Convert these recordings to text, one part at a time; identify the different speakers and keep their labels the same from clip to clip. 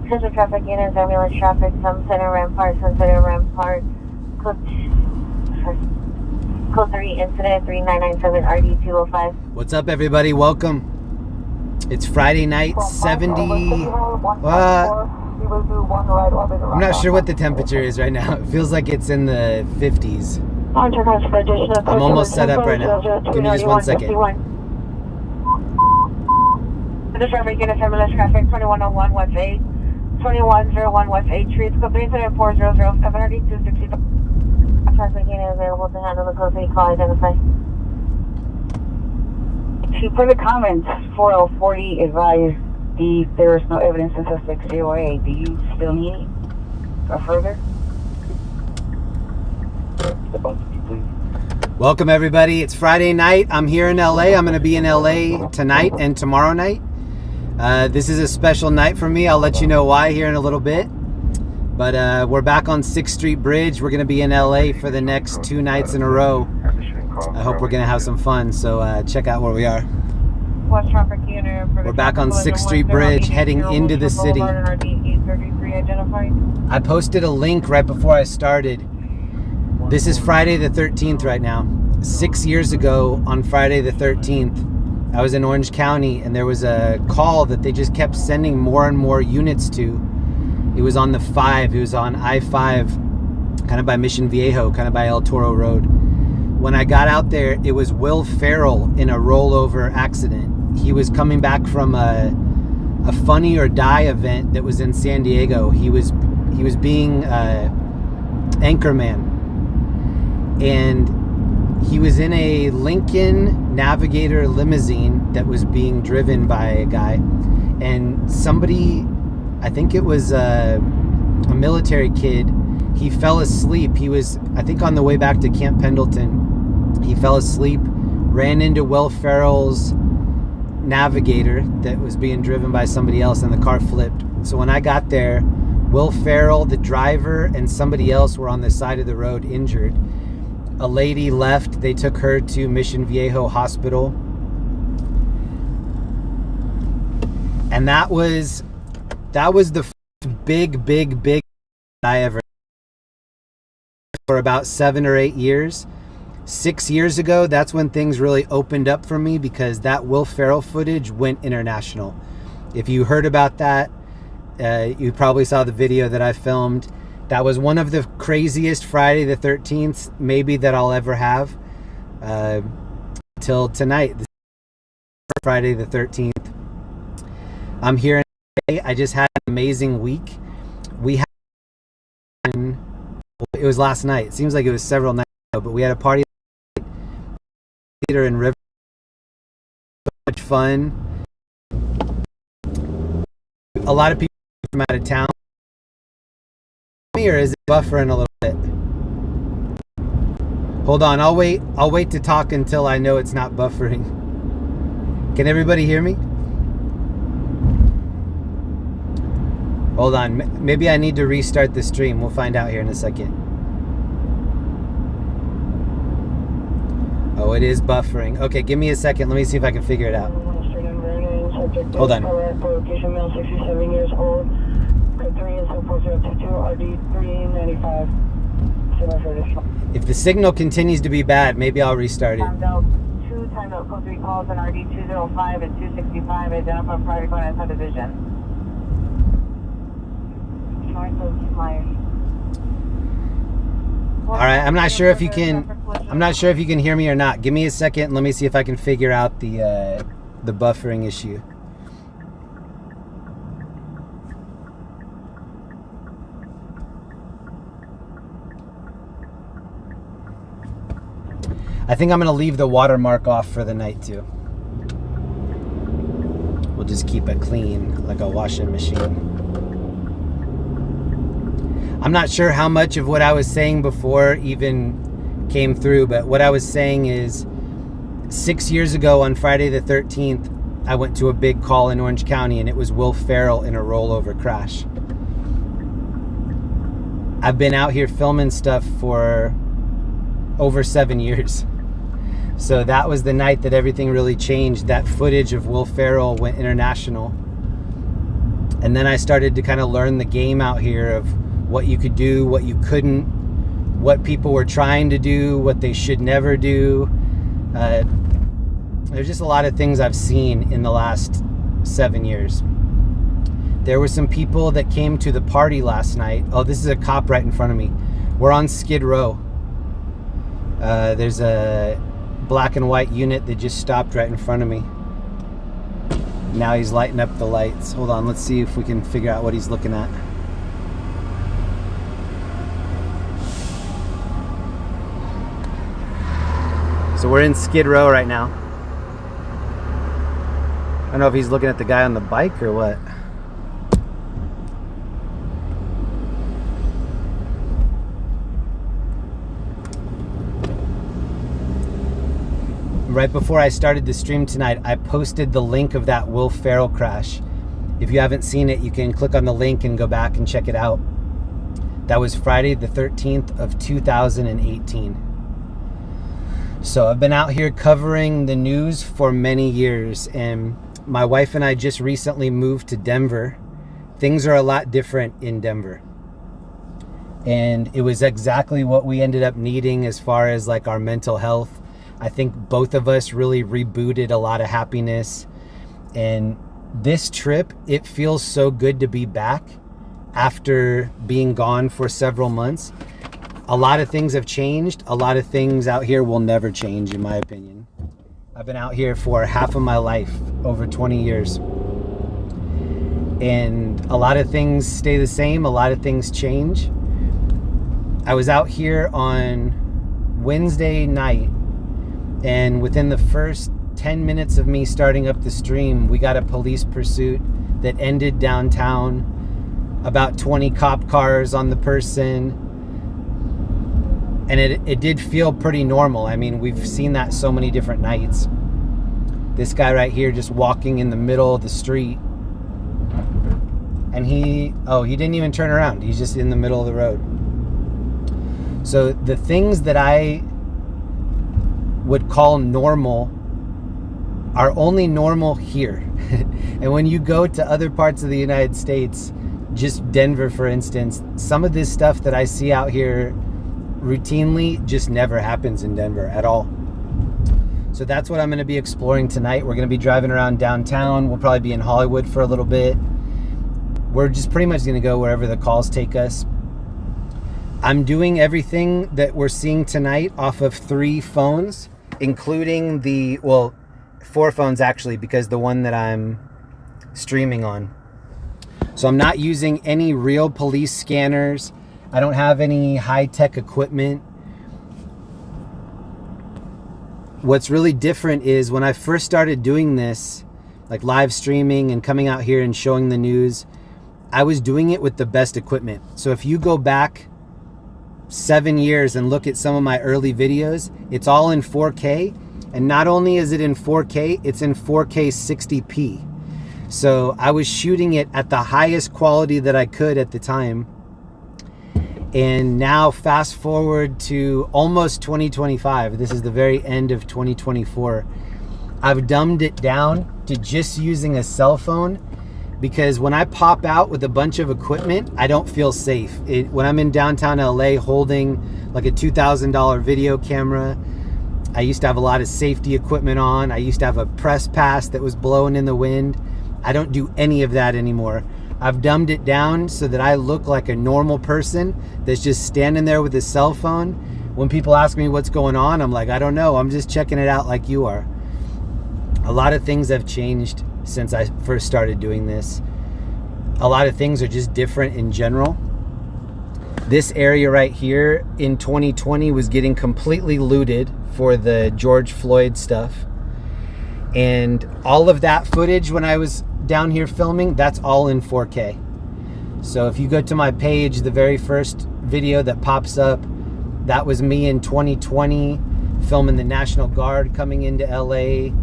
Speaker 1: Attention traffic units, ambulance traffic, some center Rampart, code 3 incident 3997 RD205.
Speaker 2: What's up, everybody? Welcome. It's Friday night, 70. I'm not sure what the temperature is right now. It feels like it's in the 50s. I'm almost set up right now. Give me just 1 second.
Speaker 1: The traffic units, ambulance traffic 2101 West 8, 2101 West 8 Street, code 3 incident 4007 RD265. Traffic unit available to handle the code 3 call identify.
Speaker 3: For the comments, 4040 advised there is no evidence in suspect COA. Do you still need it? Or further?
Speaker 2: Welcome, everybody. It's Friday night. I'm here in LA. I'm going to be in LA tonight and tomorrow night. This is a special night for me. I'll let you know why here in a little bit. But we're back on 6th Street Bridge. We're going to be in LA for the next 2 nights in a row. I hope we're going to have some fun. So check out where we are. We're back on 6th Street Bridge heading into the city. I posted a link right before I started. This is Friday the 13th right now. 6 years ago on Friday the 13th, I was in Orange County and there was a call that they just kept sending more and more units to. It was on the 5, it was on I-5, kind of by Mission Viejo, kind of by El Toro Road. When I got out there, it was Will Ferrell in a rollover accident. He was coming back from a Funny or Die event that was in San Diego. He was being anchorman. And he was in a Lincoln Navigator limousine that was being driven by a guy. And somebody, I think it was a military kid, he fell asleep. He was, I think, on the way back to Camp Pendleton. He fell asleep, ran into Will Ferrell's Navigator that was being driven by somebody else, and the car flipped. So when I got there, Will Ferrell, the driver, and somebody else were on the side of the road injured. A lady left. They took her to Mission Viejo Hospital. And that was the big I ever for about 7 or 8 years. 6 years ago, that's when things really opened up for me, because that Will Ferrell footage went international. If you heard about that, you probably saw the video that I filmed. That was one of the craziest Friday the 13th maybe that I'll ever have, till tonight, Friday the 13th. I'm here in LA. I just had an amazing week. We had, it was last night. It seems like it was several nights ago, but we had a party theater in River. So much fun. A lot of people from out of town. Or is it buffering a little bit? Hold on, I'll wait to talk until I know it's not buffering. Can everybody hear me? Hold on, maybe I need to restart the stream. We'll find out here in a second. Oh, it is buffering. Okay, give me a second. Let me see if I can figure it out. Hold on.
Speaker 3: Location male, 67 years old. Code 3 and 4022 RD395.
Speaker 2: If the signal continues to be bad, maybe I'll restart it.
Speaker 1: Timed out code 3 calls on RD205 and 265. Identify prior going outside division.
Speaker 2: All right, I'm not sure if you can hear me or not. Give me a second. Let me see if I can figure out the buffering issue. I think I'm going to leave the watermark off for the night too. We'll just keep it clean, like a washing machine. I'm not sure how much of what I was saying before even came through, but what I was saying is 6 years ago on Friday the 13th, I went to a big call in Orange County, and it was Will Ferrell in a rollover crash. I've been out here filming stuff for over 7 years. So that was the night that everything really changed. That footage of Will Ferrell went international. And then I started to kind of learn the game out here of what you could do, what you couldn't, what people were trying to do, what they should never do. There's just a lot of things I've seen in the last 7 years. There were some people that came to the party last night. Oh, this is a cop right in front of me. We're on Skid Row. There's a black and white unit that just stopped right in front of me. Now he's lighting up the lights. Hold on, let's see if we can figure out what he's looking at. So we're in Skid Row right now. I don't know if he's looking at the guy on the bike or what. Right before I started the stream tonight, I posted the link of that Will Ferrell crash. If you haven't seen it, you can click on the link and go back and check it out. That was Friday the 13th of 2018. So I've been out here covering the news for many years, and my wife and I just recently moved to Denver. Things are a lot different in Denver. And it was exactly what we ended up needing as far as like our mental health. I think both of us really rebooted a lot of happiness. And this trip, it feels so good to be back after being gone for several months. A lot of things have changed. A lot of things out here will never change, in my opinion. I've been out here for half of my life, over 20 years. And a lot of things stay the same. A lot of things change. I was out here on Wednesday night, and within the first 10 minutes of me starting up the stream, we got a police pursuit that ended downtown. About 20 cop cars on the person. And it did feel pretty normal. I mean, we've seen that so many different nights. This guy right here just walking in the middle of the street. And he didn't even turn around. He's just in the middle of the road. So the things that I would call normal are only normal here. And when you go to other parts of the United States, just Denver, for instance, some of this stuff that I see out here routinely just never happens in Denver at all. So that's what I'm going to be exploring tonight. We're going to be driving around downtown. We'll probably be in Hollywood for a little bit. We're just pretty much going to go wherever the calls take us. I'm doing everything that we're seeing tonight off of 3 phones, including 4 phones actually, because the one that I'm streaming on. So I'm not using any real police scanners. I don't have any high-tech equipment. What's really different is when I first started doing this, like live streaming and coming out here and showing the news, I was doing it with the best equipment. So if you go back 7 years and look at some of my early videos, it's all in 4K. And not only is it in 4K, it's in 4K 60p. So I was shooting it at the highest quality that I could at the time. And now fast forward to almost 2025. This is the very end of 2024. I've dumbed it down to just using a cell phone, because when I pop out with a bunch of equipment, I don't feel safe. When I'm in downtown LA holding like a $2,000 video camera, I used to have a lot of safety equipment on. I used to have a press pass that was blowing in the wind. I don't do any of that anymore. I've dumbed it down so that I look like a normal person that's just standing there with a cell phone. When people ask me what's going on, I'm like, I don't know. I'm just checking it out like you are. A lot of things have changed since I first started doing this. A lot of things are just different in general. This area right here in 2020 was getting completely looted for the George Floyd stuff. And all of that footage when I was down here filming, that's all in 4K. So if you go to my page, the very first video that pops up, that was me in 2020 filming the National Guard coming into LA.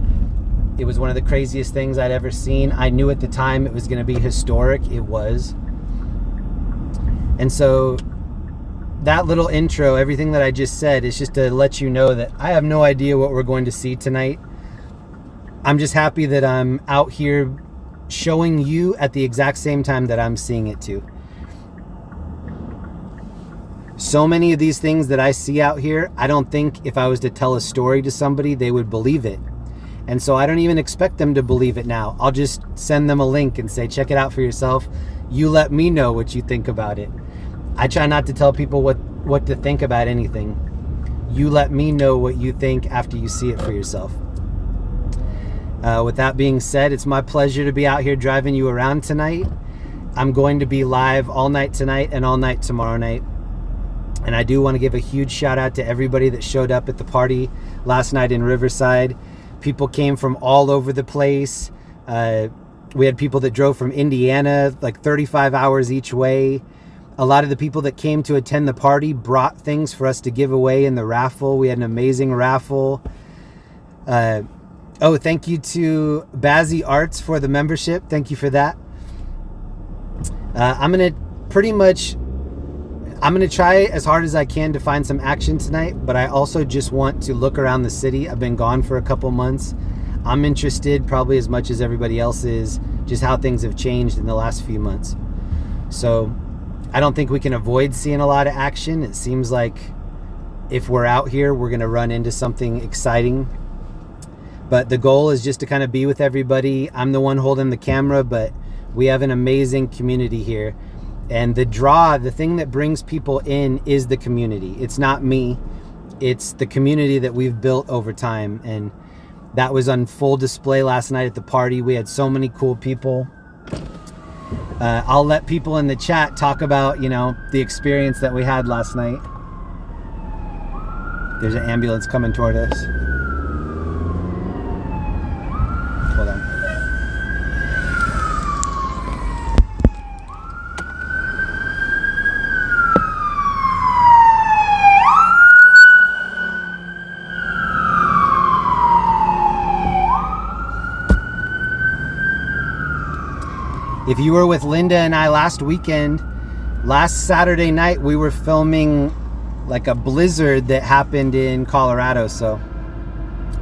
Speaker 2: It was one of the craziest things I'd ever seen. I knew at the time it was going to be historic. It was. And so that little intro, everything that I just said, is just to let you know that I have no idea what we're going to see tonight. I'm just happy that I'm out here showing you at the exact same time that I'm seeing it too. So many of these things that I see out here, I don't think if I was to tell a story to somebody, they would believe it. And so I don't even expect them to believe it now. I'll just send them a link and say, check it out for yourself. You let me know what you think about it. I try not to tell people what to think about anything. You let me know what you think after you see it for yourself. With that being said, it's my pleasure to be out here driving you around tonight. I'm going to be live all night tonight and all night tomorrow night. And I do want to give a huge shout out to everybody that showed up at the party last night in Riverside. People came from all over the place. We had people that drove from Indiana, like 35 hours each way. A lot of the people that came to attend the party brought things for us to give away in the raffle. We had an amazing raffle. Oh, thank you to Bazzy Arts for the membership. Thank you for that. I'm going to try as hard as I can to find some action tonight, but I also just want to look around the city. I've been gone for a couple months. I'm interested, probably as much as everybody else is, just how things have changed in the last few months. So I don't think we can avoid seeing a lot of action. It seems like if we're out here, we're going to run into something exciting. But the goal is just to kind of be with everybody. I'm the one holding the camera, but we have an amazing community here. And the thing that brings people in is the community. It's not me. It's the community that we've built over time. And that was on full display last night at the party. We had so many cool people. I'll let people in the chat talk about, the experience that we had last night. There's an ambulance coming toward us. Hold on. If you were with Linda and I last Saturday night, we were filming like a blizzard that happened in Colorado. So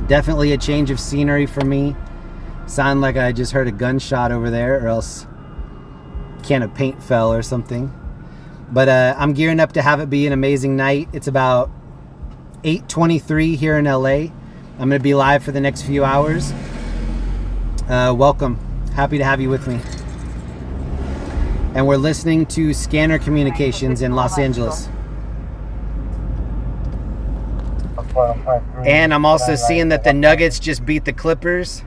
Speaker 2: definitely a change of scenery for me. Sound like I just heard a gunshot over there, or else a can of paint fell or something. But I'm gearing up to have it be an amazing night. It's about 8:23 here in LA. I'm going to be live for the next few hours. Welcome. Happy to have you with me. And we're listening to Scanner Communications in Los Angeles. And I'm also seeing that the Nuggets just beat the Clippers.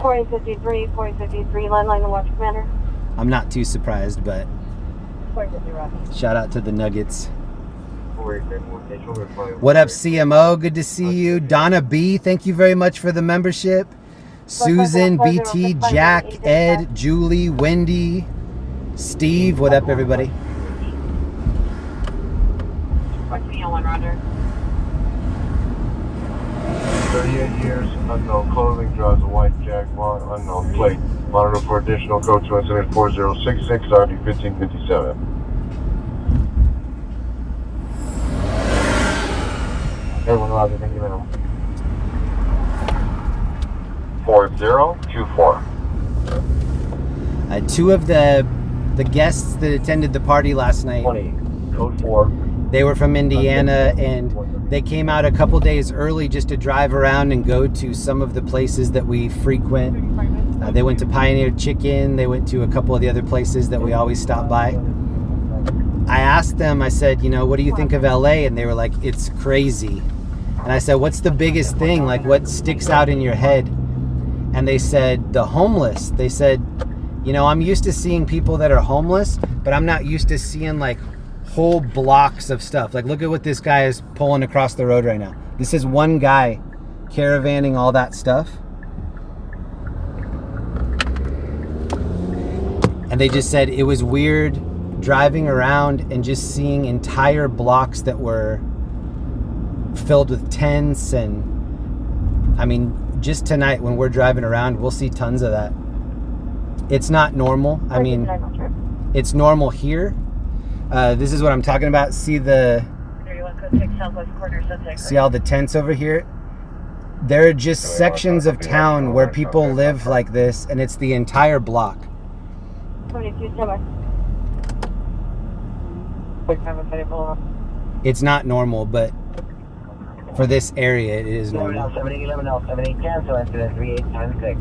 Speaker 1: 4053, landline to watch commander.
Speaker 2: I'm not too surprised, but shout out to the Nuggets. What up, CMO? Good to see you. Donna B, thank you very much for the membership. Susan, BT, Jack, Ed, Julie, Wendy, Steve, what up, everybody?
Speaker 1: What's the one, Roger?
Speaker 4: 38 years, unknown clothing, drives a white Jaguar, unknown plate. Monitor for additional code to incident 4066, RD 1557. Everyone, Roger, thank you, madam. 4024.
Speaker 2: Two of the guests that attended the party last night,
Speaker 4: 20, code 4.
Speaker 2: they were from Indiana, and they came out a couple days early just to drive around and go to some of the places that we frequent. They went to Pioneer Chicken. They went to a couple of the other places that we always stop by. I asked them, I said, what do you think of LA? And they were like, it's crazy. And I said, what's the biggest thing? Like, what sticks out in your head? And they said, the homeless. They said, I'm used to seeing people that are homeless, but I'm not used to seeing like whole blocks of stuff. Like, look at what this guy is pulling across the road right now. This is one guy caravanning all that stuff. And they just said it was weird driving around and just seeing entire blocks that were filled with tents. And I mean, just tonight when we're driving around, we'll see tons of that. It's not normal. I mean, it's normal here. This is what I'm talking about. See all the tents over here? There are just sections of town where people live like this, and it's the entire block.
Speaker 1: 22-7.
Speaker 2: It's not normal, but for this area, it is
Speaker 3: 11
Speaker 2: normal.
Speaker 3: 70 cancel incident 3896.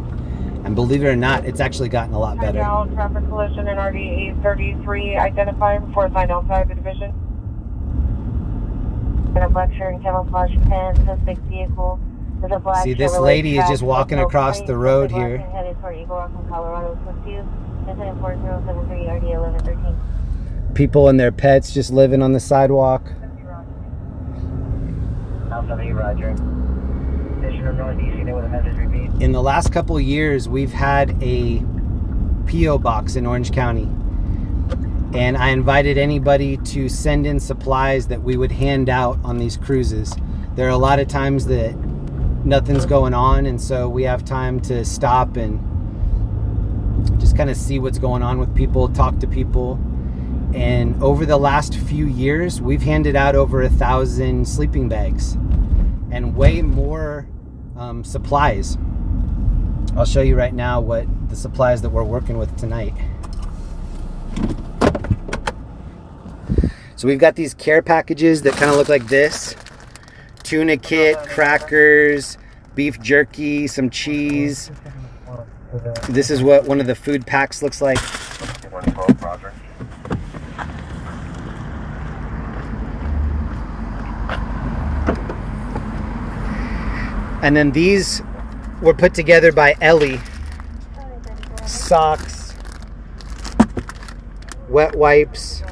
Speaker 2: And believe it or not, it's actually gotten a lot better.
Speaker 1: Now, traffic collision in RD 833, identify before sign outside the division. In a black shirt and camouflage pants, suspect vehicle. There's a black
Speaker 2: See, this
Speaker 1: Chevrolet
Speaker 2: lady is
Speaker 1: truck,
Speaker 2: just walking across the road here.
Speaker 1: Headed for Eagle Rock from Colorado. Confused. Incident 4073 RD 1113.
Speaker 2: People and their pets just living on the sidewalk.
Speaker 3: Now 70 Roger. Station of Northeast, with a message repeat.
Speaker 2: In the last couple of years, we've had a P.O. box in Orange County. And I invited anybody to send in supplies that we would hand out on these cruises. There are a lot of times that nothing's going on, and so we have time to stop and just kind of see what's going on with people, talk to people. And over the last few years, we've handed out over 1,000 sleeping bags and way more supplies. I'll show you right now what the supplies that we're working with tonight. So we've got these care packages that kind of look like this. Tuna kit, crackers, beef jerky, some cheese. This is what one of the food packs looks like. And then these were put together by Ellie. Socks, wet wipes.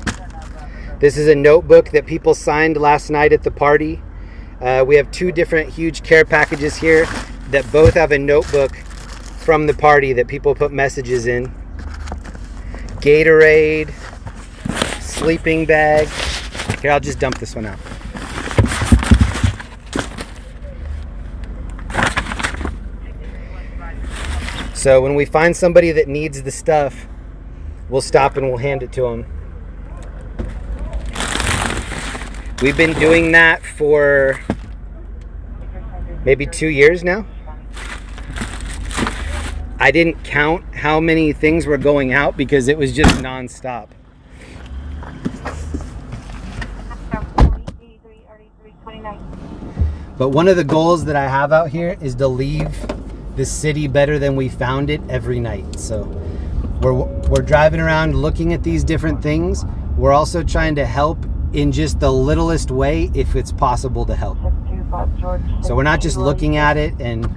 Speaker 2: This is a notebook that people signed last night at the party. We have two different huge care packages here that both have a notebook from the party that people put messages in. Gatorade, sleeping bag. Here, I'll just dump this one out. So when we find somebody that needs the stuff, we'll stop and we'll hand it to them. We've been doing that for maybe 2 years now. I didn't count how many things were going out because it was just nonstop. But one of the goals that I have out here is to leave the city better than we found it every night. So we're driving around looking at these different things. We're also trying to help in just the littlest way if it's possible to help. So we're not just looking at it and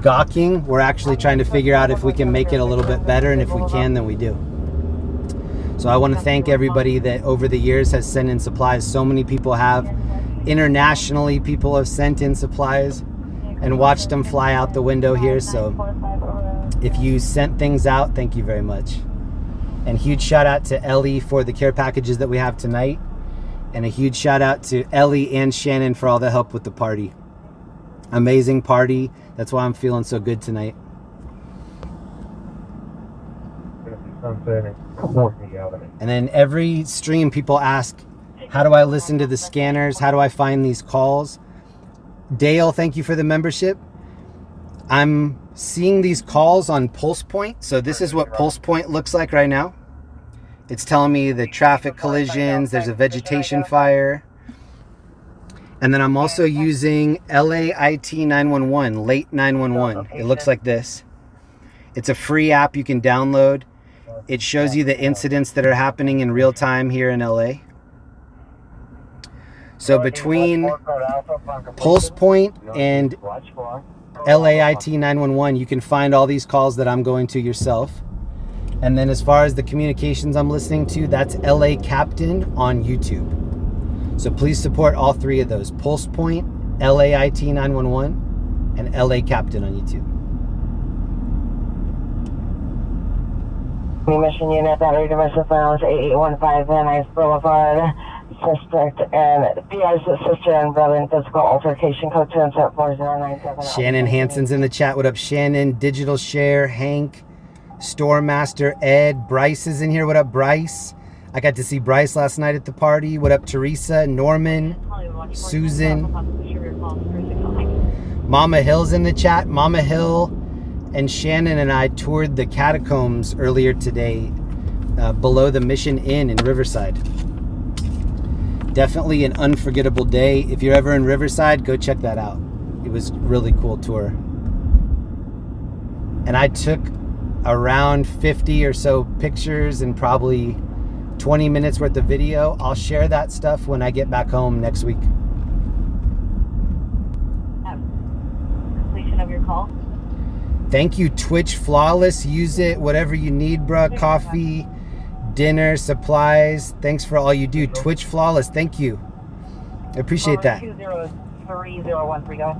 Speaker 2: gawking. We're actually trying to figure out if we can make it a little bit better, and if we can, then we do. So I want to thank everybody that over the years has sent in supplies. So many people have. Internationally, people have sent in supplies and watched them fly out the window here. So if you sent things out, thank you very much. And huge shout out to Ellie for the care packages that we have tonight. And a huge shout out to Ellie and Shannon for all the help with the party. Amazing party. That's why I'm feeling so good tonight. And then every stream people ask, how do I listen to the scanners? How do I find these calls? Dale, thank you for the membership. I'm seeing these calls on Pulse Point. So this is what Pulse Point looks like right now. It's telling me the traffic collisions, there's a vegetation fire. And then I'm also using LAIT 911, late 911. It looks like this. It's a free app you can download. It shows you the incidents that are happening in real time here in LA. So between Pulse Point and LAIT 911, you can find all these calls that I'm going to yourself. And then as far as the communications I'm listening to, that's LA Captain on YouTube. So please support all three of those: Pulse Point, LAIT 911, and LA Captain on YouTube.
Speaker 1: Mission unit, battery dimension files 8815 Van Nuys Boulevard. Suspect and PI's sister and brother in physical altercation, code 2474097.
Speaker 2: Shannon Hansen's in the chat. What up, Shannon? Digital Share, Hank, Store Master, Ed, Bryce is in here. What up, Bryce? I got to see Bryce last night at the party. What up, Teresa, Norman, Susan? Mama Hill's in the chat. Mama Hill and Shannon and I toured the catacombs earlier today below the Mission Inn in Riverside. Definitely an unforgettable day. If you're ever in Riverside, go check that out. It was a really cool tour. And I took around 50 or so pictures and probably 20 minutes worth of video. I'll share that stuff when I get back home next week.
Speaker 1: Completion of your call.
Speaker 2: Thank you, Twitch Flawless. Use it, whatever you need, bruh. Coffee, dinner, supplies. Thanks for all you do. Twitch Flawless, thank you. I appreciate that.
Speaker 3: 203-013, go.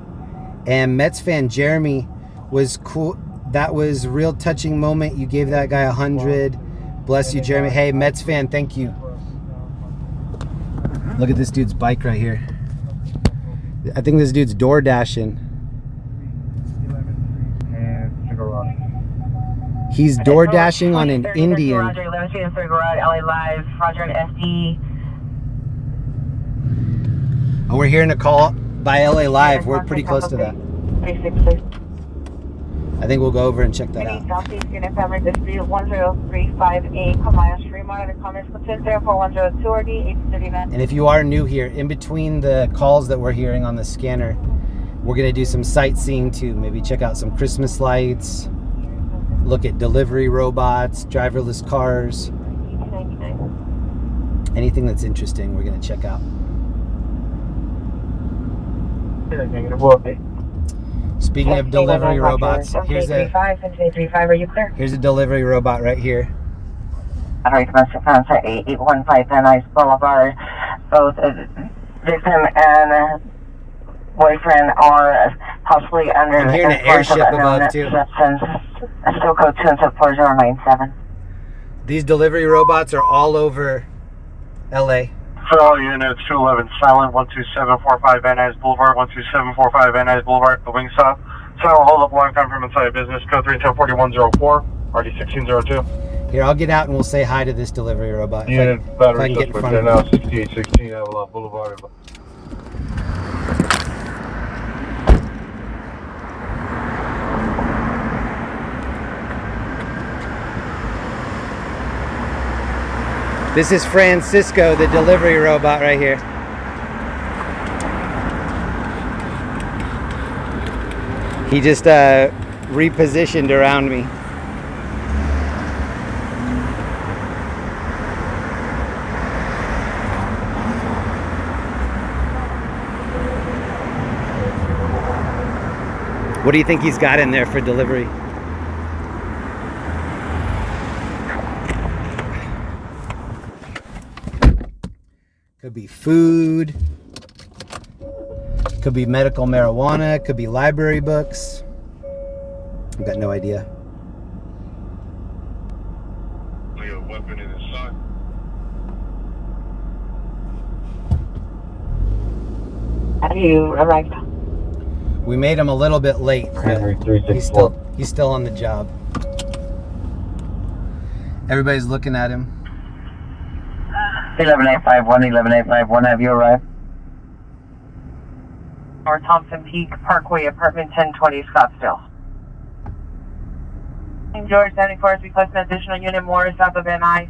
Speaker 2: And Mets fan Jeremy was cool. That was a real touching moment. You gave that guy 100. Bless you, Jeremy. Hey, Mets fan, thank you. Look at this dude's bike right here. I think this dude's door dashing. He's door dashing on an Indian.
Speaker 3: Roger, 11 Figueroa, LA Live, Roger and FD.
Speaker 2: Oh, we're hearing a call by LA Live. We're pretty close to that. I think we'll go over and check that out.
Speaker 1: Southeast Unit Family Dispute 10358 Camaro Street. Monitor comments between 04102 or D839.
Speaker 2: And if you are new here, in between the calls that we're hearing on the scanner, we're going to do some sightseeing too. Maybe check out some Christmas lights, look at delivery robots, driverless cars. Anything that's interesting, we're going to check out. Speaking of delivery robots, here's a delivery robot right here.
Speaker 3: Alright, Master Fancy 8815 Van Nuys Boulevard. Both victim and boyfriend are possibly under
Speaker 2: I'm hearing an airship above too.
Speaker 3: Still code 24097.
Speaker 2: These delivery robots are all over LA.
Speaker 4: For all units, 211 Silent, 12745 Van Nuys Boulevard, 12745 Van Nuys Boulevard, the wing stop. Silent hold up long time from inside business, code 3104104, RD 1602.
Speaker 2: Here, I'll get out and we'll say hi to this delivery robot.
Speaker 4: Unit
Speaker 2: if I
Speaker 4: battery
Speaker 2: can get in
Speaker 4: suspect
Speaker 2: front of
Speaker 4: now,
Speaker 2: him.
Speaker 4: 6816 Avalon Boulevard.
Speaker 2: This is Francisco, the delivery robot right here. He just repositioned around me. What do you think he's got in there for delivery? Could be food, could be medical marijuana, could be library books. I've got no idea.
Speaker 4: A weapon in his sock.
Speaker 1: Have you arrived?
Speaker 2: We made him a little bit late. He's still on the job. Everybody's looking at him.
Speaker 3: 11851, 11851, have you arrived?
Speaker 1: North Thompson Peak Parkway, apartment 1020, Scottsdale. St. George 74 is requesting an additional unit more south of Van Nuys.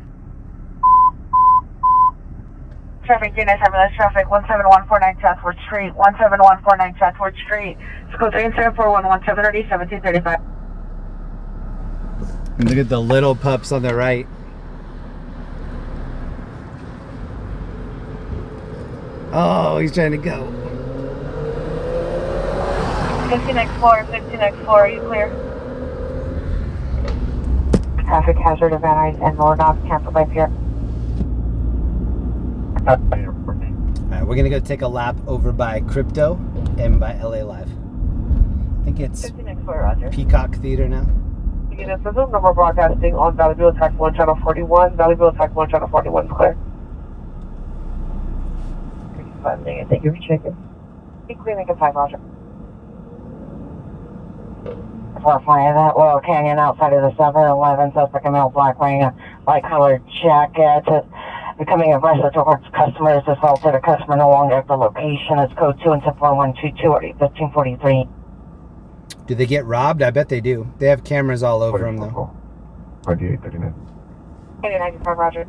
Speaker 1: Traffic unit, ambulance traffic 17149 Chatsworth Street, 17149 Chatsworth Street. School 37411 1735.
Speaker 2: And look at the little pups on the right. Oh, he's trying to go.
Speaker 1: 15 next floor, 15 next floor, are you clear? Traffic hazard of Van Nuys and North canceled by Pier.
Speaker 2: Alright, we're gonna go take a lap over by Crypto and by LA Live. I think it's
Speaker 1: 15 next floor, Roger.
Speaker 2: Peacock Theater now.
Speaker 1: Unit system, number broadcasting on Valley View Attack 1, Channel 41. Valley View Attack 1, Channel 41 is clear. Thank you for checking. Cleaning at 5, Roger.
Speaker 3: We're flying that Royal Canyon outside of the 7-Eleven, suspect in male black wearing a light-colored jacket. Becoming aggressive towards customers, assaulted a customer no longer at the location. It's code 2 and 4122 or 1543.
Speaker 2: Do they get robbed? I bet they do. They have cameras all over them, though.
Speaker 4: RD839.
Speaker 1: 95, Roger.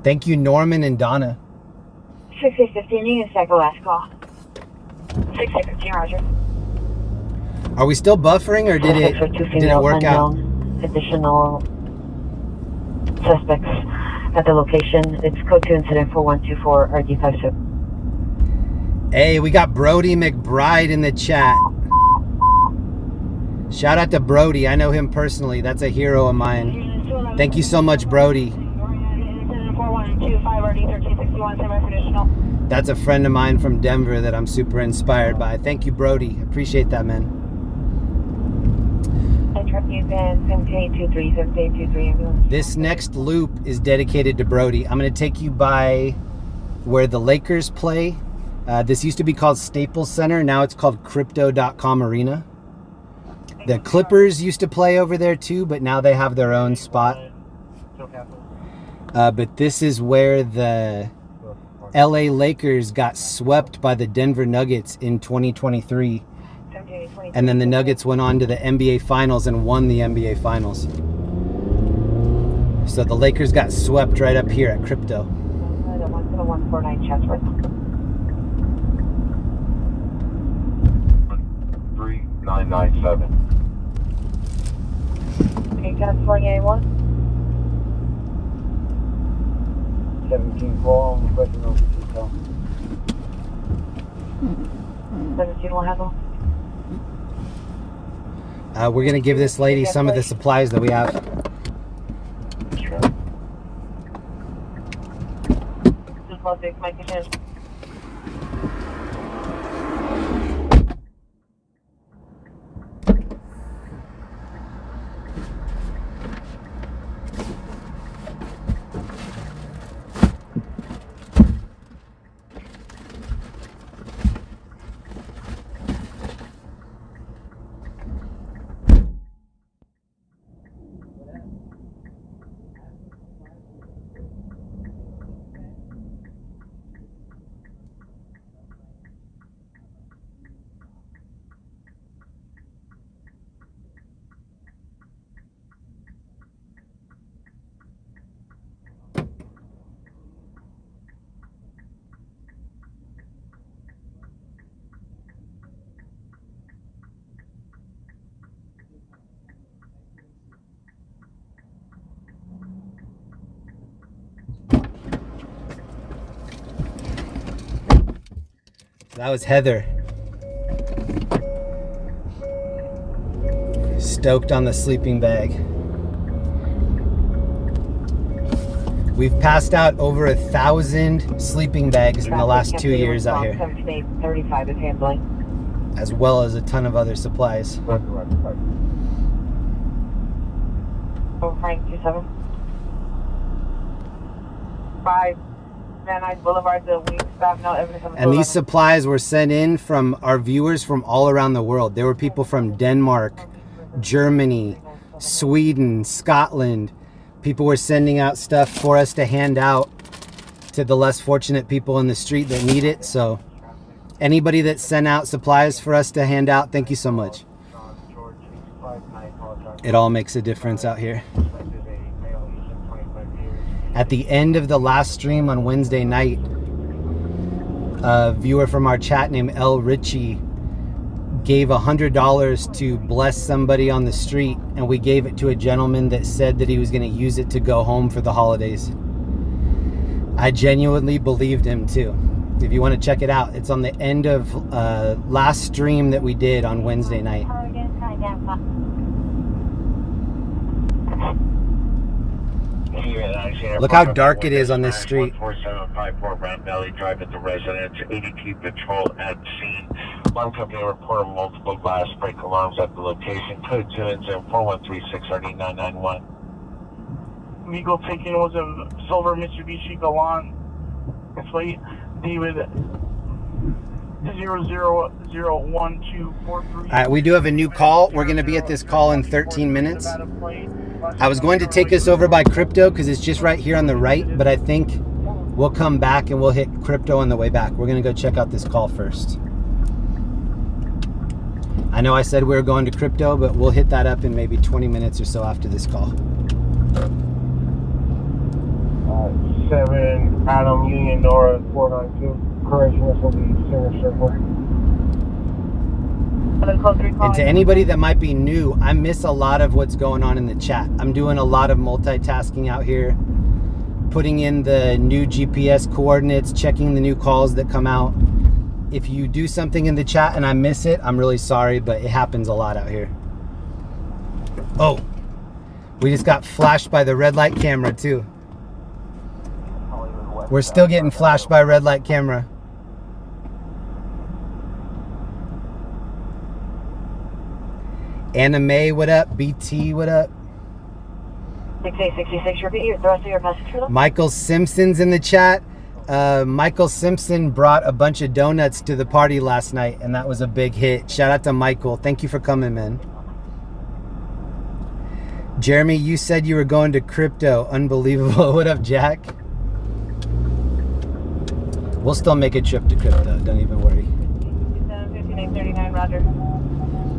Speaker 2: Thank you, Norman and Donna.
Speaker 1: 6615, you can second last call. 6615, Roger.
Speaker 2: Are we still buffering, or did it work out?
Speaker 1: Additional suspects at the location. It's code 2 incident 4124 RD57.
Speaker 2: Hey, we got Brody McBride in the chat. Shout out to Brody. I know him personally. That's a hero of mine. Thank you so much, Brody. That's a friend of mine from Denver that I'm super inspired by. Thank you, Brody. Appreciate that, man. This next loop is dedicated to Brody. I'm going to take you by where the Lakers play. This used to be called Staples Center. Now it's called Crypto.com Arena. The Clippers used to play over there too, but now they have their own spot. But this is where the LA Lakers got swept by the Denver Nuggets in 2023. And then the Nuggets went on to the NBA Finals and won the NBA Finals. So the Lakers got swept right up here at Crypto.
Speaker 1: 149 Chatsworth.
Speaker 4: 3997.
Speaker 1: Okay, California A1.
Speaker 3: 17 call, requesting over detail.
Speaker 1: 17 will handle.
Speaker 2: We're going to give this lady some of the supplies that we have.
Speaker 1: Sure. This is Mustang, Mike Kitchen.
Speaker 2: That was Heather. Stoked on the sleeping bag. We've passed out over 1,000 sleeping bags in the last 2 years out here,
Speaker 1: 35 is handling.
Speaker 2: as well as a ton of other supplies.
Speaker 1: Oh, Frank 27. 5 Van Nuys Boulevard, the wing staff, no evidence of.
Speaker 2: And these supplies were sent in from our viewers from all around the world. There were people from Denmark, Germany, Sweden, Scotland. People were sending out stuff for us to hand out to the less fortunate people in the street that need it. So anybody that sent out supplies for us to hand out, thank you so much. It all makes a difference out here. At the end of the last stream on Wednesday night, a viewer from our chat named L. Ritchie gave $100 to bless somebody on the street, and we gave it to a gentleman that said that he was going to use it to go home for the holidays. I genuinely believed him too. If you want to check it out, it's on the end of last stream that we did on Wednesday night. Look how dark it is on this street.
Speaker 4: 4754 Brown Valley Drive at the residence. ADT patrol at scene. Alarm company reported multiple glass break alarms at the location. Code 2 incident 4136 RD991.
Speaker 5: Legal taking was a silver Mitsubishi Galant. Plate David 000124.
Speaker 2: All right, we do have a new call. We're going to be at this call in 13 minutes. I was going to take us over by Crypto because it's just right here on the right, but I think We'll come back and we'll hit crypto on the way back. We're going to go check out this call first. I know I said we were going to crypto, but we'll hit that up in maybe 20 minutes or so after this call.
Speaker 5: 7 Adam Union Nora 492. Correction, this will be Center Circle.
Speaker 2: And to anybody that might be new, I miss a lot of what's going on in the chat. I'm doing a lot of multitasking out here, putting in the new GPS coordinates, checking the new calls that come out. If you do something in the chat and I miss it, I'm really sorry, but it happens a lot out here. Oh, we just got flashed by the red light camera too. We're still getting flashed by red light camera. Anime, what up? BT, what up?
Speaker 1: 6866, repeat the rest of your message for them.
Speaker 2: Michael Simpson's in the chat. Michael Simpson brought a bunch of donuts to the party last night, and that was a big hit. Shout out to Michael. Thank you for coming, man. Jeremy, you said you were going to crypto. Unbelievable. What up, Jack? We'll still make a trip to crypto. Don't even worry.
Speaker 1: 5939, roger.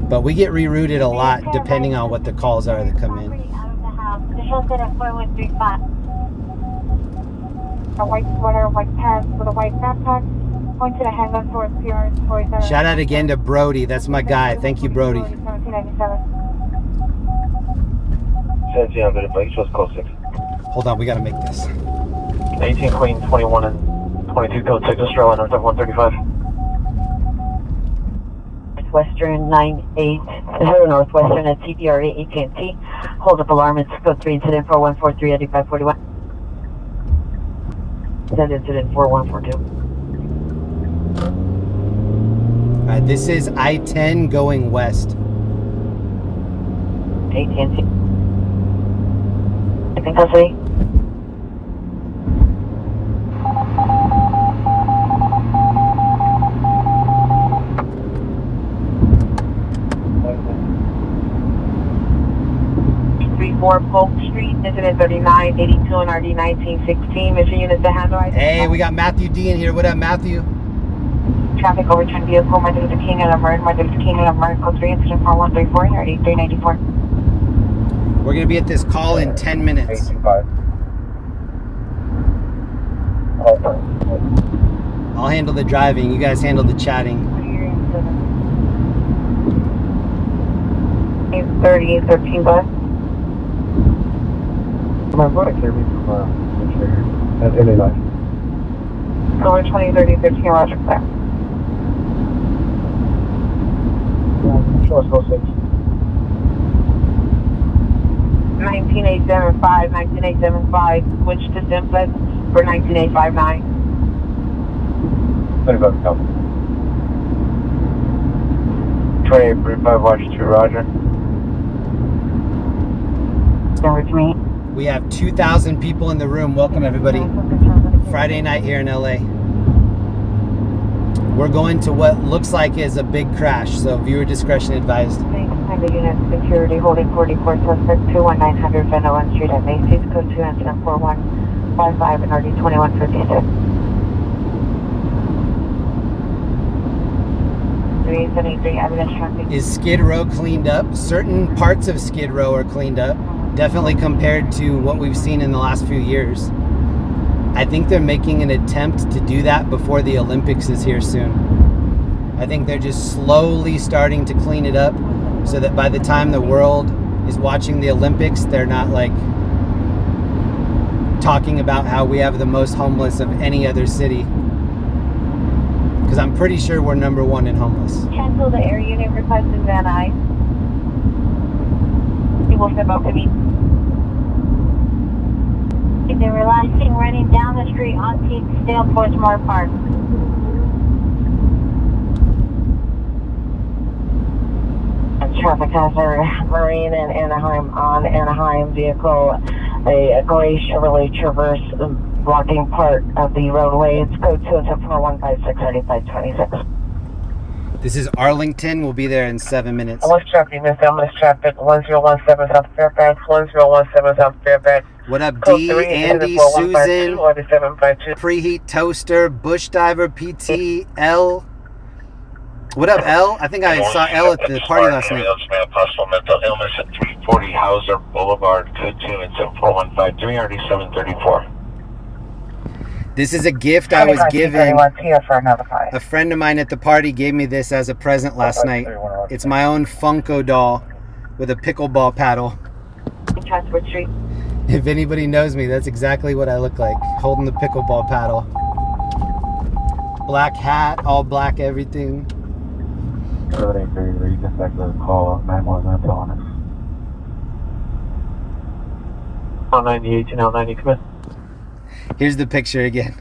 Speaker 2: But we get rerouted a lot depending on what the calls are that come in.
Speaker 1: A white sweater, white pants with a white backpack. Point to the handgun towards PR.
Speaker 2: Shout out again to Brody. That's my guy. Thank you, Brody.
Speaker 1: 1797.
Speaker 2: Hold on, we gotta make this.
Speaker 4: 18 Queen 21 and 22 code 6 Australia, north of 135.
Speaker 1: Northwestern 980 Northwestern at CPR AT&T. Hold up alarm. It's code 3 incident 4143 at 541. Send incident 4142.
Speaker 2: Alright, this is I-10 going west.
Speaker 1: AT&T. I think that's it. Polk Street, incident 3982 and RD 1916. Mission units to handle.
Speaker 2: Hey, we got Matthew D in here. What up, Matthew?
Speaker 1: Traffic overturned vehicle, Martin Luther King and American, Martin Luther King and American, 3 incident 4134, RD 394.
Speaker 2: We're gonna be at this call in 10 minutes.
Speaker 4: 825.
Speaker 2: I'll handle the driving. You guys handle the chatting.
Speaker 1: 830, 813, bus.
Speaker 4: My voice here means at LA Live.
Speaker 1: Over 20, 30, 13, roger, clear.
Speaker 4: Show us code 6.
Speaker 1: 19875, 19875, switch to simplex for 19859.
Speaker 4: 25 Calvin. 2835, watch 2, roger.
Speaker 1: Number to me.
Speaker 2: We have 2,000 people in the room. Welcome, everybody. Friday night here in LA. We're going to what looks like is a big crash, so viewer discretion advised.
Speaker 1: Unit security holding 44 suspect 21900 Van Owen Street at Macy's, code 2 incident 4155 and RD 2156. 373 evidence traffic.
Speaker 2: Is Skid Row cleaned up? Certain parts of Skid Row are cleaned up. Definitely compared to what we've seen in the last few years. I think they're making an attempt to do that before the Olympics is here soon. I think they're just slowly starting to clean it up so that by the time the world is watching the Olympics, they're not like talking about how we have the most homeless of any other city. Because I'm pretty sure we're #1 in homeless.
Speaker 1: Cancel the air unit request in Van Nuys. He will step up to me. They were last seen running down the street on Peaksdale towards Moore Park. Traffic hazard, Marine and Anaheim on Anaheim vehicle, a gray Chevrolet Traverse blocking part of the roadway. It's code 2 415 63526.
Speaker 2: This is Arlington. We'll be there in 7 minutes.
Speaker 1: What's traffic? Miss Emily traffic 1017 South Fairbanks, 1017 South Fairbanks.
Speaker 2: What up,
Speaker 1: Code
Speaker 2: D,
Speaker 1: 3,
Speaker 2: Andy,
Speaker 1: 4152,
Speaker 2: Susan,
Speaker 1: or the 752.
Speaker 2: Preheat Toaster, Bush Diver, PT, L. What up, L? I think I saw L at the party last night.
Speaker 6: Possible mental illness at 340 Hauser Boulevard, code 2 and 74153, RD 734.
Speaker 2: This is a gift I was given.
Speaker 1: For another 5.
Speaker 2: A friend of mine at the party gave me this as a present last night. It's my own Funko doll with a pickleball paddle.
Speaker 1: Transport Street.
Speaker 2: If anybody knows me, that's exactly what I look like, holding the pickleball paddle. Black hat, all black everything.
Speaker 5: Everything very you just like to call 911 on us.
Speaker 1: 198 to 90, come in.
Speaker 2: Here's the picture again.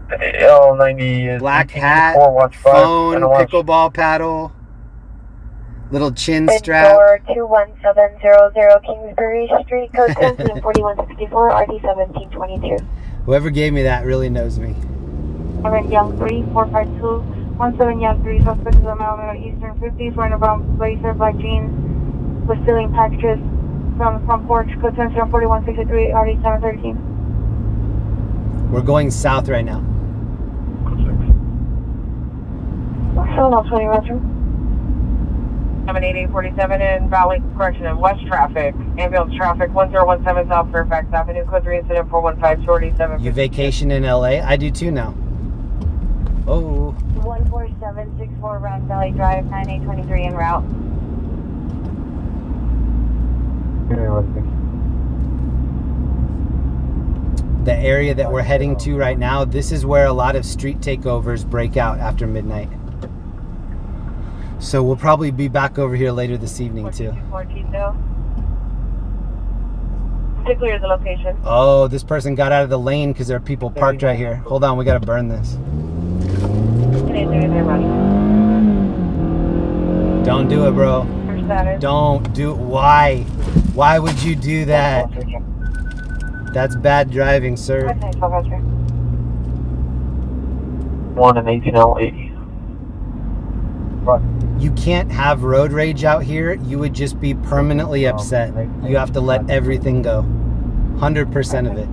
Speaker 1: L90 is
Speaker 2: Black hat, phone, pickleball paddle, little chin strap.
Speaker 1: 21700 Kingsbury Street, code 4164, RD 1722.
Speaker 2: Whoever gave me that really knows me.
Speaker 1: 7 Young 3, 452, 17 Young 3, suspect is a male at Eastern 50s, wearing a brown blazer, black jeans, with stealing packages from porch, code 4163, RD 713.
Speaker 2: We're going south right now.
Speaker 1: 720 restroom. 78847 in Valley, correction, in West traffic, ambulance traffic, 1017 South Fairfax Avenue, code 3 incident 415, shorty 7.
Speaker 2: You vacation in LA? I do too now. Oh.
Speaker 1: 14764 Round Valley Drive, 9823 en route.
Speaker 2: The area that we're heading to right now, this is where a lot of street takeovers break out after midnight. So we'll probably be back over here later this evening too.
Speaker 1: 14 clear the location.
Speaker 2: Oh, this person got out of the lane because there are people parked right here. Hold on, we gotta burn this. Don't do it, bro. Don't do it. Why? Why would you do that? That's bad driving, sir.
Speaker 1: 1 and 18L80.
Speaker 2: You can't have road rage out here. You would just be permanently upset. You have to let everything go. 100% of it.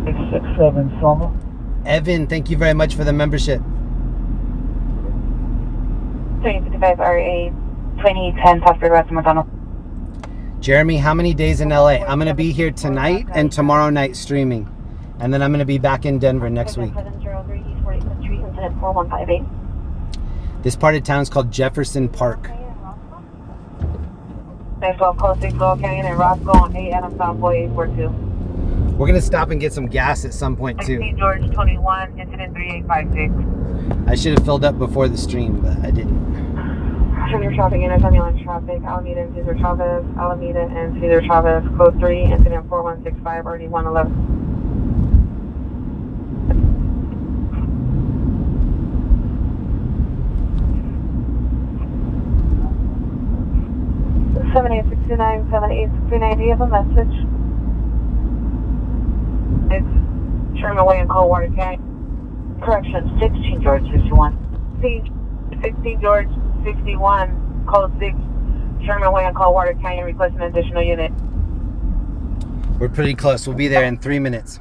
Speaker 5: 667 Selma.
Speaker 2: Evan, thank you very much for the membership.
Speaker 1: 2055 RA 2010 Passport West McDonald.
Speaker 2: Jeremy, how many days in LA? I'm going to be here tonight and tomorrow night streaming. And then I'm going to be back in Denver next week. This part of town is called Jefferson Park.
Speaker 1: Next one, close 6 Low Canyon and Roscoe on 8 Adam Southway 842.
Speaker 2: We're going to stop and get some gas at some point too.
Speaker 1: George 21, incident 3856.
Speaker 2: I should have filled up before the stream, but I didn't.
Speaker 1: Center traffic, ambulance traffic, Alameda and Cesar Chavez, Alameda and Cesar Chavez, code 3, incident 4165, RD 111. 7869, 7869, do you have a message? It's Sherman Way in Coldwater County. Correction, 16 George 61. 16 George 61, code 6, Sherman Way in Coldwater County, requesting an additional unit.
Speaker 2: We're pretty close. We'll be there in 3 minutes.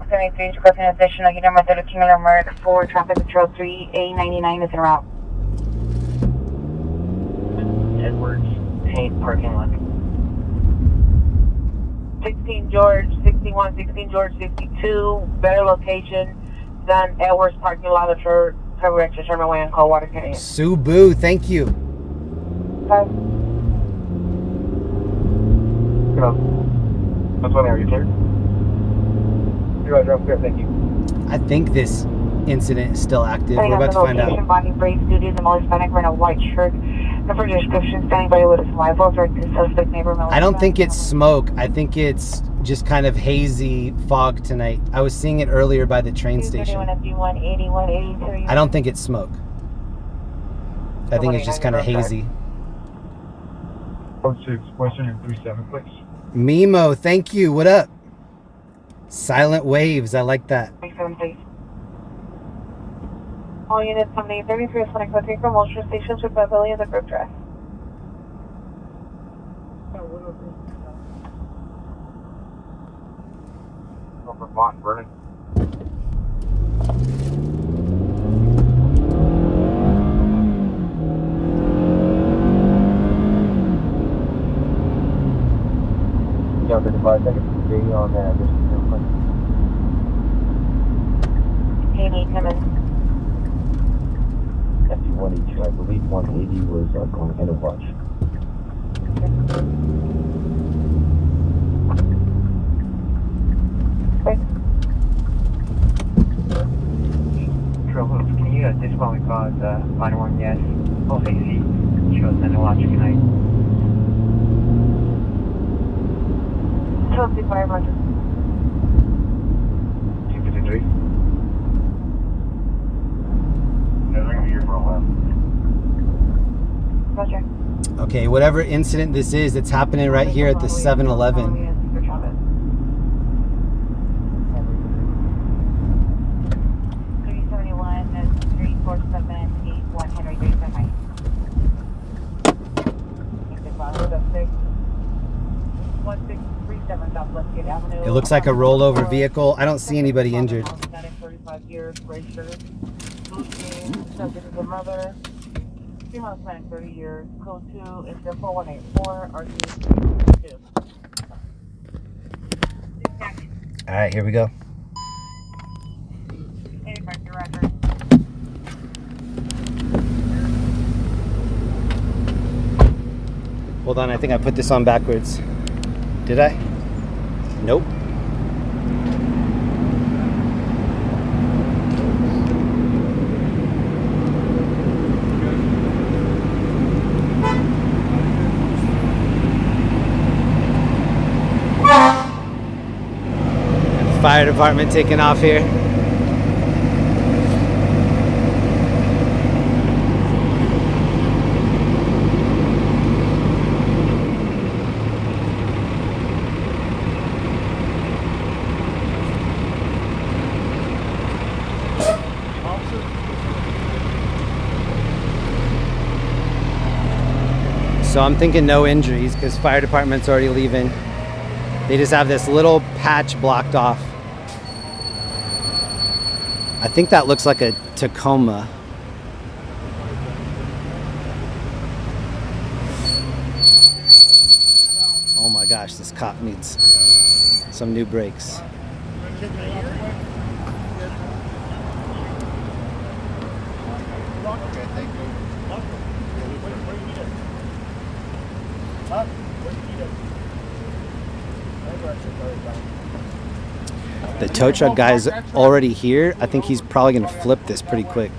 Speaker 1: 73 requesting an additional unit, method of cumulative merge for traffic control 3A99 is en route.
Speaker 7: Edwards Paint parking lot.
Speaker 1: 16 George 61, 16 George 62, better location than Edwards parking lot of Correction, Sherman Way in Coldwater County.
Speaker 2: Subu, thank you.
Speaker 1: Okay.
Speaker 5: That's one area clear. You're right, clear, thank you.
Speaker 2: I think this incident is still active. We're about to find out.
Speaker 1: Body brave duty, the male Hispanic wearing a white shirt. The further description, standing by with his rifles or the suspect neighbor.
Speaker 2: I don't think it's smoke. I think it's just kind of hazy fog tonight. I was seeing it earlier by the train station. I don't think it's smoke. I think it's just kind of hazy.
Speaker 5: 06, Western and 37, please.
Speaker 2: Mimo, thank you. What up? Silent waves, I like that.
Speaker 1: 27, please. All units 7833 is connected from Motion Station to Pavilion, the group drive.
Speaker 5: Over Mont Vernon. Yeah, 35 seconds. Stay on this.
Speaker 1: Amy, come in.
Speaker 5: FT182, I believe 180 was going end of watch.
Speaker 1: Okay.
Speaker 7: Trouble, can you this one we call line 1 yes, both AC, shows analogic tonight.
Speaker 1: 25, Roger.
Speaker 5: 253. Yeah, they're gonna be here for a while.
Speaker 1: Roger.
Speaker 2: Okay, whatever incident this is, it's happening right here at the 7-Eleven.
Speaker 1: 371 and 34781 Henry 37.
Speaker 2: It looks like a rollover vehicle. I don't see anybody injured.
Speaker 1: 35 years, registered. Subject is a mother. 3 months, 30 years. Code 2 is 4184 RT2.
Speaker 2: All right, here we go. Hold on, I think I put this on backwards. Did I? Nope. Fire department taking off here. So I'm thinking no injuries because fire department's already leaving. They just have this little patch blocked off. I think that looks like a Tacoma. Oh my gosh, this cop needs some new brakes. The tow truck guy's already here. I think he's probably gonna flip this pretty quick.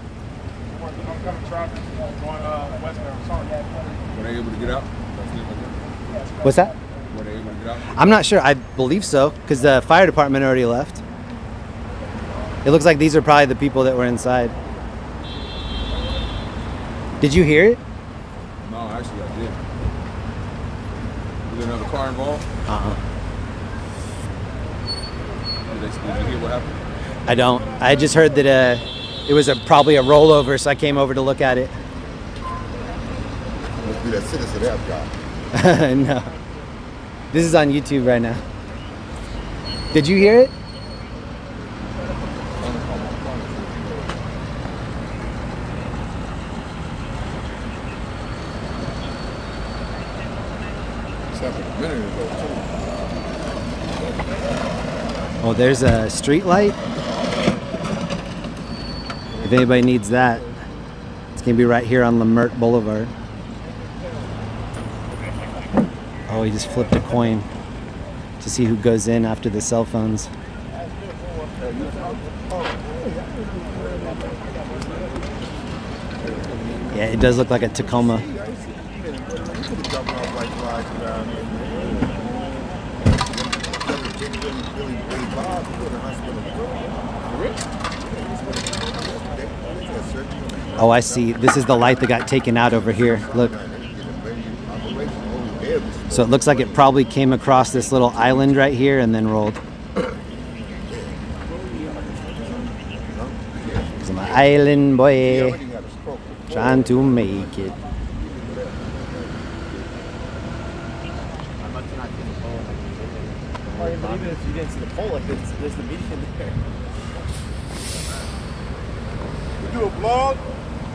Speaker 8: Were they able to get out?
Speaker 2: What's that?
Speaker 8: Were they able to get out?
Speaker 2: I'm not sure. I believe so, because the fire department already left. It looks like these are probably the people that were inside. Did you hear it?
Speaker 8: No, actually I did. Was there another car involved? Did you hear what happened?
Speaker 2: I don't. I just heard that it was probably a rollover, so I came over to look at it.
Speaker 9: Must be that citizen app guy.
Speaker 2: No. This is on YouTube right now. Did you hear it?
Speaker 9: This happened a minute ago, too.
Speaker 2: Oh, there's a street light. If anybody needs that, it's gonna be right here on Lemert Boulevard. Oh, he just flipped a coin to see who goes in after the cell phones. Yeah, it does look like a Tacoma. Oh, I see. This is the light that got taken out over here. Look. So it looks like it probably came across this little island right here and then rolled. Island boy,
Speaker 9: He already got a stroke before.
Speaker 2: trying to make it.
Speaker 8: Or even if you didn't see the pole, like there's the median there.
Speaker 9: You do a vlog?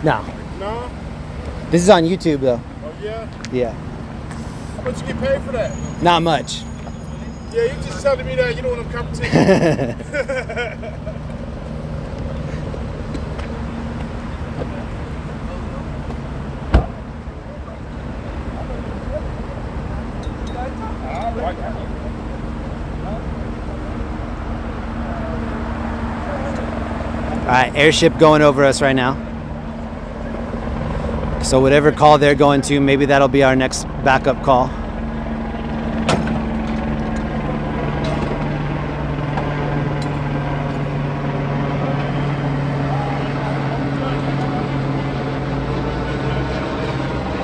Speaker 2: No,
Speaker 9: No?
Speaker 2: this is on YouTube though.
Speaker 9: Oh, yeah?
Speaker 2: Yeah,
Speaker 9: How much you get paid for that?
Speaker 2: not much.
Speaker 9: Yeah, you just telling me that you don't want to competition.
Speaker 2: All right, airship going over us right now. So whatever call they're going to, maybe that'll be our next backup call.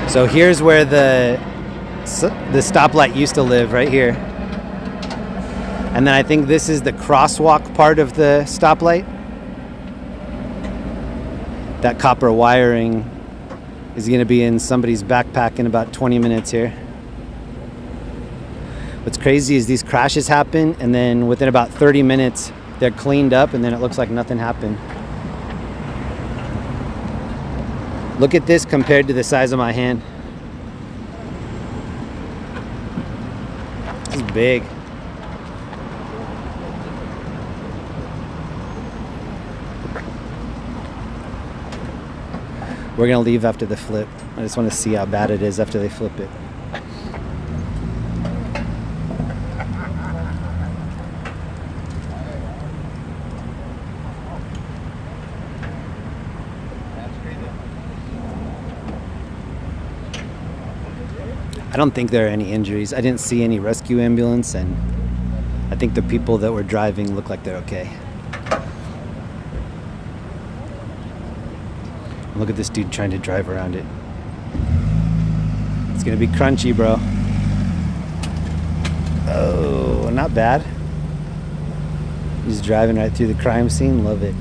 Speaker 2: So here's where the stoplight used to live, right here. And then I think this is the crosswalk part of the stoplight. That copper wiring is going to be in somebody's backpack in about 20 minutes here. What's crazy is these crashes happen, and then within about 30 minutes, they're cleaned up, and then it looks like nothing happened. Look at this compared to the size of my hand. This is big. We're gonna leave after the flip. I just want to see how bad it is after they flip it. I don't think there are any injuries. I didn't see any rescue ambulance, and I think the people that were driving look like they're okay. Look at this dude trying to drive around it. It's gonna be crunchy, bro. Oh, not bad. He's driving right through the crime scene. Love it.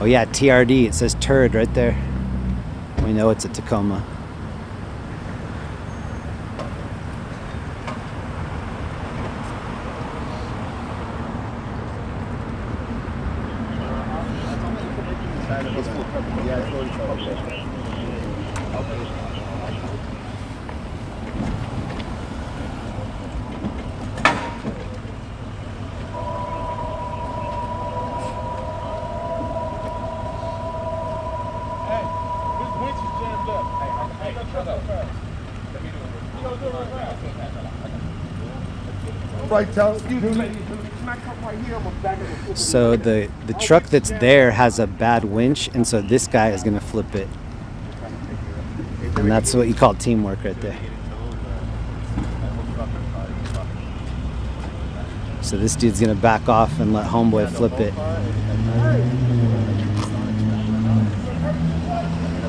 Speaker 2: Oh yeah, TRD, it says turd right there. We know it's a Tacoma. So the truck that's there has a bad winch, and so this guy is gonna flip it. And that's what you call teamwork right there. So this dude's gonna back off and let homeboy flip it.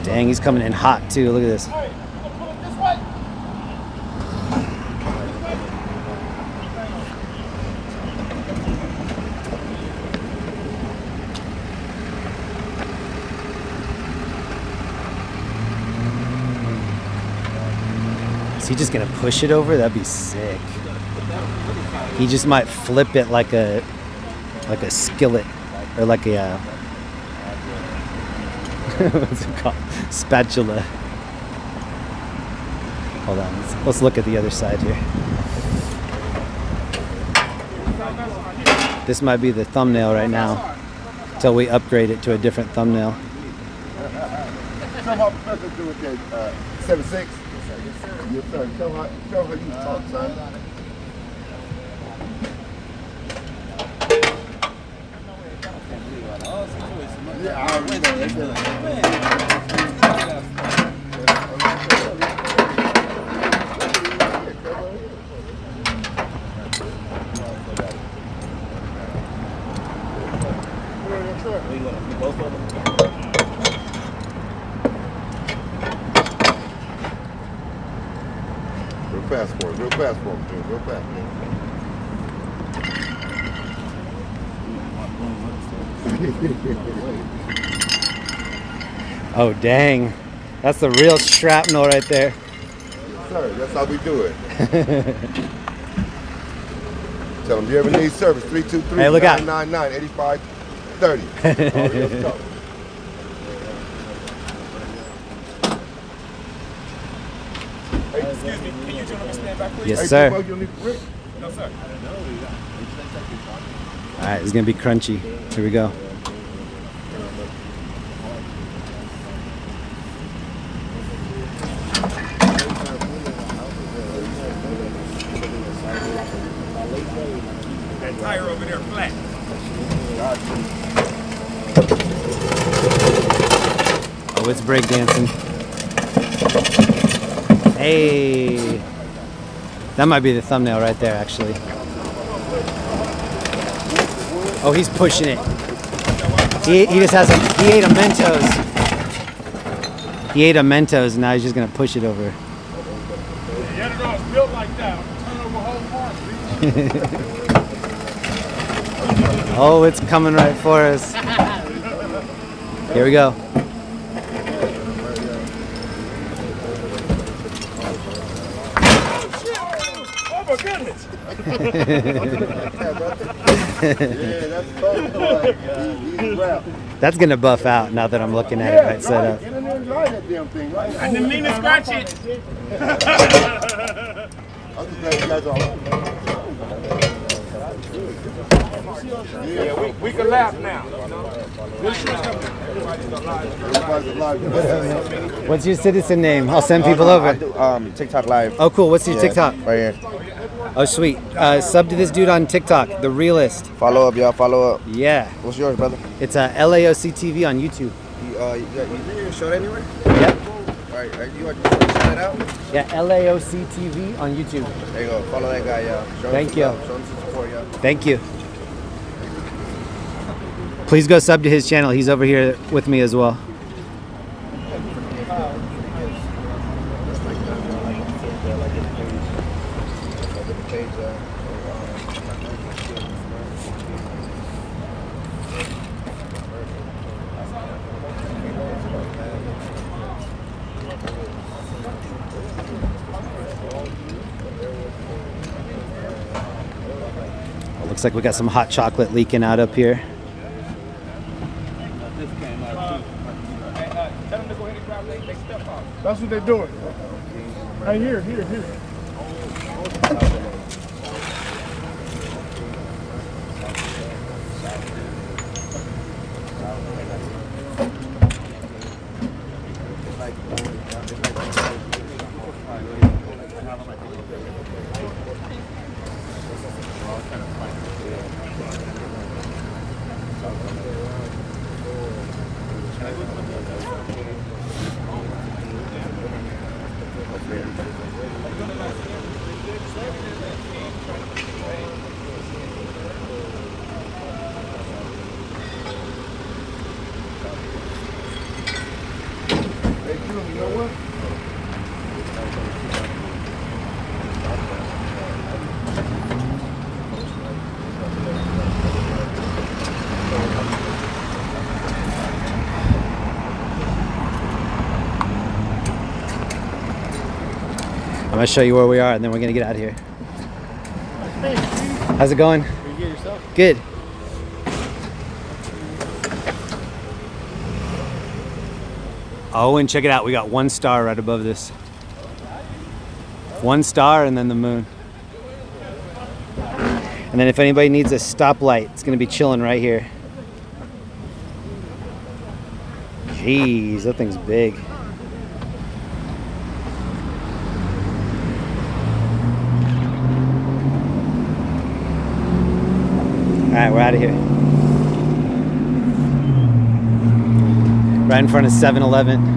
Speaker 2: Dang, he's coming in hot too. Look at this. Is he just gonna push it over? That'd be sick. He just might flip it like a skillet, or like a what's it called? Spatula. Hold on, let's look at the other side here. This might be the thumbnail right now, until we upgrade it to a different thumbnail.
Speaker 9: Tell how professor do with that 7.6. Yes, sir. Tell how you talk, son. Yeah, I already know. fast for it. Real fast for him, Jim. Real fast, man.
Speaker 2: Oh, dang. That's the real shrapnel right there.
Speaker 9: Yes, sir. That's how we do it. Tell them, you ever need service, 323-999-8530. Let's go. Hey, excuse me, can you gentlemen stand back, please?
Speaker 2: Yes, sir.
Speaker 9: No, sir.
Speaker 2: All right, it's gonna be crunchy. Here we go.
Speaker 9: That tire over there flat.
Speaker 2: Oh, it's breakdancing. Hey, that might be the thumbnail right there, actually. Oh, he's pushing it. He just has a, he ate a Mentos. He ate a Mentos, and now he's just gonna push it over.
Speaker 9: Yeah, the dog's built like that. Turn over whole farm.
Speaker 2: Oh, it's coming right for us. Here we go.
Speaker 9: Oh my goodness!
Speaker 2: That's gonna buff out now that I'm looking at it right side up.
Speaker 9: I didn't mean to scratch it. I'm just glad you guys are all right. Yeah, we can laugh now.
Speaker 2: What's your citizen name? I'll send people over.
Speaker 10: I do TikTok live.
Speaker 2: Oh, cool. What's your TikTok?
Speaker 10: Right here.
Speaker 2: Oh, sweet. Sub to this dude on TikTok, The Realist.
Speaker 10: Follow up, y'all. Follow up.
Speaker 2: Yeah.
Speaker 10: What's yours, brother?
Speaker 2: It's LAOC TV on YouTube.
Speaker 10: You show it anywhere?
Speaker 2: Yep.
Speaker 10: All right. You want to shout it out?
Speaker 2: Yeah, LAOC TV on YouTube.
Speaker 10: There you go. Follow that guy, y'all.
Speaker 2: Thank you.
Speaker 10: Show him some support, y'all.
Speaker 2: Thank you. Please go sub to his channel. He's over here with me as well. Looks like we got some hot chocolate leaking out up here.
Speaker 5: That's what they're doing. Hey, here. You know what?
Speaker 2: I'm gonna show you where we are, and then we're gonna get out of here. How's it going?
Speaker 5: Pretty good yourself?
Speaker 2: Good. Oh, and check it out. We got 1 star right above this. 1 star and then the moon. And then if anybody needs a stoplight, it's gonna be chilling right here. Jeez, that thing's big. All right, we're out of here. Right in front of 7-Eleven.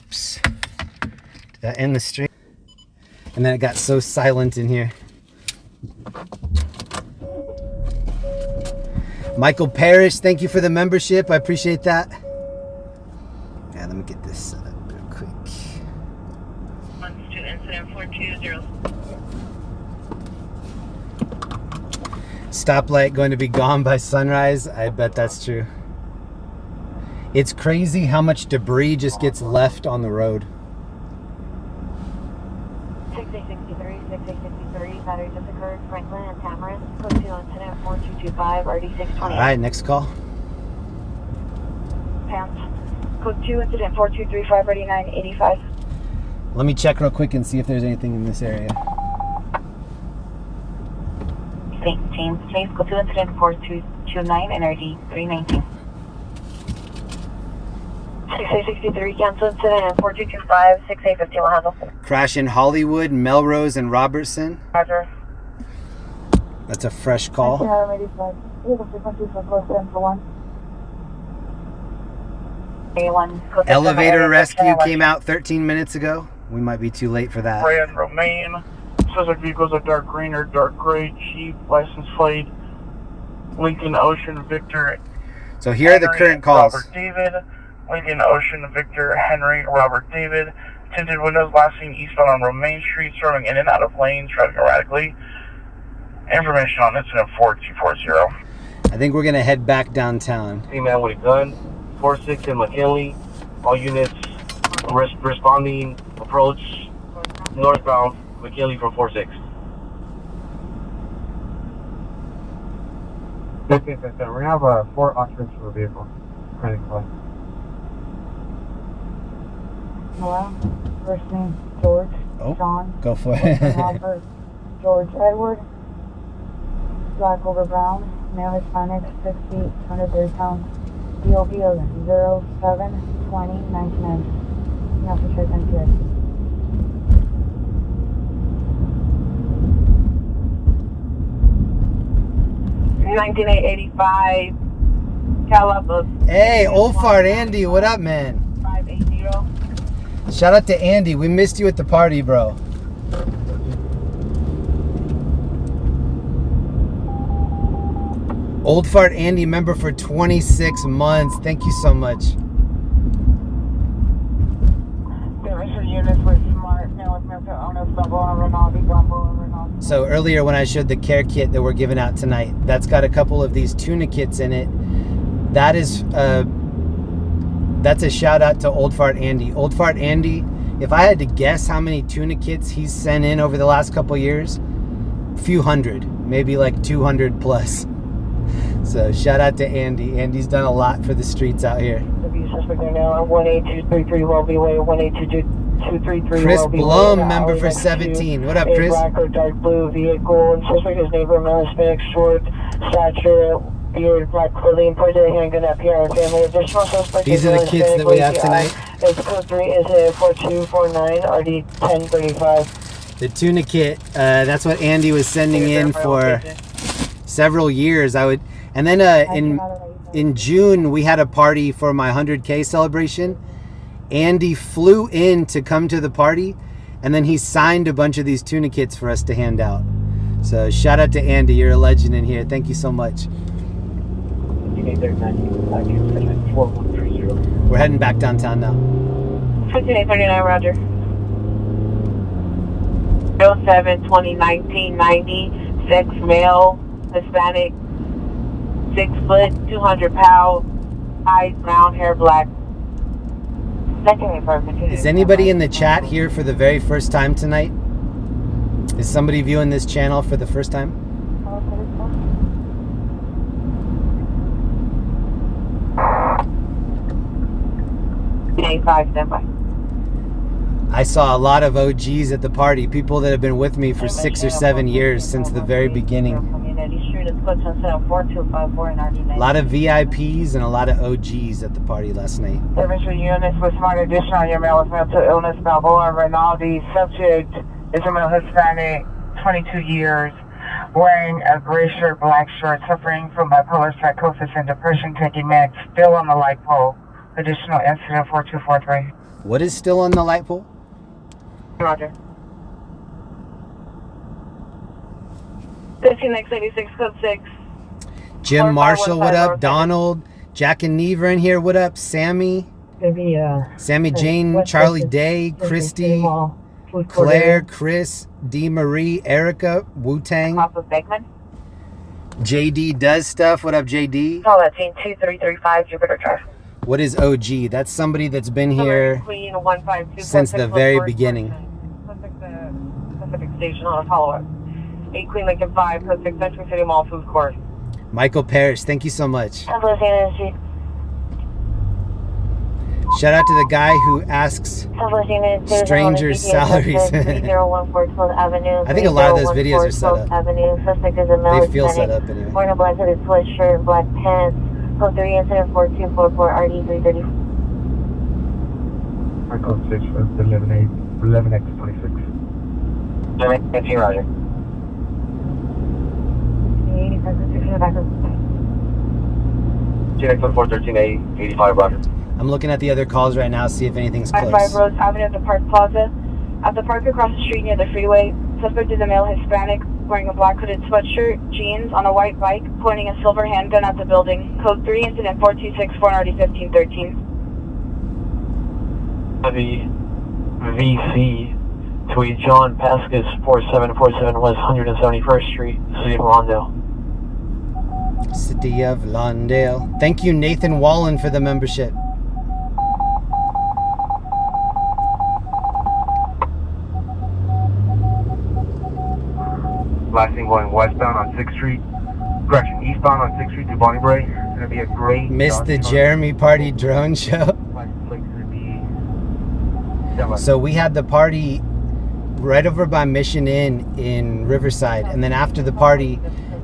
Speaker 2: Psst. Got in the street. And then it got so silent in here. Michael Parrish, thank you for the membership. I appreciate that. Yeah, let me get this set up real quick.
Speaker 1: Incident 420.
Speaker 2: Stoplight going to be gone by sunrise. I bet that's true. It's crazy how much debris just gets left on the road.
Speaker 1: 6863, 6863, battery just occurred, Franklin and Tamarind, code 2 incident 4225, RD620.
Speaker 2: Alright, next call.
Speaker 1: Pounds, code 2 incident 4235, RD985.
Speaker 2: Let me check real quick and see if there's anything in this area.
Speaker 1: St. James Place, code 2 incident 4229, and RD319. 6863, cancel incident 4225, 6851 handle.
Speaker 2: Crash in Hollywood, Melrose, and Robertson.
Speaker 1: Roger.
Speaker 2: That's a fresh call. Elevator rescue came out 13 minutes ago. We might be too late for that.
Speaker 4: Brand Romaine. Suspect vehicles are dark green or dark gray. Jeep, license plate. Lincoln Ocean Victor.
Speaker 2: So here are the current calls.
Speaker 4: Robert David. Lincoln Ocean Victor Henry Robert David. Tinted windows last seen eastbound on Romaine Street, swerving in and out of lanes, driving erratically. Information on incident 4240.
Speaker 2: I think we're gonna head back downtown.
Speaker 5: Female with a gun, 46 in McKinley. All units responding, approach northbound, McKinley from 46.
Speaker 7: Okay, we have 4 occupants for the vehicle. Credit card.
Speaker 3: Hello, first name George,
Speaker 2: Oh,
Speaker 3: John,
Speaker 2: go for it.
Speaker 3: Robert, George Edward, black over brown, male Hispanic, 6 feet, 130 pounds, DOB of 07-20-99. Now for check NPS.
Speaker 1: $19,885, Calab.
Speaker 2: Hey, Old Fart Andy, what up, man?
Speaker 1: 580.
Speaker 2: Shout out to Andy. We missed you at the party, bro. Old Fart Andy, member for 26 months. Thank you so much. So earlier when I showed the care kit that we're giving out tonight, that's got a couple of these tuna kits in it. That is that's a shout out to Old Fart Andy. Old Fart Andy, if I had to guess how many tuna kits he's sent in over the last couple of years, a few hundred, maybe like 200 plus. So shout out to Andy. Andy's done a lot for the streets out here.
Speaker 1: Suspect now 18233 Well-Be-Way, 18233
Speaker 2: Chris Blum, member for 17. What up, Chris?
Speaker 1: Black or dark blue vehicle, and suspect is neighbor, male Hispanic, short stature, beard, black clothing, pointed handgun at PR and family. Additional suspect.
Speaker 2: These are the kids that we have tonight.
Speaker 1: It's code 3 is 4249 RD 1035.
Speaker 2: The tuna kit, that's what Andy was sending in for several years. And then in June we had a party for my 100K celebration. Andy flew in to come to the party, and then he signed a bunch of these tuna kits for us to hand out. So shout out to Andy, you're a legend in here. Thank you so much. We're heading back downtown now.
Speaker 1: 5839 Roger. 07-2019-90, sex male, Hispanic, 6 foot, 200 pounds, eyes brown, hair black.
Speaker 2: Is anybody in the chat here for the very first time tonight? Is somebody viewing this channel for the first time?
Speaker 1: 85, standby.
Speaker 2: I saw a lot of OGs at the party, people that have been with me for 6 or 7 years since the very beginning. A lot of VIPs and a lot of OGs at the party last night.
Speaker 1: Service units with smart addition on your male with mental illness, Balboa, Rinaldi. Subject is a male Hispanic, 22 years, wearing a gray shirt, black shirt, suffering from bipolar psychosis and depression, taking meds, still on the light pole. Additional incident 4243.
Speaker 2: What is still on the light pole?
Speaker 1: Roger. 15X86, code 6.
Speaker 2: Jim Marshall, what up? Donald, Jack and Neva in here, what up? Sammy, Sammy Jane, Charlie Day, Christy, Claire, Chris, D. Marie, Erica, Wu-Tang.
Speaker 1: Off of Beckman.
Speaker 2: JD does stuff. What up, JD?
Speaker 1: Call that team 2335 Jupiter Drive.
Speaker 2: What is OG? That's somebody that's been here
Speaker 1: Queen 152
Speaker 2: since the very beginning.
Speaker 1: Pacific Station on a follow-up. 8 Queen Lincoln 5, code 6, Century City Mall, Food Court.
Speaker 2: Michael Parrish, thank you so much.
Speaker 1: I'm listening
Speaker 2: Shout out to the guy who asks strangers' salaries. I think a lot of those videos are set up. They feel set up anyway.
Speaker 1: Wearing a black hooded sweatshirt and black pants. Code 3, incident 4244, RD 330.
Speaker 7: Code 6, 11X26.
Speaker 5: 18, Roger.
Speaker 1: 85, 6 in the back of
Speaker 5: GX 413A, 85, Roger.
Speaker 2: I'm looking at the other calls right now, see if anything's close.
Speaker 1: 5 Rose Avenue at the Park Plaza. At the park across the street near the freeway, suspect is a male Hispanic wearing a black hooded sweatshirt, jeans, on a white bike, pointing a silver handgun at the building. Code 3, incident 4264, RD 1513.
Speaker 11: The VC to a John Pascas 4747 West 171st Street, City of Lawndale.
Speaker 2: City of Lawndale. Thank you, Nathan Wallen, for the membership.
Speaker 7: Last thing going westbound on 6th Street. Correction, eastbound on 6th Street to Bonnie Bray. It's going to be a great...
Speaker 2: Missed the Jeremy Party drone show. So we had the party right over by Mission Inn in Riverside. And then after the party,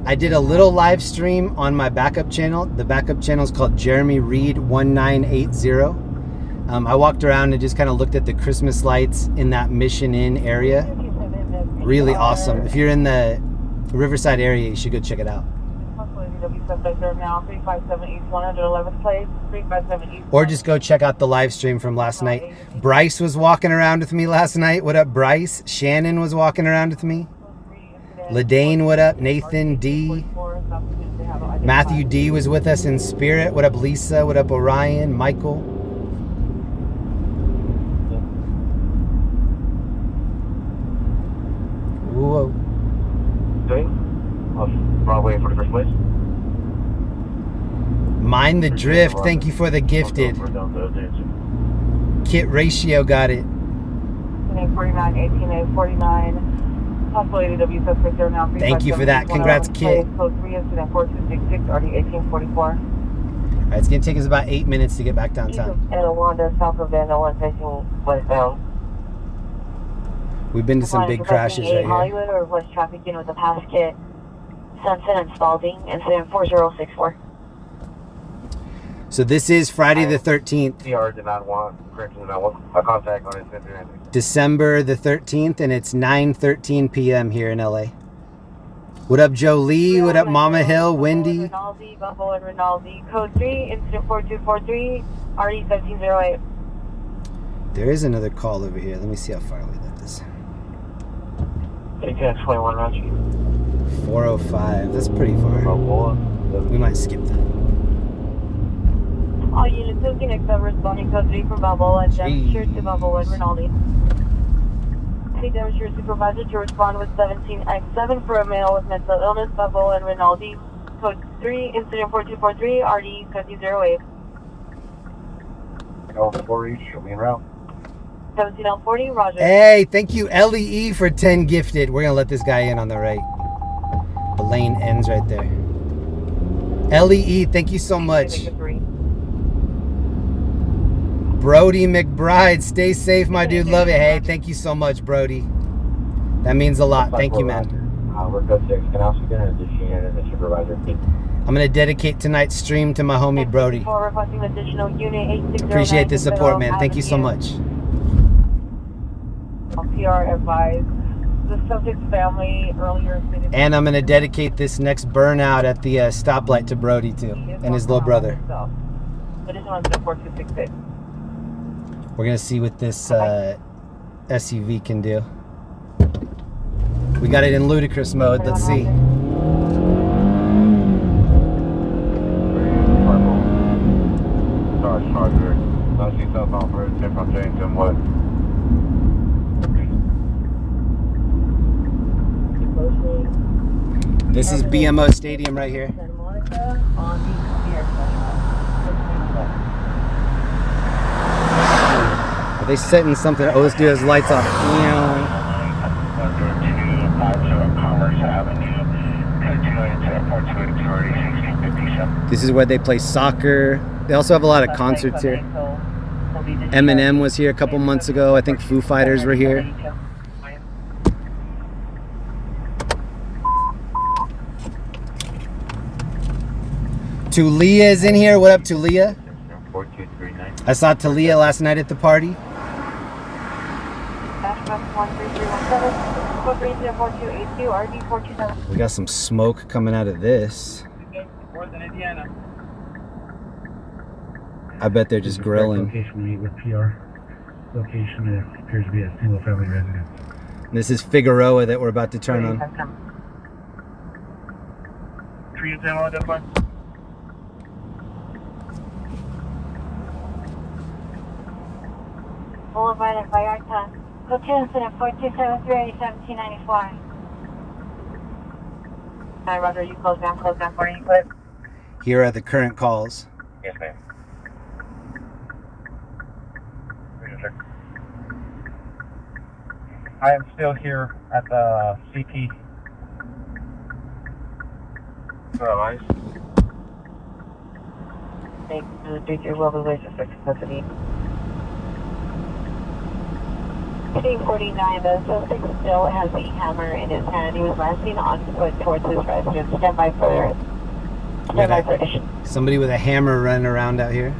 Speaker 2: I did a little live stream on my backup channel. The backup channel is called Jeremy Reed 1980. I walked around and just kind of looked at the Christmas lights in that Mission Inn area. Really awesome. If you're in the Riverside area, you should go check it out. Or just go check out the live stream from last night. Bryce was walking around with me last night. What up, Bryce? Shannon was walking around with me. Ladane, what up? Nathan D. Matthew D was with us in spirit. What up, Lisa? What up, Orion? Michael? Whoa.
Speaker 5: Broadway for the first place.
Speaker 2: Mind the drift. Thank you for the gifted. Kit Ratio got it.
Speaker 1: 49, 18A, 49. Possible ADW suspect there now.
Speaker 2: Thank you for that. Congrats, Kit.
Speaker 1: Code 3, incident 4266, RD 1844.
Speaker 2: All right, it's going to take us about 8 minutes to get back downtown.
Speaker 1: And Wanda, south of Denali, facing westbound.
Speaker 2: We've been to some big crashes right here.
Speaker 1: Hollywood or West traffic unit with a pass kit. Sunset and Spalding, incident 4064.
Speaker 2: So this is Friday the 13th.
Speaker 5: CR did not want, correction, did not want a contact on incident.
Speaker 2: December the 13th, and it's 9:13 p.m. here in LA. What up, Jolie? What up, Mama Hill? Wendy?
Speaker 1: Rinaldi, Bumble and Rinaldi. Code 3, incident 4243, RD 1708.
Speaker 2: There is another call over here. Let me see how far away that is.
Speaker 11: AKX 21, Roger.
Speaker 2: 405. That's pretty far. We might skip that.
Speaker 1: All units 15X responding code 3 from Bumble and demonstrator to Bumble and Rinaldi. Take demonstrator supervisor to respond with 17X7 for a male with mental illness, Bumble and Rinaldi. Code 3, incident 4243, RD 1308.
Speaker 5: Before reach, show me en route.
Speaker 1: 17L40, Roger.
Speaker 2: Hey, thank you, LEE, for 10 gifted. We're going to let this guy in on the right. The lane ends right there. LEE, thank you so much. Brody McBride, stay safe, my dude. Love it. Hey, thank you so much, Brody. That means a lot. Thank you, man.
Speaker 5: We're code 6. Can I also get an addition and a supervisor?
Speaker 2: I'm going to dedicate tonight's stream to my homie, Brody.
Speaker 1: Requesting additional unit 860.
Speaker 2: Appreciate the support, man. Thank you so much.
Speaker 1: PR advised the subject's family earlier.
Speaker 2: And I'm going to dedicate this next burnout at the stoplight to Brody, too, and his little brother.
Speaker 1: Additional 4266.
Speaker 2: We're going to see what this SUV can do. We got it in ludicrous mode. Let's see. This is BMO Stadium right here. Are they setting something? Oh, this dude has lights off. This is where they play soccer. They also have a lot of concerts here. Eminem was here a couple months ago. I think Foo Fighters were here. Tulia is in here. What up, Tulia? I saw Talia last night at the party. We got some smoke coming out of this. I bet they're just grilling.
Speaker 12: Location with PR. Location appears to be a single family residence.
Speaker 2: This is Figueroa that we're about to turn on.
Speaker 1: Boulevard at Vallarta. Go to incident 4273-1794. Hi, Roger, you close down for any clip.
Speaker 2: Here are the current calls.
Speaker 5: Yes, ma'am.
Speaker 7: I am still here at the CP.
Speaker 5: Alright.
Speaker 1: Thank you. Do your will be with respect to custody. 49, the suspect still has a hammer in his hand. He was last seen on foot towards his residence. Stand by for addition.
Speaker 2: Somebody with a hammer running around out here.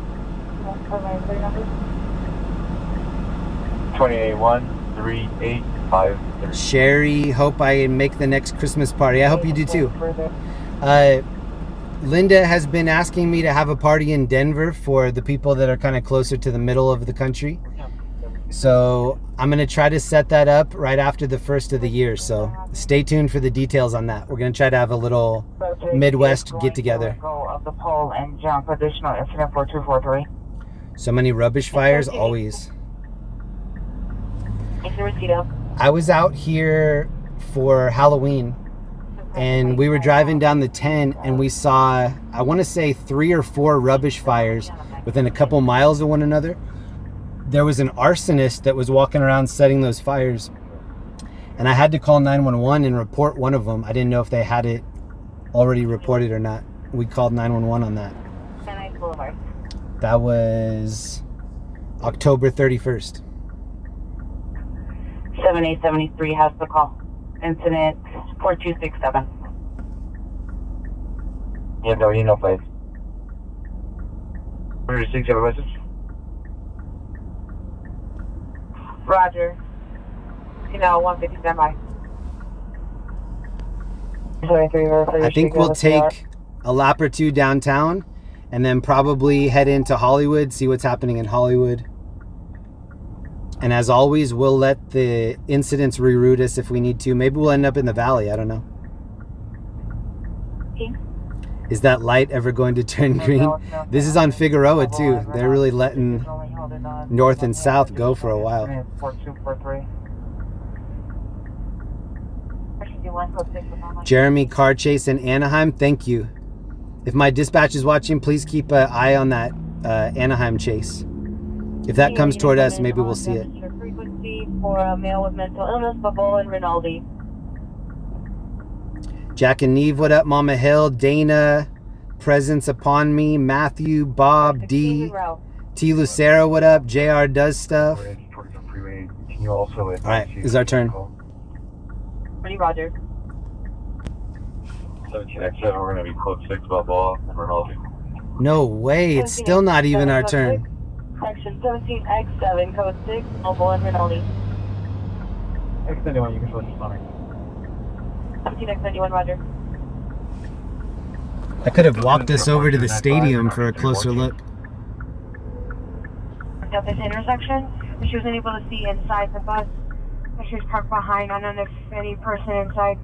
Speaker 11: 2813853.
Speaker 2: Sherry, hope I make the next Christmas party. I hope you do too. Linda has been asking me to have a party in Denver for the people that are kind of closer to the middle of the country. So I'm going to try to set that up right after the first of the year. So stay tuned for the details on that. We're going to try to have a little Midwest get together.
Speaker 3: Of the pole and jump. Additional incident 4243.
Speaker 2: So many rubbish fires, always. I was out here for Halloween and we were driving down the 10 and we saw, I want to say 3 or 4 rubbish fires within a couple miles of one another. There was an arsonist that was walking around setting those fires. And I had to call 911 and report one of them. I didn't know if they had it already reported or not. We called 911 on that. That was October 31st.
Speaker 3: 7873 has the call. Incident 4267.
Speaker 5: You know, please. 106, you have a message?
Speaker 1: Roger. 150, stand by.
Speaker 2: I think we'll take a lap or two downtown and then probably head into Hollywood, see what's happening in Hollywood. And as always, we'll let the incidents reroute us if we need to. Maybe we'll end up in the valley. I don't know. Is that light ever going to turn green? This is on Figueroa too. They're really letting north and south go for a while. Jeremy, car chase in Anaheim. Thank you. If my dispatch is watching, please keep an eye on that Anaheim chase. If that comes toward us, maybe we'll see it.
Speaker 1: Frequency for a male with mental illness, Babola and Rinaldi.
Speaker 2: Jack and Neve, what up? Mama Hill, Dana, Presence Upon Me, Matthew, Bob, D, T. Lucero, what up? JR does stuff. Alright, this is our turn.
Speaker 1: Ready, Roger.
Speaker 11: 17X7, we're going to be code 6 Balboa and Rinaldi.
Speaker 2: No way, it's still not even our turn.
Speaker 1: Section 17X7, code 6, Balboa and Rinaldi.
Speaker 7: X91, you can switch responding.
Speaker 1: 17X91, Roger.
Speaker 2: I could have walked us over to the stadium for a closer look.
Speaker 1: At this intersection, If she was unable to see inside the bus, if she was parked behind, I don't know if any person inside.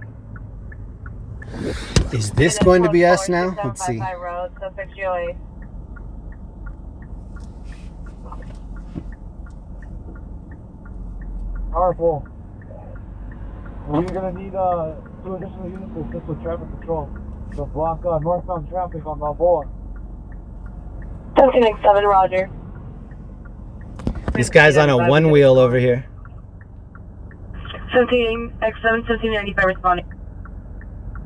Speaker 2: Is this going to be us now? Let's see.
Speaker 1: Road, suspect GOA.
Speaker 11: Powerful. We're gonna need 2 additional units to assist with traffic control to block northbound traffic on Balboa.
Speaker 1: 1797, Roger.
Speaker 2: This guy's on a one wheel over here.
Speaker 1: 17X7, 1795 responding.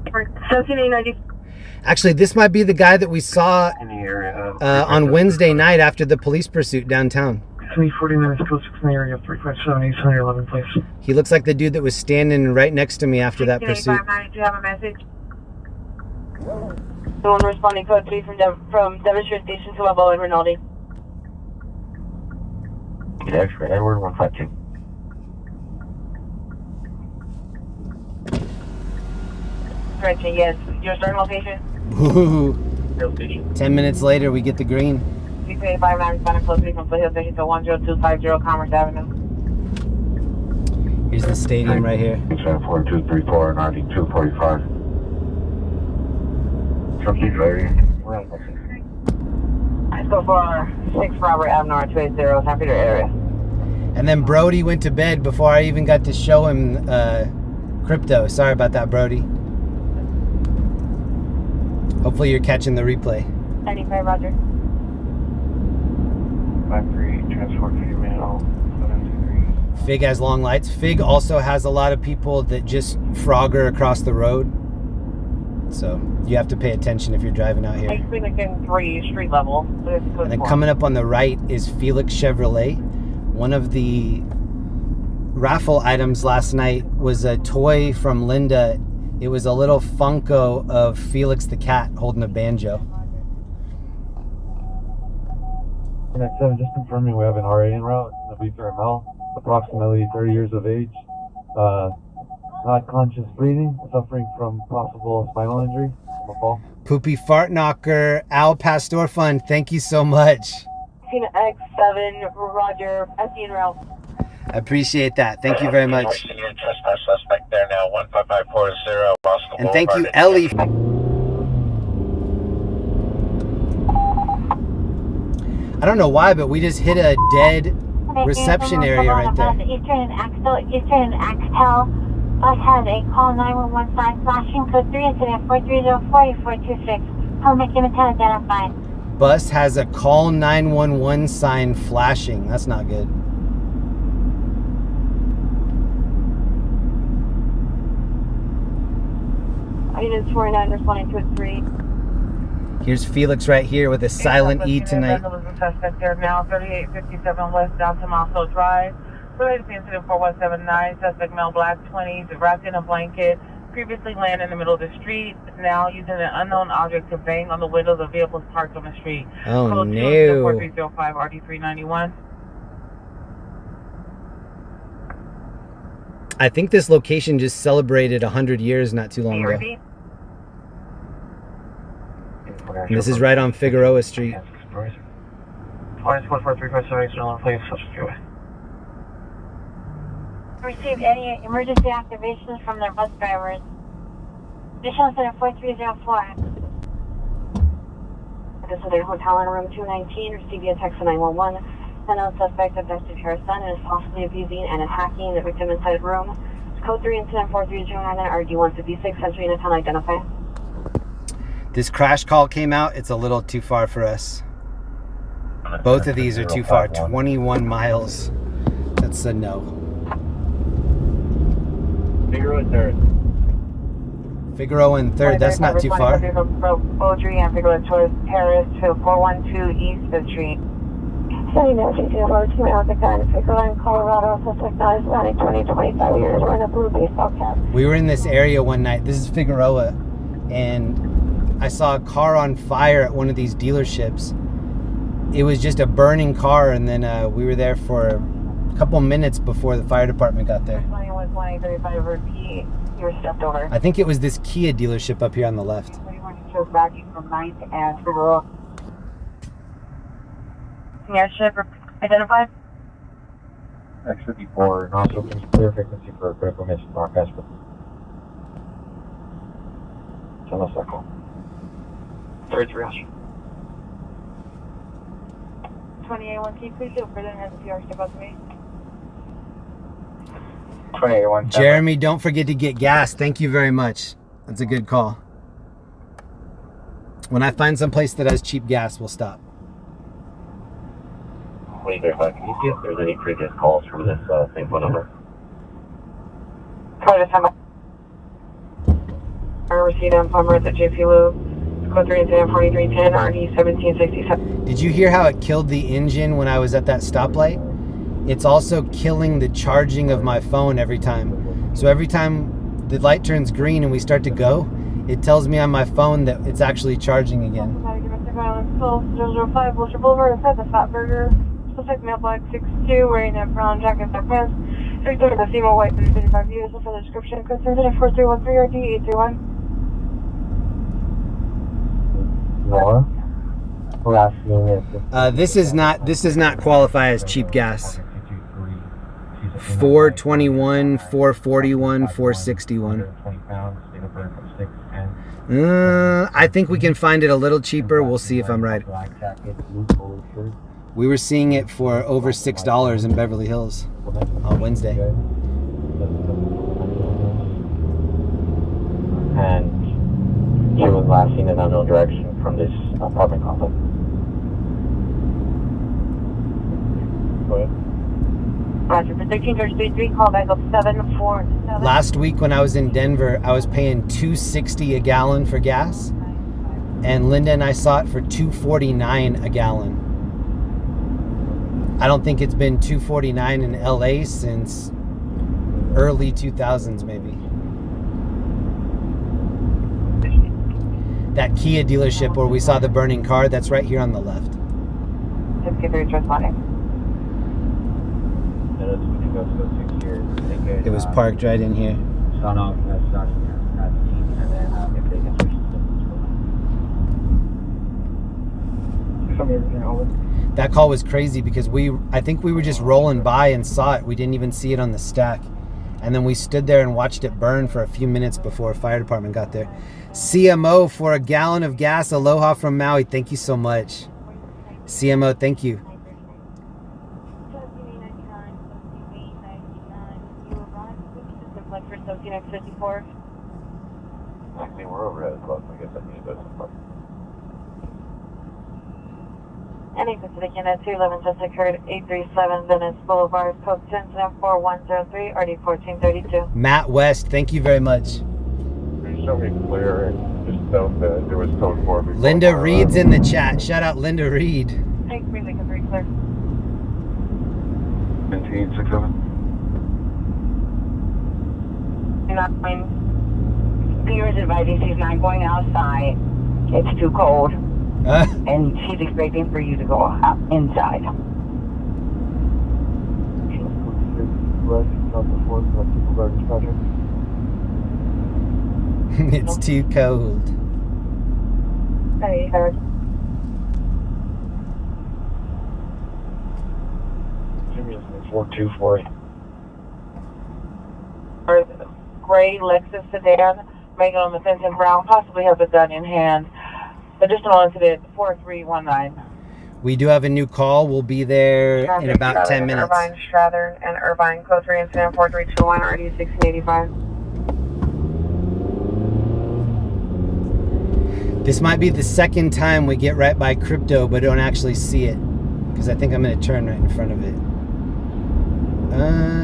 Speaker 1: 17890.
Speaker 2: Actually, this might be the guy that we saw on Wednesday night after the police pursuit downtown.
Speaker 11: 340 minutes, code 6 in the area, 357 811, please.
Speaker 2: He looks like the dude that was standing right next to me after that pursuit.
Speaker 1: Do you have a message? The one responding code 3 from Devonshire Station to Balboa and Rinaldi.
Speaker 5: Extra Edward 152.
Speaker 1: Correction, yes. Your starting location?
Speaker 2: Ooh. 10 minutes later, we get the green.
Speaker 1: 385 responding code 3 from Foothill Station to 10250 Commerce Avenue.
Speaker 2: Here's the stadium right here.
Speaker 6: 74234 and RD 245.
Speaker 1: Let's go for 6 Robert Avenue 280, San Peter area.
Speaker 2: And then Brody went to bed before I even got to show him crypto. Sorry about that, Brody. Hopefully you're catching the replay.
Speaker 1: 95, Roger.
Speaker 11: 53, transport female, 723.
Speaker 2: Fig has long lights. Fig also has a lot of people that just frogger across the road. So you have to pay attention if you're driving out here.
Speaker 1: Actually, like in 3 street level.
Speaker 2: And then coming up on the right is Felix Chevrolet. One of the raffle items last night was a toy from Linda. It was a little Funko of Felix the cat holding a banjo.
Speaker 11: Next 7, just confirming we have an RA en route, a B3ML, approximately 30 years of age, not conscious breathing, suffering from possible spinal injury from a fall.
Speaker 2: Poopy Fart Knocker, Al Pastor Fund, thank you so much.
Speaker 1: X7, Roger, SE en route.
Speaker 2: I appreciate that. Thank you very much.
Speaker 6: Trespass suspect there now, 15540.
Speaker 2: And thank you, Ellie. I don't know why, but we just hit a dead reception area right there.
Speaker 13: Eastern Axtel. Bus has a call 911 sign flashing code 3 incident 4304426. Home McKinnon identified.
Speaker 2: Bus has a call 911 sign flashing. That's not good.
Speaker 1: Units 49 responding to a 3.
Speaker 2: Here's Felix right here with a silent E tonight.
Speaker 1: Suspect there now, 3857 West down to Mosso Drive. Related to incident 4179. Suspect male, black, 20s, wrapped in a blanket. Previously landed in the middle of the street. Now using an unknown object to bang on the windows of vehicles parked on the street.
Speaker 2: Oh
Speaker 1: Code
Speaker 2: no.
Speaker 1: 4305 RD391.
Speaker 2: I think this location just celebrated 100 years not too long ago. And this is right on Figueroa Street.
Speaker 13: Received any emergency activations from their bus drivers. Additional center 4304.
Speaker 1: This is their hotel in room 219. Received via text to 911. Unknown suspect abducted her son and is possibly abusing and attacking the victim inside the room. Code 3 incident 4329 RD156. Entry in a town identified.
Speaker 2: This crash call came out. It's a little too far for us. Both of these are too far. 21 miles. That's a no.
Speaker 5: Figueroa and 3rd.
Speaker 2: Figueroa and 3rd. That's not too far.
Speaker 1: Beaudry and Figueroa towards Paris to 412 East of Street.
Speaker 13: Setting now, JC over 2 miles of gun. Figueroa in Colorado. Suspect not Hispanic, 20 to 25 years. Wearing a blue baseball cap.
Speaker 2: We were in this area one night. This is Figueroa. And I saw a car on fire at one of these dealerships. It was just a burning car, and then we were there for a couple minutes before the fire department got there.
Speaker 1: 2135 repeat. You were stepped over.
Speaker 2: I think it was this Kia dealership up here on the left.
Speaker 1: 21 shows backing from 9th and Figueroa. Airship identified.
Speaker 11: X54, nostril clear frequency for critical mission broadcast. Channel circle. 33 Oscar.
Speaker 1: 28-1, can you please go further and have the PR step up to me?
Speaker 11: 28-1.
Speaker 2: Jeremy, don't forget to get gas. Thank you very much. That's a good call. When I find some place that has cheap gas, we'll stop.
Speaker 5: Wait, verify. Can you see if there's any previous calls from this same phone number?
Speaker 1: Try to time. I received on plumbers at JP Lube. Code 3 incident 4310 RD 1767.
Speaker 2: Did you hear how it killed the engine when I was at that stoplight? It's also killing the charging of my phone every time. So every time the light turns green and we start to go, it tells me on my phone that it's actually charging again.
Speaker 1: Still 005 Wilshire Boulevard inside the Fat Burger. Suspect male black 6'2", wearing a brown jacket, black pants. 330 the female white 35 views. For the description, code 4313 RD 831.
Speaker 11: Nora. Last name is.
Speaker 2: This does not qualify as cheap gas. 421, 441, 461. I think we can find it a little cheaper. We'll see if I'm right. We were seeing it for over $6 in Beverly Hills on Wednesday.
Speaker 11: And he was last seen in unknown direction from this apartment complex. Go ahead.
Speaker 1: Roger, for 1333, call back up 747.
Speaker 2: Last week when I was in Denver, I was paying $2.60 a gallon for gas, and Linda and I saw it for $2.49 a gallon. I don't think it's been $2.49 in LA since early 2000s, maybe. That Kia dealership where we saw the burning car, that's right here on the left.
Speaker 1: 63 responding.
Speaker 2: It was parked right in here. That call was crazy because I think we were just rolling by and saw it. We didn't even see it on the stack. And then we stood there and watched it burn for a few minutes before fire department got there. CMO for a gallon of gas. Aloha from Maui. Thank you so much. CMO, thank you.
Speaker 1: For 17X54.
Speaker 11: Actually, we're over at the club. I guess I need to go to some park.
Speaker 1: Any Pacific Unit 211 just occurred 837 Venice Boulevard, code 10-4103, RD 1432.
Speaker 2: Matt West, thank you very much.
Speaker 11: Show me clear and just tell them that there was code 4.
Speaker 2: Linda Reed's in the chat. Shout out Linda Reed.
Speaker 1: Thanks, really good, very clear.
Speaker 11: 1967.
Speaker 3: Peter's advising she's not going outside. It's too cold. And she's expecting for you to go out inside.
Speaker 2: It's too cold.
Speaker 1: Hey, heard.
Speaker 11: Jimmy is 4248.
Speaker 1: Gray Lexus sedan, making on the fence in brown, possibly have a gun in hand. Additional incident 4319.
Speaker 2: We do have a new call. We'll be there in about 10 minutes.
Speaker 1: Irvine, Strathern, and Irvine, code 3 incident 4321, RD 1685.
Speaker 2: This might be the second time we get right by crypto, but don't actually see it. Because I think I'm going to turn right in front of it.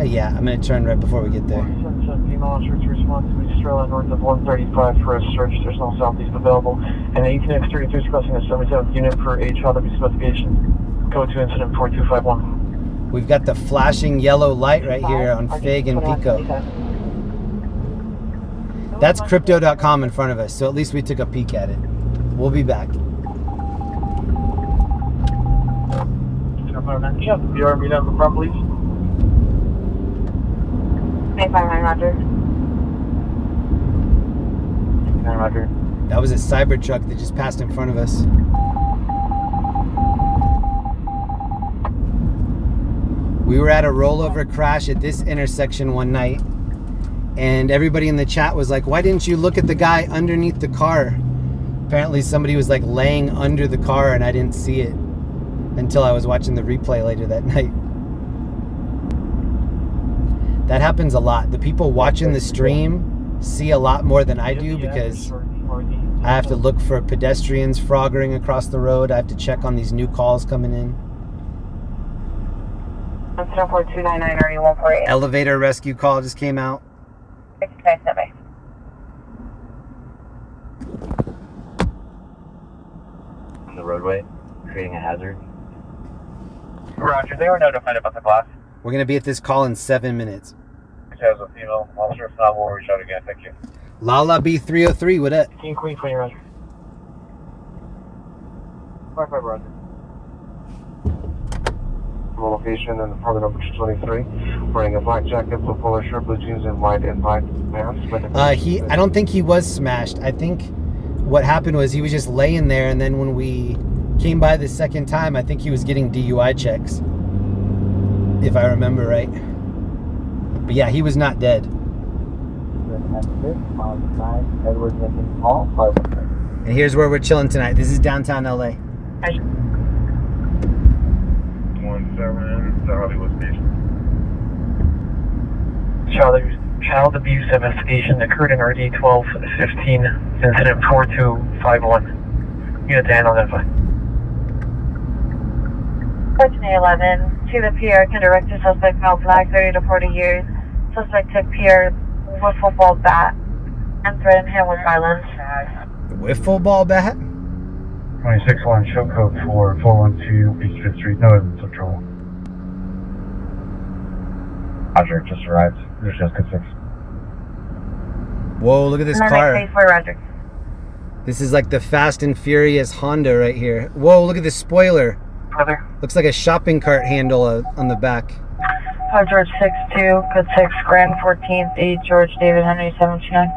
Speaker 2: Yeah, I'm going to turn right before we get there.
Speaker 11: Female search response to Estrella north of 135 for a search. There's no southeast available. And 18X33 is crossing the 77th unit for a child abuse investigation. Code 2 incident 4251.
Speaker 2: We've got the flashing yellow light right here on Fig and Pico. That's crypto.com in front of us, so at least we took a peek at it. We'll be back.
Speaker 11: Can you have the PR meet on the front, please?
Speaker 1: 859, Roger.
Speaker 11: Roger.
Speaker 2: That was a Cybertruck that just passed in front of us. We were at a rollover crash at this intersection one night, and everybody in the chat was like, why didn't you look at the guy underneath the car? Apparently somebody was like laying under the car and I didn't see it until I was watching the replay later that night. That happens a lot. The people watching the stream see a lot more than I do because I have to look for pedestrians froggering across the road. I have to check on these new calls coming in. Elevator rescue call just came out.
Speaker 5: On the roadway, creating a hazard.
Speaker 4: Roger, they were notified about the glass.
Speaker 2: We're going to be at this call in 7 minutes.
Speaker 4: As a female officer, if not, we'll reach out again. Thank you.
Speaker 2: Lala B303, what up?
Speaker 5: King Queen 20, Roger. 55, Roger. Location in apartment number 223, wearing a black jacket, blue polo shirt, blue jeans, and white and black pants.
Speaker 2: I don't think he was smashed. I think what happened was he was just laying there, and then when we came by the second time, I think he was getting DUI checks, if I remember right. But yeah, he was not dead. And here's where we're chilling tonight. This is downtown LA.
Speaker 11: 17 Hollywood Station.
Speaker 7: Child abuse investigation occurred in RD 1215, incident 4251. Unit to handle identify.
Speaker 1: 1411, to the PR can direct the suspect male flag 30 to 40 years. Suspect took PR wiffle ball bat and threatened him with violence.
Speaker 2: The wiffle ball bat?
Speaker 12: 26-1, show code for 412 East 5th Street, no evidence of trouble. Roger, just arrived. There's just good 6.
Speaker 2: Whoa, look at this car.
Speaker 1: Roger.
Speaker 2: This is like the Fast and Furious Honda right here. Whoa, look at this spoiler.
Speaker 7: Brother.
Speaker 2: Looks like a shopping cart handle on the back.
Speaker 1: George 62, good 6, Grand 14th, 8, George David Henry 729.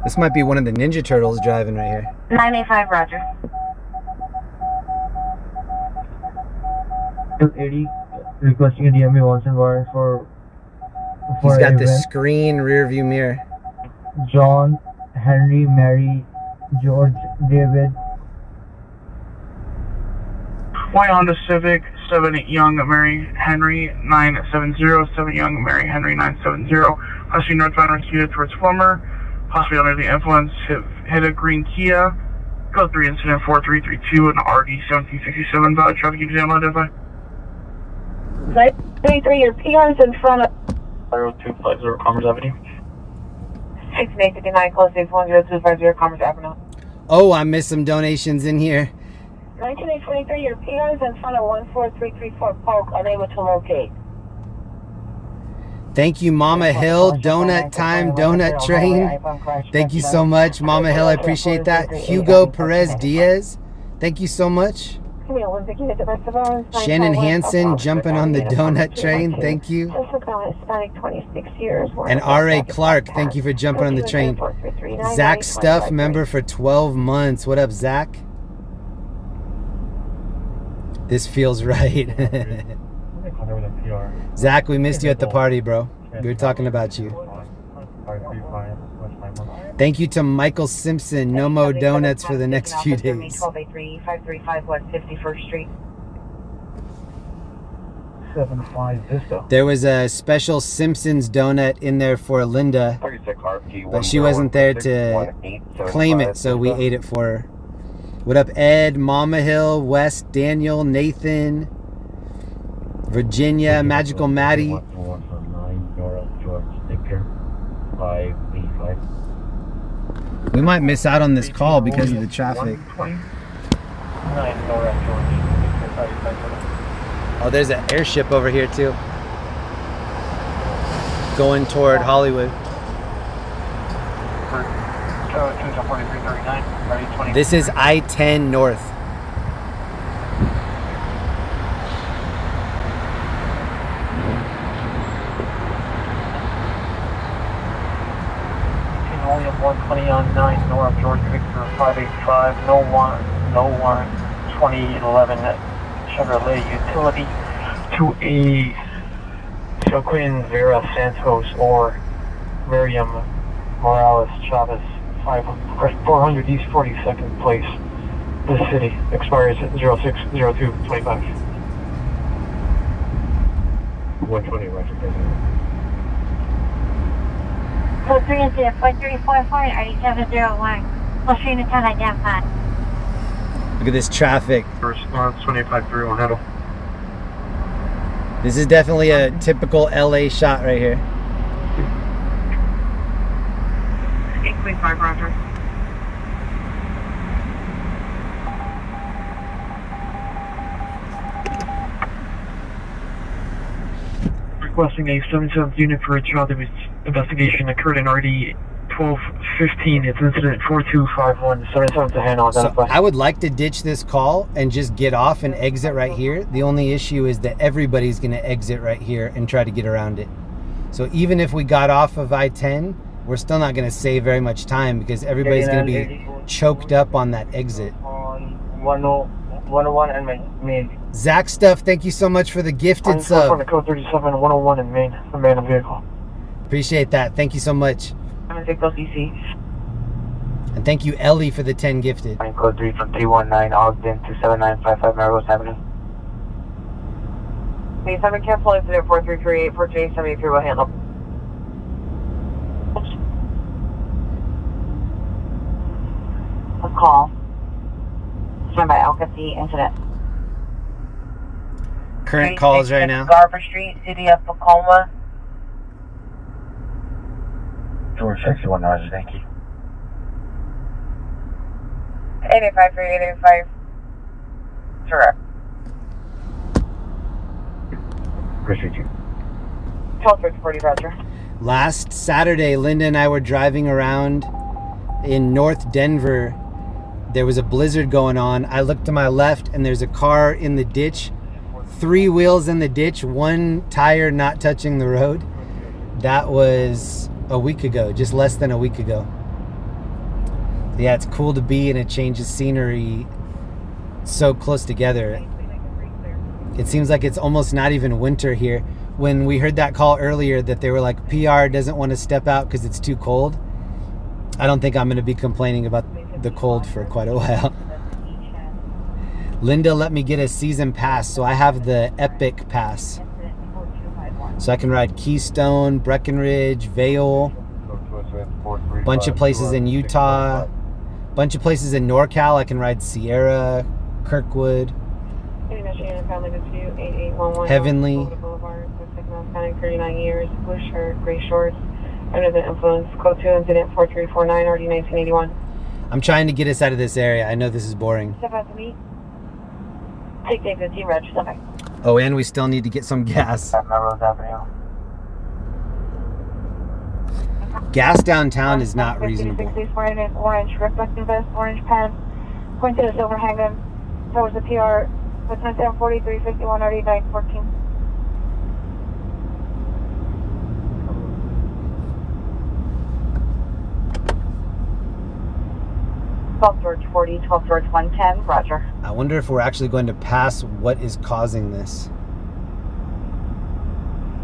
Speaker 2: This might be one of the Ninja Turtles driving right here.
Speaker 1: 985, Roger.
Speaker 7: 280, requesting a DMV Watson warrant for
Speaker 2: He's got the
Speaker 7: event.
Speaker 2: screen rear view mirror.
Speaker 7: John, Henry, Mary, George, David.
Speaker 4: White Honda Civic, 7 Young Mary Henry 970, 7 Young Mary Henry 970. Possibly northbound executed towards Plummer. Possibly under the influence, hit a green Kia. Code 3 incident 4332 and RD 1767. Valid traffic example identified.
Speaker 1: 933, your PR's in front of
Speaker 7: 0250 Commerce Avenue.
Speaker 1: 6859, close to 10250 Commerce Avenue.
Speaker 2: Oh, I missed some donations in here.
Speaker 1: 1923, your PR's in front of 14334 Polk, unable to locate.
Speaker 2: Thank you, Mama Hill. Donut time, donut train. Thank you so much, Mama Hill. I appreciate that. Hugo Perez Diaz. Thank you so much. Shannon Hansen jumping on the donut train. Thank you. And R.A. Clark, thank you for jumping on the train. Zach Stuff, member for 12 months. What up, Zach? This feels right. Zach, we missed you at the party, bro. We were talking about you. Thank you to Michael Simpson. No mo donuts for the next few days.
Speaker 1: 535 West 51st Street.
Speaker 7: 75 Vista.
Speaker 2: There was a special Simpsons donut in there for Linda, but she wasn't there to claim it, so we ate it for her. What up, Ed, Mama Hill, Wes, Daniel, Nathan, Virginia, Magical Maddie. We might miss out on this call because of the traffic. Oh, there's an airship over here too, going toward Hollywood. This is I-10 North.
Speaker 7: 20 on 9 North George Victor 585, no warrant, 2011 Chevrolet Utility to a Joaquin Vera Santos or Miriam Morales Chavez, 400 East 42nd Place, this city, expires at 06/02/25.
Speaker 5: 120, Roger.
Speaker 13: Code 3 incident 4344 and RD701. Plus unit 10 identified.
Speaker 2: Look at this traffic.
Speaker 7: Response 253 on handle.
Speaker 2: This is definitely a typical LA shot right here.
Speaker 1: 8.5, Roger.
Speaker 7: Requesting a 77th unit for a child abuse investigation occurred in RD 1215. It's incident 4251. 77th to handle.
Speaker 2: So I would like to ditch this call and just get off and exit right here. The only issue is that everybody's going to exit right here and try to get around it. So even if we got off of I-10, we're still not going to save very much time because everybody's going to be choked up on that exit.
Speaker 7: 101 and main.
Speaker 2: Zach Stuff, thank you so much for the gifted sub.
Speaker 7: On the code 37 101 in main. Abandoned vehicle.
Speaker 2: Appreciate that. Thank you so much.
Speaker 1: I'm going to take those DC.
Speaker 2: And thank you, Ellie, for the 10 gifted.
Speaker 5: Code 3 from 319 Ogden to 7955 Melrose Avenue.
Speaker 1: 7 cancel incident 4338 for J73 will handle. A call. Stand by Alcatraz incident.
Speaker 2: Current calls right now.
Speaker 1: Garber Street, City of Tacoma.
Speaker 5: George 61, Roger, thank you.
Speaker 1: 885 for 885. Correct.
Speaker 5: Appreciate you.
Speaker 1: 1240, Roger.
Speaker 2: Last Saturday, Linda and I were driving around in North Denver. There was a blizzard going on. I looked to my left and there's a car in the ditch. 3 wheels in the ditch, 1 tire not touching the road. That was a week ago, just less than a week ago. Yeah, it's cool to be in a change of scenery so close together. It seems like it's almost not even winter here. When we heard that call earlier that they were like, PR doesn't want to step out because it's too cold, I don't think I'm going to be complaining about the cold for quite a while. Linda let me get a season pass, so I have the Epic Pass. So I can ride Keystone, Breckenridge, Vail, bunch of places in Utah, bunch of places in NorCal. I can ride Sierra, Kirkwood, Heavenly.
Speaker 1: 39 years, blue shirt, gray shorts, under the influence, code 2 incident 4349, RD 1981.
Speaker 2: I'm trying to get us out of this area. I know this is boring.
Speaker 1: Step out to me. Take the 15 reg, step back.
Speaker 2: Oh, and we still need to get some gas.
Speaker 5: Melrose Avenue.
Speaker 2: Gas downtown is not reasonable.
Speaker 13: Wearing an orange reflective vest, orange pants, point to the silver handgun towards the PR with 74351 RD 914.
Speaker 1: George 40, 12 George 110, Roger.
Speaker 2: I wonder if we're actually going to pass what is causing this.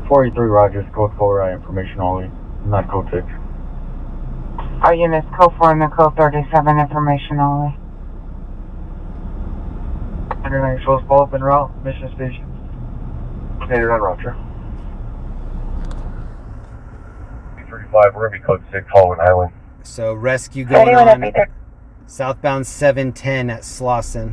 Speaker 11: 43 Rogers, code 4, information only, not code 6.
Speaker 3: Our units, code 4 and the code 37, information only.
Speaker 7: 109 shows ball up en route, mission station. Stated on Roger.
Speaker 5: 35, we're going to be code 6, Hallway Island.
Speaker 2: So rescue going on. Southbound 710 at Slauson.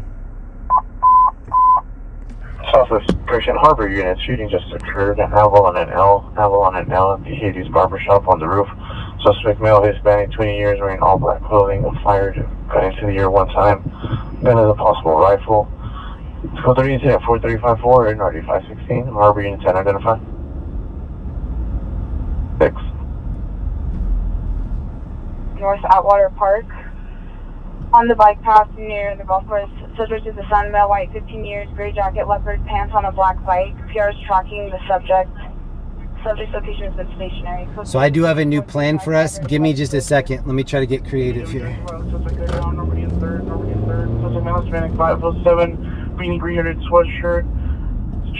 Speaker 5: Southwest Christian Harbor unit shooting just occurred at Avalon and L at the Hades Barbershop on the roof. Suspect male, Hispanic, 20 years, wearing all black clothing, fired, got into the ear 1 time. Then as a possible rifle. Code 3 incident 4354 in RD 516. Harbor units unidentified. 6.
Speaker 1: North Atwater Park. On the bike path near the golf course, subject is a sun, male, white, 15 years, gray jacket, leopard pants on a black bike. PR is tracking the subject Subject location has been stationary.
Speaker 2: So I do have a new plan for us. Give me just a second. Let me try to get creative here.
Speaker 4: Nobody in third. Suspect male Hispanic 507, beanie green hooded sweatshirt,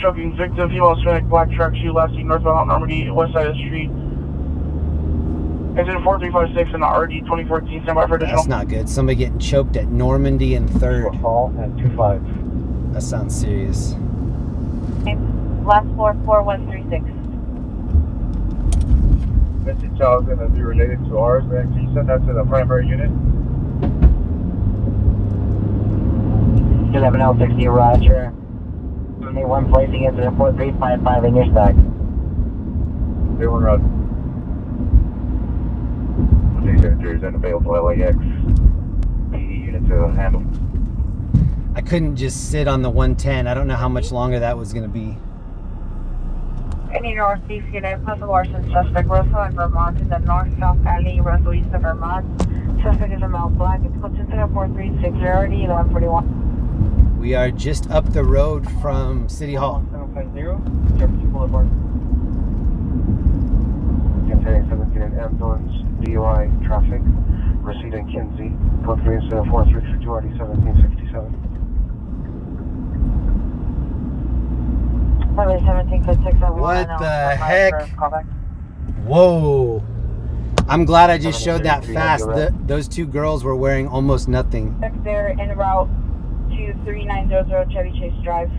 Speaker 4: choking victim, female Hispanic black track shoe, last seen northbound Normandy, west side of the street. Exit 4356 and RD 2014, standby for additional.
Speaker 2: That's not good. Somebody getting choked at Normandy and 3rd.
Speaker 11: Call at 25.
Speaker 2: That sounds serious.
Speaker 1: Last floor 4136.
Speaker 11: Message is going to be related to ours, man. Can you send that to the primary unit?
Speaker 3: 11L60, roger. A1 placing incident 4355 in your stack.
Speaker 11: A1 roger. There's an available LAX PD unit to handle.
Speaker 2: I couldn't just sit on the 110. I don't know how much longer that was going to be.
Speaker 1: Any northeast unit, possible arson suspect, Russell in Vermont, in the north-south alley, Russell east of Vermont. Suspect is a male black. It's close to 4360, RD 1141.
Speaker 2: We are just up the road from City Hall.
Speaker 11: 750, Jefferson Boulevard. 1017 and ambulance, DUI, traffic, receipt in Kinsey, 4343 RD 1767.
Speaker 1: 1756.
Speaker 2: What the heck? Whoa. I'm glad I just showed that fast. Those two girls were wearing almost nothing.
Speaker 1: They're en route to 3900 Chevy Chase Drive.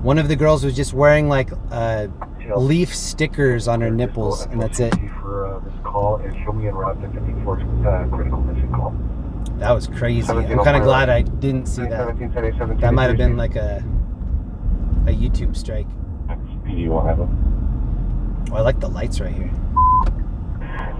Speaker 2: One of the girls was just wearing like leaf stickers on her nipples, and that's it.
Speaker 11: For this call and show me en route to 54 critical missing call.
Speaker 2: That was crazy. I'm kind of glad I didn't see that. That might have been like a YouTube strike.
Speaker 11: PD will have them.
Speaker 2: Oh, I like the lights right here.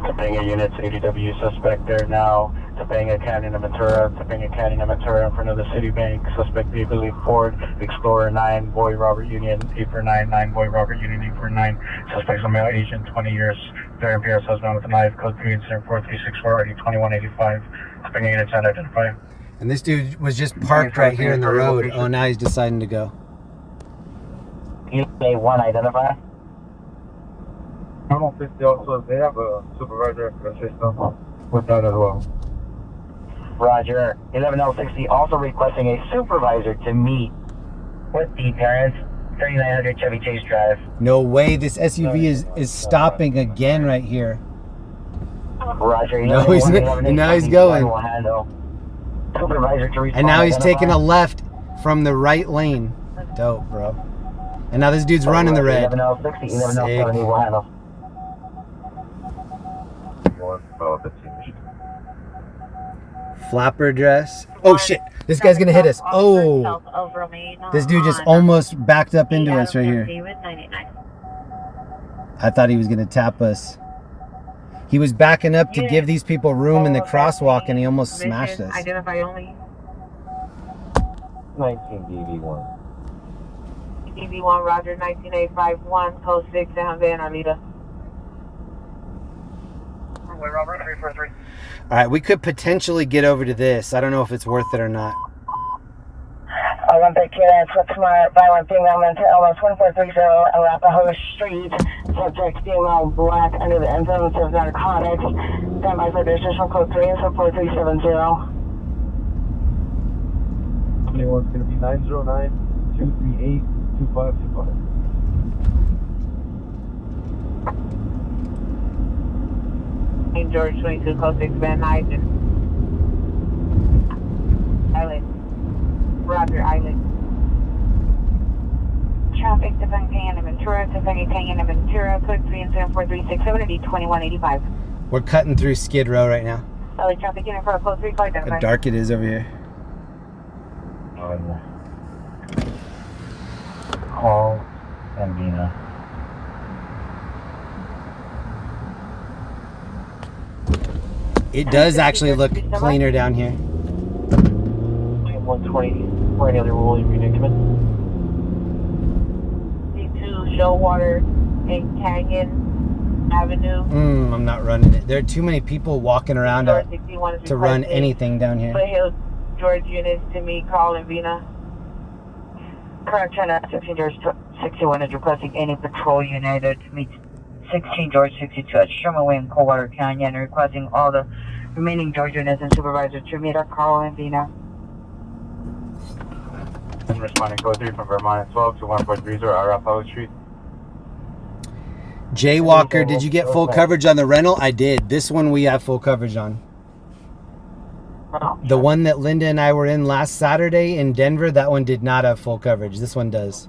Speaker 5: Topanga units, ADW suspect there now. Topanga Canyon and Ventura, Topanga Canyon and Ventura in front of the Citibank. Suspect vehicle Ford Explorer 9, Boy Robert Union 849, Boy Robert Union 849. Suspect's a male Asian, 20 years. Very impaired husband with a knife. Code 3 incident 4364 RD 2185. Topanga units unidentified.
Speaker 2: And this dude was just parked right here in the road. Oh, now he's deciding to go.
Speaker 3: A1 identify.
Speaker 11: I don't think they have a supervisor for the system with that as well.
Speaker 3: Roger. 11L60 also requesting a supervisor to meet with the parents. 3900 Chevy Chase Drive.
Speaker 2: No way. This SUV is stopping again right here.
Speaker 3: Roger.
Speaker 2: No, he's not, and now he's going.
Speaker 3: Supervisor to respond.
Speaker 2: And now he's taking a left from the right lane. Dope, bro. And now this dude's running the red.
Speaker 3: 11L60, 11L70 will handle.
Speaker 2: Flapper dress. Oh shit! This guy's gonna hit us. Oh! This dude just almost backed up into us right here. I thought he was gonna tap us. He was backing up to give these people room in the crosswalk, and he almost smashed us.
Speaker 1: Identify only.
Speaker 11: 19 DV1.
Speaker 1: DV1, Roger, 19851, code 6, San Jose and Arleta.
Speaker 4: Robert 343.
Speaker 2: All right, we could potentially get over to this. I don't know if it's worth it or not.
Speaker 3: Olympic units, what's my violent female into LS 1430 Arapahoe Street. Subject female black under the influence of narcotics. Standby for additional code 3 and 4370.
Speaker 11: 21's going to be 909-238-2525.
Speaker 1: St. George 22, code 6, Van Hydrant. Island. Roger, Island. Traffic to Topanga and Ventura, Topanga Canyon and Ventura, code 3 and 7436, 2185.
Speaker 2: We're cutting through Skid Row right now.
Speaker 1: LA traffic unit for code 3, code
Speaker 2: How dark it is over here.
Speaker 3: Call and Vina.
Speaker 2: It does actually look cleaner down here.
Speaker 3: 120 for any other rule you need to come in.
Speaker 1: C2 Showwater and Canyon Avenue.
Speaker 2: I'm not running it. There are too many people walking around to run anything down here.
Speaker 1: Foothill George units to meet Carl and Vina.
Speaker 3: Current China 16 George 61 is requesting any patrol unit to meet 16 George 62 at Sherman in Coldwater Canyon, requesting all the remaining George units and supervisor to meet at Carl and Vina.
Speaker 5: I'm responding code 3 from Vermont 12 to 1430 Arapahoe Street.
Speaker 2: Jaywalker, did you get full coverage on the rental? I did. This one we have full coverage on. The one that Linda and I were in last Saturday in Denver, that one did not have full coverage. This one does.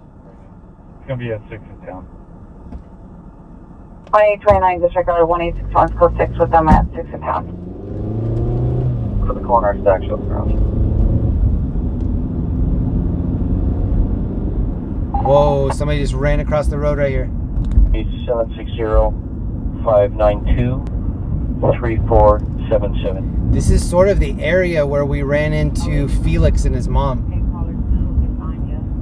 Speaker 11: It's going to be at 6 in town.
Speaker 3: 2829 disregard 1861 code 6 with them at 6 in town.
Speaker 5: For the corner stack show around.
Speaker 2: Whoa, somebody just ran across the road right here.
Speaker 5: 760-592-3477.
Speaker 2: This is sort of the area where we ran into Felix and his mom.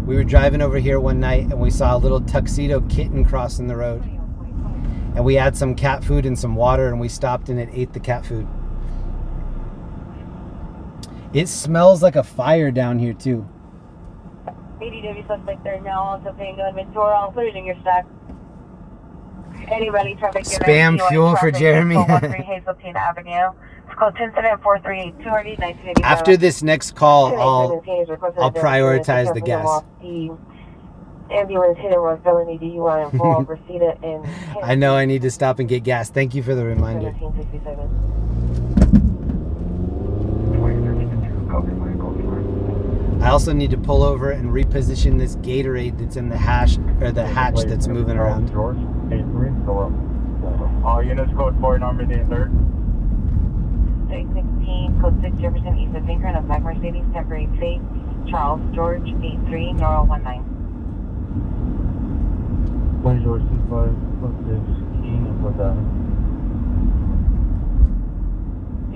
Speaker 2: We were driving over here one night and we saw a little tuxedo kitten crossing the road. And we had some cat food and some water and we stopped and it ate the cat food. It smells like a fire down here too.
Speaker 1: ADW suspect there now, also paying the inventory. I'll put it in your stack. Anybody traffic
Speaker 2: Spam fuel for Jeremy.
Speaker 3: Hazeltine Avenue. It's called incident 438
Speaker 2: After this next call, I'll prioritize the gas.
Speaker 3: Ambulance hit and run felony DUI involved. Proceed in.
Speaker 2: I know I need to stop and get gas. Thank you for the reminder.
Speaker 3: 1767.
Speaker 2: I also need to pull over and reposition this Gatorade that's in the hatch that's moving around.
Speaker 5: George, 83, go up. All units code 4 Normandy and 3rd.
Speaker 3: 616, code 6 Jefferson East of Lincoln of Black Mercedes, temporary plate, Charles George, 83, Noro 19.
Speaker 11: Plane George 25, code 6, Keene and Fourth Avenue.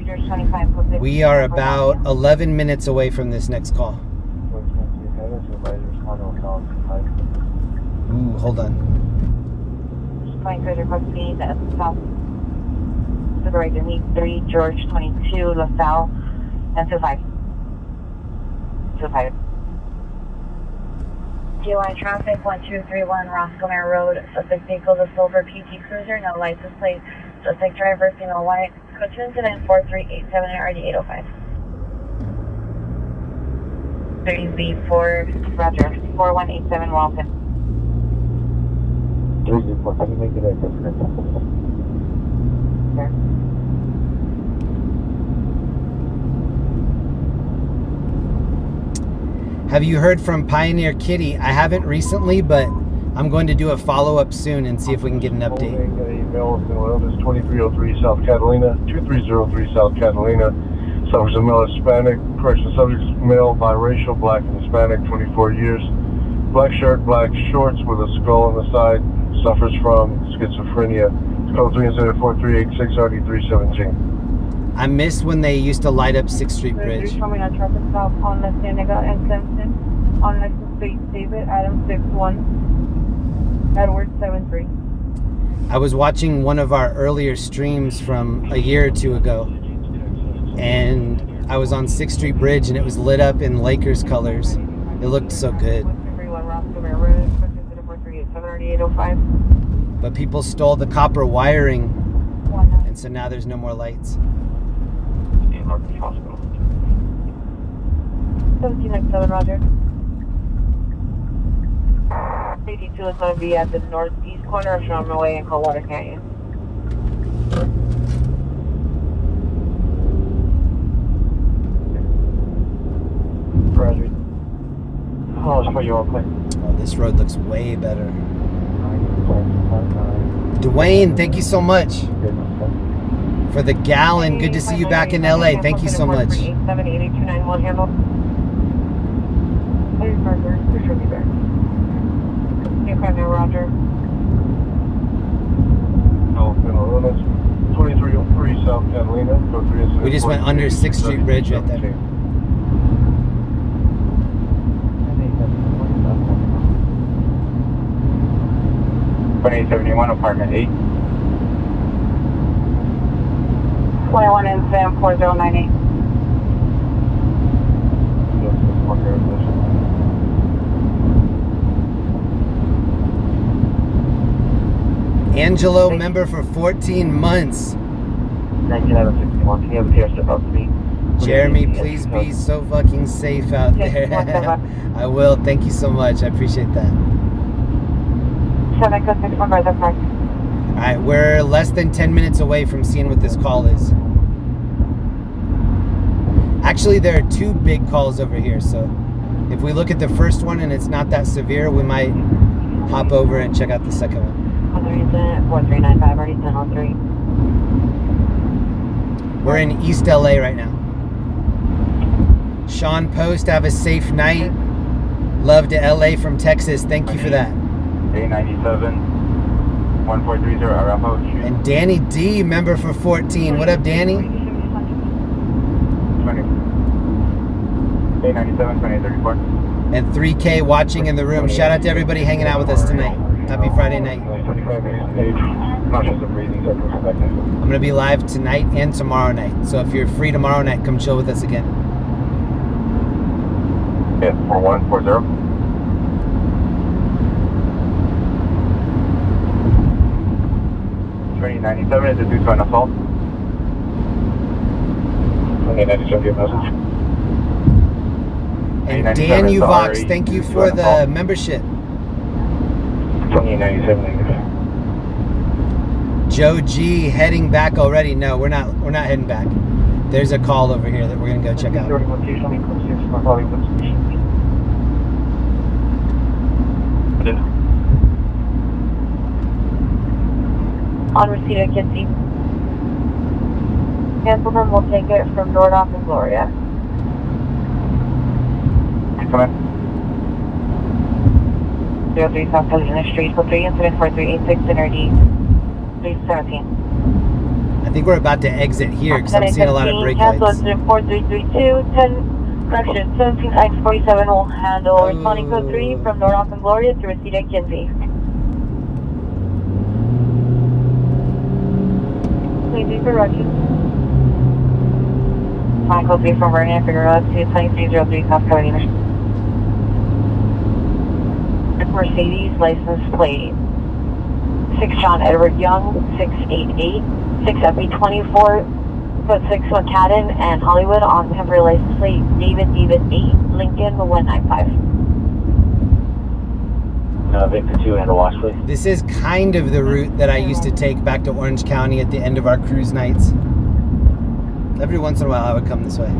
Speaker 3: George 25, code 6.
Speaker 2: We are about 11 minutes away from this next call. Ooh, hold on.
Speaker 3: Flying cruiser custody, that's south. Supervisor meet 3, George 22, LaSalle, and 25. 25. DUI traffic 1231 Roscoe Road. Suspect vehicle is a silver PT Cruiser, no license plate. Suspect driver, female white. Code 2 incident 4387 and RD 805. 30Z4, Roger, 4187 Walton.
Speaker 5: 3Z4, can you make it at different?
Speaker 3: Sure.
Speaker 2: Have you heard from Pioneer Kitty? I haven't recently, but I'm going to do a follow-up soon and see if we can get an update.
Speaker 5: Email is 2303 South Catalina, 2303 South Catalina. Suffers a male Hispanic. Correction, subject male, biracial, black and Hispanic, 24 years. Black shirt, black shorts with a skull on the side. Suffers from schizophrenia. Code 3-438-6 RD317.
Speaker 2: I miss when they used to light up 6th Street Bridge.
Speaker 1: Coming on traffic stop on La Cienega and Simpson. On license plate David Adam 61. Edward 73.
Speaker 2: I was watching one of our earlier streams from a year or two ago, and I was on 6th Street Bridge and it was lit up in Lakers colors. It looked so good. But people stole the copper wiring, and so now there's no more lights.
Speaker 1: 1797, Roger. 82 is going to be at the northeast corner of Sherman Way in Coldwater Canyon.
Speaker 5: Roger. Oh, let's put you all clear.
Speaker 2: Oh, this road looks way better. Dwayne, thank you so much for the gallon. Good to see you back in LA. Thank you so much.
Speaker 1: 878291 handle. There's Parker. There's Ruby Bear. New Cardinal, Roger.
Speaker 5: No, 2303 South Catalina.
Speaker 2: We just went under 6th Street Bridge right there.
Speaker 5: 2871, apartment 8.
Speaker 3: 21 and Sam 4098.
Speaker 2: Angelo, member for 14 months.
Speaker 7: 1961. Can you have a pair step up to me?
Speaker 2: Jeremy, please be so fucking safe out there. I will. Thank you so much. I appreciate that.
Speaker 1: 7 code 61 by the park.
Speaker 2: All right, we're less than 10 minutes away from seeing what this call is. Actually, there are 2 big calls over here, so if we look at the first one and it's not that severe, we might hop over and check out the second one.
Speaker 1: 4395, already 1003.
Speaker 2: We're in East LA right now. Sean Post, have a safe night. Love to LA from Texas. Thank you for that.
Speaker 5: A97, 1430 Arapahoe Street.
Speaker 2: And Danny D, member for 14. What up, Danny?
Speaker 5: A97, 2834.
Speaker 2: And 3K watching in the room. Shout out to everybody hanging out with us tonight. Happy Friday night.
Speaker 5: 25 minutes of age. Conscious of breathing, circumspectness.
Speaker 2: I'm going to be live tonight and tomorrow night. So if you're free tomorrow night, come chill with us again.
Speaker 5: Yeah, 4140. $2097 is a due to an assault. $2097, your message.
Speaker 2: And Dan Uvox, thank you for the membership.
Speaker 5: 2897 negative.
Speaker 2: Joe G heading back already. No, we're not heading back. There's a call over here that we're gonna go check out.
Speaker 1: On receipt of Kinsey. Gentlemen, we'll take it from Nordoff and Gloria.
Speaker 5: Come in.
Speaker 1: 03 South Helena Street, code 3, incident 4386, NRD 317.
Speaker 2: I think we're about to exit here because I'm seeing a lot of brake lights.
Speaker 1: Cancel incident 4332, 10, correction, 17X47 will handle responding code 3 from Nordoff and Gloria to receipt at Kinsey. Please do correction. Fine code 3 from Vernon and Figueroa to 2303 South Carolina. Mercedes license plate 6 John Edward Young 688 6 FB24 foot 6 McCadden and Hollywood on temporary license plate David 8 Lincoln 195.
Speaker 7: Victor 2 and a watch please.
Speaker 2: This is kind of the route that I used to take back to Orange County at the end of our cruise nights. Every once in a while I would come this way.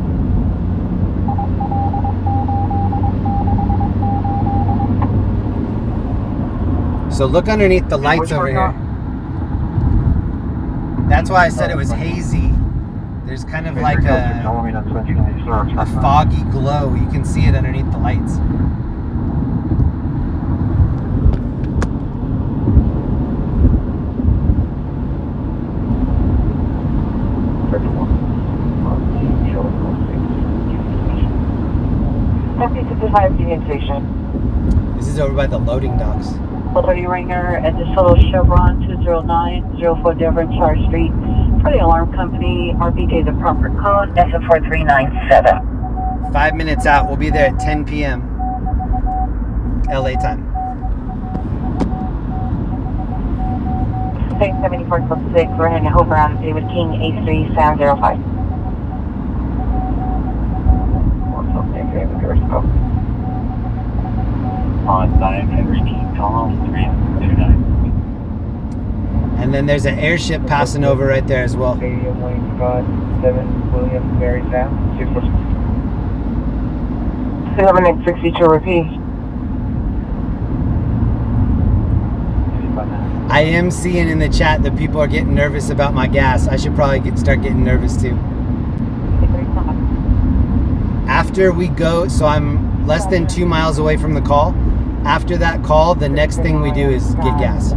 Speaker 2: So look underneath the lights over here. That's why I said it was hazy. There's kind of like a foggy glow. You can see it underneath the lights. This is over by the loading docks.
Speaker 1: Liberty Ringer at the Solo Chevron 20904 Dearborn Charge Street for the alarm company. RPJ the proper code SM4397.
Speaker 2: 5 minutes out. We'll be there at 10 p.m. LA time.
Speaker 1: 674 we're heading to Hope around David King A3705.
Speaker 7: On 9 Henry King, Column 329.
Speaker 2: And then there's an airship passing over right there as well.
Speaker 7: Stadium Wing Scott 7 William Mary Sam
Speaker 1: 762 repeat.
Speaker 2: I am seeing in the chat that people are getting nervous about my gas. I should probably start getting nervous too. After we go, so I'm less than 2 miles away from the call. After that call, the next thing we do is get gas.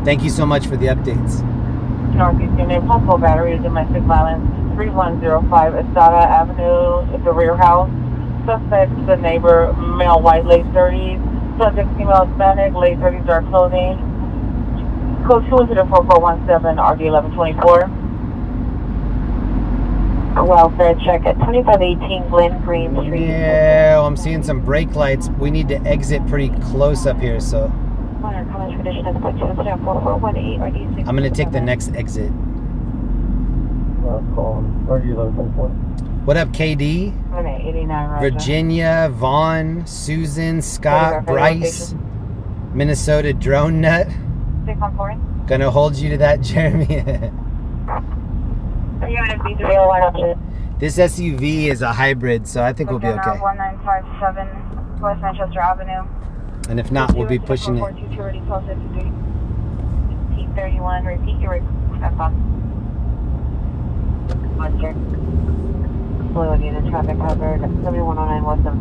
Speaker 2: Thank you so much for the updates.
Speaker 1: Northeast Union, possible battery, domestic violence, 3105 Estada Avenue, at the rear house. Suspect, the neighbor, male, white, late 30s. Subject, female, Hispanic, late 30s, dark clothing. Code 2 incident 4417, RD 1124. welfare check at 2518 Glen Green Street.
Speaker 2: Yeah, I'm seeing some brake lights. We need to exit pretty close up here, so I'm gonna take the next exit. What up, KD? Virginia, Vaughn, Susan, Scott, Bryce, Minnesota Drone Nut. Gonna hold you to that, Jeremy. This SUV is a hybrid, so I think we'll be okay.
Speaker 1: 1957 West Manchester Avenue.
Speaker 2: And if not, we'll be pushing it.
Speaker 1: T31, repeat your request on. Blue unit traffic hazard 7109 west of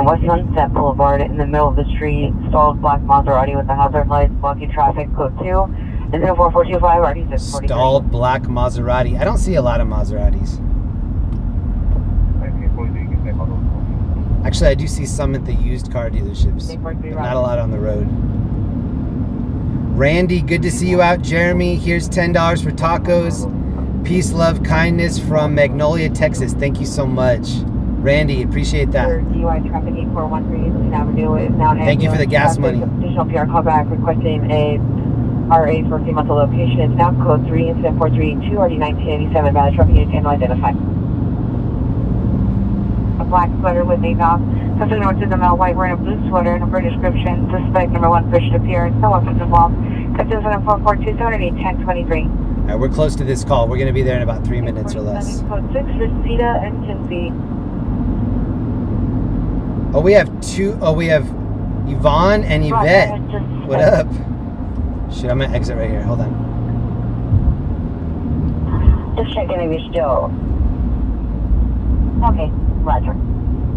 Speaker 1: West Sunset Boulevard in the middle of the street. Stalled black Maserati with the hazard lights blocking traffic. Code 2 and 04425 RD 643.
Speaker 2: Stalled black Maserati. I don't see a lot of Maseratis. Actually, I do see some at the used car dealerships, but not a lot on the road. Randy, good to see you out. Jeremy, here's $10 for tacos. Peace, love, kindness from Magnolia, Texas. Thank you so much. Randy, appreciate that. Thank you for the gas money.
Speaker 1: Additional PR callback requesting a RA for female location. It's now code 3 incident 432 RD 1987 valid trucking unit and identified. A black sweater with a knob. Something north of the male white wearing a blue sweater and a British description. Suspect number 1 pushed appearance. No weapons involved. Captain 7442 1023.
Speaker 2: All right, we're close to this call. We're going to be there in about 3 minutes or less.
Speaker 1: Code 6 for Cedar and Kinsey.
Speaker 2: Oh, we have two. Oh, we have Yvonne and Yvette. What up? Shit, I'm going to exit right here. Hold on.
Speaker 1: Just checking if you're still. Okay, roger.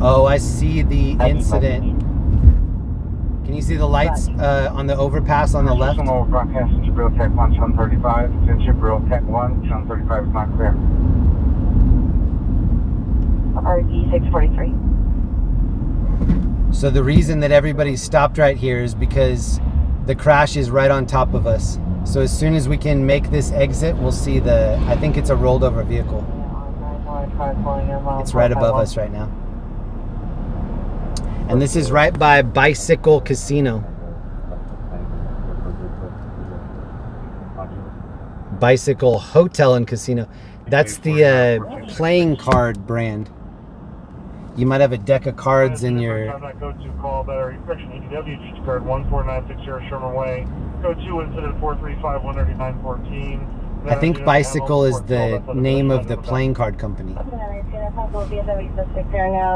Speaker 2: Oh, I see the incident. Can you see the lights on the overpass on the left?
Speaker 5: Broadcasting to Real Tech 1, 735. Since Real Tech 1, 735 is not clear.
Speaker 1: RD 643.
Speaker 2: So the reason that everybody stopped right here is because the crash is right on top of us. So as soon as we can make this exit, we'll see the, I think it's a rolled over vehicle. It's right above us right now. And this is right by Bicycle Casino. Bicycle Hotel and Casino. That's the playing card brand. You might have a deck of cards in your...
Speaker 14: Code 2 call, battery correction, EDW, card 14960 Sherman Way. Code 2 incident 435-139-14.
Speaker 2: I think Bicycle is the name of the playing card company.
Speaker 3: Now,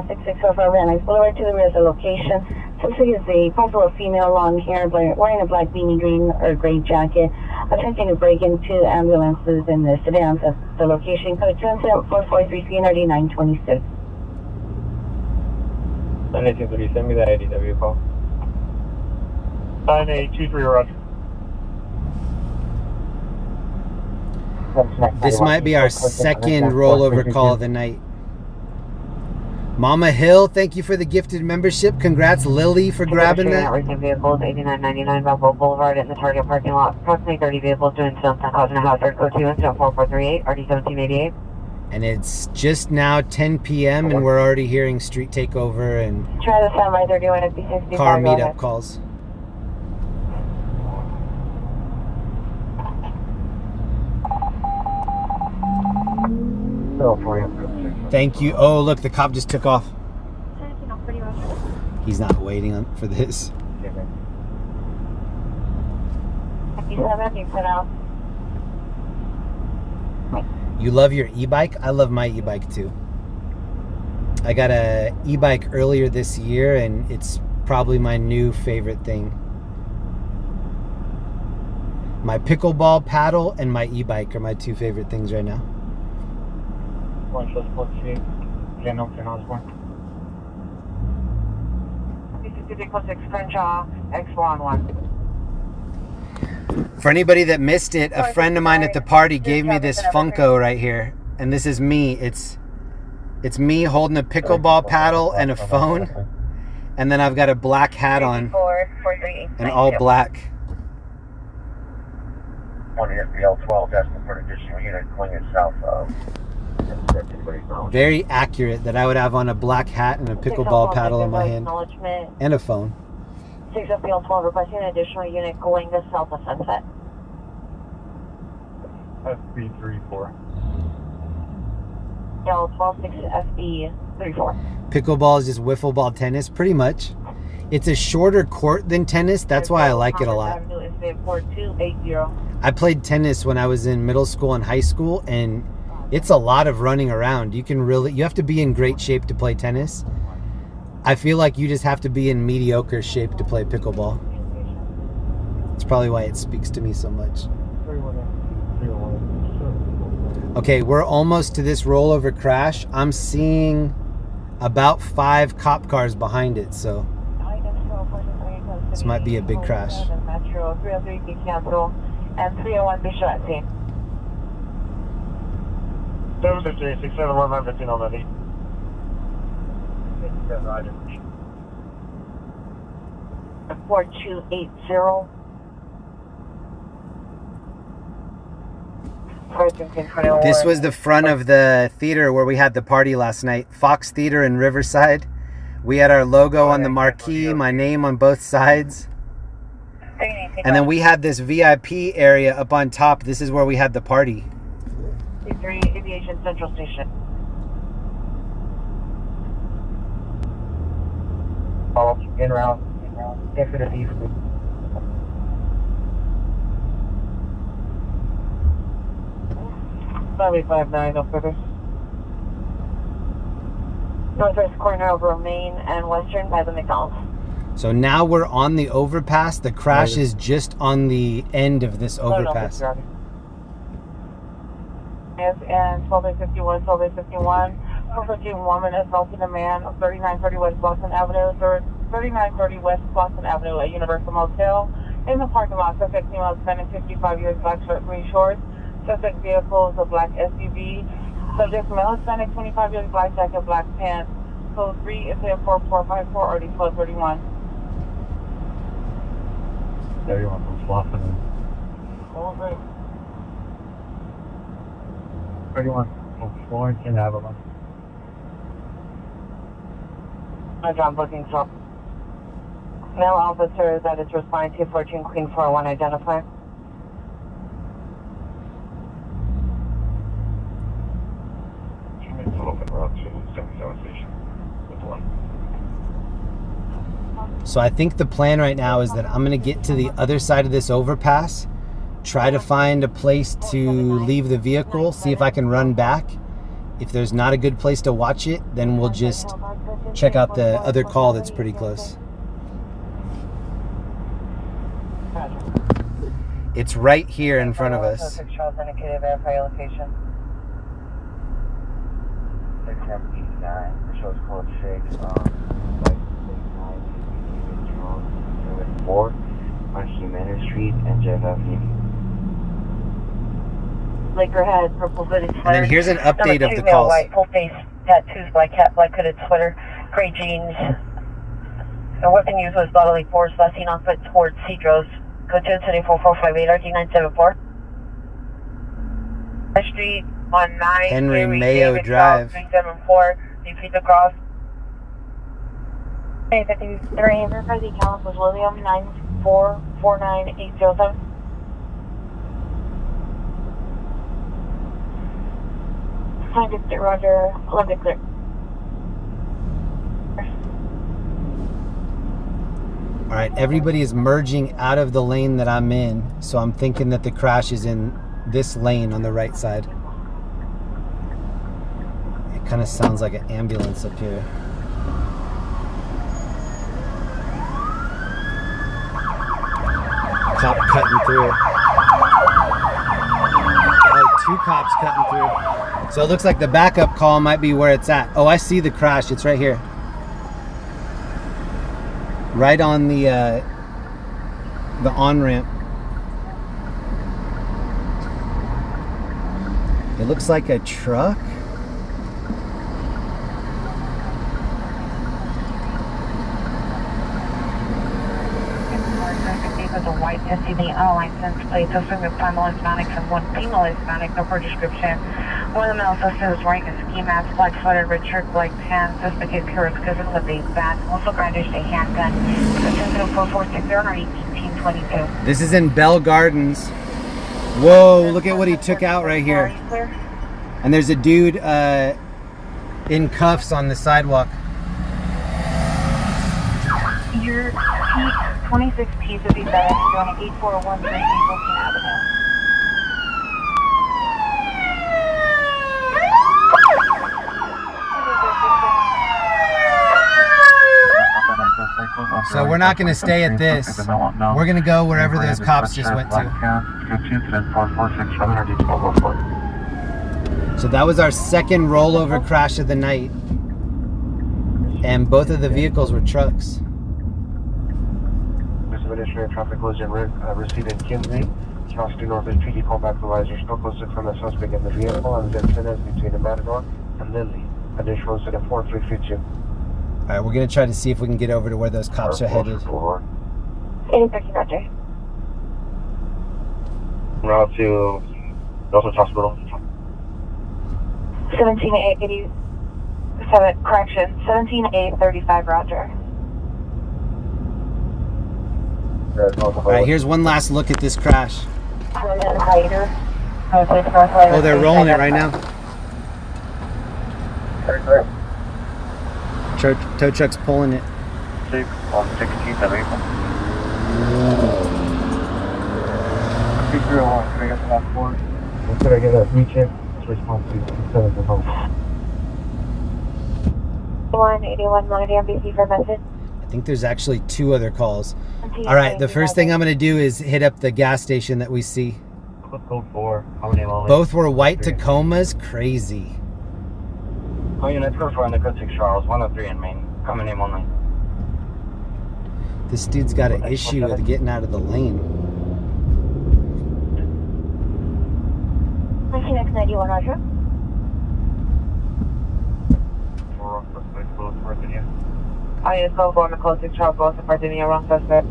Speaker 3: 6605 Van Nuys Boulevard to the rear of the location. Suspect is a possible female, long hair, wearing a black beanie green or gray jacket, attempting to break into ambulances in the sedans at the location. Code 27443 CNRD 926.
Speaker 7: 983, send me that ADW call.
Speaker 14: 9823, roger.
Speaker 2: This might be our second rollover call of the night. Mama Hill, thank you for the gifted membership. Congrats, Lily, for grabbing that.
Speaker 1: Vehicles 8999 Balboa Boulevard in the Target parking lot. Approximately 30 vehicles doing something causing a hazard. Code 2 incident 4438 RD 1788.
Speaker 2: And it's just now 10 p.m. and we're already hearing street takeover and
Speaker 1: Try the sound by 31 at B65.
Speaker 2: car meetup calls. Thank you. Oh, look, the cop just took off. He's not waiting for this. You love your e-bike? I love my e-bike too. I got a e-bike earlier this year and it's probably my new favorite thing. My pickleball paddle and my e-bike are my two favorite things right now. For anybody that missed it, a friend of mine at the party gave me this Funko right here, and this is me. It's me holding a pickleball paddle and a phone, and then I've got a black hat on, and all black.
Speaker 5: On your L12, asking for an additional unit going south of.
Speaker 2: Very accurate that I would have on a black hat and a pickleball paddle in my hand. And a phone.
Speaker 1: 6 FBL 12 requesting an additional unit going to south of Sunset.
Speaker 11: FB34.
Speaker 1: L 126 FB34.
Speaker 2: Pickleball is just wiffle ball tennis, pretty much. It's a shorter court than tennis. That's why I like it a lot. I played tennis when I was in middle school and high school, and it's a lot of running around. You have to be in great shape to play tennis. I feel like you just have to be in mediocre shape to play pickleball. That's probably why it speaks to me so much. Okay, we're almost to this rollover crash. I'm seeing about 5 cop cars behind it, so this might be a big crash.
Speaker 1: Metro 303 be canceled and 301 be shut at scene.
Speaker 14: 758, 671, 915 already.
Speaker 1: 4280.
Speaker 2: This was the front of the theater where we had the party last night. Fox Theater in Riverside. We had our logo on the marquee, my name on both sides. And then we had this VIP area up on top. This is where we had the party.
Speaker 1: 3 Aviation Central Station.
Speaker 3: Follow in route. Definitely.
Speaker 1: Highway 59, no further. Northwest corner of Romaine and Western by the McDonald's.
Speaker 2: So now we're on the overpass. The crash is just on the end of this overpass.
Speaker 1: Yes, and 1251, 1251. 415 woman assaulting a man, 3930 West Boston Avenue, 3930 West Boston Avenue at Universal Motel. In the parking lot, suspect female spending 55 years, black shirt, green shorts. Suspect vehicle is a black SUV. Subject male Hispanic, 25 years, black jacket, black pants. Code 3 is a 4454 RD 1231.
Speaker 11: 31 from Slaughterman. 31 from Florence and Avalon.
Speaker 1: John booking stop. Male officer that is responding to 14 Queen 401 identify.
Speaker 2: So I think the plan right now is that I'm going to get to the other side of this overpass, try to find a place to leave the vehicle, see if I can run back. If there's not a good place to watch it, then we'll just check out the other call that's pretty close. It's right here in front of us.
Speaker 3: 679, 679, shows code 6, 4 on Humana Street and Jeff Avenue.
Speaker 1: Lakerhead, purple hooded sweater.
Speaker 2: And then here's an update of the calls.
Speaker 1: White, full face, tattoos, black hat, black hooded sweater, gray jeans. The weapon used was bodily force, last seen on foot towards Cedros. Code 27445 RD974. Street on 9
Speaker 2: Henry Mayo Drive.
Speaker 1: 374, repeat the cross. 53, verify the account was William 9449807. Time to get Roger, 11 clear.
Speaker 2: All right, everybody is merging out of the lane that I'm in, so I'm thinking that the crash is in this lane on the right side. It kind of sounds like an ambulance up here. Cop cutting through. Oh, 2 cops cutting through. So it looks like the backup call might be where it's at. Oh, I see the crash. It's right here. Right on the on-ramp. It looks like a truck.
Speaker 1: Was a white SUV unlicensed plate, suspect with 5 male Hispanics and 1 female Hispanic, no per description. One of the male suspects is wearing a ski mask, black sweater, red shirt, black pants. Suspect is Felix with a bat. Also brandished a handgun. Sensitive 4460 or 1822.
Speaker 2: This is in Bell Gardens. Whoa, look at what he took out right here. And there's a dude in cuffs on the sidewalk.
Speaker 1: Your P26P to be better going 8413 Wilson Avenue.
Speaker 2: So we're not going to stay at this. We're going to go wherever those cops just went to. So that was our second rollover crash of the night. And both of the vehicles were trucks.
Speaker 5: Administrative traffic collision received in Kinsley. Charleston North PD call back advisor. Still posted from the suspect in the vehicle and then sentence between the Matador and Lindley. Additional incident 4352.
Speaker 2: Alright, we're going to try to see if we can get over to where those cops are headed.
Speaker 1: 8013, Roger.
Speaker 5: Route to Northwest Hospital.
Speaker 1: 17887, correction, 17835, Roger.
Speaker 2: Alright, here's one last look at this crash.
Speaker 1: Oh,
Speaker 2: they're rolling it right now. Tow truck's pulling it.
Speaker 5: 6 on 16th of April. 301, can I get the last four? Could I get a recheck? Response to 7 from home.
Speaker 1: 181 Monitor MBC for message.
Speaker 2: I think there's actually two other calls. Alright, the first thing I'm going to do is hit up the gas station that we see.
Speaker 5: Code 4, how many only?
Speaker 2: Both were white Tacomas. Crazy.
Speaker 5: Oh, units code 4 on the code 6 Charles, 103 in Maine. Common name only.
Speaker 2: This dude's got an issue with getting out of the lane.
Speaker 1: 19X91, Roger.
Speaker 5: 4 wrong suspects, both Virginia.
Speaker 1: I just go for the code 6 Charles, both of Virginia, wrong suspect.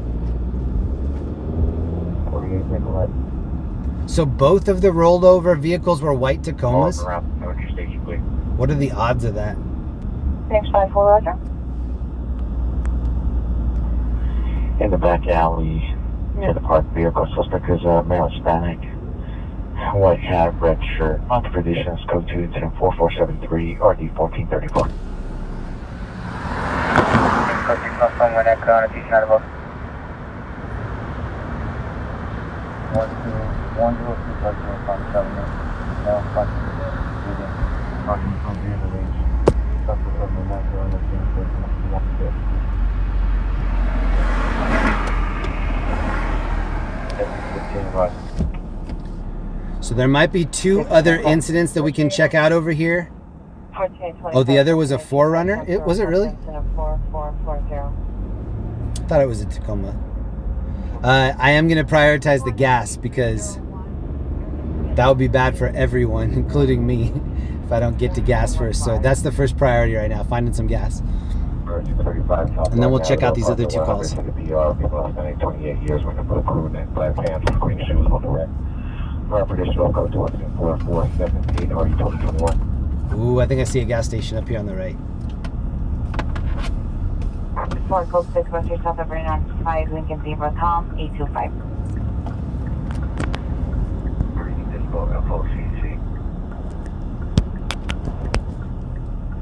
Speaker 5: 48 Nicolette.
Speaker 2: So both of the rolled over vehicles were white Tacomas? What are the odds of that?
Speaker 1: 654, Roger.
Speaker 5: In the back alley, near the parked vehicle, suspect is a male Hispanic. White hat, red shirt. On conditions, code 2 incident 4473, RD 1434.
Speaker 2: So there might be two other incidents that we can check out over here. Oh, the other was a 4Runner? Was it really? I thought it was a Tacoma. I am going to prioritize the gas because that would be bad for everyone, including me, if I don't get to gas first. So that's the first priority right now, finding some gas. And then we'll check out these other two calls. Ooh, I think I see a gas station up here on the right.
Speaker 1: 4 code 6 Western South of 5 Lincoln Zebra, Tom 825.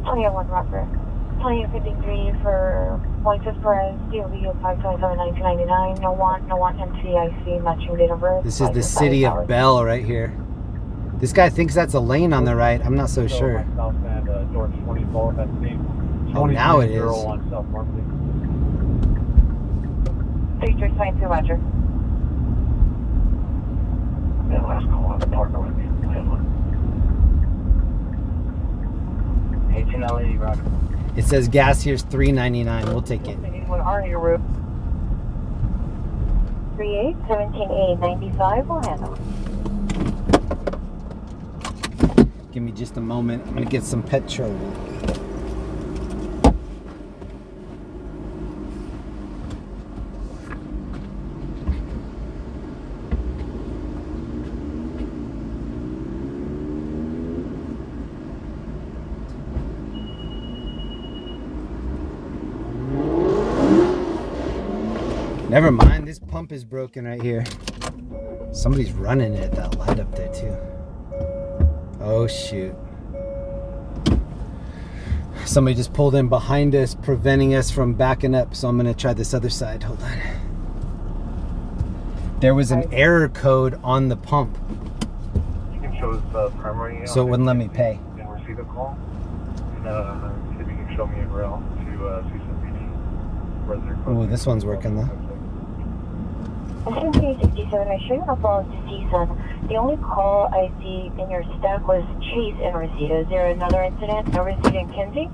Speaker 1: Oh, yeah, 1 Rocker. 2053 for Moises Perez, DOV 527 1999. No want MCIC, matching date of birth.
Speaker 2: This is the city of Bell right here. This guy thinks that's a lane on the right. I'm not so sure. Oh, now it is.
Speaker 1: 3322, Roger.
Speaker 5: That last call on the partner with me. 18 LA, Roger.
Speaker 2: It says gas here's $3.99. We'll take it.
Speaker 1: What are your route? 38 17895. We'll handle it.
Speaker 2: Give me just a moment. I'm gonna get some petrol. Never mind, this pump is broken right here. Somebody's running it, that light up there too. Oh shoot. Somebody just pulled in behind us, preventing us from backing up, so I'm gonna try this other side. Hold on. There was an error code on the pump.
Speaker 12: You can show us the primary.
Speaker 2: So it wouldn't let me pay.
Speaker 12: And receive a call. And see if you can show me in rail to CSMPD.
Speaker 2: Oh, this one's working though.
Speaker 1: SMP67, I show you a call to CSUN. The only call I see in your stack was Chase and Reseda. Is there another incident? No Reseda and Kinsey?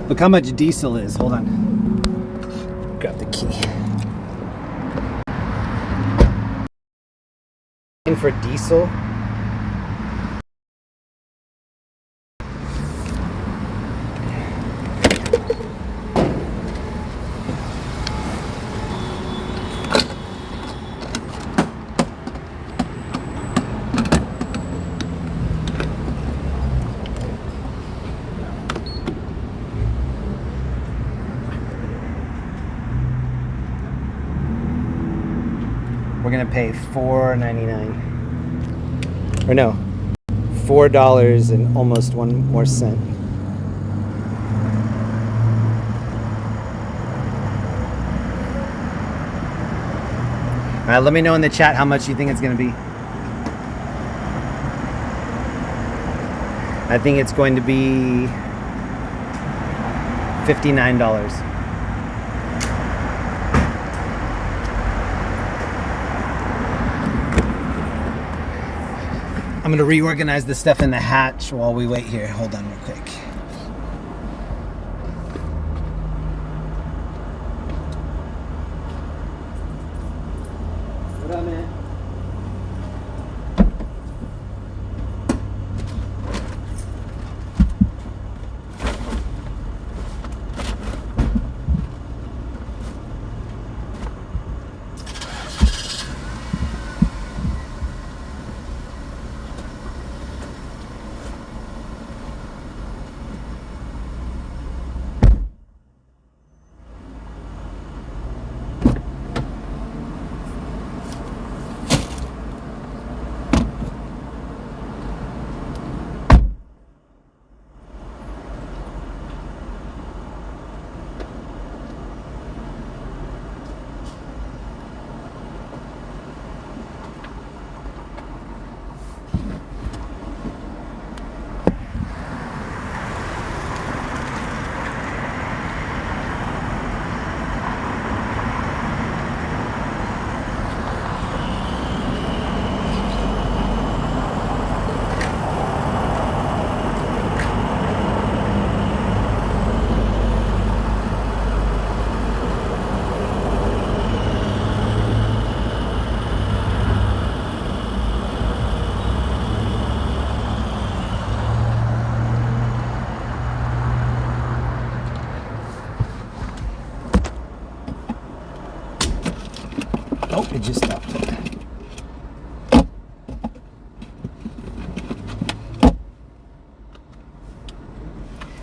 Speaker 2: Look how much diesel is. Hold on. Grab the key. For diesel. We're gonna pay $4.99, or no, $4 and almost 1 more cent. All right, let me know in the chat how much you think it's gonna be. I think it's going to be $59. I'm gonna reorganize the stuff in the hatch while we wait here. Hold on real quick. What up, man? Oh, it just stopped.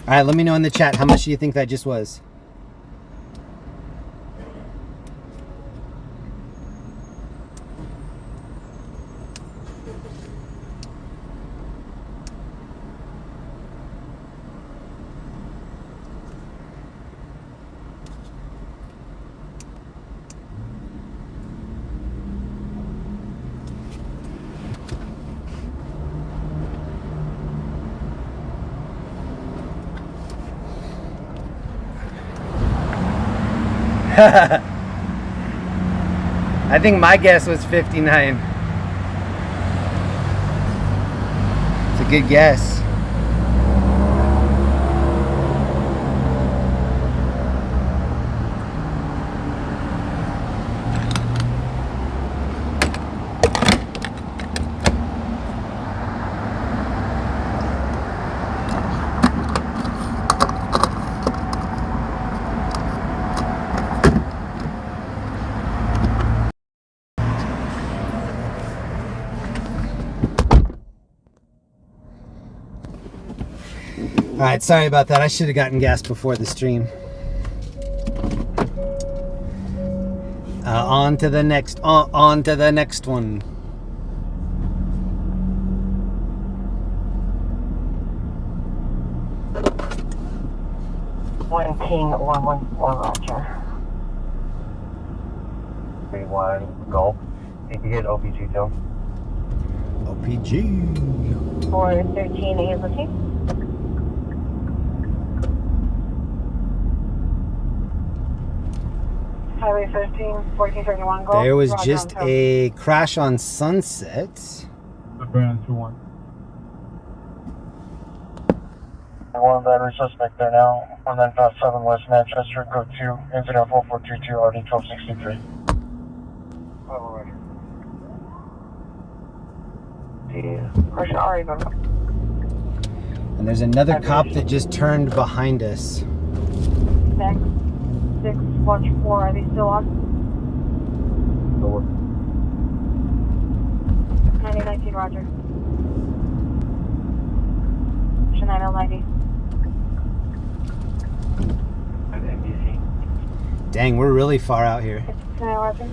Speaker 2: All right, let me know in the chat how much do you think that just was. I think my guess was 59. It's a good guess. All right, sorry about that. I should have gotten gas before the stream. On to the next one.
Speaker 3: One King 114 Roger.
Speaker 11: 3-1 Golf. You can get OPG too.
Speaker 2: OPG.
Speaker 1: 413 Hazel T. Highway 15, 1431 Golf.
Speaker 2: There was just a crash on Sunset.
Speaker 7: The Brandon 2-1.
Speaker 4: One battery suspect there now. 1957 West Manchester, code 2, incident 4432, RD 1263.
Speaker 3: Oh, right. Person already gone.
Speaker 2: And there's another cop that just turned behind us.
Speaker 1: 6, watch 4, are they still on? 9019 Roger. 9090.
Speaker 2: Dang, we're really far out here.
Speaker 1: Roger.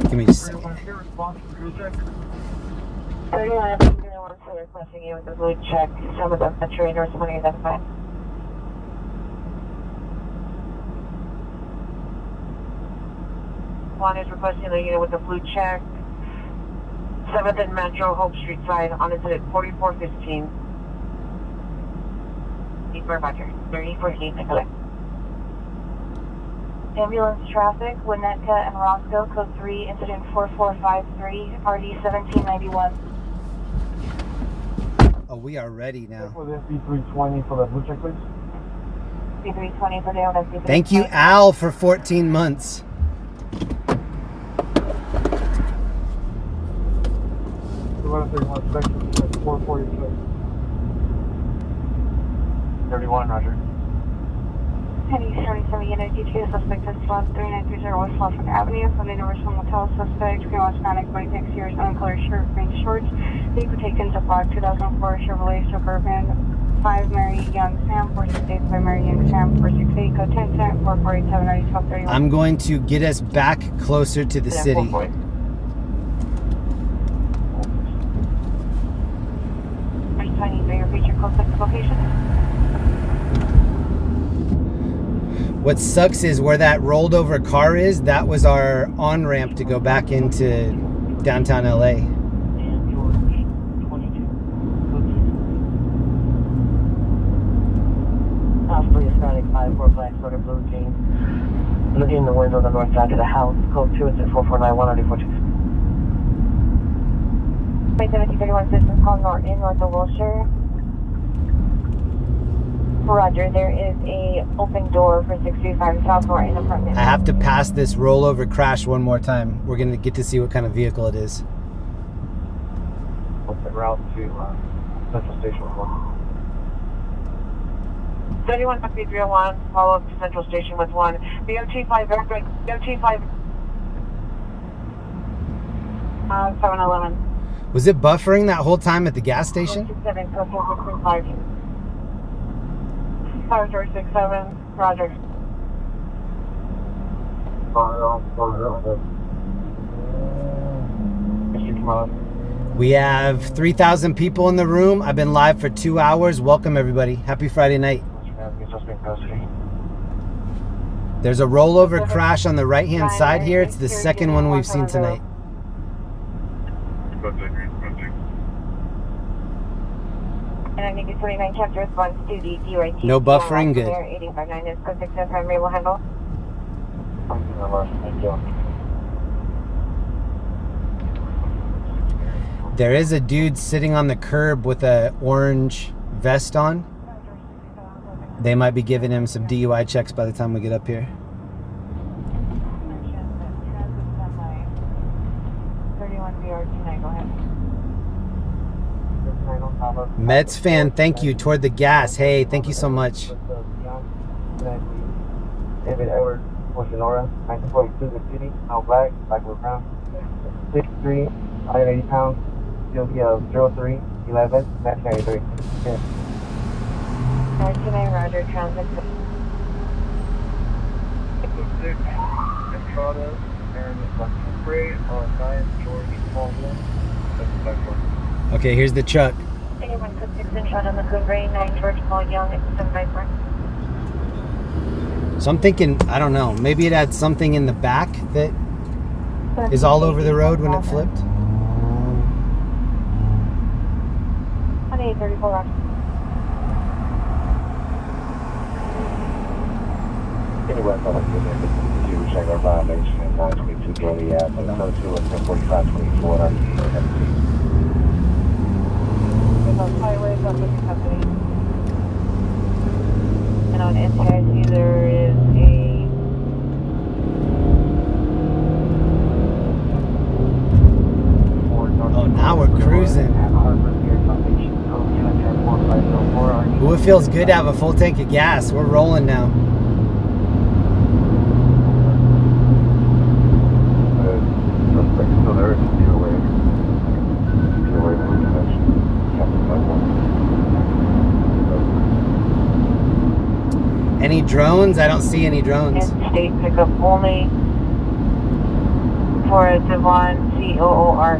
Speaker 2: Give me just a
Speaker 3: 31 so requesting you with the blue check. Some of them metro or somebody identified.
Speaker 1: One is requesting the unit with the blue check. 7th and Metro, Hope Street side, on incident 4415. East Roger. 3048, Nicolay. Ambulance traffic, Winnetka and Roscoe, code 3, incident 4453, RD 1791.
Speaker 2: Oh, we are ready now.
Speaker 7: For the FB320 for the blue check, please.
Speaker 1: FB320 for the FB320.
Speaker 2: Thank you, Al, for 14 months.
Speaker 7: Section 446. 31, Roger.
Speaker 1: Heading 77 unit, GTA suspect is 3930 West Suffolk Avenue, from the Universal Motel suspect, green Hispanic, 26 years, uncolored shirt, green shorts. Vehicle taken to block 2004 Chevrolet Suburban, 5 Mary Young Sam, 468 by Mary Young Sam, 468, code 10 cent, 447 90 1231.
Speaker 2: I'm going to get us back closer to the city.
Speaker 1: I need to reach your closest location.
Speaker 2: What sucks is where that rolled over car is, that was our on-ramp to go back into downtown LA.
Speaker 3: Possibly Hispanic 5-4 black sort of blue jeans. Looking in the window on the north side of the house. Code 2 is at 4491 RD42.
Speaker 1: 1731 system call north in north of Wilshire. Roger, there is a open door for 635 South Norton apartment.
Speaker 2: I have to pass this rollover crash one more time. We're going to get to see what kind of vehicle it is.
Speaker 7: Open route to Central Station 1.
Speaker 1: 31 301, follow up to Central Station with 1. BOT 5 Airbag, BOT 5 711.
Speaker 2: Was it buffering that whole time at the gas station?
Speaker 1: 67, 5. 5467, Roger.
Speaker 2: We have 3,000 people in the room. I've been live for 2 hours. Welcome, everybody. Happy Friday night. There's a rollover crash on the right-hand side here. It's the second one we've seen tonight.
Speaker 1: And I need you 29 chapter response to the DUIT.
Speaker 2: No buffering, good.
Speaker 1: 859 is code 6 and primary will handle.
Speaker 5: Thank you.
Speaker 2: There is a dude sitting on the curb with a orange vest on. They might be giving him some DUI checks by the time we get up here.
Speaker 1: 31 VR29, go ahead.
Speaker 2: Mets fan, thank you. Toward the gas. Hey, thank you so much.
Speaker 11: David Edward, Figueroa, 1942, the city, all black, with brown. 6'3", 180 pounds, GOP of 0311, 1993. Yeah.
Speaker 1: 99 Roger, transit.
Speaker 7: 606, Estrada, Aaron Spray, on 9, George, Smallville, 754.
Speaker 2: Okay, here's the truck.
Speaker 1: 81 code 6 and shot on the code Ray, 9 George Paul Young, 754.
Speaker 2: So I'm thinking, I don't know, maybe it had something in the back that is all over the road when it flipped.
Speaker 1: 2834 Roger.
Speaker 5: Anyway, I'm going to check our violation at 922 Daily Ave, and code 2 and 104524 on
Speaker 1: Those highways on the company. And on NCIC there is a
Speaker 2: Oh, now we're cruising. Ooh, it feels good to have a full tank of gas. We're rolling now. Any drones? I don't see any drones.
Speaker 1: State pickup only for a Devon COORE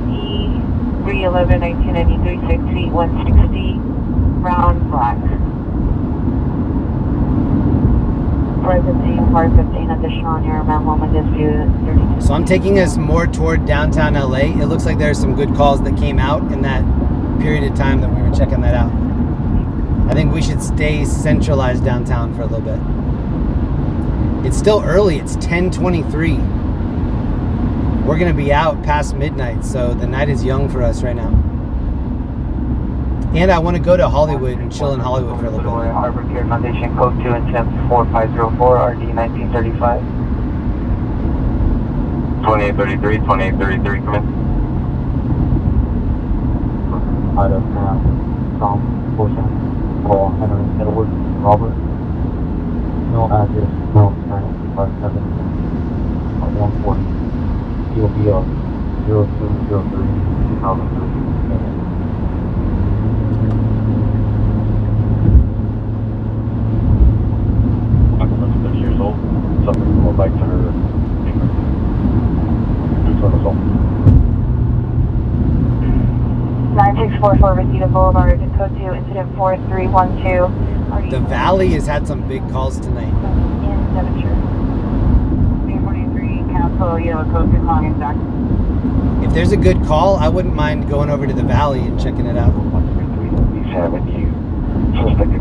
Speaker 1: 311 1993 6 feet 160 brown black. 415 additional on your amount moment is due 32.
Speaker 2: So I'm taking us more toward downtown LA. It looks like there's some good calls that came out in that period of time that we were checking that out. I think we should stay centralized downtown for a little bit. It's still early. It's 10:23. We're going to be out past midnight, so the night is young for us right now. And I want to go to Hollywood and chill in Hollywood for a little bit.
Speaker 11: Harbor Care Foundation, code 2 and 10504, RD 1935.
Speaker 5: 2833, 2833, come in.
Speaker 11: Out of Tom, Ocean, Paul, Henry, Edward, Robert. No address, no sign, 57, 140, POB of 0203, 2003. I'm 30 years old, suffering from a bike to her finger. Boots on the soul.
Speaker 1: 9644 Reseda Boulevard, code 2, incident 4312.
Speaker 2: The Valley has had some big calls tonight.
Speaker 1: In Devonshire. 343, cancel, yellow code 2 calling in back.
Speaker 2: If there's a good call, I wouldn't mind going over to the Valley and checking it out.
Speaker 5: 133 East Avenue. Suspect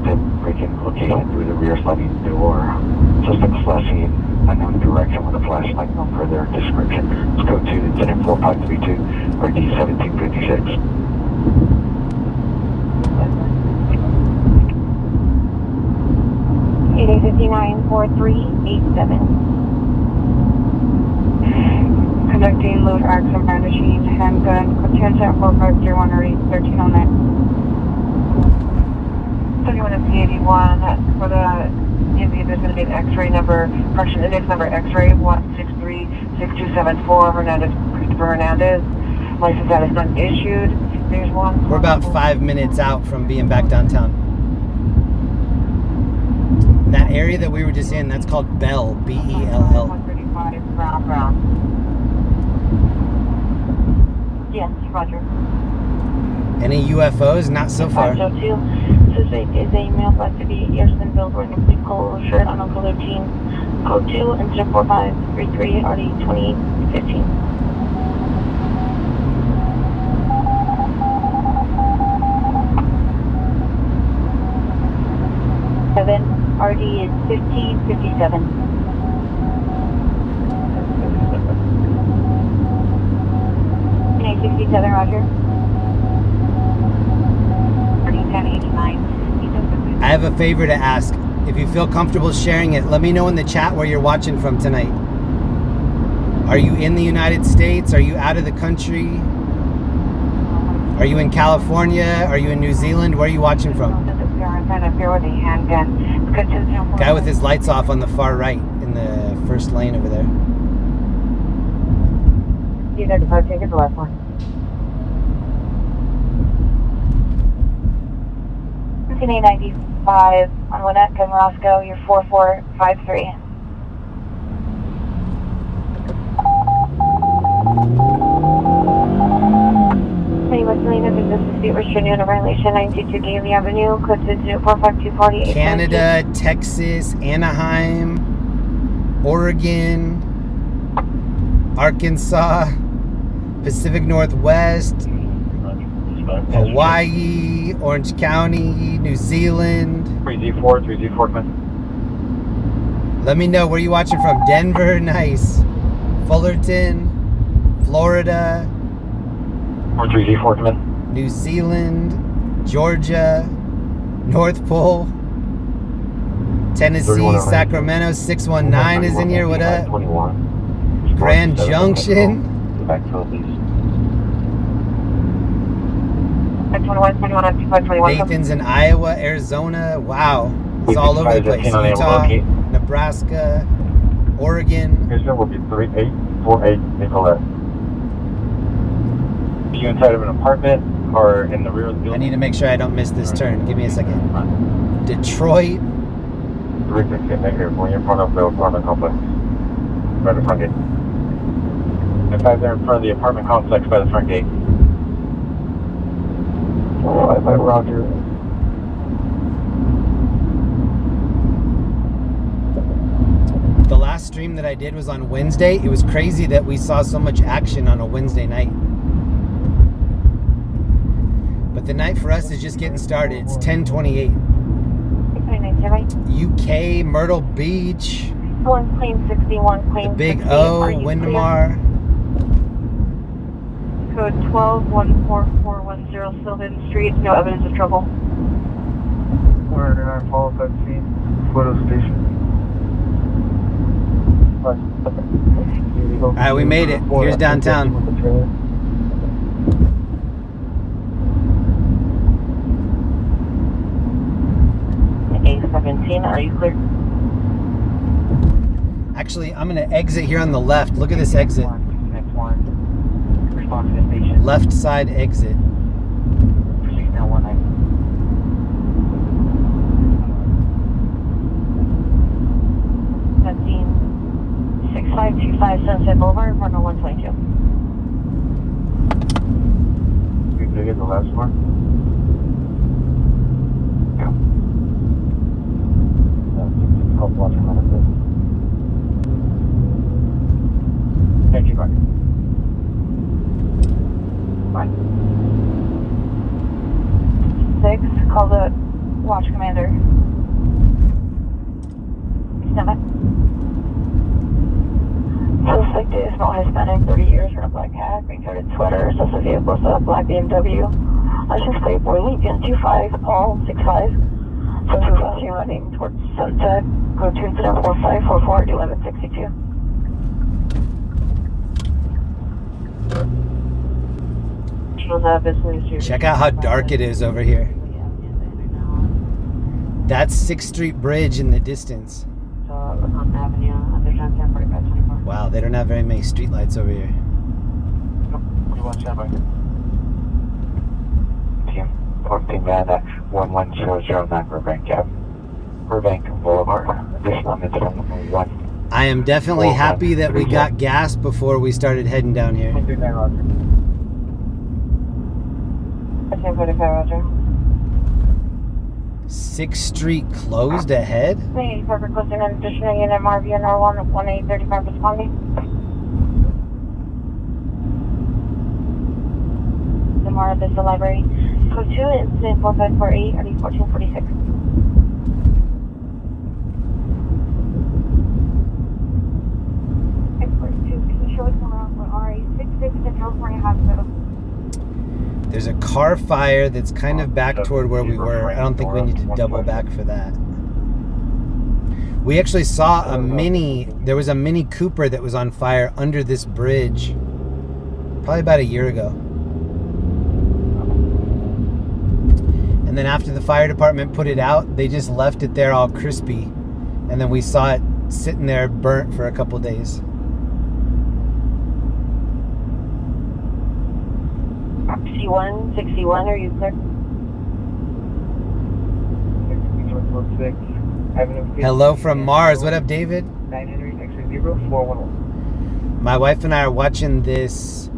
Speaker 5: breaking location through the rear sliding door. Suspect flashing in unknown direction with a flashlight. No further description. Let's go to incident 4532 or D1756.
Speaker 1: 594387. Conducting load action brandishing handgun, contingent 4531 or 1309. 21 FP81 for the designated X-ray number, correction index number X-ray 1636274, Christopher Hernandez. License status not issued. There's one.
Speaker 2: We're about 5 minutes out from being back downtown. That area that we were just in, that's called Bell, B-E-L-L.
Speaker 1: 135 Brown. Yes, Roger.
Speaker 2: Any UFOs? Not so far.
Speaker 1: Suspect is a male black to be Eastern Billboard and complete color shirt on Uncle 13. Code 2, incident 4533, RD 2015.
Speaker 13: 1557. 1067, roger. 1089.
Speaker 2: I have a favor to ask. If you feel comfortable sharing it, let me know in the chat where you're watching from tonight. Are you in the United States? Are you out of the country? Are you in California? Are you in New Zealand? Where are you watching from? Guy with his lights off on the far right in the first lane over there.
Speaker 1: You got to take it the last one.
Speaker 13: Continue 95 on Winnetka, Roscoe, you're 4453. West Selena, business dispute restraining under violation 922 Gailey Avenue, code 45248.
Speaker 2: Canada, Texas, Anaheim, Oregon, Arkansas, Pacific Northwest, Hawaii, Orange County, New Zealand.
Speaker 11: 304, man.
Speaker 2: Let me know where you watching from. Denver, nice. Fullerton, Florida.
Speaker 11: 304, man.
Speaker 2: New Zealand, Georgia, North Pole, Tennessee, Sacramento, 619 is in here. What up? Grand Junction.
Speaker 11: Back to Elise.
Speaker 1: 21,
Speaker 2: Nathan's in Iowa, Arizona. Wow. It's all over the place. Utah, Nebraska, Oregon.
Speaker 11: Houston will be 3848 Nicolette. Are you inside of an apartment or in the rear of the building?
Speaker 2: I need to make sure I don't miss this turn. Give me a second. Detroit.
Speaker 11: 368 negative. We're in front of the apartment complex. By the front gate. In fact, they're in front of the apartment complex by the front gate. Alright, by Roger.
Speaker 2: The last stream that I did was on Wednesday. It was crazy that we saw so much action on a Wednesday night. But the night for us is just getting started. It's 10:28. UK, Myrtle Beach.
Speaker 13: 1 Queen 61, Queen
Speaker 2: the Big
Speaker 13: 60,
Speaker 2: O, Windemar.
Speaker 1: Code 12-14410 Sylvan Street, no evidence of trouble.
Speaker 7: 109 follow that scene, photo station.
Speaker 2: Alright, we made it. Here's downtown.
Speaker 1: A17, are you clear?
Speaker 2: Actually, I'm going to exit here on the left. Look at this exit.
Speaker 7: Next one. Response to the station.
Speaker 2: Left side exit.
Speaker 7: 6919.
Speaker 1: 6525 Sunset Boulevard, partner 122.
Speaker 11: You can get the last one? Yeah. Help watch a minute, please. Thank you, Roger.
Speaker 1: Bye. 6, call the watch commander. Stand by. Suspect is not Hispanic, 30 years, wearing a black hat, green coated sweater, suspect vehicle, black BMW. License plate boy Lincoln 25, Paul 65. Suspect last year running towards Sunset, code 2 incident 4544, do limit 62.
Speaker 2: Check out how dark it is over here. That's 6th Street Bridge in the distance. Wow, they don't have very many streetlights over here.
Speaker 11: Team 14 man at 11009 Burbank Ave. Burbank Boulevard. Additional incident number 1.
Speaker 2: I am definitely happy that we got gas before we started heading down here. 6th Street closed ahead?
Speaker 1: Hey, perfect closing and additional unit MRV and R1 1835 responding. The Mara Vista Library. Code 2, incident 4548, RD 1446.
Speaker 2: There's a car fire that's kind of back toward where we were. I don't think we need to double back for that. We actually saw there was a Mini Cooper that was on fire under this bridge probably about a year ago. And then after the fire department put it out, they just left it there all crispy. And then we saw it sitting there burnt for a couple days.
Speaker 3: C161, are you clear?
Speaker 2: Hello from Mars. What up, David? My wife and I are watching this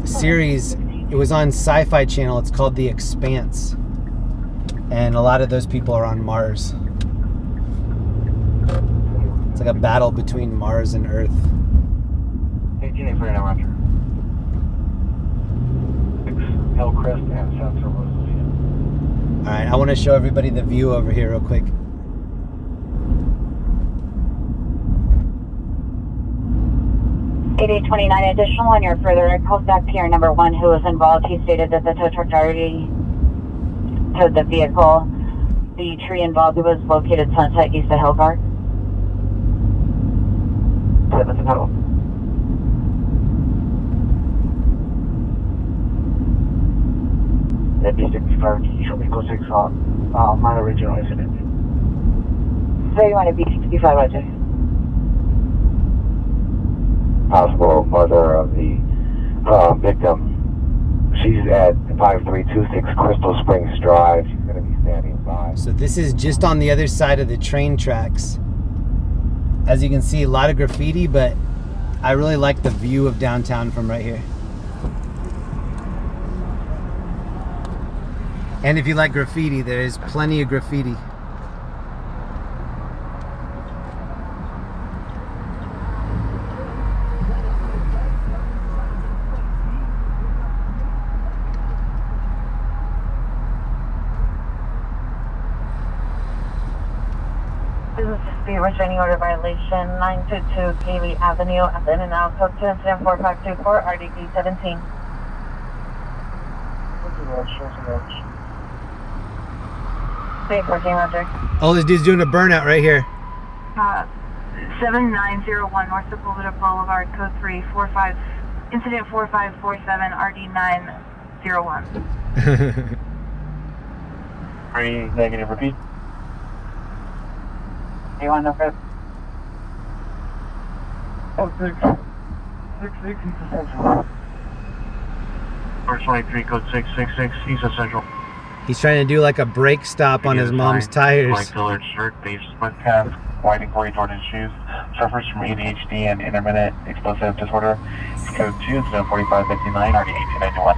Speaker 2: series. It was on Sci-Fi Channel. It's called The Expanse. And a lot of those people are on Mars. It's like a battle between Mars and Earth.
Speaker 7: 18 for Roger. Hillcrest and Santa Rosalia.
Speaker 2: Alright, I want to show everybody the view over here real quick.
Speaker 1: Additional on your further called back to your number 1 who was involved. He stated that the tow truck already towed the vehicle. The tree involved was located Sunset east of Hillgard.
Speaker 7: That B65, can you show me code 6 on my original incident?
Speaker 1: So you want a B65, Roger?
Speaker 5: Possible mother of the victim. She's at 5326 Crystal Springs Drive. She's going to be standing by.
Speaker 2: So this is just on the other side of the train tracks. As you can see, a lot of graffiti, but I really like the view of downtown from right here. And if you like graffiti, there is plenty of graffiti.
Speaker 1: This is the restraining order violation 922 Cayley Avenue, in and out, code 2 incident 4524, RDD 17.
Speaker 2: Oh, this dude's doing a burnout right here.
Speaker 1: 7901 North Blvd Boulevard, code 345, incident 4547, RD 901.
Speaker 7: Are you negative? Repeat.
Speaker 1: Do you want to know for...
Speaker 7: Oh, 666 East Central. First 23, code 666 East Central.
Speaker 2: He's trying to do like a brake stop on his mom's tires.
Speaker 7: White colored shirt, beige split cap, white and gray Jordan shoes. Suffers from ADHD and intermittent explosive disorder. Code 2, incident 4559, RD 1891.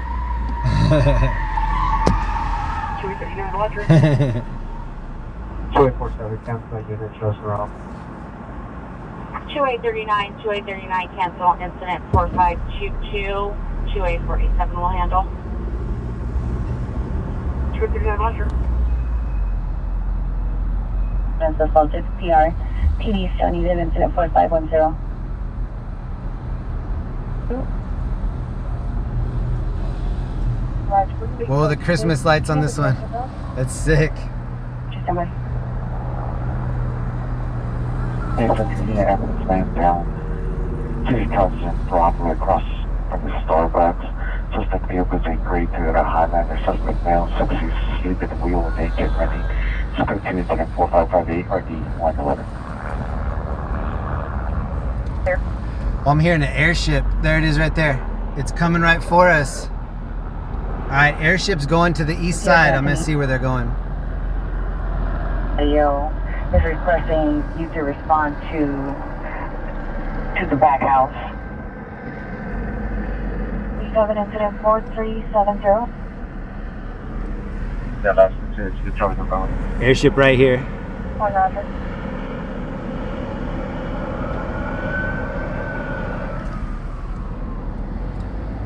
Speaker 7: 2847, cancel unit, shows around.
Speaker 1: 2839, cancel, incident 4522, 28487 will handle. 239, Roger. That's assaulted PR. PD still needed, incident 4510.
Speaker 2: Whoa, the Christmas lights on this one. That's sick.
Speaker 7: Evidence laying down. City Council properly across from the Starbucks. Suspect vehicle is a gray Toyota Highlander. Suspect male, 60s, sleeping at the wheel with naked ready. Suspect 2 incident 4558, RD 111.
Speaker 2: Oh, I'm hearing an airship. There it is right there. It's coming right for us. Alright, airship's going to the east side. I'm going to see where they're going.
Speaker 1: Yo is requesting you to respond to the back house. We have an incident 4370.
Speaker 7: Yeah, that's the trouble about.
Speaker 2: Airship right here.
Speaker 1: 100.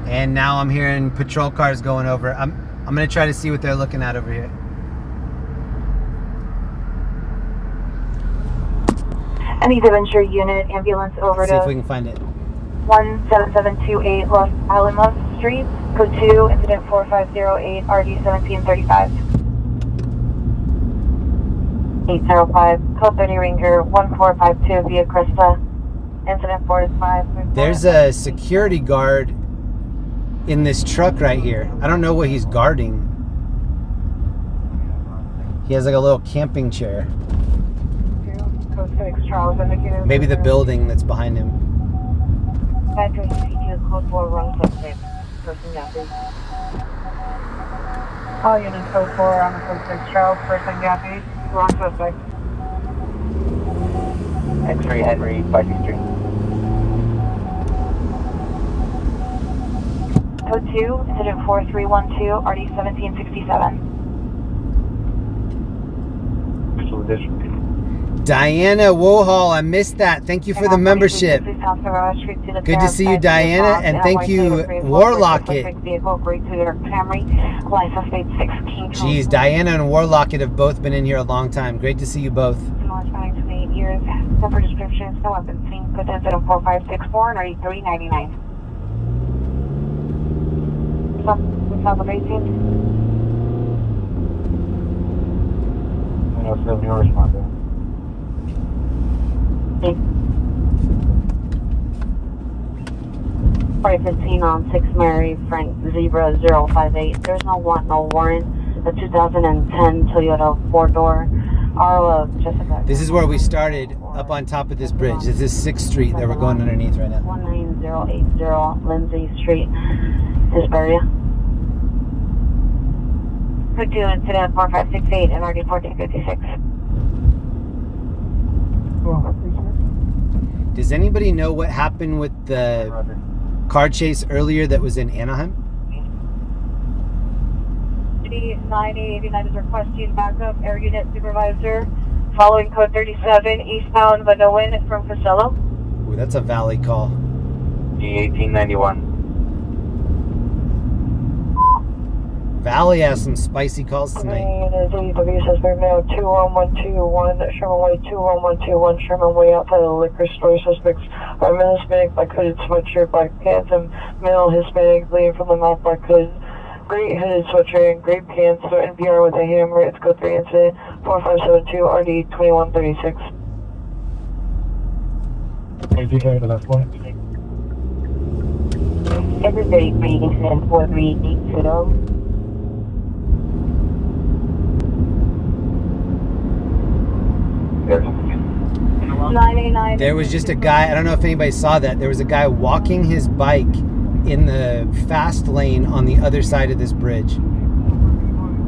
Speaker 2: And now I'm hearing patrol cars going over. I'm going to try to see what they're looking at over here.
Speaker 1: I need to ensure unit ambulance over
Speaker 2: See
Speaker 1: to...
Speaker 2: if we can find it.
Speaker 1: 17728 Los Alamos Street, code 2, incident 4508, RD 1735. 805, code 30 Ranger 1452 via Cresta, incident 45.
Speaker 2: There's a security guard in this truck right here. I don't know what he's guarding. He has like a little camping chair.
Speaker 1: Code 6, Charles, indicated.
Speaker 2: Maybe the building that's behind him.
Speaker 1: Address CQ, code 4, wrong suspect. Person Yappy. All units code 4 on the code 6, Charles, person Yappy. Wrong suspect.
Speaker 15: X-ray Henry, 5th Street.
Speaker 1: Code 2, incident 4312, RD 1767.
Speaker 2: Diana Wohal, I missed that. Thank you for the membership. Good to see you, Diana, and thank you, Warlocket. Jeez, Diana and Warlocket have both been in here a long time. Great to see you both.
Speaker 1: Years. Number description, no weapon seen. Code incident 4564 and RD 399. South of 18.
Speaker 7: I know, still your response.
Speaker 1: 4015 on 6 Mary, Frank 0058. There's no want, no warrant. The 2010 Toyota 4-door. Jessica.
Speaker 2: This is where we started, up on top of this bridge. This is 6th Street that we're going underneath right now.
Speaker 1: 19080 Lindsay Street, Hesperia. Code 2, incident 4568 and RD 1456.
Speaker 2: Does anybody know what happened with the car chase earlier that was in Anaheim?
Speaker 1: 9889 is requesting backup air unit supervisor following code 37 eastbound Vanowen from Casello.
Speaker 2: Ooh, that's a valley call.
Speaker 15: D1891.
Speaker 2: Valley has some spicy calls tonight.
Speaker 3: AW suspect male 21121 Sherman Way, 21121 Sherman Way outside of the liquor store. Suspects are male Hispanic, black hooded sweatshirt, black pants, and male Hispanic bleeding from the mouth, black hood. Gray hooded sweatshirt and gray pants, threatened PR with a hammer. It's code 3 incident 4572 RD 2136.
Speaker 7: Hey, do you carry the last one?
Speaker 1: Everybody free incident 4380.
Speaker 2: There was just a guy, I don't know if anybody saw that, there was a guy walking his bike in the fast lane on the other side of this bridge.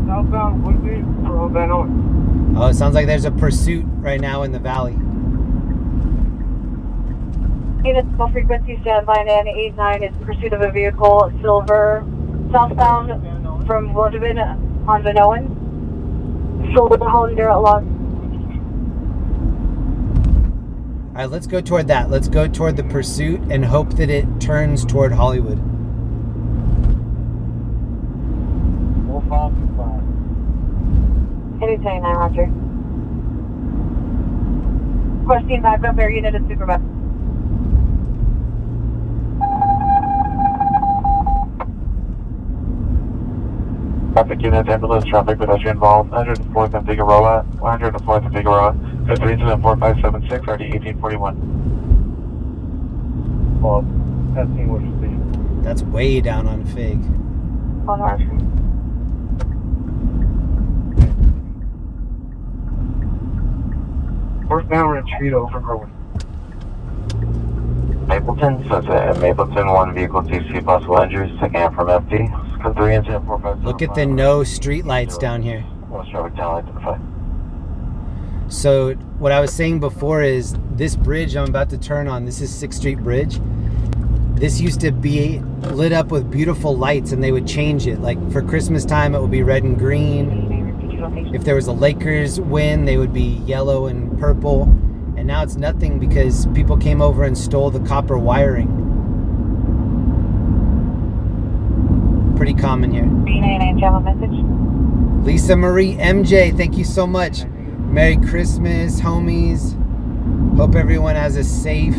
Speaker 14: Southbound Woodby for Vanowen.
Speaker 2: Oh, it sounds like there's a pursuit right now in the valley.
Speaker 1: Units full frequency standby 989 is pursuit of a vehicle, silver, southbound from Blvd on Vanowen. Silver Hollander at Lock.
Speaker 2: All right, let's go toward that. Let's go toward the pursuit and hope that it turns toward Hollywood.
Speaker 1: Anytime, Roger. Requesting backup air unit at supervisor.
Speaker 5: Traffic units, ambulance, traffic, pedestrian involved, 104th and Figueroa, 104th and Figueroa, code 3 incident 4576, RD 1841.
Speaker 7: Well, testing what you see.
Speaker 2: That's way down on Fig.
Speaker 1: On Roger.
Speaker 7: Northbound retreat over Irwin.
Speaker 5: Mapleton, so it's a Mapleton, one vehicle, 2 possible injuries, taken out from FD. Code 3 incident 4575.
Speaker 2: Look at the no street lights down here.
Speaker 5: West traffic down identified.
Speaker 2: So what I was saying before is this bridge I'm about to turn on, this is 6th Street Bridge. This used to be lit up with beautiful lights and they would change it. Like for Christmas time, it would be red and green. If there was a Lakers win, they would be yellow and purple. And now it's nothing because people came over and stole the copper wiring. Pretty common here.
Speaker 1: 399 channel message.
Speaker 2: Lisa Marie MJ, thank you so much. Merry Christmas, homies. Hope everyone has a safe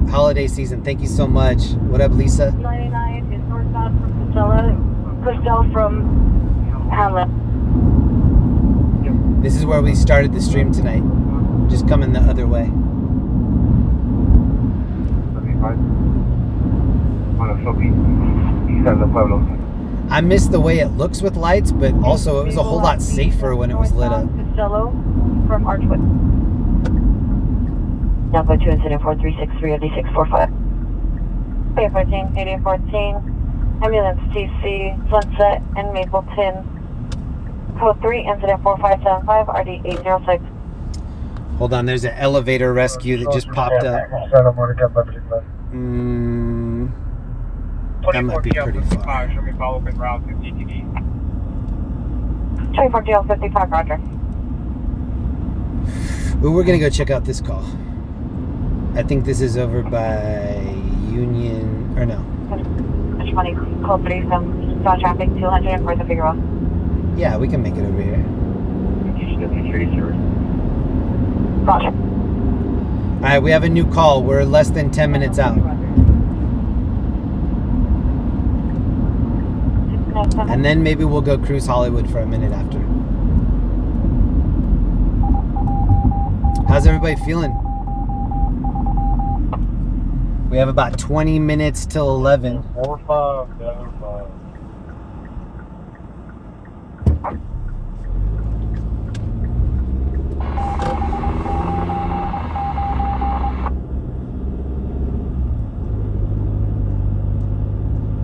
Speaker 2: holiday season. Thank you so much. What up, Lisa?
Speaker 1: 99 is northbound from Casella. Pushed from Hamlet.
Speaker 2: This is where we started the stream tonight. Just coming the other way. I miss the way it looks with lights, but also it was a whole lot safer when it was lit up.
Speaker 1: Costello from Archwood. Number 2 incident 4363 of D645. Bay 14, 8814. Ambulance TC, Sunset and Mapleton. Code 3, incident 4575, RD 806.
Speaker 2: Hold on, there's an elevator rescue that just popped up. That might be pretty far.
Speaker 16: Show me follow-up in route to CTD.
Speaker 1: 24 GL 55, roger.
Speaker 2: Ooh, we're gonna go check out this call. I think this is over by Union, or no.
Speaker 1: Which money? Code 3 from South Traffic 200 for the Figueroa.
Speaker 2: Yeah, we can make it over here.
Speaker 1: Roger.
Speaker 2: Alright, we have a new call. We're less than 10 minutes out. And then maybe we'll go cruise Hollywood for a minute after. How's everybody feeling? We have about 20 minutes till 11.
Speaker 9: 4-5, 7-5.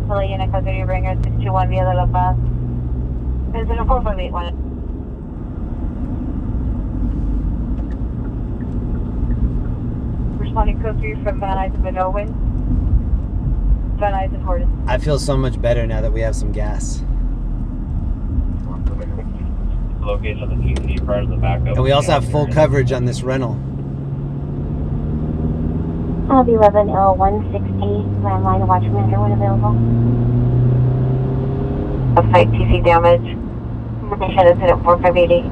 Speaker 1: Hello, unit code 3 bringer 621 via the La Paz. Incident 4581. Responding code 3 from Van Nuys and Owen. Van Nuys and Horton.
Speaker 2: I feel so much better now that we have some gas.
Speaker 15: Location of the TC prior to the backup.
Speaker 2: And we also have full coverage on this rental.
Speaker 13: 11L160, landline watchman, everyone available?
Speaker 1: Site TC damage. Information incident 4580.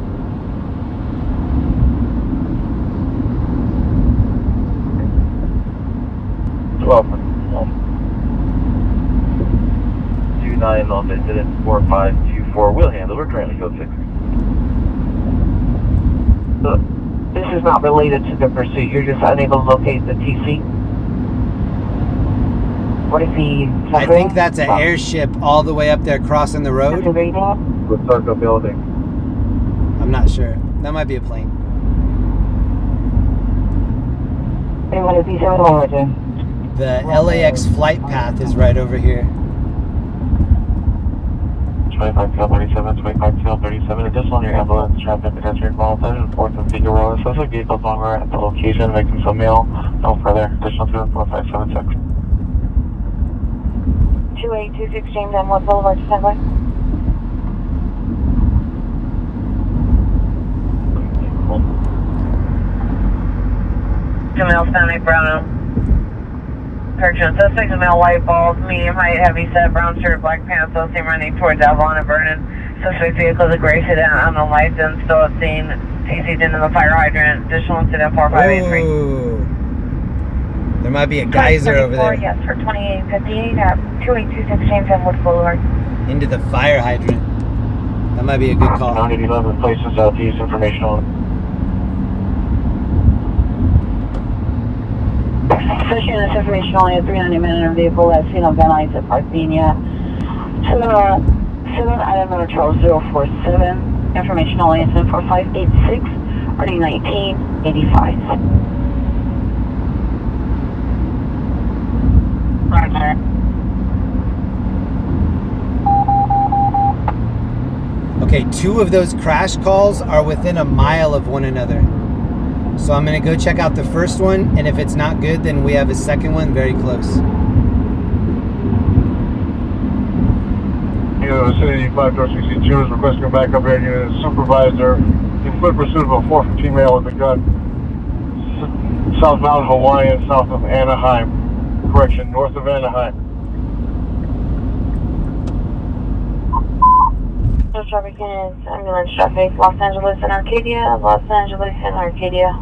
Speaker 15: Off incident 4524 will handle. We're currently code 6.
Speaker 3: This is not related to the pursuit. You're just unable to locate the TC. What is he suffering?
Speaker 2: I think that's an airship all the way up there crossing the road.
Speaker 11: With Circle Building.
Speaker 2: I'm not sure. That might be a plane.
Speaker 3: Anyone is B7
Speaker 2: The LAX flight path is right over here.
Speaker 5: 25 tail 37, 25 tail 37, additional on your ambulance, traffic pedestrian miles, 4th and Figueroa. Suspect vehicles longer at the location, making some mail. No further. Additional 24576.
Speaker 1: 2826 James M. Wood Boulevard, standby. Jamil Stanley Brown. Correction, suspect is male, white balls, medium height, heavy set, brown shirt, black pants, so seen running towards Avalon and Vernon. Suspect vehicle is a gray sedan, unknown license, still at scene, TC'd into the fire hydrant. Additional incident 4583.
Speaker 2: Ooh. There might be a geyser over there.
Speaker 1: Yes, for 2858 at 2826 James M. Wood Boulevard.
Speaker 2: Into the fire hydrant. That might be a good call.
Speaker 5: 911 places southeast, information on.
Speaker 3: Especially in this information, only a 390-minute vehicle that's seen on Van Nuys at Parthenia. 7 item number 12047. Information only is in 4586, RD 1985. Roger.
Speaker 2: Okay, 2 of those crash calls are within a mile of one another. So I'm gonna go check out the first one, and if it's not good, then we have a second one very close.
Speaker 9: City 5-CC2 is requesting a backup air unit supervisor in foot pursuit of a 4 female with a gun. Southbound Hawaiian, south of Anaheim. Correction, north of Anaheim.
Speaker 1: No traffic is ambulance traffic, Los Angeles and Arcadia, Los Angeles and Arcadia.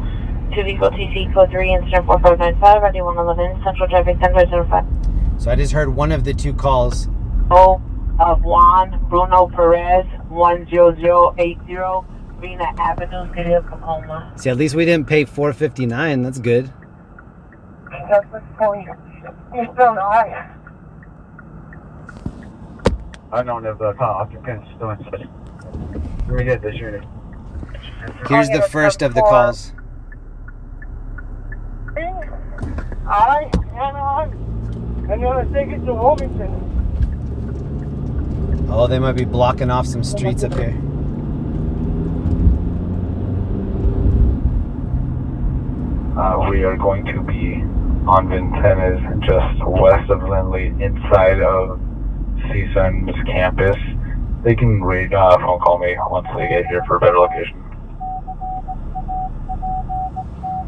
Speaker 1: 2 vehicle TC code 3 incident 4595 ID 111 Central Traffic 1005.
Speaker 2: So I just heard one of the two calls.
Speaker 1: Oh, of Juan Bruno Perez 10080 Vina Avenue, City of Tacoma.
Speaker 2: See, at least we didn't pay $4.59. That's good.
Speaker 11: Unknown if the occupants still inside. We did this unit.
Speaker 2: Here's the first of the calls.
Speaker 9: Alright, hang on. I'm gonna take it to Wilmington.
Speaker 2: Oh, they might be blocking off some streets up here.
Speaker 6: We are going to be on Vincennes, just west of Lindley, inside of CSUN's campus. They can phone call me once they get here for a better location.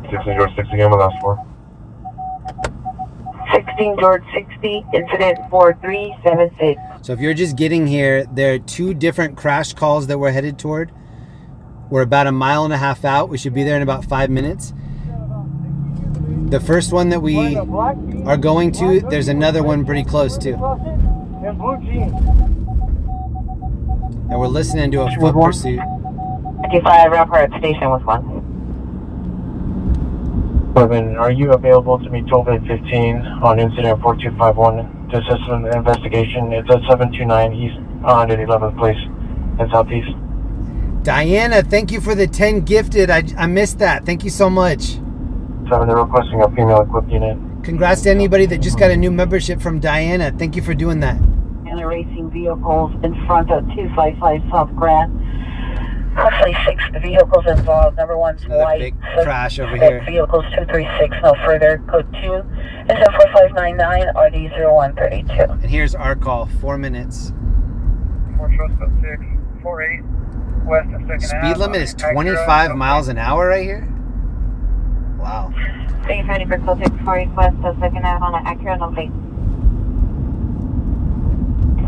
Speaker 9: 16 George 60 again, my last 4.
Speaker 1: 16 George 60, incident 4376.
Speaker 2: So if you're just getting here, there are two different crash calls that we're headed toward. We're about a mile and a half out. We should be there in about 5 minutes. The first one that we are going to, there's another one pretty close too.
Speaker 9: And blue jeans.
Speaker 2: And we're listening to a foot pursuit.
Speaker 1: 55 Rampart Station with 1.
Speaker 5: Urban, are you available to meet 12-8-15 on incident 4251 to assist in the investigation? It's at 729 East 111th Place in Southeast.
Speaker 2: Diana, thank you for the 10 gifted. I missed that. Thank you so much.
Speaker 5: 7, they're requesting a female equipped unit.
Speaker 2: Congrats to anybody that just got a new membership from Diana. Thank you for doing that.
Speaker 1: And the racing vehicles in front of 255 South Grand. Hopefully 6 vehicles involved. Number 1's
Speaker 2: Another
Speaker 1: white.
Speaker 2: big crash over here.
Speaker 1: Vehicles 236, no further. Code 2 is 4599 RD 0132.
Speaker 2: And here's our call. 4 minutes.
Speaker 14: 4 Trust 6, 48, west of 2nd
Speaker 2: Speed limit is 25 miles an hour right here? Wow.
Speaker 1: Thank you, ready for code 6 for request of 2nd Ave on an accurate update.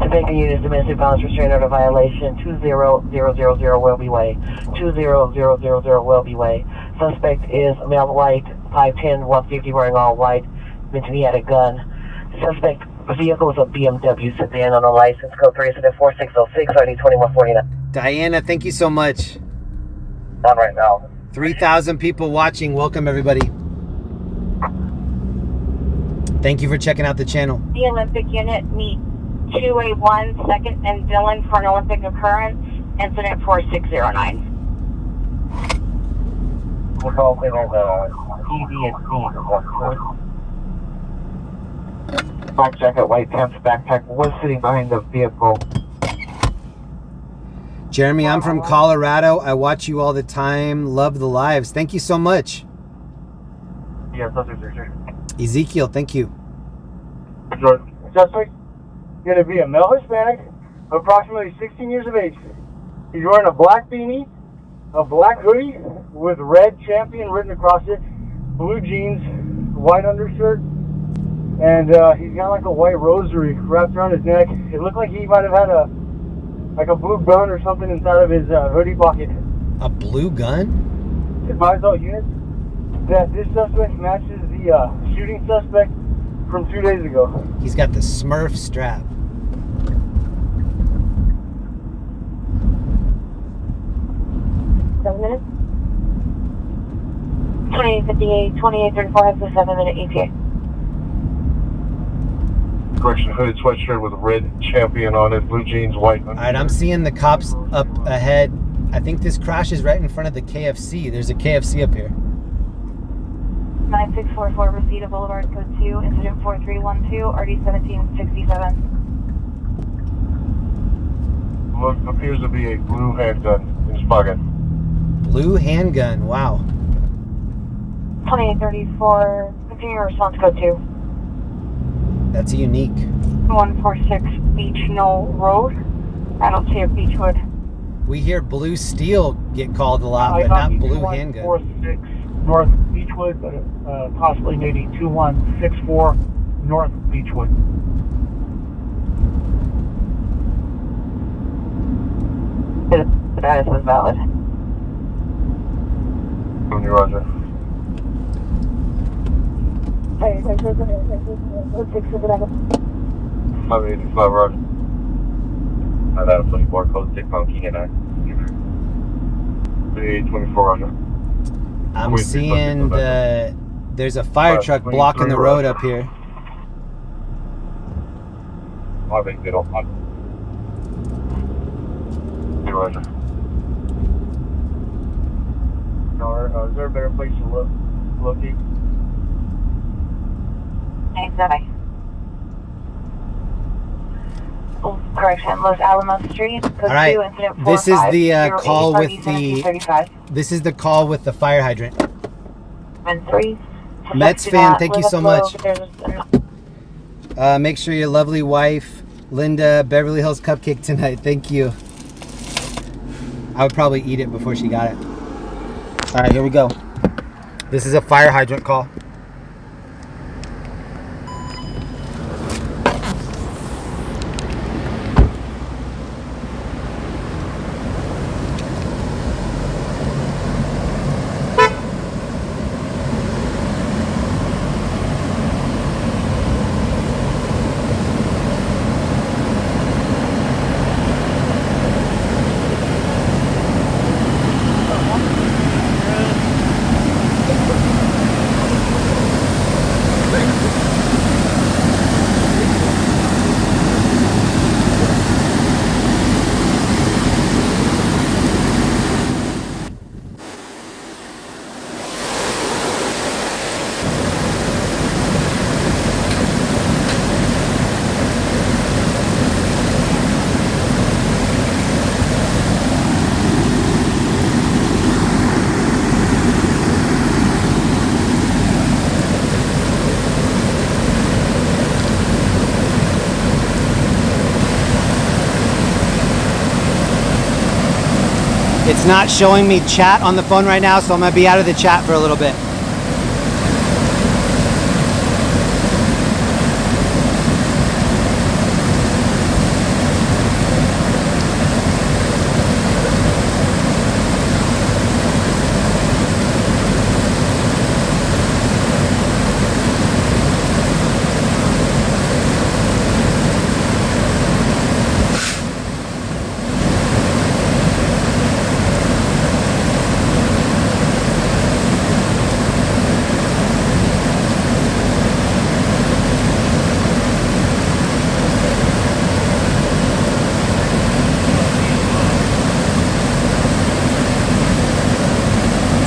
Speaker 1: The vacant unit is domestic violence restraint order violation 20000 Welby Way. 20000 Welby Way. Suspect is male white, 5'10", 150, wearing all white. Mentioned he had a gun. Suspect vehicle is a BMW sedan on a license. Code 3 is 4606 RD 2149.
Speaker 2: Diana, thank you so much.
Speaker 5: On right now.
Speaker 2: 3,000 people watching. Welcome, everybody. Thank you for checking out the channel.
Speaker 13: The Olympic unit meet 281 2nd and Dillon for an Olympic occurrence, incident 4609.
Speaker 5: We're calling ED and C. Black jacket, white pants, backpack was sitting behind the vehicle.
Speaker 2: Jeremy, I'm from Colorado. I watch you all the time. Love the lives. Thank you so much.
Speaker 5: Yes, sir.
Speaker 2: Ezekiel, thank you.
Speaker 9: George, suspect going to be a male Hispanic, approximately 16 years of age. He's wearing a black beanie, a black hoodie with red champion written across it, blue jeans, white undershirt, and he's got like a white rosary wrapped around his neck. It looked like he might have had a blue gun or something inside of his hoodie pocket.
Speaker 2: A blue gun?
Speaker 9: Advise all units that this suspect matches the shooting suspect from 2 days ago.
Speaker 2: He's got the Smurf strap.
Speaker 1: minutes. 2858, 2834 has a 7-minute ETA.
Speaker 9: Correction, hooded sweatshirt with red champion on it, blue jeans, white.
Speaker 2: All right, I'm seeing the cops up ahead. I think this crash is right in front of the KFC. There's a KFC up here.
Speaker 13: 9644 Reseda Boulevard, code 2, incident 4312, RD 1767.
Speaker 9: What appears to be a blue handgun in his pocket.
Speaker 2: Blue handgun, wow.
Speaker 13: 2834, continue response code 2.
Speaker 2: That's unique.
Speaker 13: 146 Beach Knoll Road. I don't see a Beechwood.
Speaker 2: We hear blue steel get called a lot, but not blue handgun.
Speaker 14: 146 North Beechwood, but possibly maybe 2164 North Beechwood.
Speaker 1: The status is valid.
Speaker 9: Roger.
Speaker 5: Roger. I got a 24 code 6 on King and I. 324 Roger.
Speaker 2: I'm seeing there's a fire truck blocking the road up here.
Speaker 5: My big deal. Roger.
Speaker 9: Is there a better place to look? Looking?
Speaker 1: Exactly. Correction, Los Alamos Street.
Speaker 2: All right, this is the call with this is the call with the fire hydrant. Mets fan, thank you so much. Make sure your lovely wife, Linda, Beverly Hills Cupcake tonight. Thank you. I would probably eat it before she got it. All right, here we go. This is a fire hydrant call. It's not showing me chat on the phone right now, so I'm gonna be out of the chat for a little bit.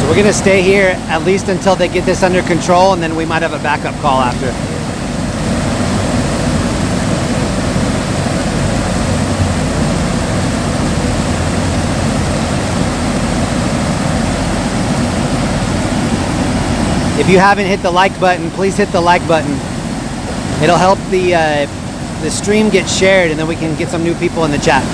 Speaker 2: We're gonna stay here at least until they get this under control, and then we might have a backup call after. If you haven't hit the like button, please hit the like button. It'll help the stream get shared, and then we can get some new people in the chat.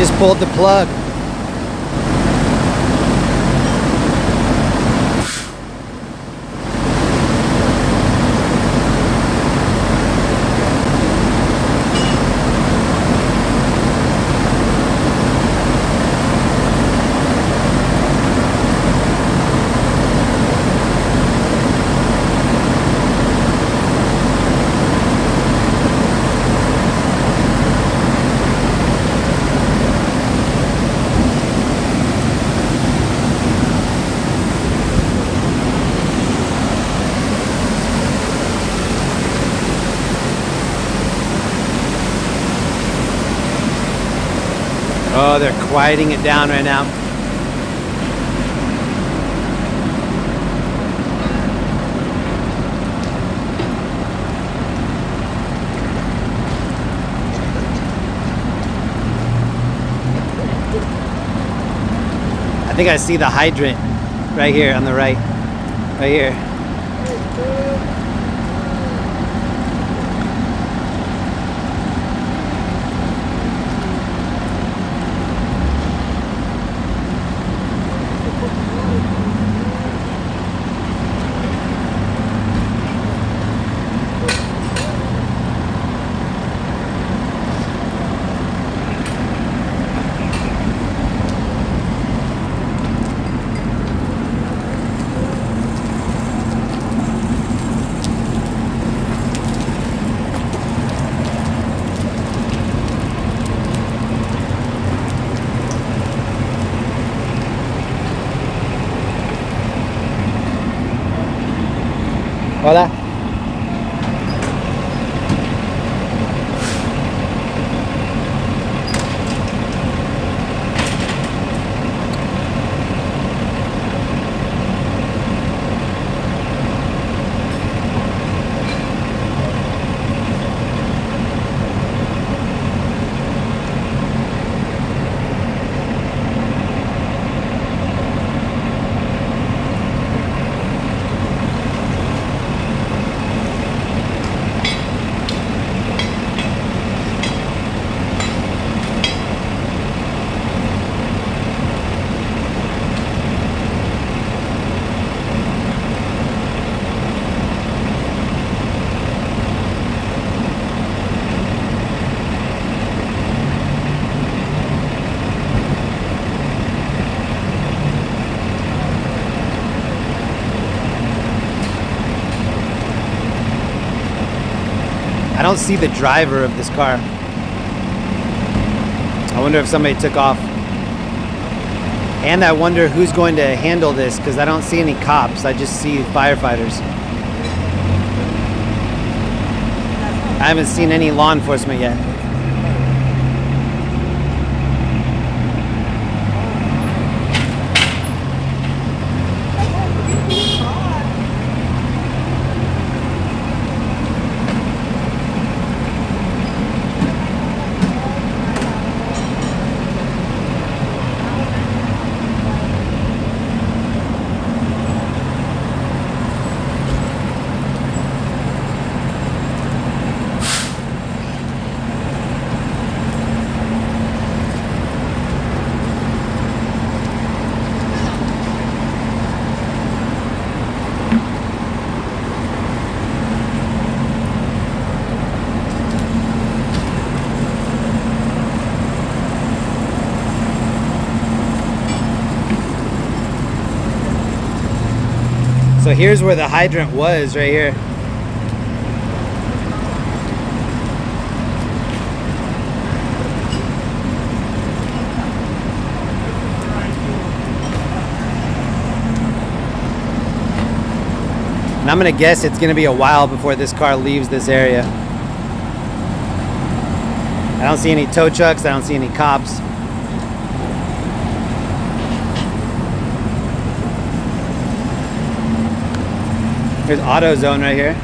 Speaker 2: Just pulled the plug. Oh, they're quieting it down right now. I think I see the hydrant right here on the right. Right here. Hola. I don't see the driver of this car. I wonder if somebody took off. And I wonder who's going to handle this, because I don't see any cops. I just see firefighters. I haven't seen any law enforcement yet. So here's where the hydrant was, right here. And I'm gonna guess it's gonna be a while before this car leaves this area. I don't see any tow trucks, I don't see any cops. There's AutoZone right here.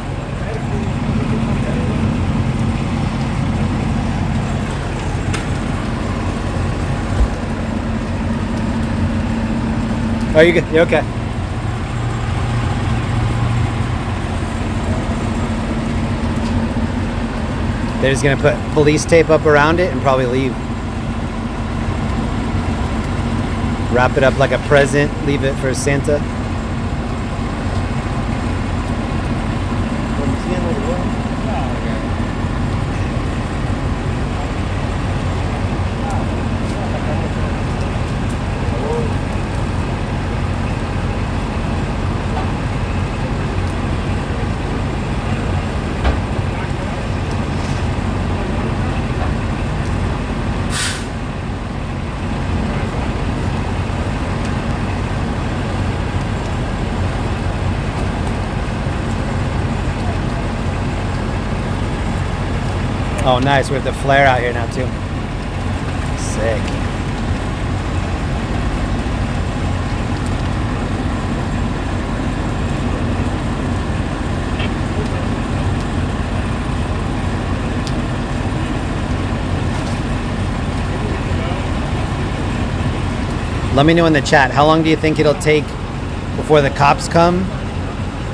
Speaker 2: Oh, you good? You're okay. They're just gonna put police tape up around it and probably leave. Wrap it up like a present, leave it for Santa. Oh, nice. We have the flare out here now, too. Sick. Let me know in the chat, how long do you think it'll take before the cops come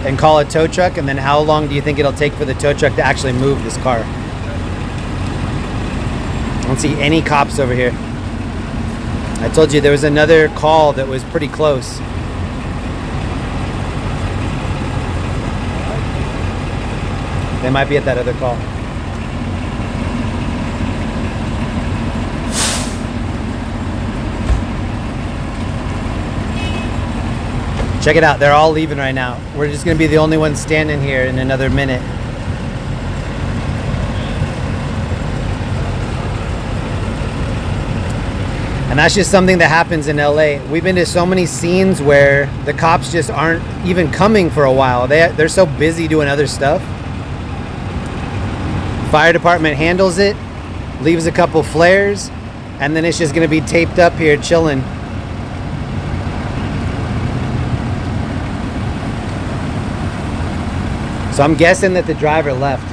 Speaker 2: and call a tow truck? And then how long do you think it'll take for the tow truck to actually move this car? I don't see any cops over here. I told you there was another call that was pretty close. They might be at that other call. Check it out, they're all leaving right now. We're just gonna be the only ones standing here in another minute. And that's just something that happens in LA. We've been to so many scenes where the cops just aren't even coming for a while. They're so busy doing other stuff. Fire department handles it, leaves a couple flares, and then it's just gonna be taped up here chilling. So I'm guessing that the driver left.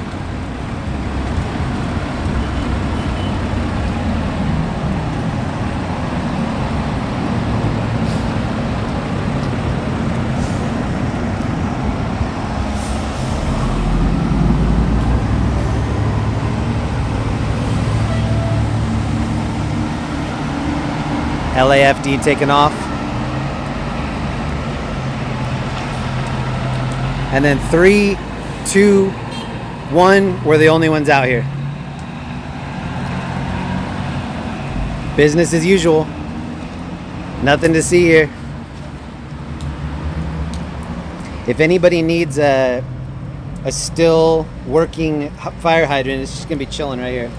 Speaker 2: LAFD taking off. And then 3, 2, 1, we're the only ones out here. Business as usual. Nothing to see here. If anybody needs a still working fire hydrant, it's just gonna be chilling right here.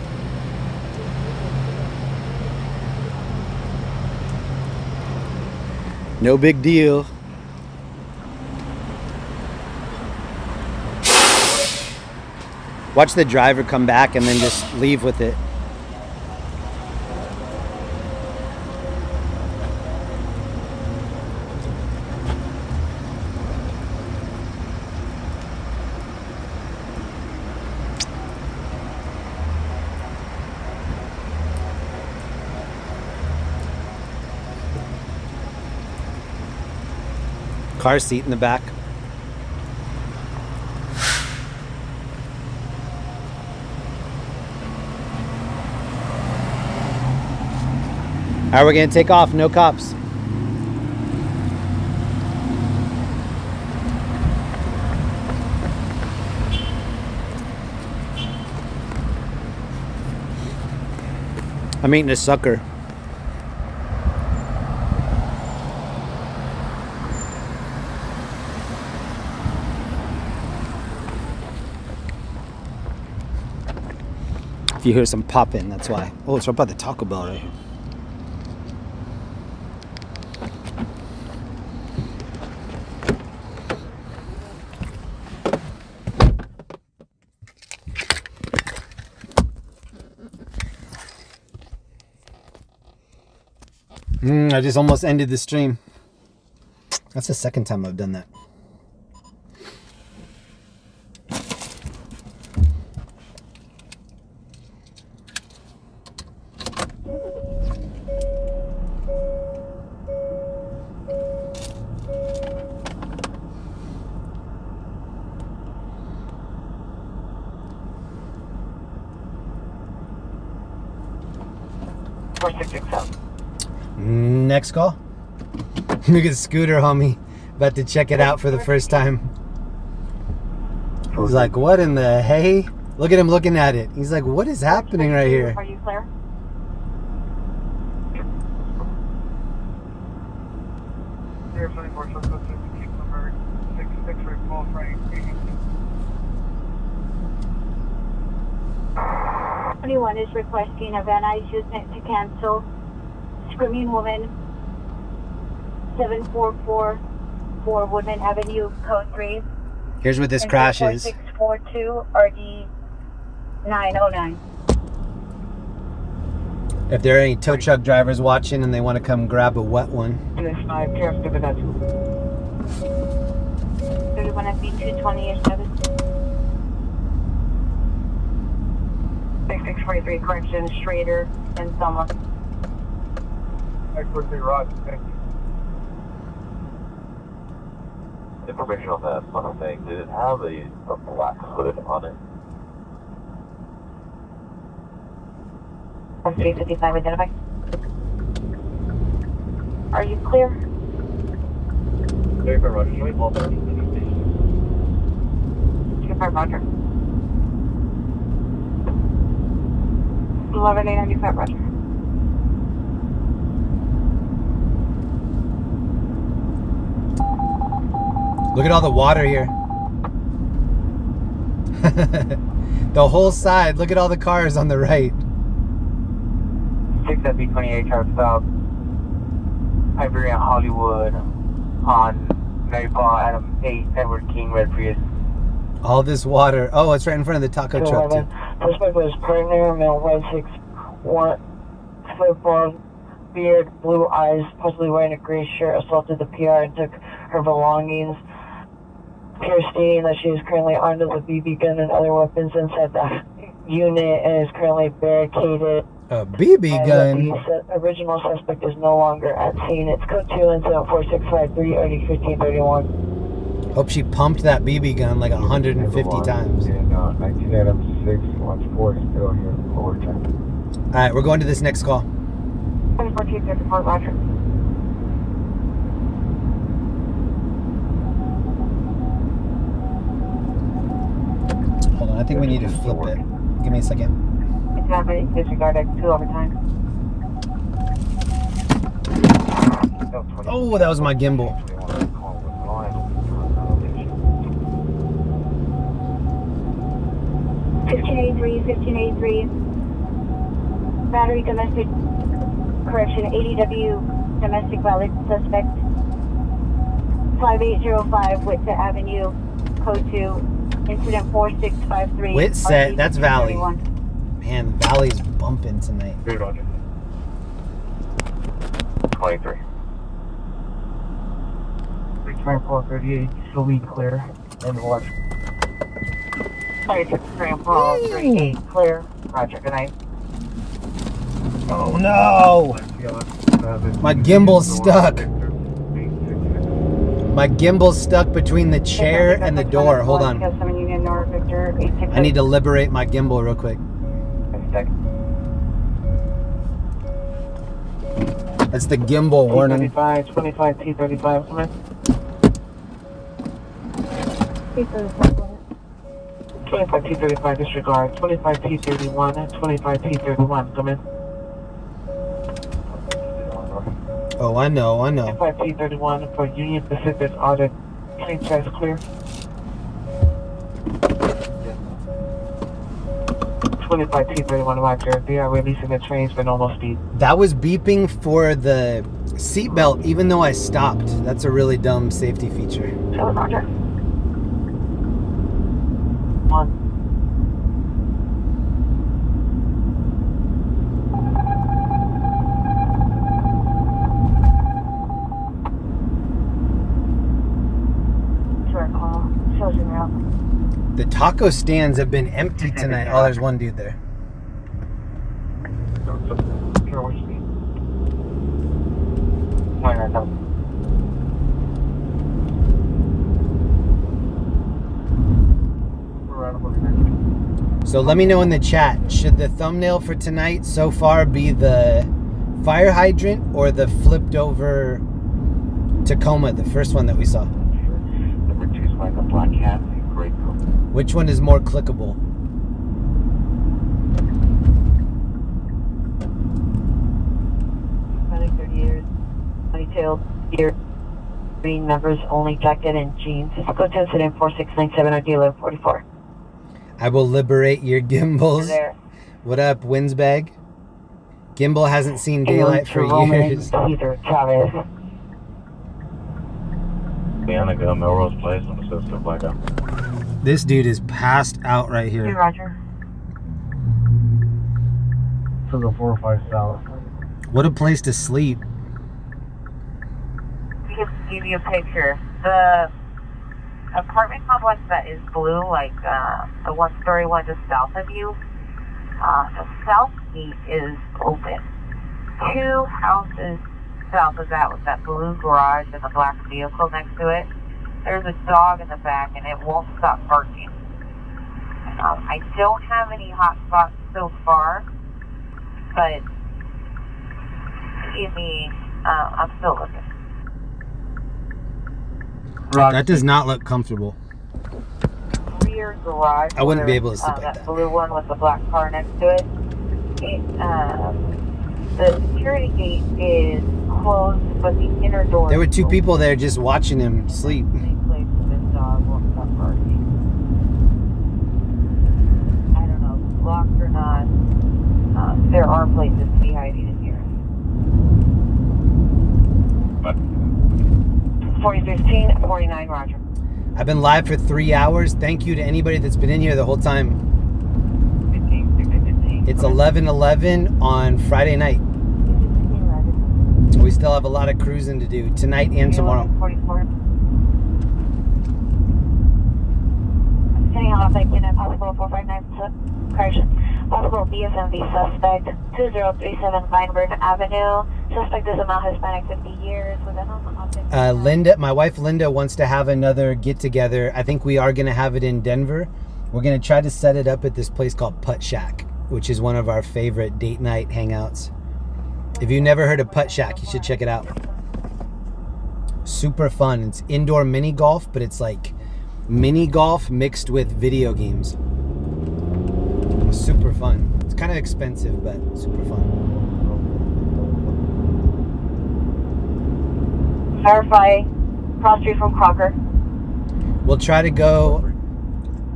Speaker 2: No big deal. Watch the driver come back and then just leave with it. Car seat in the back. All right, we're gonna take off, no cops. I'm eating a sucker. If you hear some popping, that's why. Oh, it's right by the Taco Bell right here. I just almost ended the stream. That's the second time I've done that. Next call. Look at Scooter, homie. About to check it out for the first time. He's like, what in the hey? Look at him looking at it. He's like, what is happening right here?
Speaker 1: Are you clear? Anyone is requesting a Van Nuys unit to cancel. Screaming Woman, 7444 Woodman Avenue, code 3.
Speaker 2: Here's what this crash is.
Speaker 1: 4642 RD 909.
Speaker 2: If there are any tow truck drivers watching and they want to come grab a wet one.
Speaker 1: 31 FB 220-7. 6643 correction, Schrader and Selma.
Speaker 9: X43 Roger, thank you.
Speaker 15: Information on that Mustang, did it have a black hood on it?
Speaker 1: 355 identify. Are you clear?
Speaker 9: Clear for Roger. Show me ball first.
Speaker 1: Confirm Roger. 11895 Roger.
Speaker 2: Look at all the water here. The whole side. Look at all the cars on the right.
Speaker 17: 6FB28 Charles Stop. Iberia Hollywood on Mary Paul Adam 8 Edward King Red Prius.
Speaker 2: All this water. Oh, it's right in front of the taco truck too.
Speaker 3: Suspect was partner, male, white 6'1", flip-ball, beard, blue eyes, possibly wearing a gray shirt, assaulted the PR and took her belongings. PR stating that she is currently armed with a BB gun and other weapons inside the unit and is currently barricaded.
Speaker 2: A BB gun?
Speaker 3: The original suspect is no longer at scene. It's code 2174653, already 1531.
Speaker 2: Hope she pumped that BB gun like 150 times.
Speaker 6: And 19 Adam 614 still here. Overtime.
Speaker 2: All right, we're going to this next call.
Speaker 1: 1454 Roger.
Speaker 2: Hold on, I think we need to flip it. Give me a second.
Speaker 1: Exactly. Disregard X2 overtime.
Speaker 2: Oh, that was my gimbal.
Speaker 13: 1583. Battery domestic correction, ADW domestic violence suspect. 5805 Whitsett Avenue, code 2, incident 4653.
Speaker 2: Whitsett, that's Valley. Man, the Valley's bumping tonight.
Speaker 15: 23.
Speaker 3: 69438, still be clear. And watch. 36 clear. Roger, good night.
Speaker 2: Oh no! My gimbal's stuck. My gimbal's stuck between the chair and the door. Hold on. I need to liberate my gimbal real quick. That's the gimbal warning.
Speaker 3: 25 T35, come in. 25 T35, disregard. 25 T31, 25 T31, come in.
Speaker 2: Oh, I know.
Speaker 3: 25 T31 for Union Pacific audit. Train tracks clear. 25 T31, Roger. They are releasing the trains for normal speed.
Speaker 2: That was beeping for the seatbelt, even though I stopped. That's a really dumb safety feature.
Speaker 3: Roger.
Speaker 2: The taco stands have been empty tonight. Oh, there's one dude there. So let me know in the chat, should the thumbnail for tonight so far be the fire hydrant or the flipped over Tacoma, the first one that we saw?
Speaker 7: Number 2 is like a black hat and gray coat.
Speaker 2: Which one is more clickable?
Speaker 3: Running 30 years, ponytailed, beard, green members only, jacket and jeans. Go to incident 4697 or dealer 44.
Speaker 2: I will liberate your gimbals.
Speaker 3: There.
Speaker 2: What up, Winsbag? Gimbal hasn't seen daylight for years.
Speaker 3: Peter Chavez.
Speaker 15: Bianca, Melrose Place, on the sister blackout.
Speaker 2: This dude is passed out right
Speaker 1: Hey,
Speaker 2: here.
Speaker 1: Roger.
Speaker 12: To the 405 South.
Speaker 2: What a place to sleep.
Speaker 1: We can give you a picture. The apartment complex that is blue, like the one-story one just south of you, the south gate is open. 2 houses south of that with that blue garage and the black vehicle next to it. There's a dog in the back and it won't stop barking. I don't have any hot spots so far, but I'm still looking.
Speaker 2: That does not look comfortable.
Speaker 1: Rear garage.
Speaker 2: I wouldn't be able to sleep like
Speaker 1: that blue one with the black car next to it. The security gate is closed, but the inner door.
Speaker 2: There were two people there just watching him sleep.
Speaker 1: This dog won't stop barking. I don't know, locked or not. There are places to be hiding in here. 4015, 49, Roger.
Speaker 2: I've been live for 3 hours. Thank you to anybody that's been in here the whole time. It's 11:11 on Friday night. We still have a lot of cruising to do tonight and tomorrow.
Speaker 1: 44. Sitting on like in a possible 459 correction. Possible BFMV suspect 2037 Vineburn Avenue. Suspect is a male Hispanic, 50 years.
Speaker 2: Linda, my wife Linda wants to have another get together. I think we are going to have it in Denver. We're going to try to set it up at this place called Putt Shack, which is one of our favorite date night hangouts. If you've never heard of Putt Shack, you should check it out. Super fun. It's indoor mini golf, but it's like mini golf mixed with video games. Super fun. It's kind of expensive, but super fun.
Speaker 1: Verify cross street from Crocker.
Speaker 2: We'll try to go.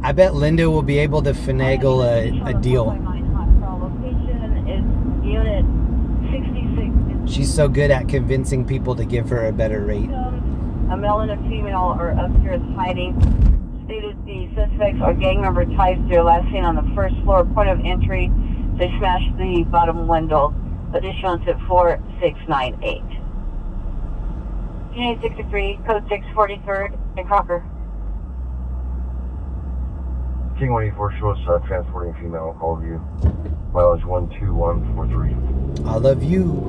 Speaker 2: I bet Linda will be able to finagle a deal.
Speaker 1: Location is unit 66.
Speaker 2: She's so good at convincing people to give her a better rate.
Speaker 1: A male and a female are upstairs hiding. Stated the suspects are gang member types. They're last seen on the first floor, point of entry. They smashed the bottom window. Additional to 4698. Unit 63, code 643rd in Crocker.
Speaker 6: King 184 shows transporting female, call you. Mileage 12143.
Speaker 2: I love you.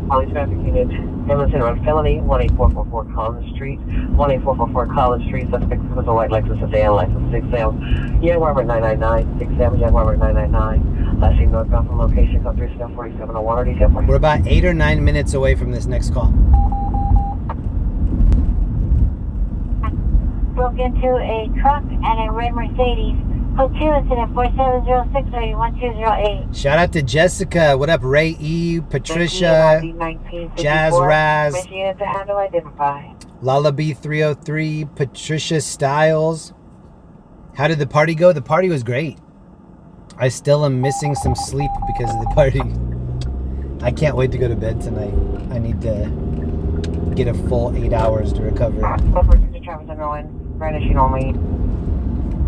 Speaker 17: Police traffic unit, Hamilton Road, felony, 18444 Collins Street, 18444 Collins Street, suspect was a white Lexus sedan, license 6M, Jaguar 999, 6M, Jaguar 999, last seen northbound from location, code 374701 or detail.
Speaker 2: We're about 8 or 9 minutes away from this next call.
Speaker 13: Broke into a truck and a red Mercedes. Code 2 incident 4706-1208.
Speaker 2: Shout out to Jessica. What up, Ray E, Patricia, Jazz Raz, Lala B 303, Patricia Styles. How did the party go? The party was great. I still am missing some sleep because of the party. I can't wait to go to bed tonight. I need to get a full 8 hours to recover.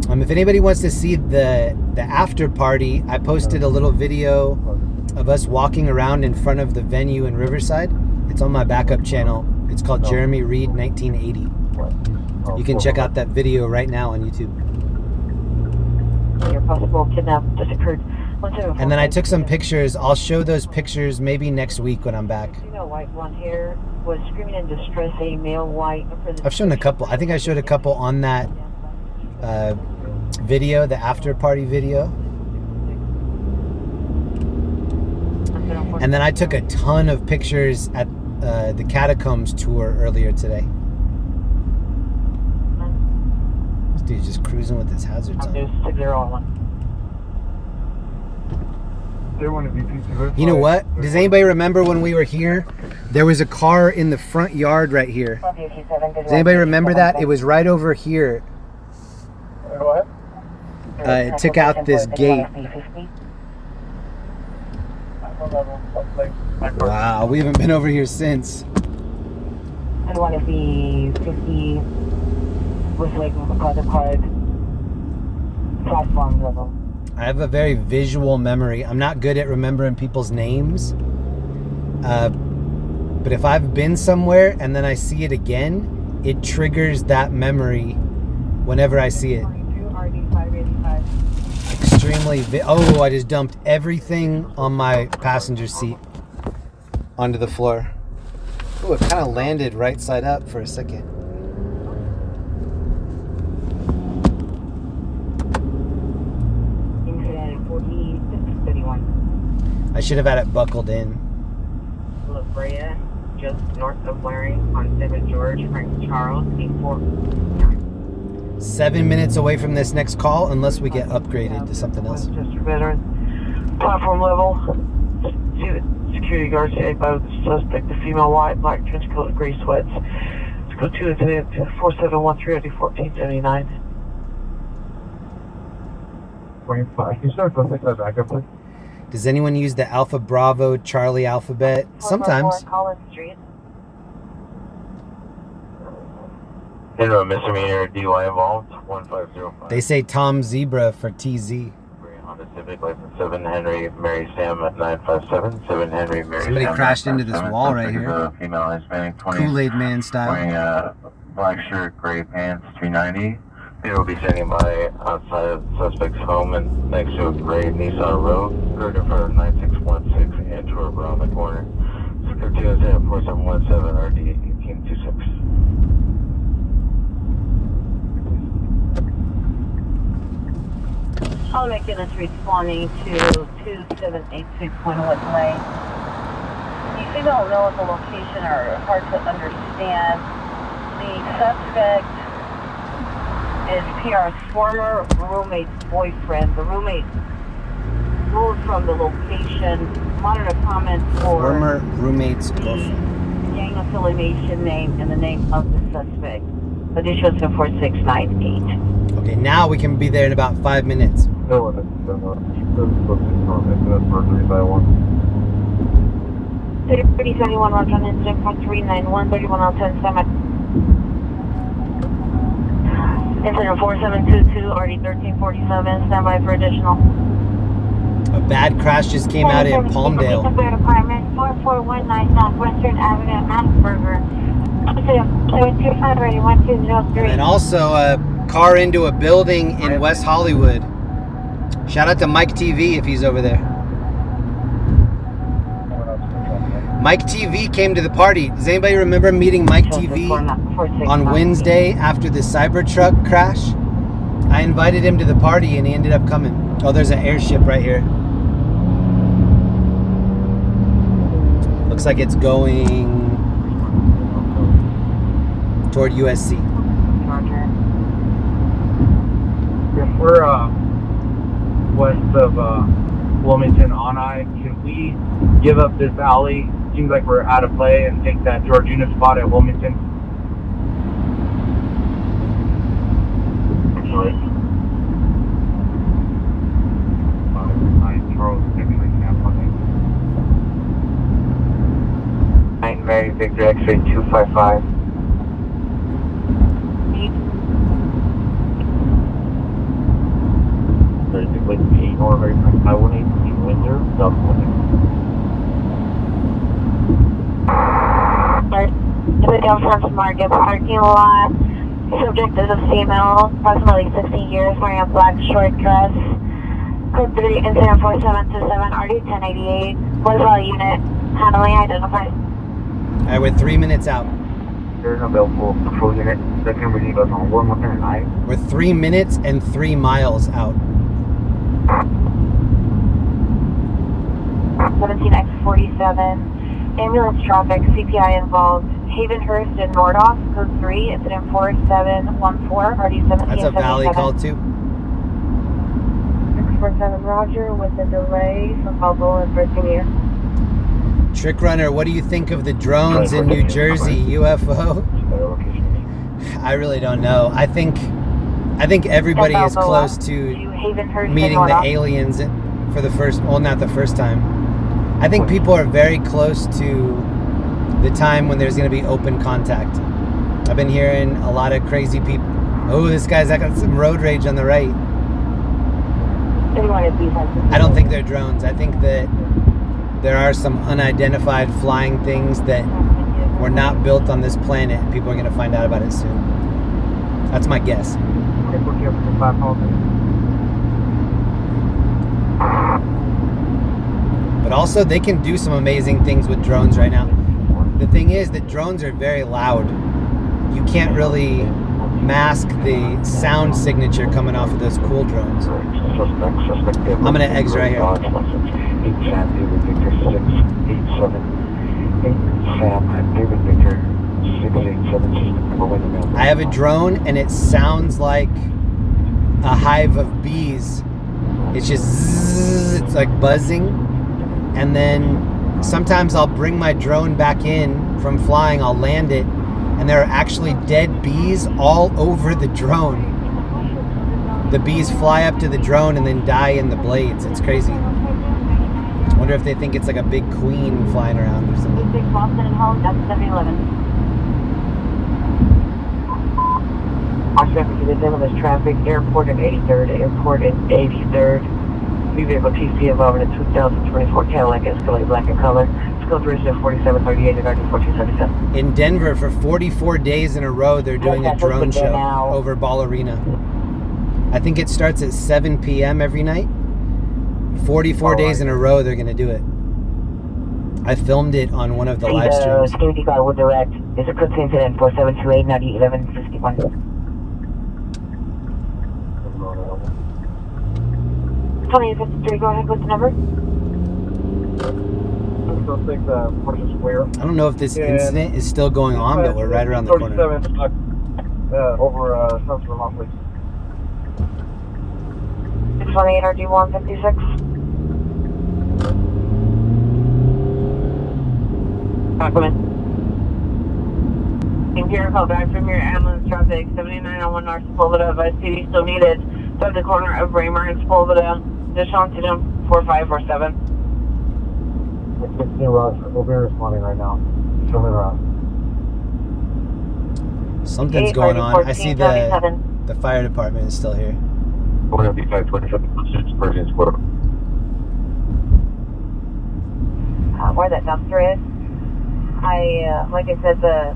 Speaker 2: If anybody wants to see the after party, I posted a little video of us walking around in front of the venue in Riverside. It's on my backup channel. It's called Jeremy Reed 1980. You can check out that video right now on YouTube.
Speaker 1: Your possible kidnap just occurred.
Speaker 2: And then I took some pictures. I'll show those pictures maybe next week when I'm back.
Speaker 1: Female white blonde hair was screaming in distress. A male white.
Speaker 2: I've shown a couple. I think I showed a couple on that video, the after party video. And then I took a ton of pictures at the Catacombs tour earlier today. This dude's just cruising with his hazards on.
Speaker 1: 6001.
Speaker 2: You know what? Does anybody remember when we were here? There was a car in the front yard right here. Does anybody remember that? It was right over here. It took out this gate. Wow, we haven't been over here since.
Speaker 1: I want to be 50 with like the card platforms of them.
Speaker 2: I have a very visual memory. I'm not good at remembering people's names. But if I've been somewhere and then I see it again, it triggers that memory whenever I see it. extremely... Oh, I just dumped everything on my passenger seat onto the floor. Oh, it kind of landed right side up for a second.
Speaker 1: Incident 4631.
Speaker 2: I should have had it buckled in.
Speaker 1: La Brea, just north of Larry on 7 George, Frank Charles, 849.
Speaker 2: 7 minutes away from this next call, unless we get upgraded to something else.
Speaker 3: Westchester veteran. Platform level. See the security guards identified with the suspect, the female white, black trench coat, gray sweats. Let's go to incident 4713 ID 1479.
Speaker 11: 25. Can you start go take that back up, please?
Speaker 2: Does anyone use the Alpha Bravo Charlie alphabet? Sometimes.
Speaker 1: Collins Street.
Speaker 5: Into a misdemeanor DUI involved, 1505.
Speaker 2: They say Tom Zebra for TZ.
Speaker 5: Honda Civic, license 7 Henry Mary Sam at 957. 7 Henry Mary
Speaker 2: Somebody
Speaker 5: Sam
Speaker 2: crashed into this wall right here.
Speaker 5: Female Hispanic 20.
Speaker 2: Kool-Aid Man style.
Speaker 5: Wearing a black shirt, gray pants, 390. They will be standing by outside of the suspect's home and next to a gray Nissan Rogue. Heard in front of 9616 and tour around the corner. Security incident 4717 RD 1826.
Speaker 1: All make units responding to 2786 Winwood Lane. If you don't know the location or hard to understand, the suspect is PR's former roommate's boyfriend. The roommate moved from the location. Monitor comments for
Speaker 2: Former roommate's
Speaker 1: the
Speaker 2: girlfriend.
Speaker 1: gang affiliation name and the name of the suspect. Additions to 4698.
Speaker 2: Okay, now we can be there in about 5 minutes.
Speaker 11: No, that's burglary by 1.
Speaker 1: 3071 Roger on incident 4391 31 on 10 summit. Incident 4722 RD 1347. Stand by for additional.
Speaker 2: A bad crash just came out in Palmdale.
Speaker 13: Department 4419 Southwestern Avenue, Asperger. 725 ready 1203.
Speaker 2: And also a car into a building in West Hollywood. Shout out to Mike TV if he's over there. Mike TV came to the party. Does anybody remember meeting Mike TV on Wednesday after the Cybertruck crash? I invited him to the party and he ended up coming. Oh, there's an airship right here. Looks like it's going toward USC.
Speaker 9: If we're west of Wilmington on I, can we give up this alley? Seems like we're out of play and take that Georgina spot at Wilmington. Sorry. Charles, actually, Camp
Speaker 3: 9 Mary Victor X-ray 255. With the Northern 518 Windsor, South Windsor.
Speaker 13: The downtown Market parking lot. Subject is a female, approximately 60 years, wearing a black short dress. Code 3, incident 4727, RD 1088. What about unit? Handling identified.
Speaker 2: Alright, we're 3 minutes out.
Speaker 3: There's no available patrol unit that can relieve us on 119.
Speaker 2: We're 3 minutes and 3 miles out.
Speaker 1: 17X47. Ambulance traffic, CPI involved. Havenhurst and Nordoff, code 3, incident 4714, RD 17.
Speaker 2: That's a valley call too.
Speaker 1: 647 Roger with a delay from Balboa and Virginia.
Speaker 2: Trick Runner, what do you think of the drones in New Jersey? UFO? I really don't know. I think everybody is close to meeting the aliens for the first, well, not the first time. I think people are very close to the time when there's going to be open contact. I've been hearing a lot of crazy people. Oh, this guy's got some road rage on the right. I don't think they're drones. I think that there are some unidentified flying things that were not built on this planet. People are going to find out about it soon. That's my guess. But also they can do some amazing things with drones right now. The thing is that drones are very loud. You can't really mask the sound signature coming off of those cool drones. I'm gonna exit right here. I have a drone and it sounds like a hive of bees. It's just zzz, it's like buzzing. And then sometimes I'll bring my drone back in from flying, I'll land it, and there are actually dead bees all over the drone. The bees fly up to the drone and then die in the blades. It's crazy. I wonder if they think it's like a big queen flying around or something.
Speaker 1: Big Boston and home, that's 7-Eleven.
Speaker 17: Traffic is in this traffic. Airport at 83rd. Airport at 83rd. New vehicle TC involving a 2024 Cadillac Escalade black in color. Code register 4738 and 1477.
Speaker 2: In Denver, for 44 days in a row, they're doing a drone show over Ball Arena. I think it starts at 7 p.m. every night. 44 days in a row, they're going to do it. I filmed it on one of the live streams.
Speaker 17: Security car will direct. Is a quick incident 4728 9011
Speaker 1: 2053, go ahead with the number.
Speaker 2: I don't know if this incident is still going on, but we're right around the corner.
Speaker 9: Over Sunset Vermont,
Speaker 1: 618 RD 156.
Speaker 17: Compliment.
Speaker 1: Imperial call back from your ambulance traffic 7901 North Blvd. Advice PD still needed. At the corner of Raymer and Blvd. Additional incident 4547.
Speaker 9: 16 Rush, we'll be responding right now. Coming around.
Speaker 2: Something's going on. I see the fire department is still here.
Speaker 15: One of the 527 Persian Square.
Speaker 1: Where that dumpster is, like I said, the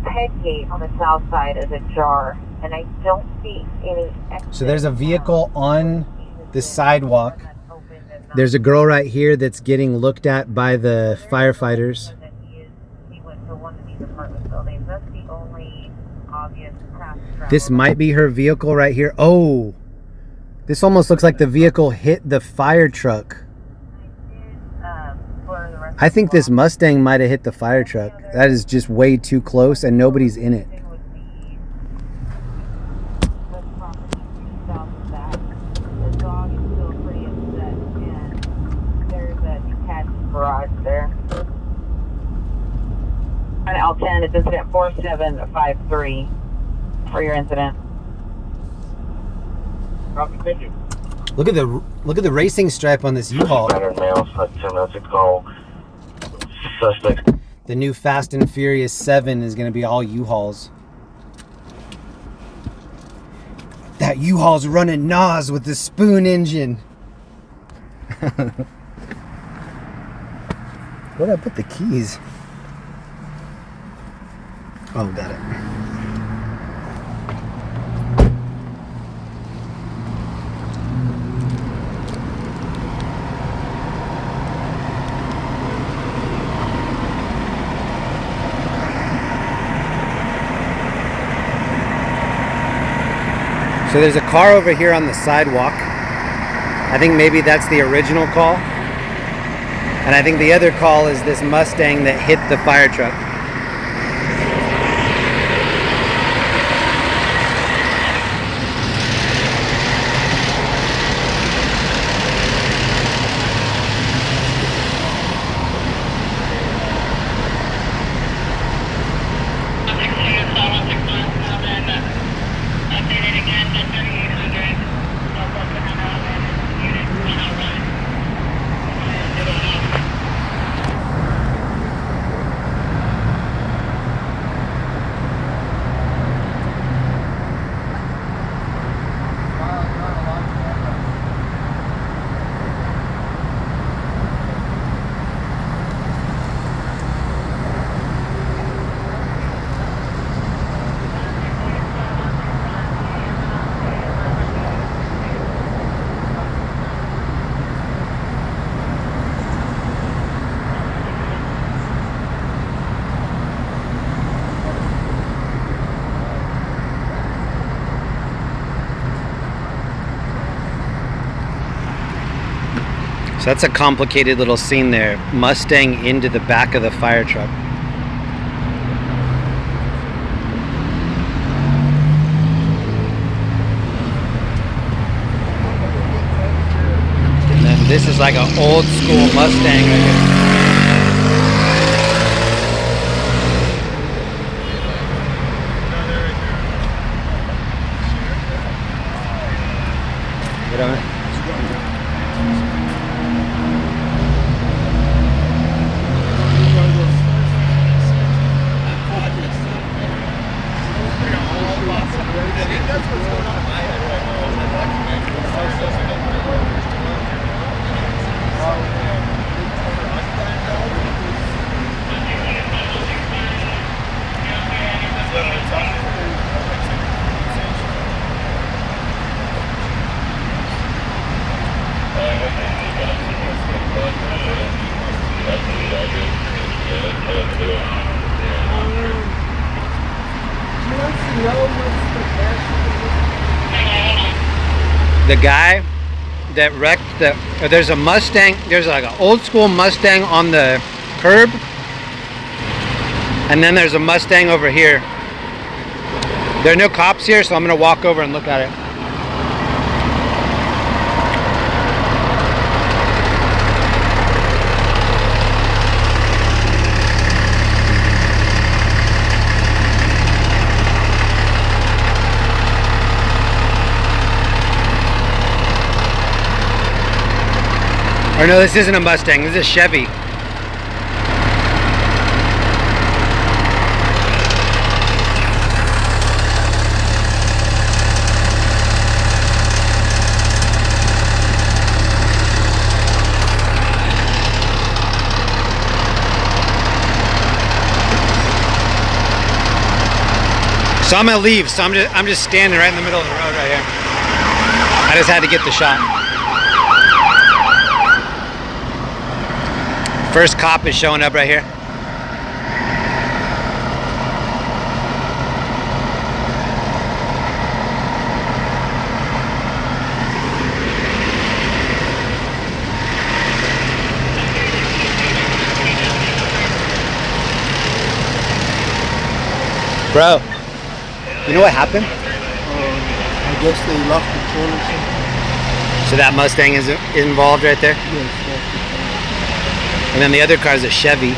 Speaker 1: head gate on the south side is ajar, and I don't see any exit.
Speaker 2: So there's a vehicle on the sidewalk. There's a girl right here that's getting looked at by the firefighters. This might be her vehicle right here. Oh, this almost looks like the vehicle hit the fire truck. I think this Mustang might have hit the fire truck. That is just way too close and nobody's in it.
Speaker 1: Garage there. On L10, it's incident 4753 for your incident.
Speaker 9: Thank you.
Speaker 2: Look at the racing stripe on this U-Haul.
Speaker 15: Suspect.
Speaker 2: The new Fast and Furious 7 is going to be all U-Hauls. That U-Haul's running NOS with the spoon engine. Where'd I put the keys? Oh, got it. So there's a car over here on the sidewalk. I think maybe that's the original call. And I think the other call is this Mustang that hit the fire truck. So that's a complicated little scene there. Mustang into the back of the fire truck. And then this is like an old school Mustang right here. Wait a minute. The guy that wrecked there's a Mustang, there's like an old school Mustang on the curb, and then there's a Mustang over here. There are no cops here, so I'm gonna walk over and look at it. Or no, this isn't a Mustang, this is a Chevy. So I'm gonna leave, so I'm just standing right in the middle of the road right here. I just had to get the shot. First cop is showing up right here. Bro, you know what happened?
Speaker 18: I guess they lost control or something.
Speaker 2: So that Mustang is involved right there?
Speaker 18: Yes.
Speaker 2: And then the other car is a Chevy.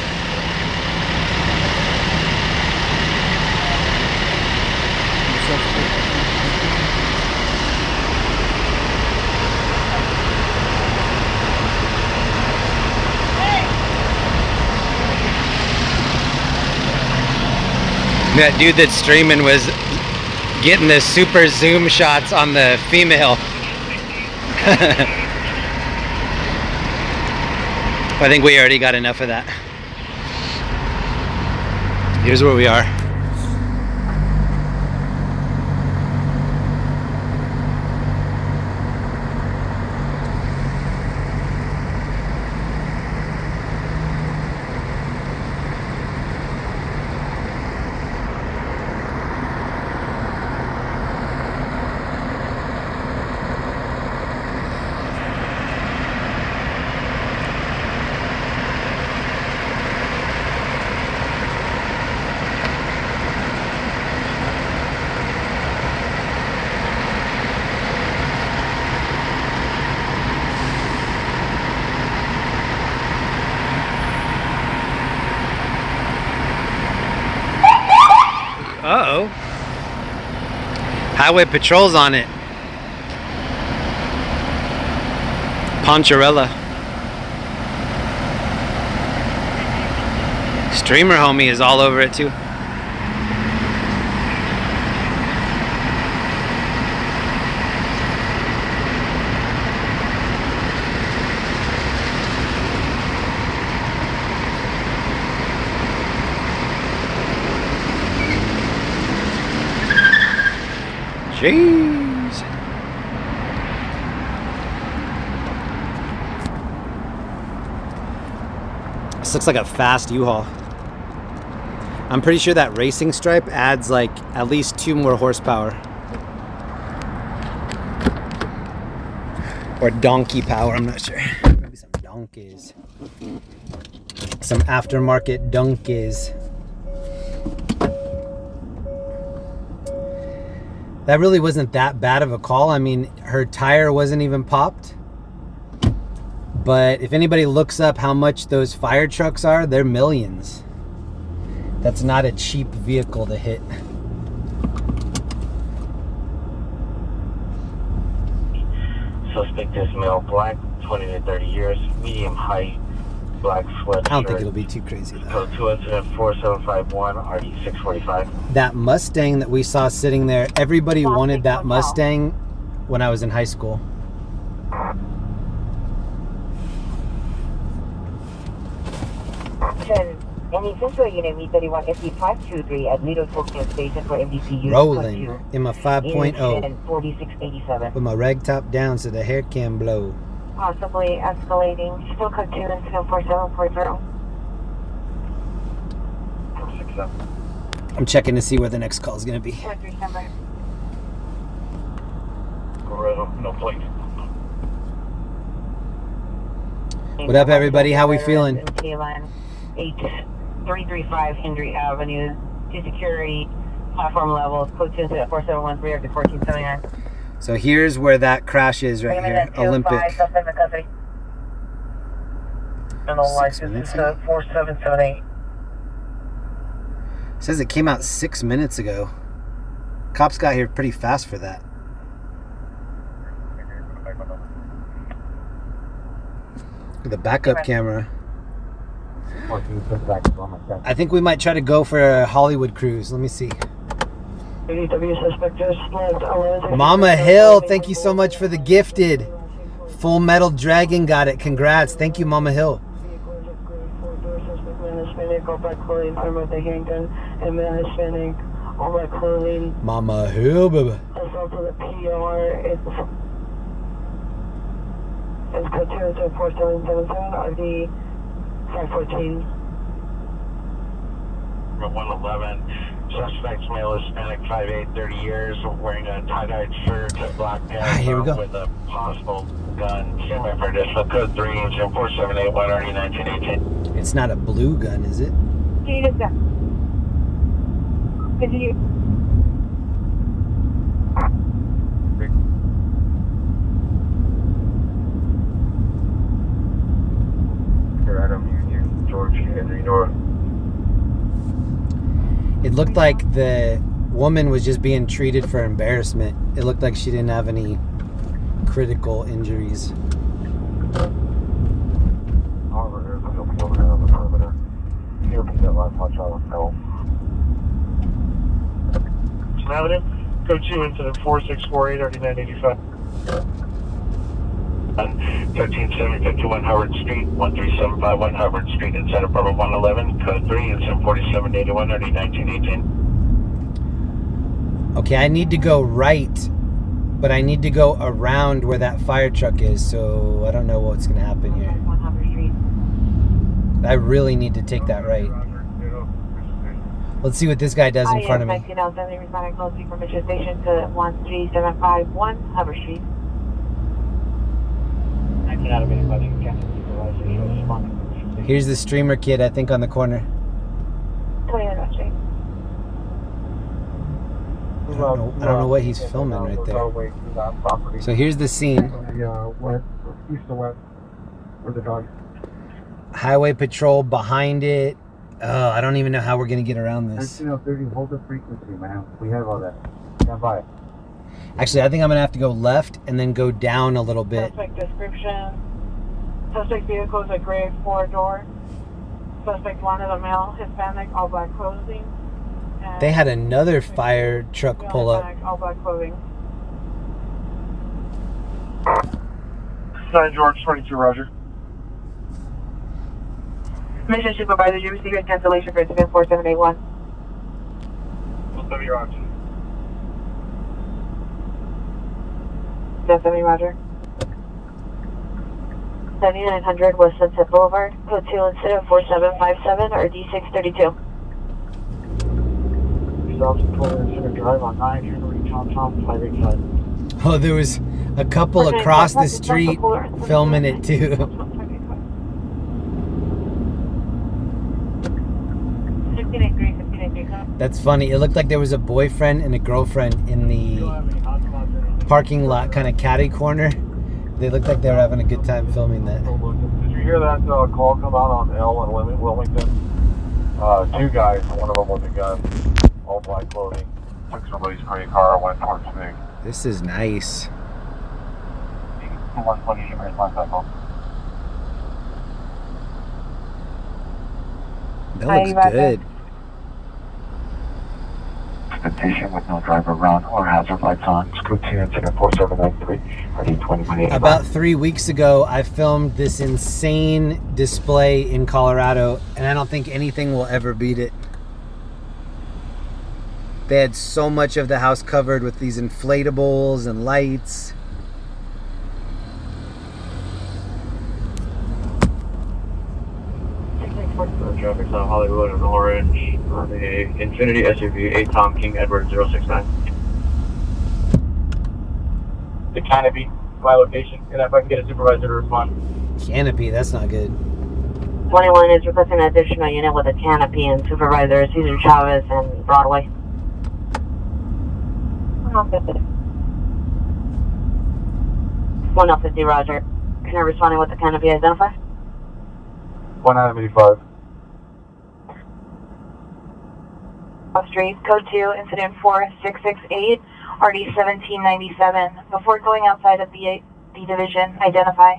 Speaker 2: That dude that's streaming was getting the super zoom shots on the female. I think we already got enough of that. Here's where we are. Uh-oh. Highway patrol's on it. Poncharella. Streamer homie is all over it too. Jeez. This looks like a fast U-Haul. I'm pretty sure that racing stripe adds like at least 2 more horsepower. Or donkey power, I'm not sure. Maybe something. donkeys. Some aftermarket donkeys. That really wasn't that bad of a call. I mean, her tire wasn't even popped. But if anybody looks up how much those fire trucks are, they're millions. That's not a cheap vehicle to hit.
Speaker 17: Suspect is male, black, 20 to 30 years, medium height, black sweatshirt.
Speaker 2: I don't think it'll be too crazy though.
Speaker 17: Code 2 incident 4751, RD 645.
Speaker 2: That Mustang that we saw sitting there, everybody wanted that Mustang when I was in high school.
Speaker 1: Any Central Unit Me31 FD523 at Lido Tokyo Station for MDC use.
Speaker 2: Rolling in my 5.0
Speaker 1: 4687.
Speaker 2: with my rag top down so the hair can blow.
Speaker 1: Possibly escalating. Still code 2 incident 4740.
Speaker 2: I'm checking to see where the next call is going to be.
Speaker 17: No plate.
Speaker 2: What up, everybody? How we feeling?
Speaker 1: Skyline 8335 Hendry Avenue. To security. Platform levels. Code 2 incident 4713 RD 1479.
Speaker 2: So here's where that crash is right here. Olympic.
Speaker 17: And the license is 4778.
Speaker 2: Says it came out 6 minutes ago. Cops got here pretty fast for that. The backup camera. I think we might try to go for a Hollywood cruise. Let me see. Mama Hill, thank you so much for the gifted. Full Metal Dragon got it. Congrats. Thank you, Mama Hill. Mama Hill, baby.
Speaker 3: It's code 24777 RD 514.
Speaker 17: 111. Suspect's male, Hispanic, 5'8", 30 years, wearing a tie-dyed shirt, a black pants
Speaker 2: here we go.
Speaker 17: with a possible gun. Semi for additional code 3 incident 4781 RD 1918.
Speaker 2: It's not a blue gun, is it?
Speaker 1: Can you just go? Continue.
Speaker 6: Adam Union, George Henry North.
Speaker 2: It looked like the woman was just being treated for embarrassment. It looked like she didn't have any critical injuries.
Speaker 6: However, there's still people over there on the perimeter. Here, be that last watch out, go.
Speaker 14: Avenue, code 2 incident 4648 RD 985.
Speaker 17: 13751 Howard Street, 13751 Howard Street, inside of Bravo 111, code 3, incident 4781 RD 1918.
Speaker 2: Okay, I need to go right, but I need to go around where that fire truck is, so I don't know what's going to happen here. I really need to take that right. Let's see what this guy does in front of me.
Speaker 1: 1907, responding closely from Mission Station to 13751 Hubbard Street.
Speaker 2: Here's the streamer kid, I think, on the corner.
Speaker 1: 29 Street.
Speaker 2: I don't know what he's filming right there. So here's the scene.
Speaker 6: East to west, where the dog.
Speaker 2: Highway patrol behind it. Oh, I don't even know how we're gonna get around this.
Speaker 6: 1930, hold the frequency, man. We have all that. Stand by.
Speaker 2: Actually, I think I'm gonna have to go left and then go down a little bit.
Speaker 1: Suspect description. Suspect vehicle is a gray 4-door. Suspect 1 is a male, Hispanic, all black clothing.
Speaker 2: They had another fire truck pull up.
Speaker 1: All black clothing.
Speaker 14: 9 George 22 Roger.
Speaker 1: Mission Supervisor, you received a cancellation for incident 4781.
Speaker 14: What's up, your option?
Speaker 1: 70 Roger. 7900 West Sunset Boulevard, code 2 incident 4757 or D632.
Speaker 6: Drive on 9 Henry Tom 585.
Speaker 2: Oh, there was a couple across the street filming it too. That's funny. It looked like there was a boyfriend and a girlfriend in the parking lot, kind of catty corner. They looked like they were having a good time filming that.
Speaker 6: Did you hear that call come out on L in Wilmington? Two guys, one of them with a gun, all black clothing, took somebody's gray car and went towards me.
Speaker 2: This is nice. That looks good.
Speaker 7: Station with no driver around or hazard lights on. Scoot 2 incident 4793. Ready 20
Speaker 2: About 3 weeks ago, I filmed this insane display in Colorado, and I don't think anything will ever beat it. They had so much of the house covered with these inflatables and lights.
Speaker 5: Traffic on Hollywood and Orange on the Infinity SUV 8 Tom King Edward 069. The Canopy, my location, and if I can get a supervisor to respond.
Speaker 2: Canopy, that's not good.
Speaker 1: 21 is requesting an additional unit with a canopy and supervisor Cesar Chavez and Broadway. 150, roger. Can I respond with the canopy identify?
Speaker 6: 185.
Speaker 1: Off street, code 2, incident 4668, RD 1797. Before going outside of the division, identify.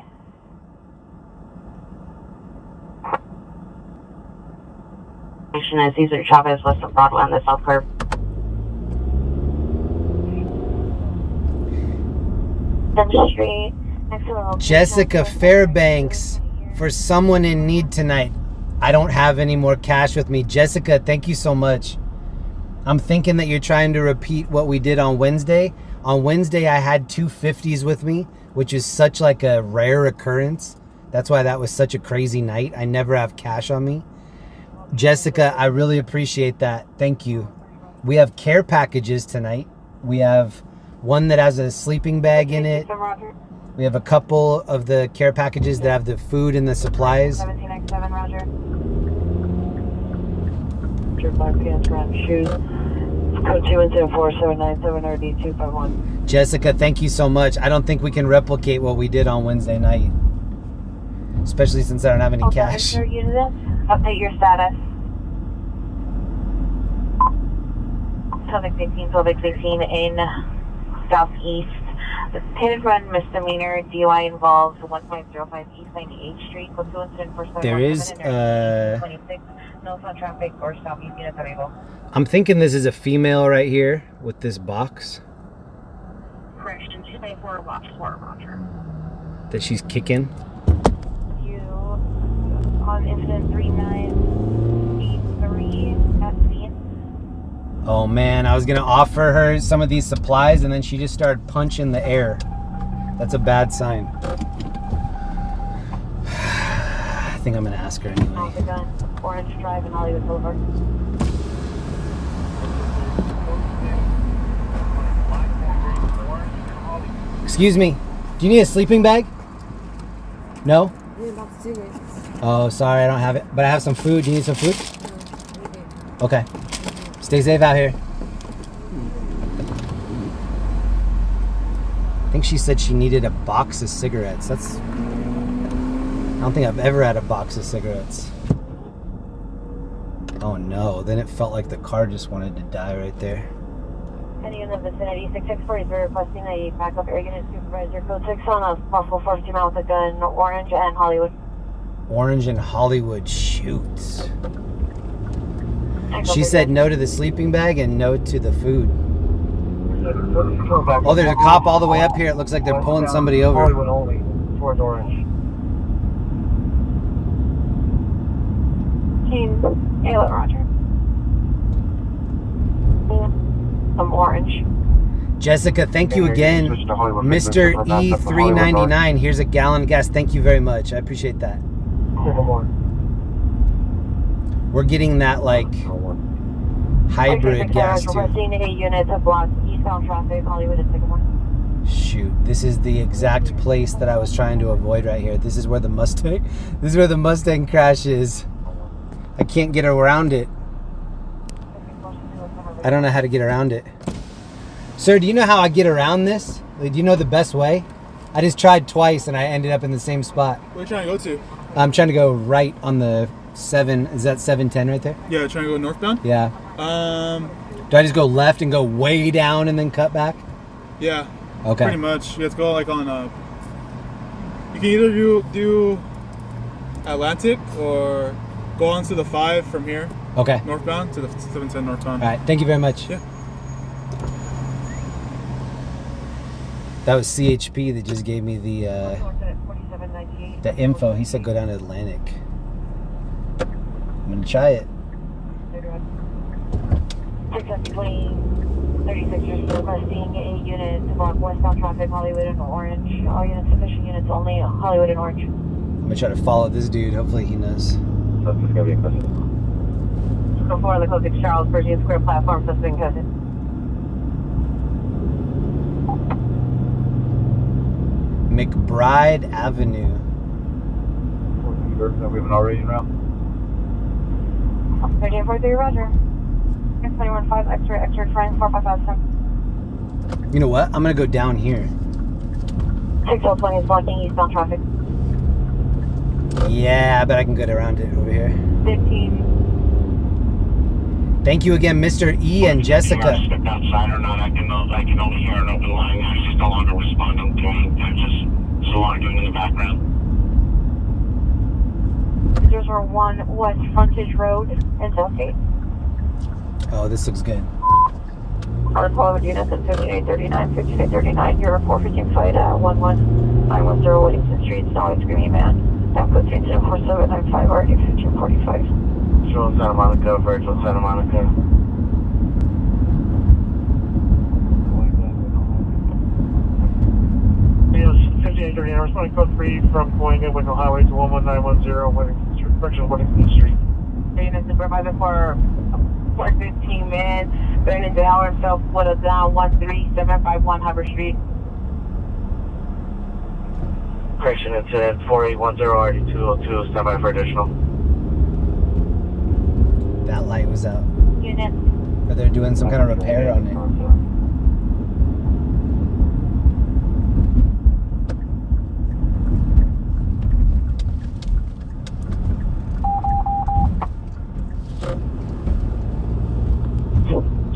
Speaker 1: Station is Cesar Chavez, west of Broadway on the south curve. Street, next to the
Speaker 2: Jessica Fairbanks, for someone in need tonight. I don't have any more cash with me. Jessica, thank you so much. I'm thinking that you're trying to repeat what we did on Wednesday. On Wednesday, I had 2 50s with me, which is such like a rare occurrence. That's why that was such a crazy night. I never have cash on me. Jessica, I really appreciate that. Thank you. We have care packages tonight. We have one that has a sleeping bag in it. We have a couple of the care packages that have the food and the supplies.
Speaker 1: 17X7, roger. Black pants, round shoes. Code 2 incident 4797 RD 251.
Speaker 2: Jessica, thank you so much. I don't think we can replicate what we did on Wednesday night, especially since I don't have any cash.
Speaker 1: Update your status. Subic 18, Subic 18 in southeast. The pitted run misdemeanor DUI involves 1.05 East 98th Street. Code 2 incident 4797
Speaker 2: There is
Speaker 1: 26. No foot traffic or stop using a table.
Speaker 2: I'm thinking this is a female right here with this box
Speaker 1: Correction 294 watch 4, roger.
Speaker 2: that she's kicking.
Speaker 1: You on incident 3983 at scene.
Speaker 2: Oh man, I was gonna offer her some of these supplies and then she just started punching the air. That's a bad sign. I think I'm gonna ask her anyway.
Speaker 1: Orange Drive in Hollywood Boulevard.
Speaker 2: Excuse me, do you need a sleeping bag? No? Oh, sorry, I don't have it. But I have some food. Do you need some food? Okay. Stay safe out here. I think she said she needed a box of cigarettes. I don't think I've ever had a box of cigarettes. Oh no, then it felt like the car just wanted to die right there.
Speaker 1: Any in the vicinity, 6640 is requesting a backup air unit supervisor. Code 6 on a Buffalo 42 mile with a gun, Orange and Hollywood.
Speaker 2: Orange and Hollywood, shoot. She said no to the sleeping bag and no to the food. Oh, there's a cop all the way up here. It looks like they're pulling somebody over.
Speaker 6: Hollywood only, towards Orange.
Speaker 1: Team, Taylor, roger. Orange.
Speaker 2: Jessica, thank you again. Mr. E399, here's a gallon of gas. Thank you very much. I appreciate that. We're getting that like hybrid gas too.
Speaker 1: Requesting a unit to block eastbound traffic, Hollywood and Sycamore.
Speaker 2: Shoot, this is the exact place that I was trying to avoid right here. This is where the Mustang crash is. I can't get around it. I don't know how to get around it. Sir, do you know how I get around this? Like, do you know the best way? I just tried twice and I ended up in the same spot.
Speaker 8: Where are you trying to go to?
Speaker 2: I'm trying to go right on the 7. Is that 710 right there?
Speaker 8: Yeah, trying to go northbound?
Speaker 2: Yeah. Do I just go left and go way down and then cut back?
Speaker 8: Yeah.
Speaker 2: Okay.
Speaker 8: Pretty much. You have to go like on you can either do Atlantic or go on to the 5 from here.
Speaker 2: Okay.
Speaker 8: Northbound to the 710 northbound.
Speaker 2: All right. Thank you very much.
Speaker 8: Yeah.
Speaker 2: That was CHP that just gave me the info. He said go down to Atlantic. I'm gonna try it.
Speaker 13: 36 years requesting a unit to block westbound traffic, Hollywood and Orange. All units, sufficient units only, Hollywood and Orange.
Speaker 2: I'm gonna try to follow this dude. Hopefully he knows.
Speaker 5: That's just gonna be a question.
Speaker 1: Go for the Cosix Charles, Virginia Square platform, suspect cousin.
Speaker 2: McBride Avenue.
Speaker 6: We have an already route.
Speaker 1: Virginia 43, roger. 215, X-ray, flying 4557.
Speaker 2: You know what? I'm gonna go down here.
Speaker 1: 6020 is blocking eastbound traffic.
Speaker 2: Yeah, I bet I can get around it over here.
Speaker 1: 15.
Speaker 2: Thank you again, Mr. E and Jessica.
Speaker 19: Stepped outside or not, I can only hear an open line. I just no longer respond to him. I'm just so long doing in the background.
Speaker 1: 001 West Frontage Road in Southgate.
Speaker 2: Oh, this looks good.
Speaker 1: Our call with units at 5839, 5839, you're 415 flight at 11910 Whittington Street, Snowy Screaming Man. That puts you to 4795, already 1545.
Speaker 5: Virtual Santa Monica, Virtual Santa Monica.
Speaker 14: Units 5839, responding code 3 from Point Window Highway to 11910 Whittington Street, direction Whittington Street.
Speaker 1: Units supervisor for 15 minutes. Going into Howard himself, put us down 13751 Hubbard Street.
Speaker 5: Correction incident 4810 RD202, standby for additional.
Speaker 2: That light was out.
Speaker 1: Unit.
Speaker 2: Or they're doing some kind of repair on it.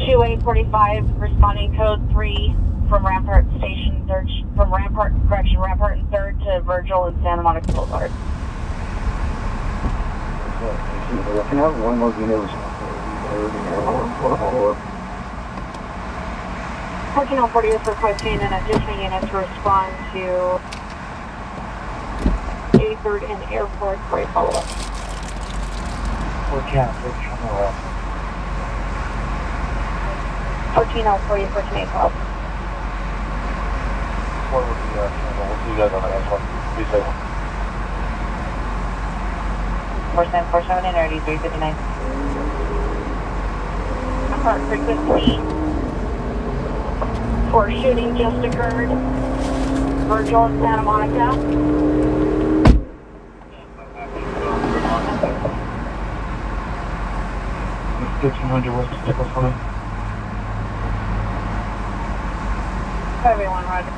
Speaker 1: QA45 responding code 3 from Rampart Station, search from Rampart and 3rd to Virgil and Santa Monica Boulevard.
Speaker 7: Can I have one more unit?
Speaker 1: 1440 is requesting an additional unit to respond to A3rd and Airport for a follow-up. 1440 for today's call.
Speaker 5: We'll see you guys on the next one. Be safe.
Speaker 1: 4747 and already 359. Apart frequency for shooting just occurred. Virgil and Santa Monica. Everyone, roger.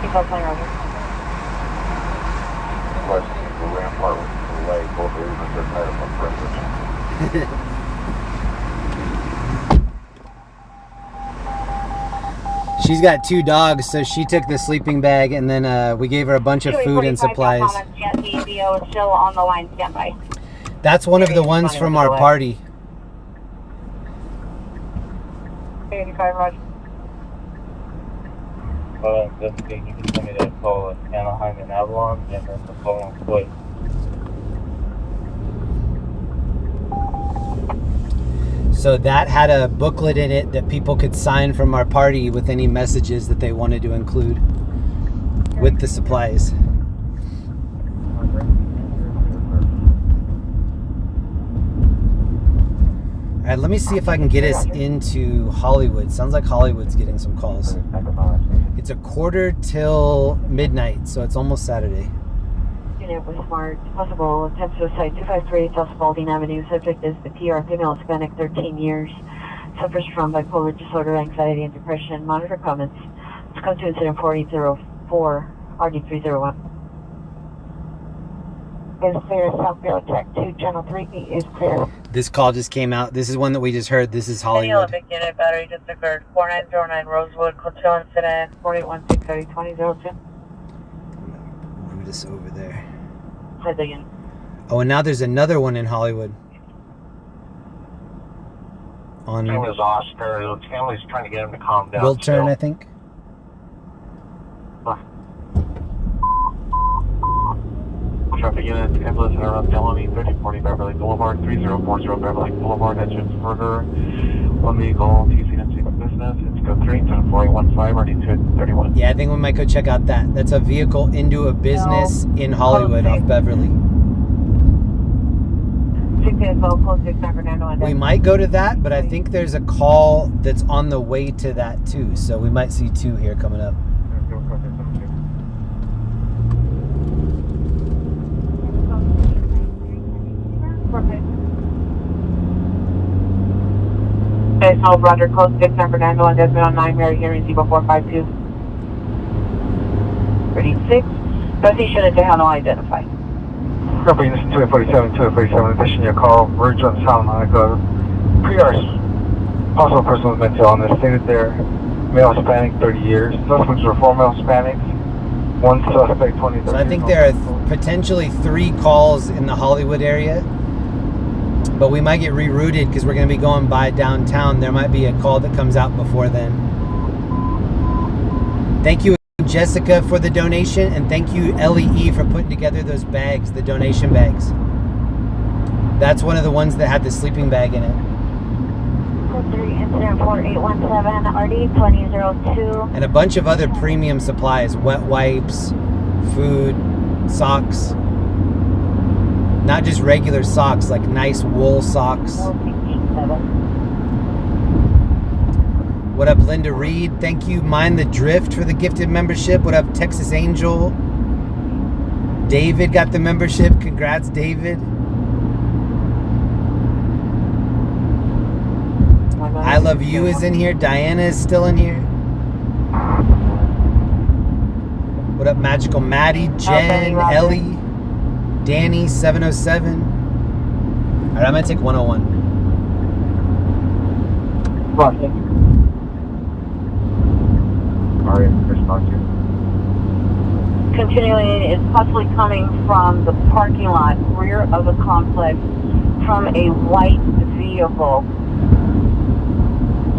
Speaker 1: Keep up playing, roger.
Speaker 5: The Rampart was delayed, both of them are tied up on breakfast.
Speaker 2: She's got 2 dogs, so she took the sleeping bag, and then we gave her a bunch of food and supplies.
Speaker 1: DBO is still on the line, standby.
Speaker 2: That's one of the ones from our party.
Speaker 1: 85, roger.
Speaker 5: Just you can send me that call at Anaheim and Avalon, and then the phone on foot.
Speaker 2: So that had a booklet in it that people could sign from our party with any messages that they wanted to include with the supplies. All right, let me see if I can get us into Hollywood. Sounds like Hollywood's getting some calls. It's a quarter till midnight, so it's almost Saturday.
Speaker 13: unit with smart. Possible attempt suicide 253 South Spalding Avenue. Subject is the PR, female, Hispanic, 13 years. Suffers from bipolar disorder, anxiety, and depression. Monitor comments. Let's come to incident 4804, RD301.
Speaker 1: Is clear. South Bureau Check 2, Channel 3 is clear.
Speaker 2: This call just came out. This is one that we just heard. This is Hollywood.
Speaker 1: Big unit battery just occurred. 4909 Rosewood, Coachella incident 4816-302002.
Speaker 2: Move this over there.
Speaker 1: Hi, the unit.
Speaker 2: Oh, and now there's another one in Hollywood. On
Speaker 15: His name is Oscar. The family's trying to get him to calm down.
Speaker 2: Wiltern, I think.
Speaker 5: Traffic units, ambulance interrupt Denali, 3040 Beverly Boulevard, 3040 Beverly Boulevard, entrance further. One vehicle, TCNC business, it's code 37415, RD231.
Speaker 2: Yeah, I think we might go check out that. That's a vehicle into a business in Hollywood off Beverly. We might go to that, but I think there's a call that's on the way to that too. So we might see two here coming up.
Speaker 1: Okay, so Roger, close 6 number 901, Desmond on 9, Mary Henry, 0452. 36. Position at Denali identified.
Speaker 6: Company, this is 247, addition your call, merge on Santa Monica. Pre-arrest, possible person with mental illness, stated there, male Hispanic, 30 years. Suspects were 4 male Hispanics, 1 suspect, 20.
Speaker 2: So I think there are potentially 3 calls in the Hollywood area, but we might get rerouted because we're going to be going by downtown. There might be a call that comes out before then. Thank you, Jessica, for the donation, and thank you, LEE, for putting together those bags, the donation bags. That's one of the ones that had the sleeping bag in it.
Speaker 13: Code 3, incident 4817, RD2002.
Speaker 2: And a bunch of other premium supplies, wet wipes, food, socks. Not just regular socks, like nice wool socks. What up, Linda Reed? Thank you, Mind the Drift, for the gifted membership. What up, Texas Angel? David got the membership. Congrats, David. I Love You is in here. Diana is still in here. What up, Magical Maddie, Jen, Ellie, Danny, 707. All right, I'm gonna take 101.
Speaker 5: Alright, response to.
Speaker 1: Continuing is possibly coming from the parking lot, rear of the complex, from a white vehicle.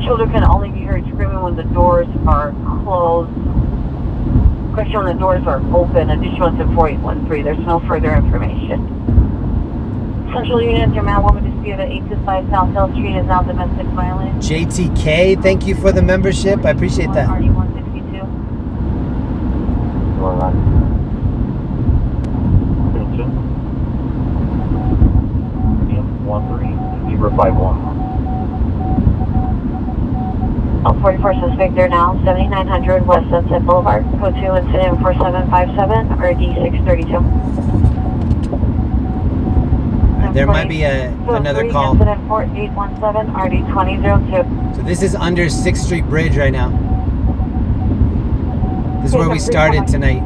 Speaker 1: Children can only be heard screaming when the doors are closed. Question when the doors are open. Additional to 4813. There's no further information. Central units, your man woman dispute at 825 South Hill Street is now domestic violence.
Speaker 2: JTK, thank you for the membership. I appreciate that.
Speaker 1: RD162.
Speaker 5: Attention. 1351.
Speaker 13: 44 suspect there now, 7900 West Sunset Boulevard. Code 2, incident 4757, RD632.
Speaker 2: There might be another call.
Speaker 13: Incident 4817, RD2002.
Speaker 2: So this is under 6th Street Bridge right now. This is where we started tonight.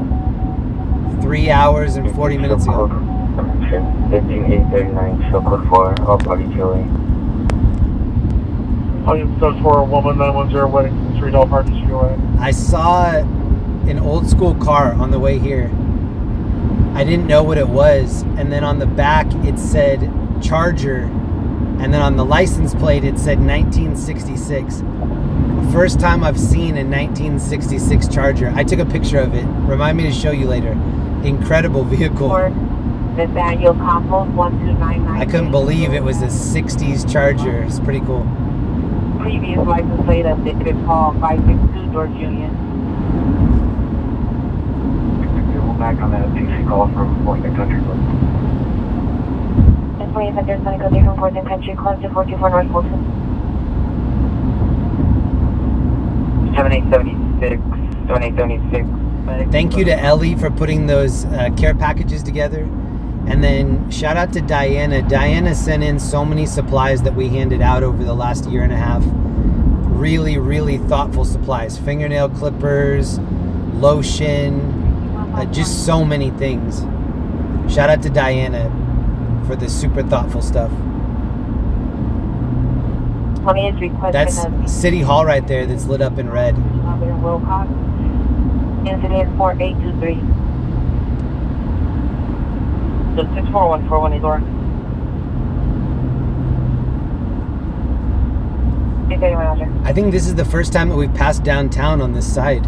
Speaker 2: 3 hours and 40 minutes ago.
Speaker 5: 15839, show code 4, all body killing.
Speaker 14: Those for a woman 910 Wedding Street, all parties Figueroa.
Speaker 2: I saw an old school car on the way here. I didn't know what it was, and then on the back it said Charger, and then on the license plate it said 1966. First time I've seen a 1966 Charger. I took a picture of it. Remind me to show you later. Incredible vehicle.
Speaker 1: Nathaniel Campos, 1299.
Speaker 2: I couldn't believe it was a 60s Charger. It's pretty cool.
Speaker 1: Previous license plate of David Paul, 562 George Union.
Speaker 5: We're back on that TC call from Portland Country Club.
Speaker 13: And 4800 Sunny Code 3 from Portland Country Club to 424 North Bolton.
Speaker 17: 7876, 7876,
Speaker 2: Thank you to Ellie for putting those care packages together. And then shout out to Diana. Diana sent in so many supplies that we handed out over the last year and a half. Really, really thoughtful supplies. Fingernail clippers, lotion, just so many things. Shout out to Diana for the super thoughtful stuff. That's City Hall right there that's lit up in red.
Speaker 1: Incident 4823. The 64141 is on.
Speaker 2: I think this is the first time that we've passed downtown on this side.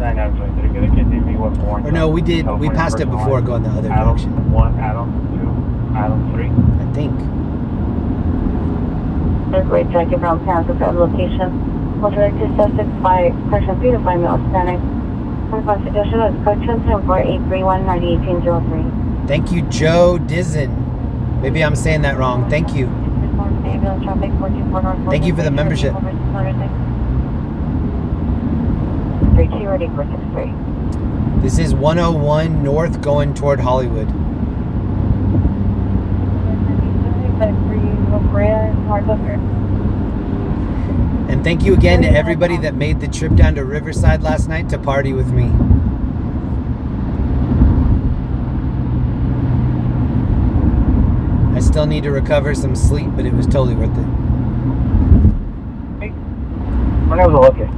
Speaker 2: Or no, we did. We passed it before going the other direction.
Speaker 14: 1, Adam 2, Adam 3.
Speaker 2: I think.
Speaker 1: Great tracking from town to that location. Was directed suspect by person 3 to 5 male standing. My suggestion is code 10-4-831-9018-03.
Speaker 2: Thank you, Joe Dizen. Maybe I'm saying that wrong. Thank you. Thank you for the membership.
Speaker 1: 32 ready for 63.
Speaker 2: This is 101 north going toward Hollywood. And thank you again to everybody that made the trip down to Riverside last night to party with me. I still need to recover some sleep, but it was totally worth it.
Speaker 3: My name is Lucas.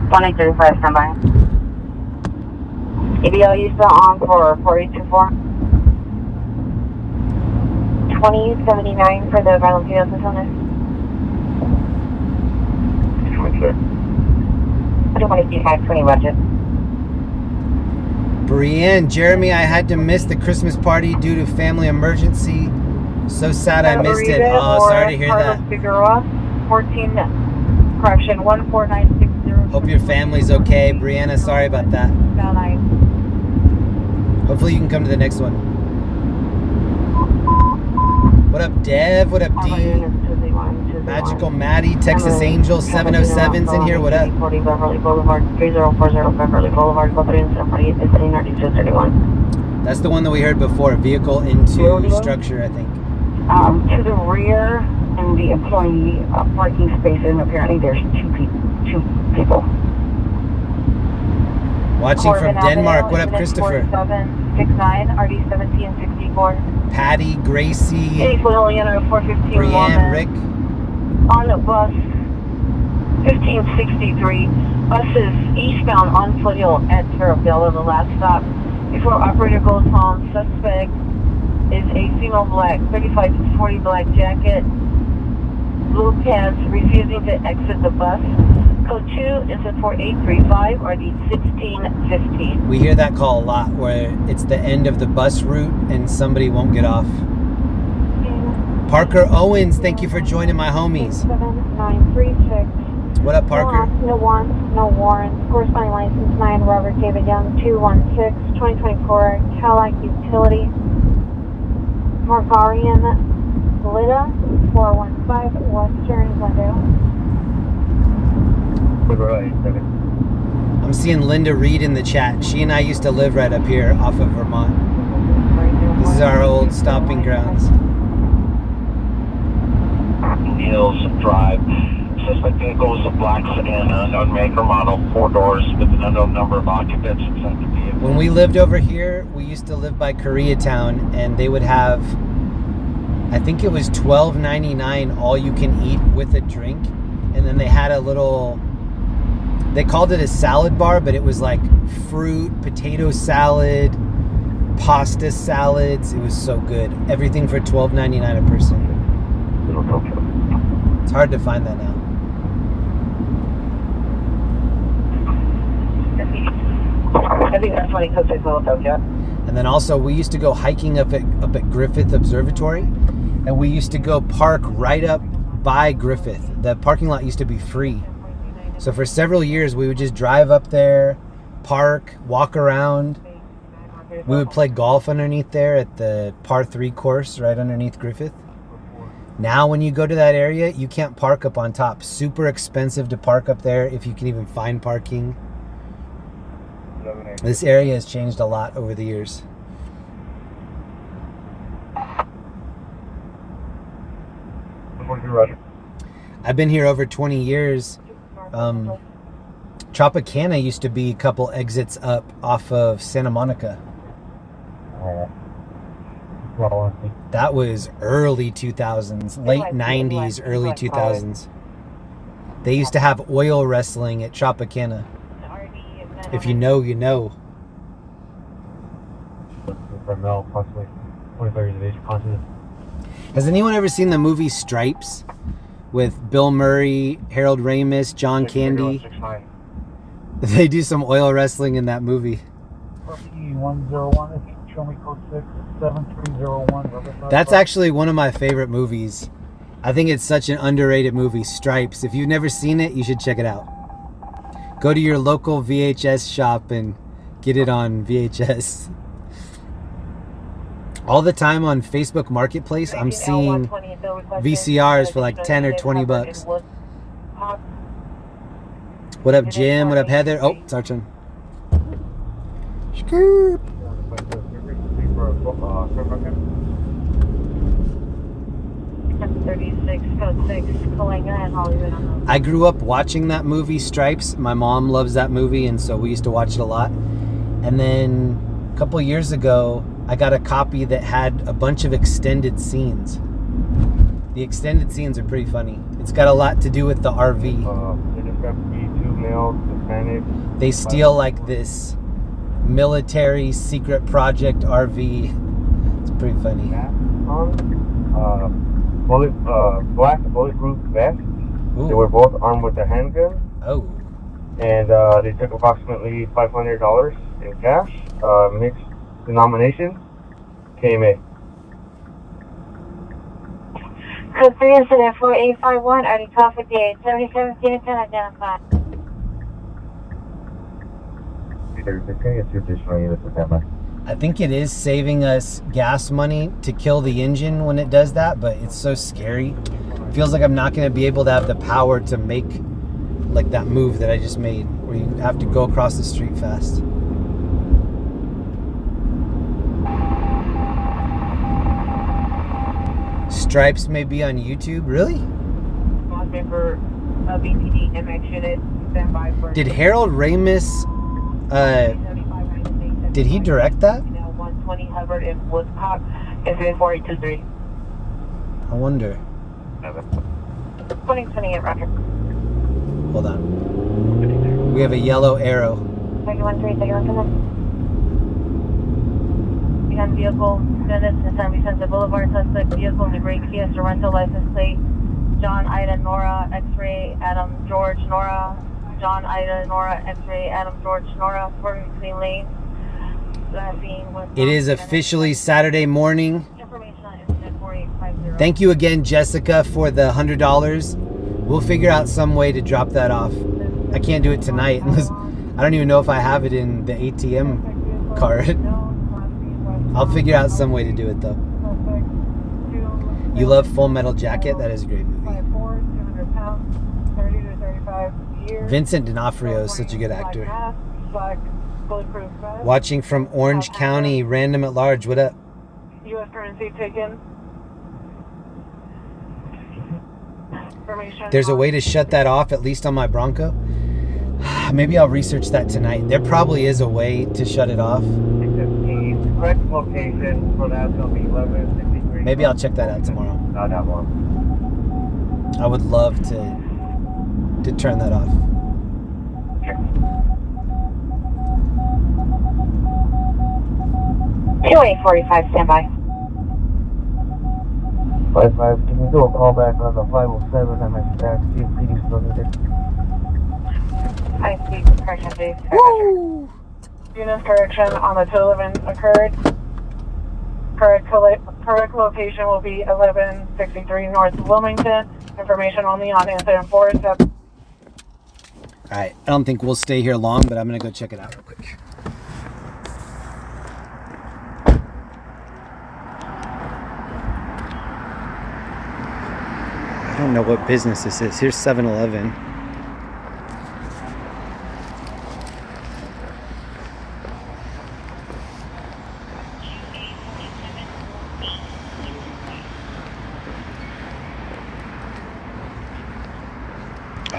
Speaker 1: 2035, stand by. EBL, you still on for 4824? 2079 for the violent female owner.
Speaker 5: Sir.
Speaker 1: 2020 budget.
Speaker 2: Brienne, Jeremy, I had to miss the Christmas party due to family emergency. So sad I missed it. Oh, sorry to hear that.
Speaker 1: Figueroa, 14960.
Speaker 2: Hope your family's okay. Brianna, sorry about that.
Speaker 1: Skyline.
Speaker 2: Hopefully you can come to the next one. What up, Dev? What up, D? Magical Maddie, Texas Angel, 707's in here. What up?
Speaker 1: 40 Beverly Boulevard, 3040 Beverly Boulevard, 348
Speaker 2: That's the one that we heard before. Vehicle into structure, I think.
Speaker 1: To the rear in the employee parking space, and apparently there's two people.
Speaker 2: Watching from Denmark. What up, Christopher?
Speaker 1: 4769, RD 1764.
Speaker 2: Patty, Gracie,
Speaker 1: 415
Speaker 2: Brianne, Rick.
Speaker 1: On the bus 1563. Bus is eastbound on Foothill at Terrabella, the last stop. Before operator goes home, suspect is a female black, 35 to 40 black jacket, blue pants, refusing to exit the bus. Code 2 is at 4835 or the 1615.
Speaker 2: We hear that call a lot where it's the end of the bus route and somebody won't get off. Parker Owens, thank you for joining my homies.
Speaker 13: 7936.
Speaker 2: What up, Parker?
Speaker 13: No warrants. Corresponding license 9, Robert David Young, 216, 2024, Cadillac Utility. Margarian Lida, 415, Western Glendale.
Speaker 2: I'm seeing Linda Reed in the chat. She and I used to live right up here off of Vermont. This is our old stomping grounds.
Speaker 19: Hills Drive. Suspect vehicle is a black sedan, unknown make or model, 4 doors with an unknown number of occupants inside the vehicle.
Speaker 2: When we lived over here, we used to live by Koreatown, and they would have, I think it was $12.99 all you can eat with a drink, and then they had a little, they called it a salad bar, but it was like fruit, potato salad, pasta salads. It was so good. Everything for $12.99 a person. It's hard to find that now.
Speaker 1: I think that's funny because it's Philadelphia.
Speaker 2: And then also we used to go hiking up at Griffith Observatory, and we used to go park right up by Griffith. The parking lot used to be free. So for several years we would just drive up there, park, walk around. We would play golf underneath there at the par 3 course right underneath Griffith. Now when you go to that area, you can't park up on top. Super expensive to park up there if you can even find parking. This area has changed a lot over the years. I've been here over 20 years. Tropicana used to be a couple exits up off of Santa Monica. That was early 2000s, late 90s, early 2000s. They used to have oil wrestling at Tropicana. If you know, you know. Has anyone ever seen the movie Stripes with Bill Murray, Harold Ramis, John Candy? They do some oil wrestling in that movie.
Speaker 12: 101, if you show me code 67301.
Speaker 2: That's actually one of my favorite movies. I think it's such an underrated movie, Stripes. If you've never seen it, you should check it out. Go to your local VHS shop and get it on VHS. All the time on Facebook Marketplace, I'm seeing VCRs for like 10 or 20 bucks. What up, Jim? What up, Heather? Oh, it's our turn. Scoop. I grew up watching that movie, Stripes. My mom loves that movie, and so we used to watch it a lot. And then a couple years ago, I got a copy that had a bunch of extended scenes. The extended scenes are pretty funny. It's got a lot to do with the RV. They steal like this military secret project RV. It's pretty funny.
Speaker 9: Black bulletproof vest.
Speaker 2: Ooh.
Speaker 9: They were both armed with a handgun.
Speaker 2: Oh.
Speaker 9: And they took approximately $500 in cash. Mixed denomination. KMA.
Speaker 13: Code 3 incident 4851, RD 1258, 77 10 identified.
Speaker 2: I think it is saving us gas money to kill the engine when it does that, but it's so scary. It feels like I'm not going to be able to have the power to make like that move that I just made, where you have to go across the street fast. Stripes may be on YouTube, really? Did Harold Ramis, did he direct that?
Speaker 3: 120 Hubbard in Woodcock, incident 4823.
Speaker 2: I wonder.
Speaker 3: 2028 record.
Speaker 2: Hold on. We have a yellow arrow.
Speaker 13: 313, 317. Behind vehicle, Dennis and San Vicente Boulevard, suspect vehicle in the gray Kia Sorrento license plate. John Ida Nora X-ray Adam George Nora. John Ida Nora X-ray Adam George Nora. Swerving between lanes.
Speaker 2: It is officially Saturday morning. Thank you again, Jessica, for the $100. We'll figure out some way to drop that off. I can't do it tonight unless I don't even know if I have it in the ATM card. I'll figure out some way to do it though. You love Full Metal Jacket? That is a great movie. Vincent D'Onofrio is such a good actor. Watching from Orange County, random at large. What up?
Speaker 3: U.S. currency taken.
Speaker 2: There's a way to shut that off, at least on my Bronco. Maybe I'll research that tonight. There probably is a way to shut it off.
Speaker 9: Correct location for that's going to be 1163.
Speaker 2: Maybe I'll check that out tomorrow.
Speaker 9: No, that one.
Speaker 2: I would love to turn that off.
Speaker 13: 2845, standby.
Speaker 9: 55, can you do a call back on the 507 MS taxi if PD still needed?
Speaker 3: I see correction, Dave. Unit's correction on the 211 occurred. Correct location will be 1163 North Wilmington. Information only on incident 4.
Speaker 2: Alright, I don't think we'll stay here long, but I'm going to go check it out real quick. I don't know what business this is. Here's 7-Eleven.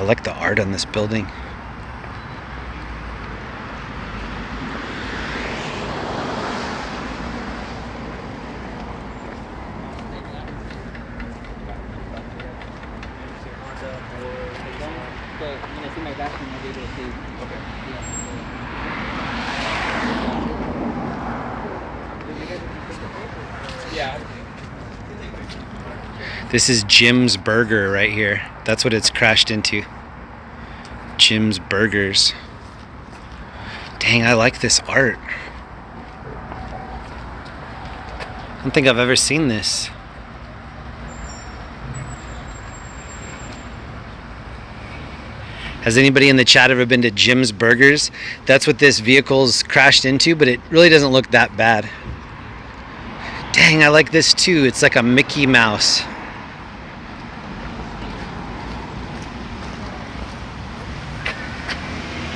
Speaker 2: I like the art on this building. This is Jim's Burger right here. That's what it's crashed into. Jim's Burgers. Dang, I like this art. I don't think I've ever seen this. Has anybody in the chat ever been to Jim's Burgers? That's what this vehicle's crashed into, but it really doesn't look that bad. Dang, I like this too. It's like a Mickey Mouse.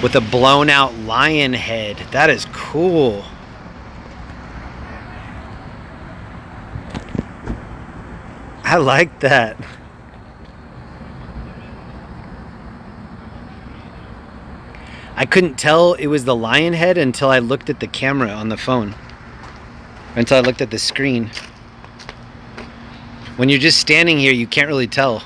Speaker 2: With a blown out lion head. That is cool. I like that. I couldn't tell it was the lion head until I looked at the camera on the phone. Until I looked at the screen. When you're just standing here, you can't really tell.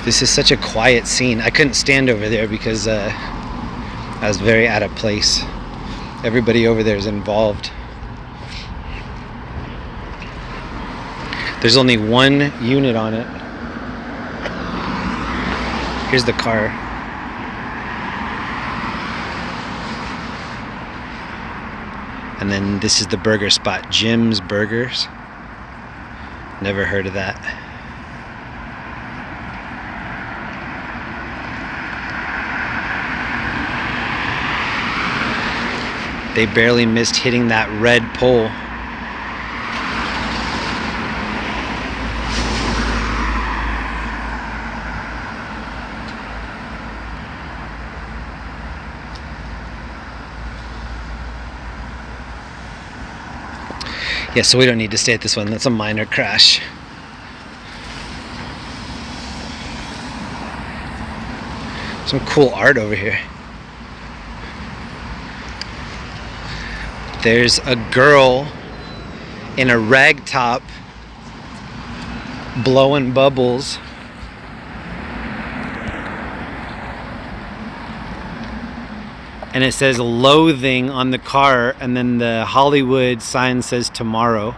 Speaker 2: This is such a quiet scene. I couldn't stand over there because I was very out of place. Everybody over there is involved. There's only one unit on it. Here's the car. And then this is the burger spot, Jim's Burgers. Never heard of that. They barely missed hitting that red pole. Yeah, so we don't need to stay at this one. That's a minor crash. Some cool art over here. There's a girl in a rag top blowing bubbles. And it says loathing on the car, and then the Hollywood sign says tomorrow.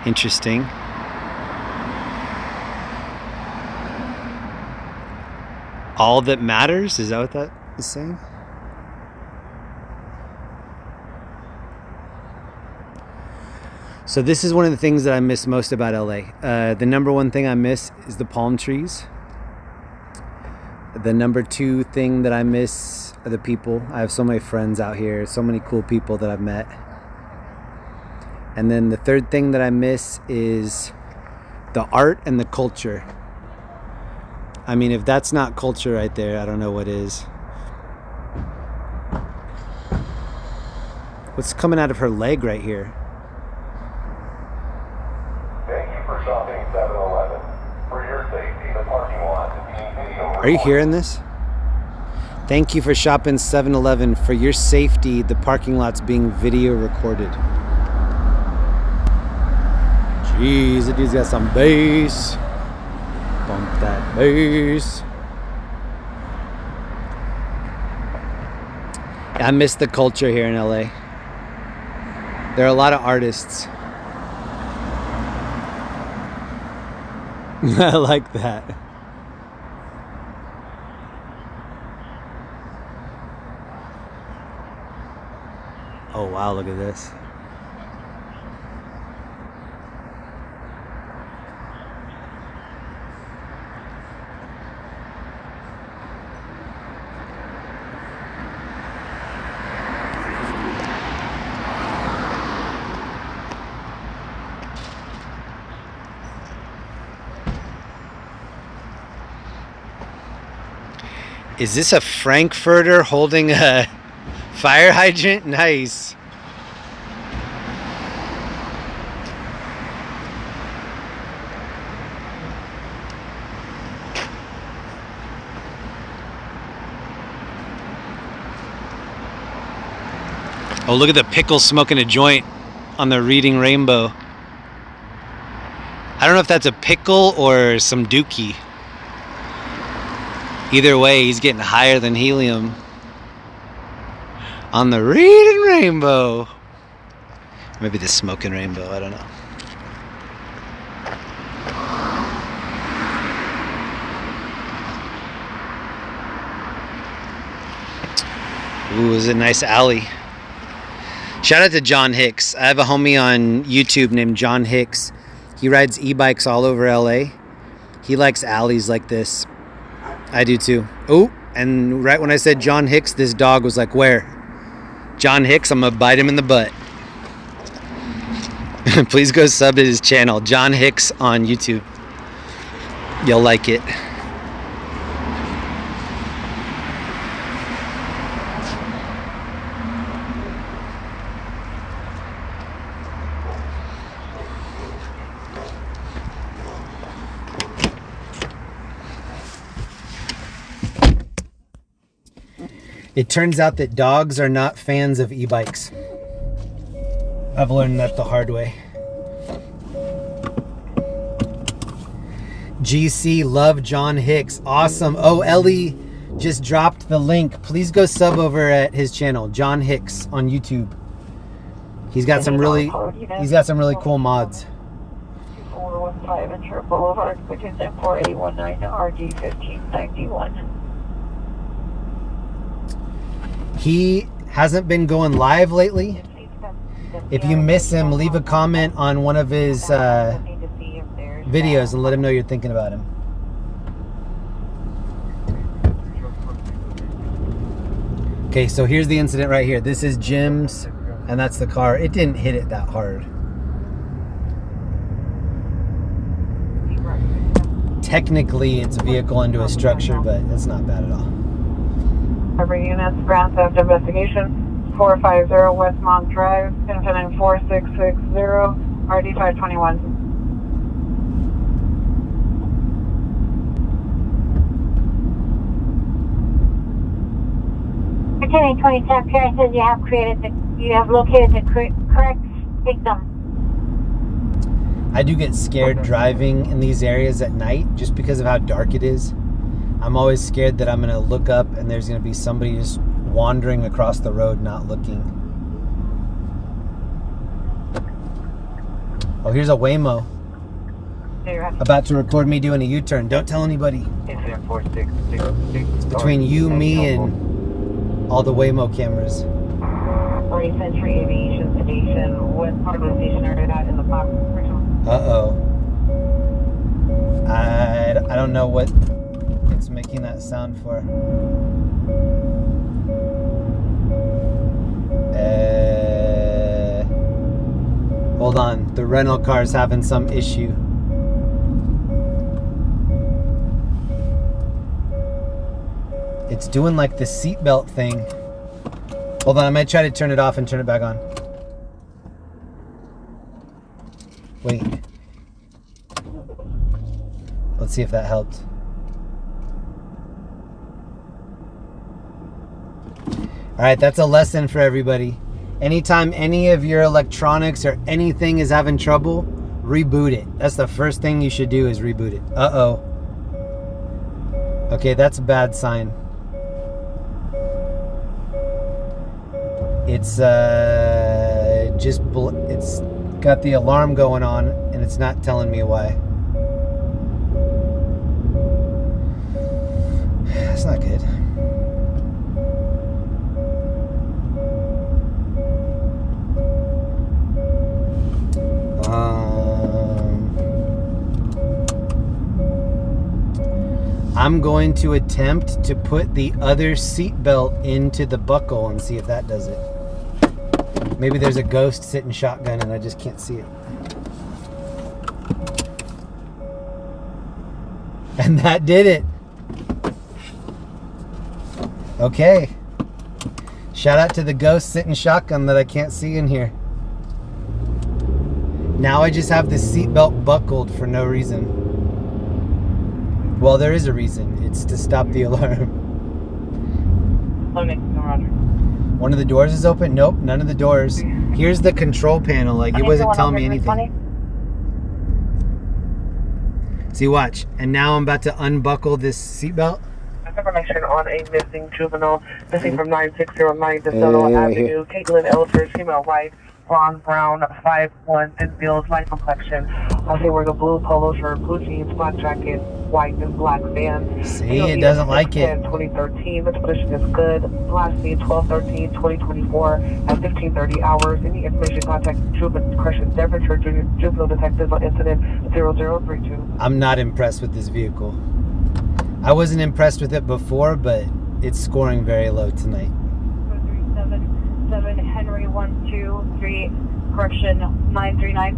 Speaker 2: Interesting. All that matters? Is that what that is saying? So this is one of the things that I miss most about LA. The number one thing I miss is the palm trees. The number two thing that I miss are the people. I have so many friends out here, so many cool people that I've met. And then the third thing that I miss is the art and the culture. I mean, if that's not culture right there, I don't know what is. What's coming out of her leg right here?
Speaker 20: Shopping 7-Eleven. For your safety, the parking lot is being video.
Speaker 2: Are you hearing this? Thank you for shopping 7-Eleven. For your safety, the parking lot's being video recorded. Jeez, that dude's got some bass. Bump that bass. I miss the culture here in LA. There are a lot of artists. I like that. Oh wow, look at this. Is this a Frankfurter holding a fire hydrant? Nice. Oh, look at the pickle smoking a joint on the Reading Rainbow. I don't know if that's a pickle or some dookie. Either way, he's getting higher than helium on the Reading Rainbow. Maybe the Smoking Rainbow, I don't know. Ooh, is it a nice alley. Shout out to John Hicks. I have a homie on YouTube named John Hicks. He rides e-bikes all over LA. He likes alleys like this. I do too. Oh, and right when I said John Hicks, this dog was like, where? John Hicks, I'm gonna bite him in the butt. Please go sub to his channel, John Hicks on YouTube. You'll like it. It turns out that dogs are not fans of e-bikes. I've learned that the hard way. GC, love John Hicks. Awesome. Oh, Ellie just dropped the link. Please go sub over at his channel, John Hicks on YouTube. He's got some really cool mods.
Speaker 13: 415 Ventura Boulevard, which is at 4819 RG 1591.
Speaker 2: He hasn't been going live lately. If you miss him, leave a comment on one of his videos and let him know you're thinking about him. Okay, so here's the incident right here. This is Jim's, and that's the car. It didn't hit it that hard. Technically, it's a vehicle into a structure, but it's not bad at all.
Speaker 1: Every unit's ground theft investigation, 450 Westmont Drive, infinite 4660, RD 521.
Speaker 13: Lieutenant 20 Tap Pierre says you have located the correct victim.
Speaker 2: I do get scared driving in these areas at night just because of how dark it is. I'm always scared that I'm going to look up and there's going to be somebody just wandering across the road not looking. Oh, here's a Waymo. About to record me doing a U-turn. Don't tell anybody. It's between you, me, and all the Waymo cameras.
Speaker 1: 40th Century Aviation Station, West Part of the station area, not in the box.
Speaker 2: Uh-oh. I don't know what it's making that sound for. Hold on. The rental car's having some issue. It's doing like the seatbelt thing. Hold on, I might try to turn it off and turn it back on. Wait. Let's see if that helped. Alright, that's a lesson for everybody. Anytime any of your electronics or anything is having trouble, reboot it. That's the first thing you should do, is reboot it. Uh-oh. Okay, that's a bad sign. It's it's got the alarm going on and it's not telling me why. That's not good. I'm going to attempt to put the other seatbelt into the buckle and see if that does it. Maybe there's a ghost sitting shotgun and I just can't see it. And that did it. Okay. Shout out to the ghost sitting shotgun that I can't see in here. Now I just have the seatbelt buckled for no reason. Well, there is a reason. It's to stop the alarm. One of the doors is open? Nope, none of the doors. Here's the control panel. Like, it wasn't telling me anything. See, watch. And now I'm about to unbuckle this seatbelt.
Speaker 17: Information on a missing juvenile, missing from 9609 DeSoto Avenue, Caitlin Elford, female white, blonde, brown, 5'1", thin build, light complexion. I say wearing a blue polo shirt, blue jeans, black jacket, white and black vans.
Speaker 2: See, it doesn't like it.
Speaker 17: 2013, this position is good. Last seen 12/13/2024 at 15:30 hours. Any information, contact Juvenile Corrections Devonshire Juvenile Detectives on incident 0032.
Speaker 2: I'm not impressed with this vehicle. I wasn't impressed with it before, but it's scoring very low tonight.
Speaker 1: 377 Henry 123, correction 939.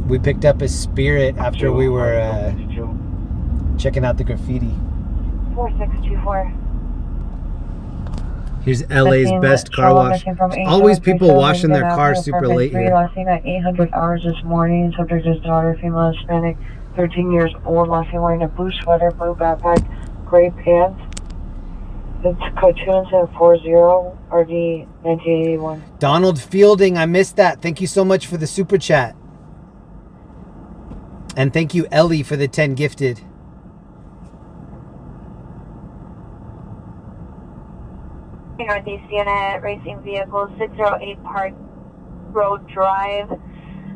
Speaker 2: We picked up a Spirit after we were checking out the graffiti.
Speaker 1: 4624.
Speaker 2: Here's LA's best car wash. Always people washing their cars super late here.
Speaker 17: Last seen at 800 hours this morning. Subject is daughter, female Hispanic, 13 years old. Last seen wearing a blue sweater, blue backpack, gray pants. It's code 2740 RD 1981.
Speaker 2: Donald Fielding, I missed that. Thank you so much for the super chat. And thank you, Ellie, for the 10 gifted.
Speaker 13: Northeast Unit, racing vehicles, 608 Park Road Drive.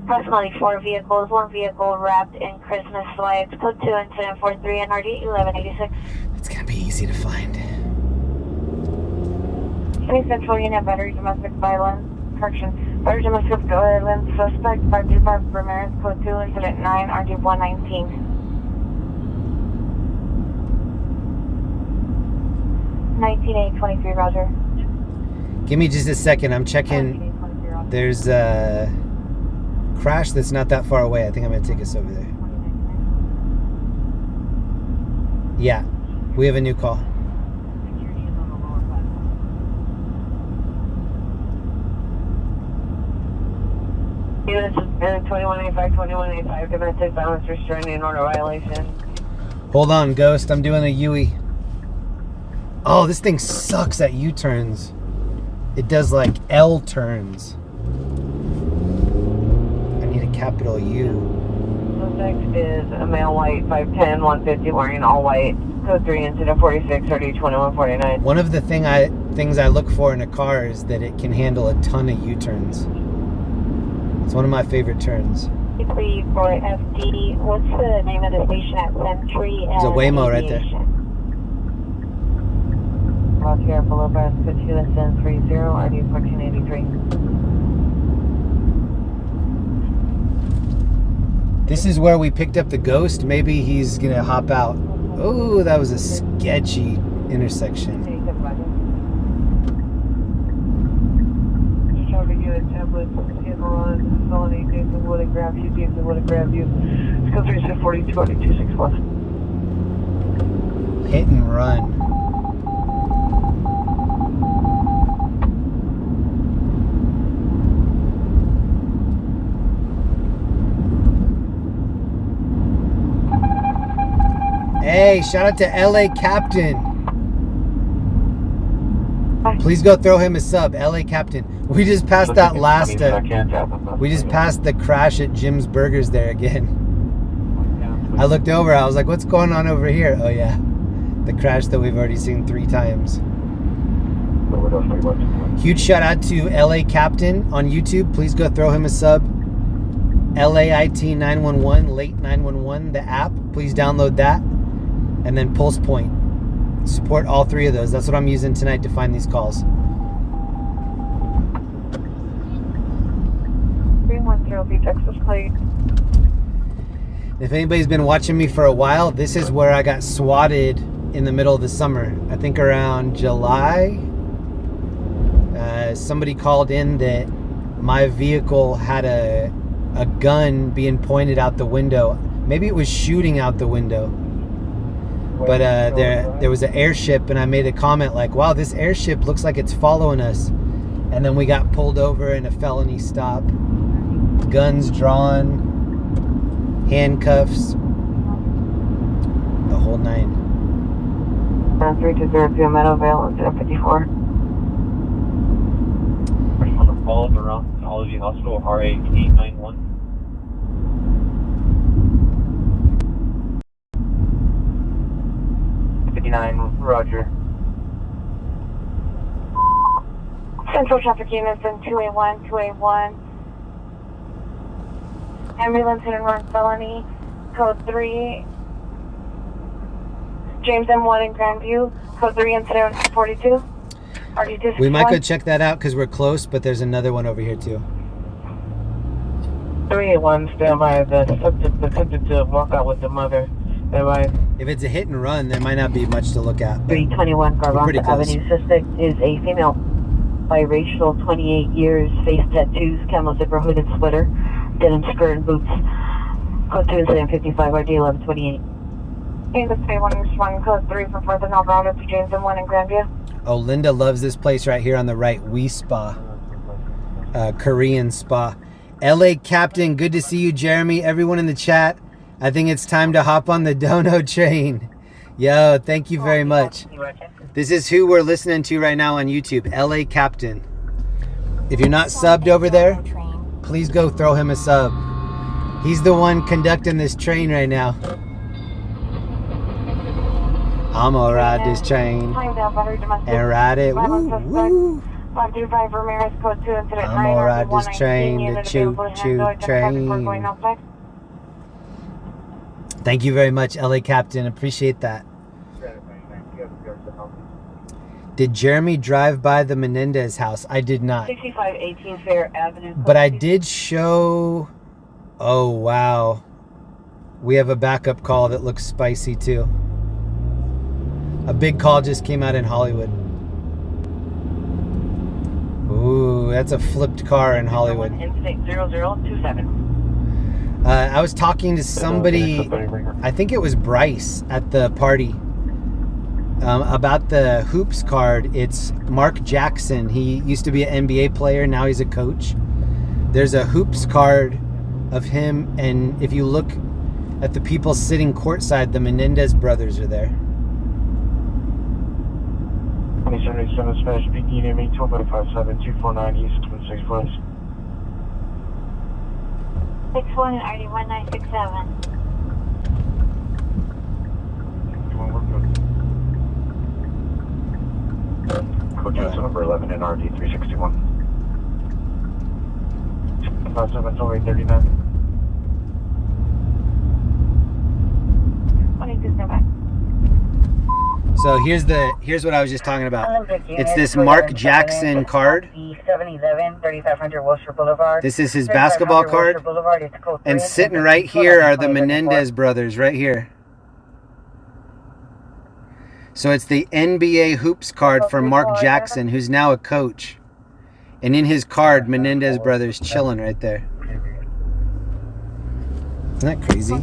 Speaker 13: Approximately 4 vehicles, 1 vehicle wrapped in Christmas lights. Code 2 incident 43 and RD 1186.
Speaker 2: It's going to be easy to find.
Speaker 1: Central Unit, battery domestic violence. Correction. Battery domestic violence suspect 525 Ramirez, code 2 incident 9 RD 119. 19823, Roger.
Speaker 2: Give me just a second. I'm checking. There's a crash that's not that far away. I think I'm going to take us over there. Yeah, we have a new call.
Speaker 17: Units 2185, 2185, domestic violence restraining order violation.
Speaker 2: Hold on, Ghost. I'm doing a Yui. Oh, this thing sucks at U-turns. It does like L turns. I need a capital U.
Speaker 17: Suspect is a male white, 5'10", 150, wearing all white. Code 3 incident 46, RD 2149.
Speaker 2: One of the things I look for in a car is that it can handle a ton of U-turns. It's one of my favorite turns.
Speaker 13: 34FD, what's the name of the station at Century?
Speaker 2: There's a Waymo right there.
Speaker 17: Roger, below breast, code 2 incident 30, RD 1483.
Speaker 2: This is where we picked up the Ghost. Maybe he's going to hop out. Oh, that was a sketchy intersection.
Speaker 17: Felony, Jason would have grabbed you, Jason would have grabbed you. It's code 3 42, 261.
Speaker 2: Hit and run. Hey, shout out to LA Captain. Please go throw him a sub, LA Captain. We just passed that last. We just passed the crash at Jim's Burgers there again. I looked over. I was like, "What's going on over here?" Oh yeah, the crash that we've already seen 3 times. Huge shout out to LA Captain on YouTube. Please go throw him a sub. LAIT 911, late 911, the app. Please download that, and then Pulse Point. Support all 3 of those. That's what I'm using tonight to find these calls.
Speaker 17: 310 Texas plate.
Speaker 2: If anybody's been watching me for a while, this is where I got swatted in the middle of the summer. I think around July. Somebody called in that my vehicle had a gun being pointed out the window. Maybe it was shooting out the window. But there was an airship, and I made a comment like, wow, this airship looks like it's following us. And then we got pulled over in a felony stop. Guns drawn, handcuffs, the whole nine.
Speaker 1: 320 Meadowvale, 054.
Speaker 15: Call around Technology Hospital, RA891.
Speaker 17: 59, Roger.
Speaker 1: Central traffic units in 281, 281. Ambulance hit and run felony, code 3. James M1 in Grandview, code 3, incident 42. RD261.
Speaker 2: We might go check that out because we're close, but there's another one over here too.
Speaker 17: 381, stand by. The subject attempted to walk out with the mother. Stand by.
Speaker 2: If it's a hit and run, there might not be much to look at.
Speaker 17: 321 Carvana Avenue. Suspect is a female, biracial, 28 years, face tattoos, camo zipper, hooded sweater, denim skirt and boots. Code 2, incident 55, RD 1128.
Speaker 1: Kansas 31 code 3 for further northbound to James M1 in Grandview.
Speaker 2: Oh, Linda loves this place right here on the right, We Spa, Korean spa. LA Captain, good to see you, Jeremy. Everyone in the chat, I think it's time to hop on the Dono train. Yo, thank you very much. This is who we're listening to right now on YouTube, LA Captain. If you're not subbed over there, please go throw him a sub. He's the one conducting this train right now. I'm gonna ride this train and ride it. Woo, woo.
Speaker 1: 525 Ramirez, code 2, incident
Speaker 2: I'm gonna ride this train, the choo-choo train. Thank you very much, LA Captain. Appreciate that. Did Jeremy drive by the Menendez house? I did not.
Speaker 17: 6518 Fair Avenue.
Speaker 2: But I did show... Oh, wow. We have a backup call that looks spicy, too. A big call just came out in Hollywood. Ooh, that's a flipped car in Hollywood.
Speaker 17: Incident 0027.
Speaker 2: I was talking to somebody, I think it was Bryce at the party, about the Hoops card. It's Mark Jackson. He used to be an NBA player. Now he's a coach. There's a Hoops card of him. And if you look at the people sitting courtside, the Menendez brothers are there.
Speaker 14: 2787 Spanish speaking, enemy 257 249 East 6 West.
Speaker 13: 61 and RD 1967.
Speaker 15: Code units number 11 and RD 361.
Speaker 14: 570839.
Speaker 1: 22 stand by.
Speaker 2: So here's what I was just talking about. It's this Mark Jackson card.
Speaker 17: 711 3500 Wilshire Boulevard.
Speaker 2: This is his basketball card. And sitting right here are the Menendez brothers right here. So it's the NBA Hoops card from Mark Jackson, who's now a coach. And in his card, Menendez brothers chilling right there. Isn't that crazy?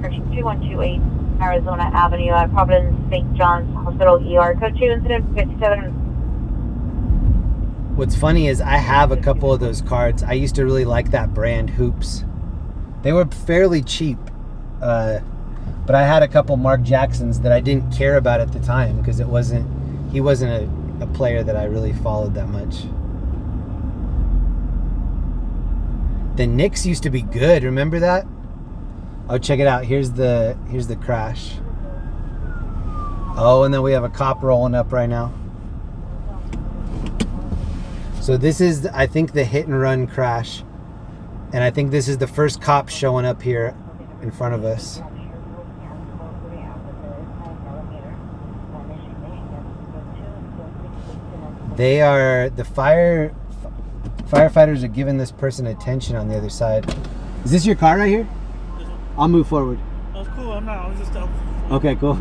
Speaker 13: Section 2128 Arizona Avenue at Providence St. John's Hospital ER. Code 2, incident 57.
Speaker 2: What's funny is I have a couple of those cards. I used to really like that brand, Hoops. They were fairly cheap. But I had a couple Mark Jacksons that I didn't care about at the time because he wasn't a player that I really followed that much. The Knicks used to be good, remember that? Oh, check it out. Here's the crash. Oh, and then we have a cop rolling up right now. So this is, I think, the hit and run crash. And I think this is the first cop showing up here in front of us. They are, the firefighters are giving this person attention on the other side. Is this your car right here? I'll move forward.
Speaker 8: That's cool. I'm not. I was just
Speaker 2: Okay, cool.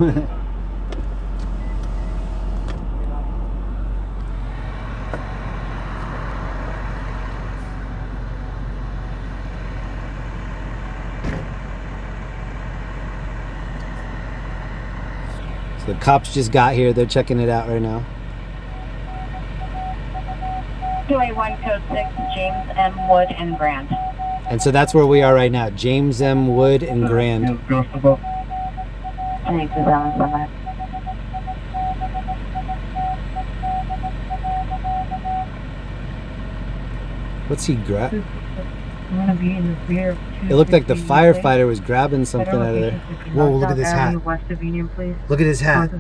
Speaker 2: So the cops just got here. They're checking it out right now.
Speaker 13: 281 code 6, James M. Wood and Grant.
Speaker 2: And so that's where we are right now. James M. Wood and Grand. What's he grab? It looked like the firefighter was grabbing something out of there. Whoa, look at this hat. Look at his hat.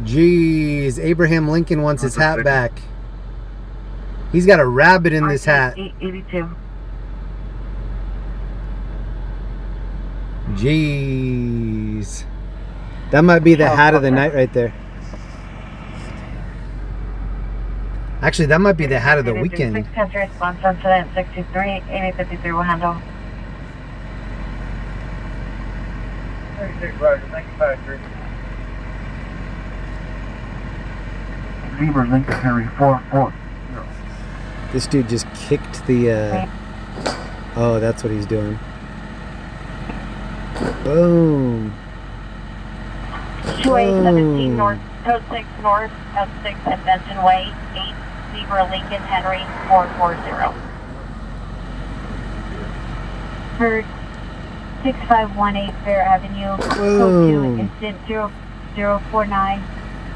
Speaker 2: Jeez, Abraham Lincoln wants his hat back. He's got a rabbit in this hat.
Speaker 13: 82.
Speaker 2: Jeez. That might be the hat of the night right there. Actually, that might be the hat of the weekend.
Speaker 13: 6 10 response incident 63, 8053 will handle.
Speaker 9: 36 Roger, thank you, Firetruck.
Speaker 7: Zebra Lincoln Henry 4-4.
Speaker 2: This dude just kicked the, oh, that's what he's doing. Boom.
Speaker 13: 2817 north, code 6 north of 6 and Benson Way, 8 Zebra Lincoln Henry 440. For 6518 Fair Avenue, code 2, instant 0049,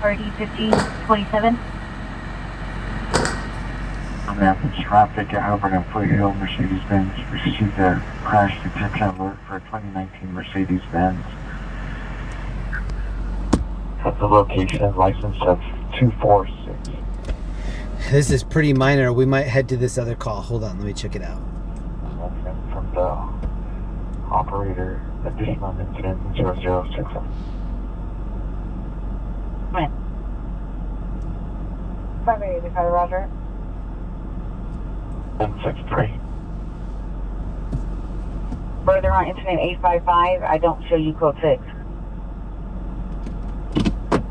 Speaker 13: RD 1527.
Speaker 7: On Athens traffic at Albert and Foothill, Mercedes-Benz received a crash detection alert for a 2019 Mercedes-Benz.
Speaker 5: At the location, license of 246.
Speaker 2: This is pretty minor. We might head to this other call. Hold on, let me check it out.
Speaker 5: From the operator, additional incident 006.
Speaker 13: Right.
Speaker 1: 585, Roger.
Speaker 5: 163.
Speaker 1: Further on incident 855, I don't show you code 6.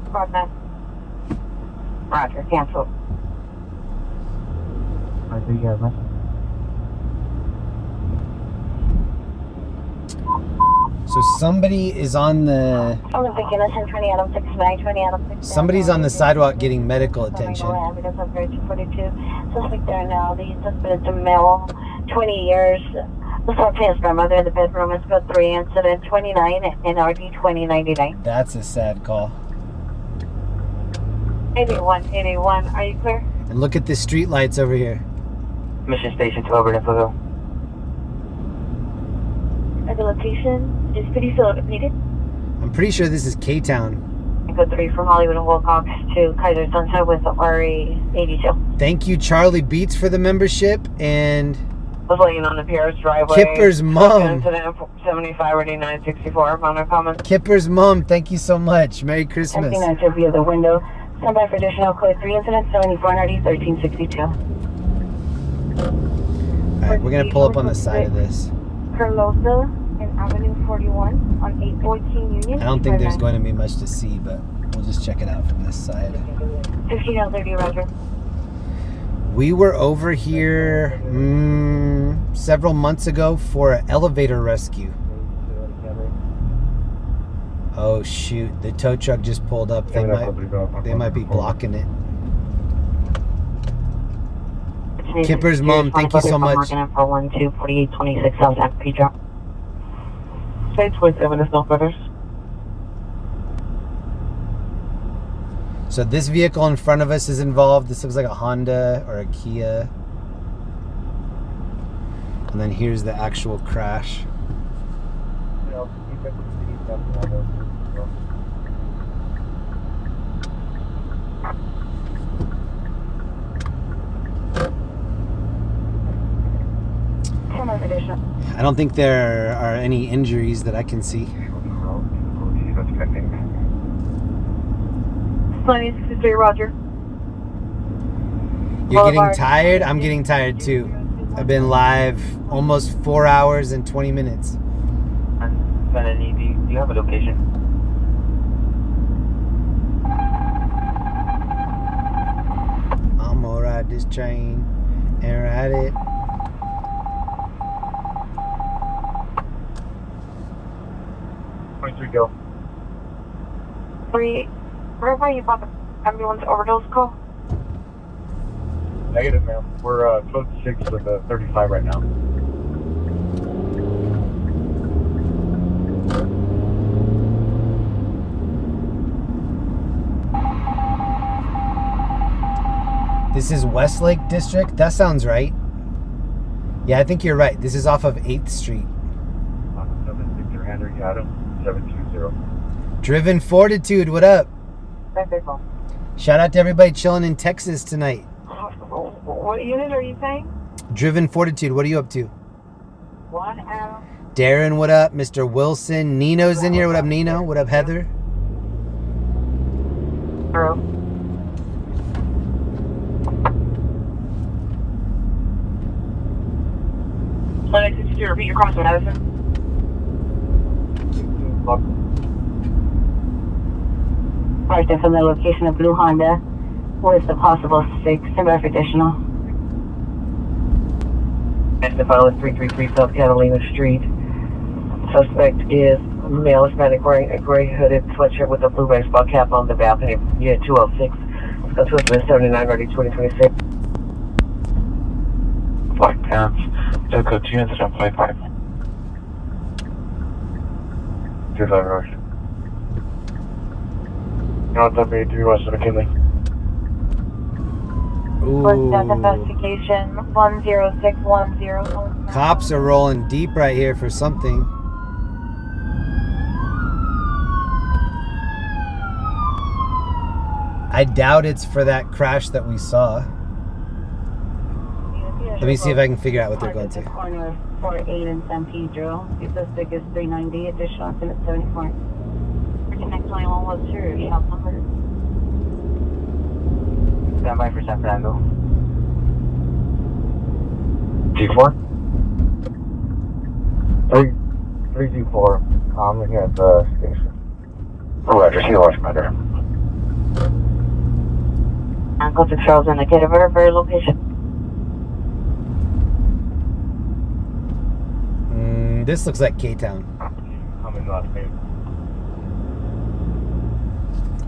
Speaker 1: Roger. Roger, cancel.
Speaker 7: I think you have message.
Speaker 2: So somebody is on the...
Speaker 13: I'm thinking that's 20 Adam 69, 20 Adam 69.
Speaker 2: Somebody's on the sidewalk getting medical attention.
Speaker 13: Evidence of 42. Suspect Denali, suspect is a male, 20 years. The suspect is my mother in the bedroom. It's code 3, incident 29 and RD 2099.
Speaker 2: That's a sad call.
Speaker 13: 81, are you clear?
Speaker 2: And look at the street lights over here.
Speaker 17: Mission Station to Albert and Foothill.
Speaker 13: At the location is pretty needed.
Speaker 2: I'm pretty sure this is K-Town.
Speaker 13: Code 3 from Hollywood and Wilcox to Kaiser Sunset with RA82.
Speaker 2: Thank you, Charlie Beats, for the membership, and...
Speaker 17: Was laying on the Pierce driveway.
Speaker 2: Kipper's mom.
Speaker 17: Incident 75 ready 964. Found a comment.
Speaker 2: Kipper's mom, thank you so much. Merry Christmas.
Speaker 1: Empty 9 via the window. Stand by for additional code 3 incident 7490 1362.
Speaker 2: Alright, we're gonna pull up on the side of this.
Speaker 1: Carlosa and Avenue 41 on 814 Union.
Speaker 2: I don't think there's going to be much to see, but we'll just check it out from this side.
Speaker 1: 1530, Roger.
Speaker 2: We were over here several months ago for an elevator rescue. Oh shoot, the tow truck just pulled up. They might be blocking it. Kipper's mom, thank you so much.
Speaker 1: For 124826 South FP drop.
Speaker 17: Stage 27 is no further.
Speaker 2: So this vehicle in front of us is involved. This looks like a Honda or a Kia. And then here's the actual crash. I don't think there are any injuries that I can see.
Speaker 1: 2063, Roger.
Speaker 2: You're getting tired? I'm getting tired too. I've been live almost 4 hours and 20 minutes.
Speaker 17: And Denali, do you have a location?
Speaker 2: this train and ride it.
Speaker 9: Go.
Speaker 1: 3, wherever you bought the ambulance overdose call?
Speaker 9: Negative, ma'am. We're code 6 with the 35 right now.
Speaker 2: This is Westlake District? That sounds right. Yeah, I think you're right. This is off of 8th Street.
Speaker 9: 760 Henry Adam 720.
Speaker 2: Driven Fortitude, what up?
Speaker 1: That's call.
Speaker 2: Shout out to everybody chilling in Texas tonight.
Speaker 1: What unit are you saying?
Speaker 2: Driven Fortitude, what are you up to?
Speaker 1: 1 Adam.
Speaker 2: Darren, what up? Mr. Wilson. Nino's in here. What up, Nino? What up, Heather?
Speaker 1: 0. Clinic 62, repeat your comments, Madison.
Speaker 3: Right there from the location of Blue Honda with the possible 6. Stand by for additional.
Speaker 17: Next to file is 333 South Catalina Street. Suspect is male Hispanic wearing a gray hooded sweatshirt with a blue baseball cap on the balcony of unit 206. Let's go to 79 ready 2026.
Speaker 5: Black pants. Delco 2 incident 55.
Speaker 9: 25 rush. North of 83 west of McKinley.
Speaker 2: Ooh.
Speaker 1: Death investigation 10610.
Speaker 2: Cops are rolling deep right here for something. I doubt it's for that crash that we saw. Let me see if I can figure out what they're going to.
Speaker 3: Corner 48 and San Pedro. The suspect is 390. Additional incident 74.
Speaker 1: Connect 21 was your shop number.
Speaker 17: Stand by for San Fernando.
Speaker 9: G4? 324. I'm here at the station.
Speaker 5: Roger, see you later, Commander.
Speaker 1: Uncle to Charles indicated very location.
Speaker 2: This looks like K-Town.
Speaker 9: I'm in last name.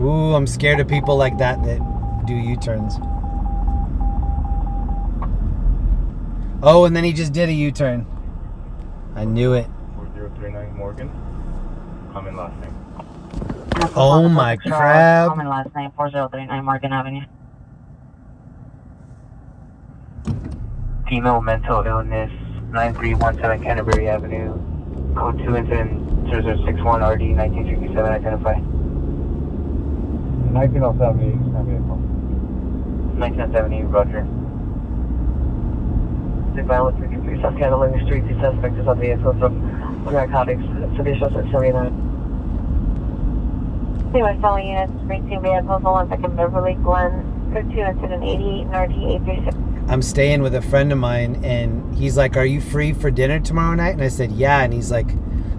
Speaker 2: Ooh, I'm scared of people like that do U-turns. Oh, and then he just did a U-turn. I knew it.
Speaker 9: 4039 Morgan. I'm in last name.
Speaker 2: Oh my crap.
Speaker 1: Common last name 4039 Morgan Avenue.
Speaker 17: Female mental illness 9317 Canterbury Avenue. Code 2 incident 0061 RD 1967 identify.
Speaker 9: 1907 vehicle.
Speaker 17: 1970 Roger. The violence 53 South Catalina Street. The suspect is on the influence of narcotics. Seditious at 79.
Speaker 1: Anyway, selling units, bring 2 vehicles, Olympic and Beverly Glen, code 2 incident 88 and RD 836.
Speaker 2: I'm staying with a friend of mine, and he's like, are you free for dinner tomorrow night? And I said, yeah. And he's like,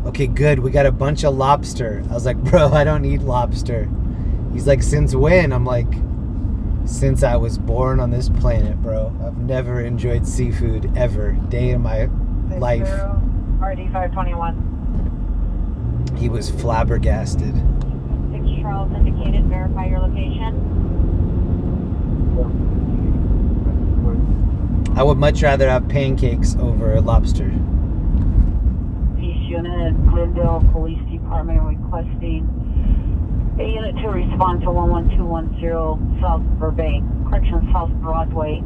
Speaker 2: okay, good. We got a bunch of lobster. I was like, bro, I don't eat lobster. He's like, since when? I'm like, since I was born on this planet, bro. I've never enjoyed seafood ever. Day in my life.
Speaker 1: RD 521.
Speaker 2: He was flabbergasted.
Speaker 1: 6 Charles indicated, verify your location.
Speaker 2: I would much rather have pancakes over lobster.
Speaker 3: Peace unit, Glendale Police Department requesting a unit to respond to 11210 South Burbank, correction South Broadway.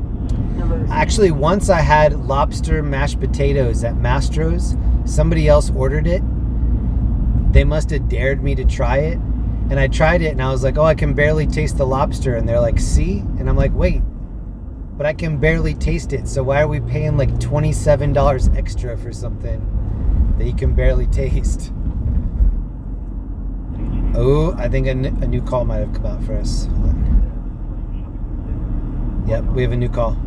Speaker 2: Actually, once I had lobster mashed potatoes at Mastro's. Somebody else ordered it. They must have dared me to try it. And I tried it and I was like, oh, I can barely taste the lobster. And they're like, see? And I'm like, wait, but I can barely taste it. So why are we paying like $27 extra for something that you can barely taste? Oh, I think a new call might have come out for us. Hold on. Yep, we have a new call.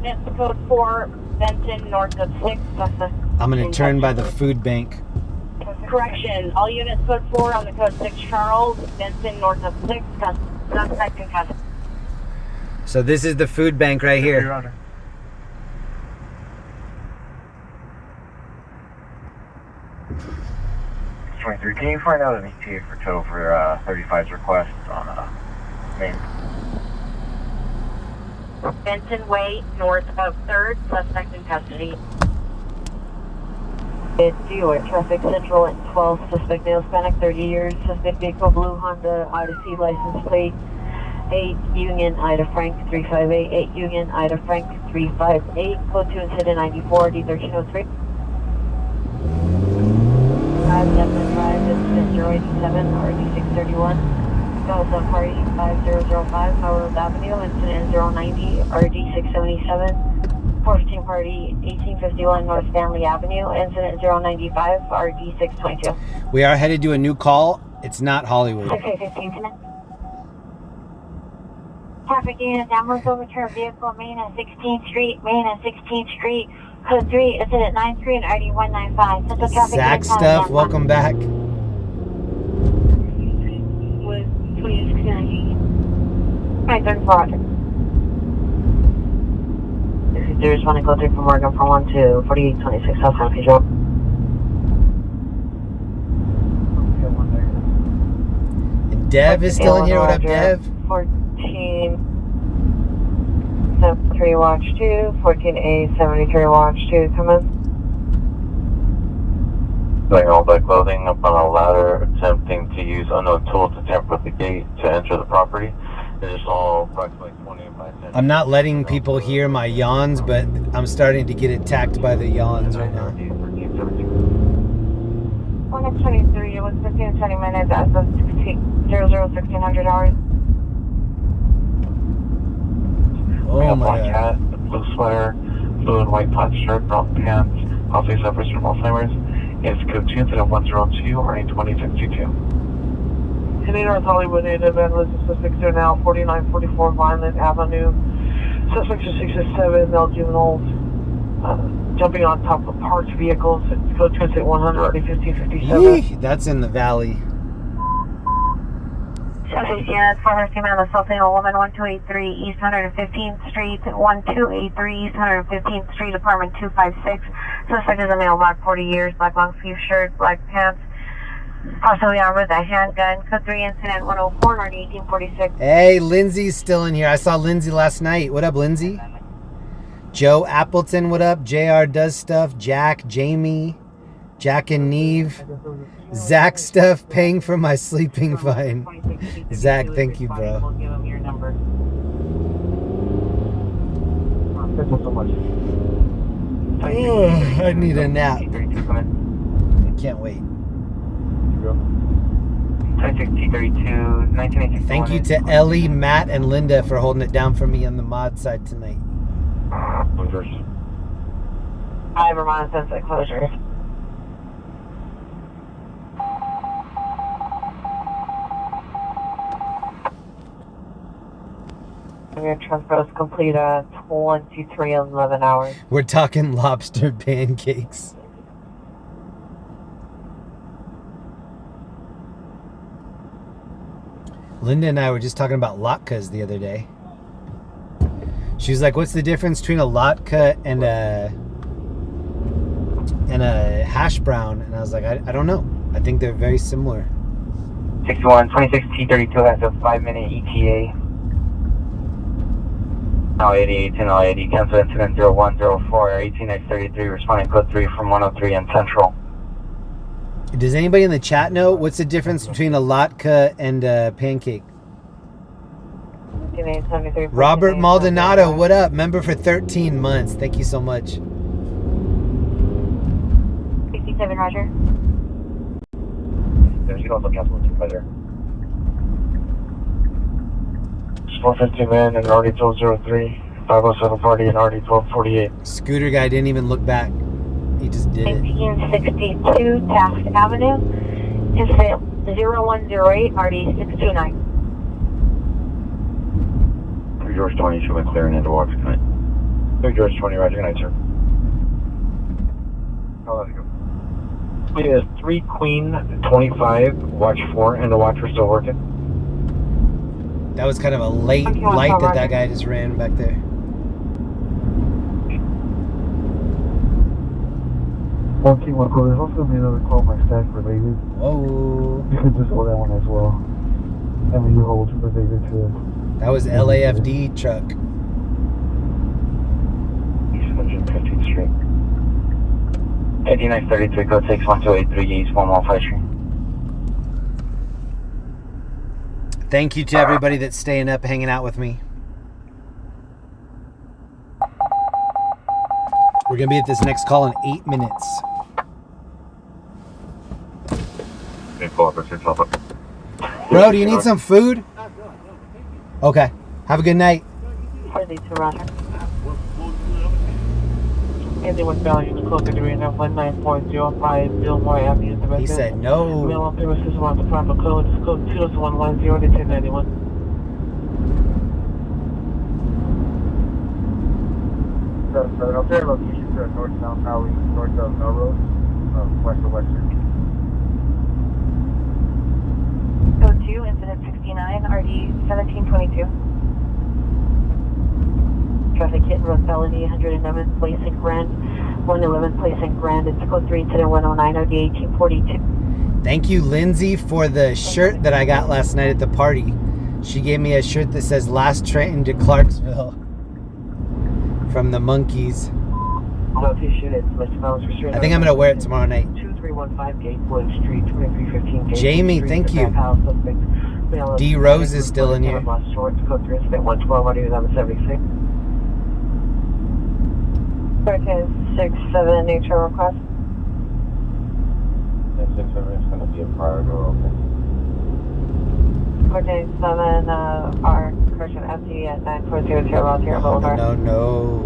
Speaker 1: That's code 4, Benton, north of 6.
Speaker 2: I'm going to turn by the food bank.
Speaker 1: Correction. All units code 4 on the code 6 Charles, Benson, north of 6, suspect in custody.
Speaker 2: So this is the food bank right here.
Speaker 5: 23, can you find out an ETA for tow for 35's request on Main?
Speaker 1: Benson Way, north of 3rd, suspect in custody.
Speaker 17: It's Stewart, traffic central at 12, suspect male, Hispanic, 30 years, suspect vehicle, blue Honda Odyssey, license plate 8 Union Ida Frank 358, 8 Union Ida Frank 358, code 2 incident 94, D1303. 575, incident 087, RD631, Bellzone Party 5005, Melrose Avenue, incident 090, RD677. 415 Party, 1851 North Stanley Avenue, incident 095, RD622.
Speaker 2: We are headed to a new call. It's not Hollywood.
Speaker 1: 615. Traffic unit, downwards overturn vehicle, main and 16th Street, main and 16th Street, code 3, incident 93 and RD195. Central traffic
Speaker 2: Zach
Speaker 1: unit,
Speaker 2: stuff, welcome back.
Speaker 1: With 2690. 934.
Speaker 17: There's one to go through from Morgan from 1 to 4826 South San Pedro.
Speaker 2: And Dev is still in here. What up, Dev?
Speaker 17: 1473 watch 2, 14A73 watch 2, come in.
Speaker 5: Wearing all black clothing up on a ladder, attempting to use unknown tool to tamper with the gate to enter the property. It is all approximately 25 minutes.
Speaker 2: I'm not letting people hear my yawns, but I'm starting to get attacked by the yawns right now.
Speaker 1: 123, it was 15 20 minutes as of 1600 hours.
Speaker 2: Oh my
Speaker 5: God. Cat, blue sweater, blue and white plaid shirt, brown pants, coffee suffers from Alzheimer's. It's code 2 incident 102 or 2062.
Speaker 3: Heading North Hollywood, native vandalism suspects are now 4944 Violent Avenue. Suspects are 6 and 7, male juveniles, jumping on top of parked vehicles. It's code 2 100, already 1557.
Speaker 2: That's in the valley.
Speaker 1: Suspect unit, former female assaulting a woman, 1283 East 115th Street, 1283 East 115th Street, apartment 256. Suspect is a male, black, 40 years, black long sleeve shirt, black pants. Possibly armed with a handgun. Code 3 incident 104, North 1846.
Speaker 2: Hey, Lindsay's still in here. I saw Lindsay last night. What up, Lindsay? Joe Appleton, what up? JR does stuff. Jack, Jamie, Jack and Neve. Zach stuff, paying for my sleeping fine. Zach, thank you, bro.
Speaker 17: We'll give him your number.
Speaker 5: Thank you so much.
Speaker 2: Oh, I need a nap. I can't wait.
Speaker 17: 26T32, 1986.
Speaker 2: Thank you to Ellie, Matt, and Linda for holding it down for me on the mod side tonight.
Speaker 17: I have Vermont Sunset closures. Your transfer is complete at 23 and 11 hours.
Speaker 2: We're talking lobster pancakes. Linda and I were just talking about latkes the other day. She was like, what's the difference between a latke and a hash brown? And I was like, I don't know. I think they're very similar.
Speaker 17: 61, 26T32 has a 5-minute ETA. Now 88 and now 80, cancel incident 0104, 18X33, responding code 3 from 103 in Central.
Speaker 2: Does anybody in the chat know what's the difference between a latke and a pancake? Robert Maldonado, what up? Member for 13 months. Thank you so much.
Speaker 1: 67, Roger.
Speaker 5: You can also cancel it further. 450 man and RD 1203, 507 party and RD 1248.
Speaker 2: Scooter guy didn't even look back. He just did it.
Speaker 1: 1962 Taft Avenue, incident 0108, RD 629.
Speaker 5: George 20, should be clearing into walks tonight. George 20, Roger, good night, sir. I'll let it go.
Speaker 6: It is 3 Queen 25, watch 4, and the watch are still working.
Speaker 2: That was kind of a late light that guy just ran back there.
Speaker 11: One King, one Cool. There's also going to be another call my staff related.
Speaker 2: Whoa.
Speaker 11: You can just hold that one as well. I mean, you hold for David too.
Speaker 2: That was LAFD truck.
Speaker 7: East 115th Street. 8933, code 61283, East 115 Street.
Speaker 2: Thank you to everybody that's staying up, hanging out with me. We're going to be at this next call in 8 minutes. Bro, do you need some food? Okay. Have a good night.
Speaker 1: 42, Roger. Anyone value the code 1940 Billmore Avenue.
Speaker 2: He said no.
Speaker 1: Mail on premises around the proper code. It's code 20110 to 1091.
Speaker 9: Up there, location to north-south highway, north of Melrose, west of Western.
Speaker 1: Code 2, incident 69, RD 1722. Traffic hit and run felony, 111 place in Grand, 111 place in Grand. It's code 3, incident 109, RD 1842.
Speaker 2: Thank you, Lindsay, for the shirt that I got last night at the party. She gave me a shirt that says "Last Train to Clarksville" from the Monkees. I think I'm gonna wear it tomorrow night.
Speaker 1: 2315 Gatewood Street, 2315
Speaker 2: Jamie, thank you. D Rose is still in here.
Speaker 1: Code 3, incident 112, RD 1176. 1367, nature request.
Speaker 15: 67 is going to be a prior door open.
Speaker 1: 1487, our correction empty at 9400 Voltaire Boulevard.
Speaker 2: No, no.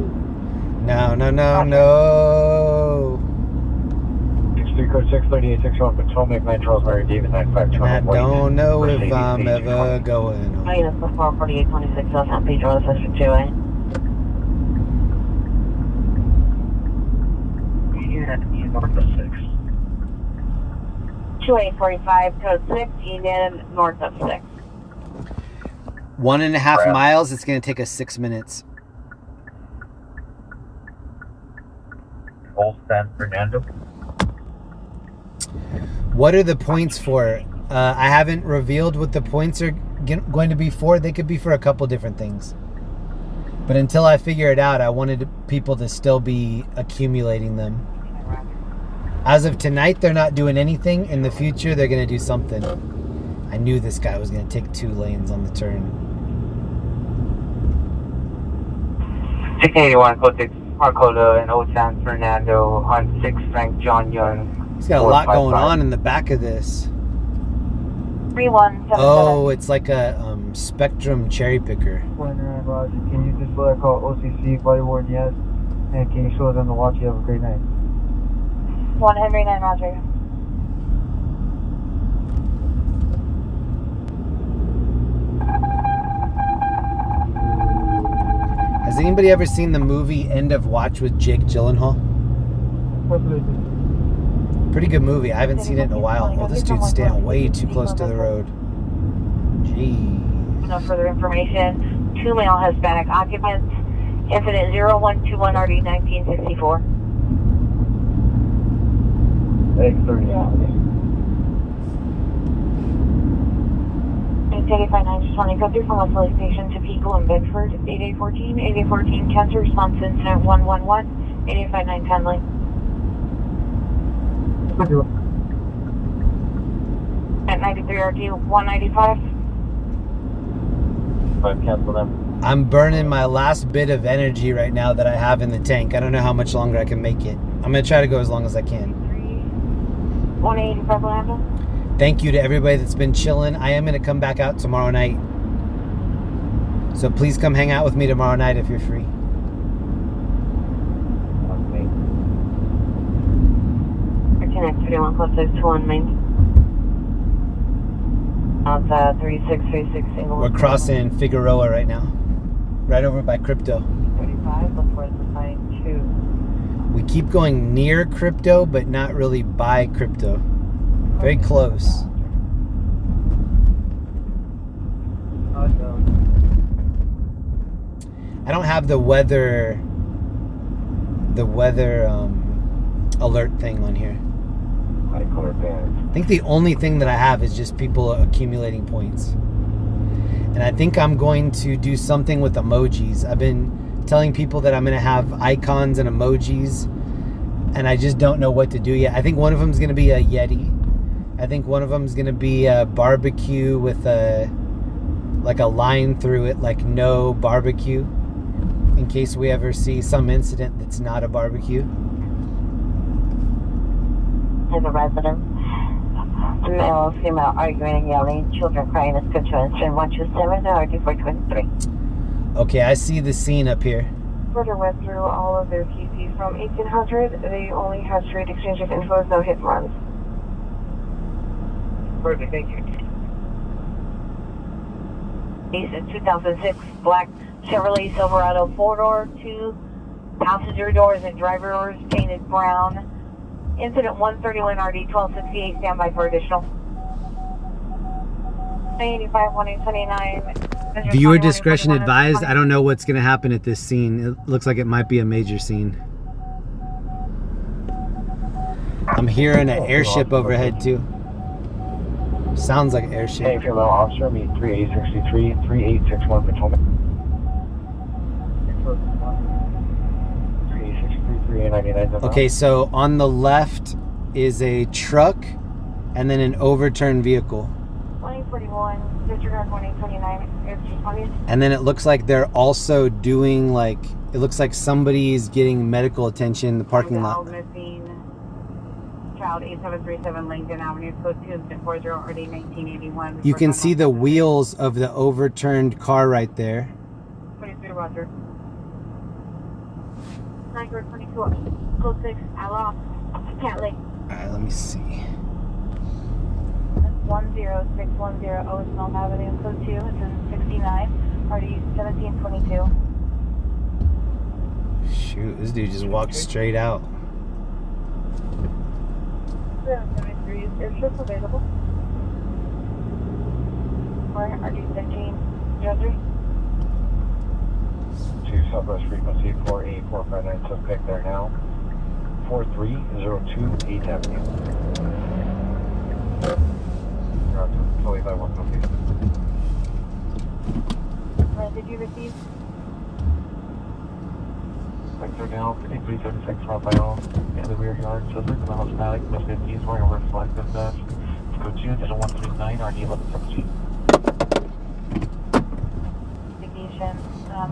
Speaker 6: 63 code 63861 Potomac, 9 Charles Mary David 952.
Speaker 2: I don't know if I'm ever going home.
Speaker 1: Minus before 4826 South San Pedro, that's for 2A.
Speaker 7: North of 6.
Speaker 1: 2845, code 6, Union, north of 6.
Speaker 2: 1.5 miles. It's going to take us 6 minutes.
Speaker 7: Old San Fernando.
Speaker 2: What are the points for? I haven't revealed what the points are going to be for. They could be for a couple different things. But until I figure it out, I wanted people to still be accumulating them. As of tonight, they're not doing anything. In the future, they're going to do something. I knew this guy was going to take 2 lanes on the turn.
Speaker 17: 681, code 6, Marcola in Old San Fernando, on 6 Frank John Young.
Speaker 2: He's got a lot going on in the back of this.
Speaker 1: 3177.
Speaker 2: Oh, it's like a Spectrum cherry picker.
Speaker 11: Roger, can you just let call OCC, body worn yes, and can you show them the watch? You have a great night.
Speaker 1: 1 Henry 9, Roger.
Speaker 2: Has anybody ever seen the movie End of Watch with Jake Gyllenhaal? Pretty good movie. I haven't seen it in a while. Oh, this dude's standing way too close to the road. Jeez.
Speaker 1: No further information. 2 male Hispanic occupants. Incident 0121 RD 1964. Take 5920, go through from Wesley Station to Pico and Bedford, 8814, 8814, cancer response incident 111, 8859 lane. At 93 RT 195.
Speaker 15: Cancel them.
Speaker 2: I'm burning my last bit of energy right now that I have in the tank. I don't know how much longer I can make it. I'm going to try to go as long as I can.
Speaker 1: 185 Lambda.
Speaker 2: Thank you to everybody that's been chilling. I am going to come back out tomorrow night. So please come hang out with me tomorrow night if you're free.
Speaker 1: Connect 31 plus 621 main. Outside 3636 single.
Speaker 2: We're crossing Figueroa right now. Right over by Crypto.
Speaker 1: 35 before the sign 2.
Speaker 2: We keep going near crypto, but not really by crypto. Very close. I don't have the weather alert thing on here. I think the only thing that I have is just people accumulating points. And I think I'm going to do something with emojis. I've been telling people that I'm going to have icons and emojis, and I just don't know what to do yet. I think one of them is going to be a Yeti. I think one of them is going to be a barbecue with a line through it, like no barbecue, in case we ever see some incident that's not a barbecue.
Speaker 13: To the residents, male, female arguing and yelling, children crying is control. Stream 127 and RD423.
Speaker 2: Okay, I see the scene up here.
Speaker 1: Further went through all of their cases from 1800. They only had straight exchange of infos, no hit and runs.
Speaker 17: Perfect, thank you.
Speaker 13: He's a 2006 black Chevrolet Silverado 4-door, 2 passenger doors and driver doors painted brown. Incident 131 RD 1268, standby for additional.
Speaker 1: 85 1829.
Speaker 2: Viewer discretion advised. I don't know what's going to happen at this scene. It looks like it might be a major scene. I'm hearing an airship overhead too. Sounds like an airship.
Speaker 7: Hey, female officer, meet 3863, 3861 Potomac. 3863, 3899.
Speaker 2: Okay, so on the left is a truck and then an overturned vehicle.
Speaker 1: 2041, disregard 1829.
Speaker 2: And then it looks like they're also doing like, it looks like somebody's getting medical attention in the parking lot.
Speaker 1: Missing child 8737 Langdon Avenue, code 240 RD 1981.
Speaker 2: You can see the wheels of the overturned car right there.
Speaker 1: 23 Roger. 922, code 6, I lost. Can't link.
Speaker 2: Alright, let me see.
Speaker 1: 10610 Ocean Avenue, code 2, it's in 69, RD 1722.
Speaker 2: Shoot, this dude just walked straight out.
Speaker 1: 773, airstrip available. For RD 15, Judge.
Speaker 7: 2 Southwest frequency 48459, suspect there now. 4302 8th Avenue. Fully by 150.
Speaker 1: Did you receive?
Speaker 7: Sector now, 5336 front by all. In the rear yard, suspect in the hospitality, Miss 50s wearing a reflective vest. Code 2, digital 139, RD 1117.
Speaker 1: Investigation on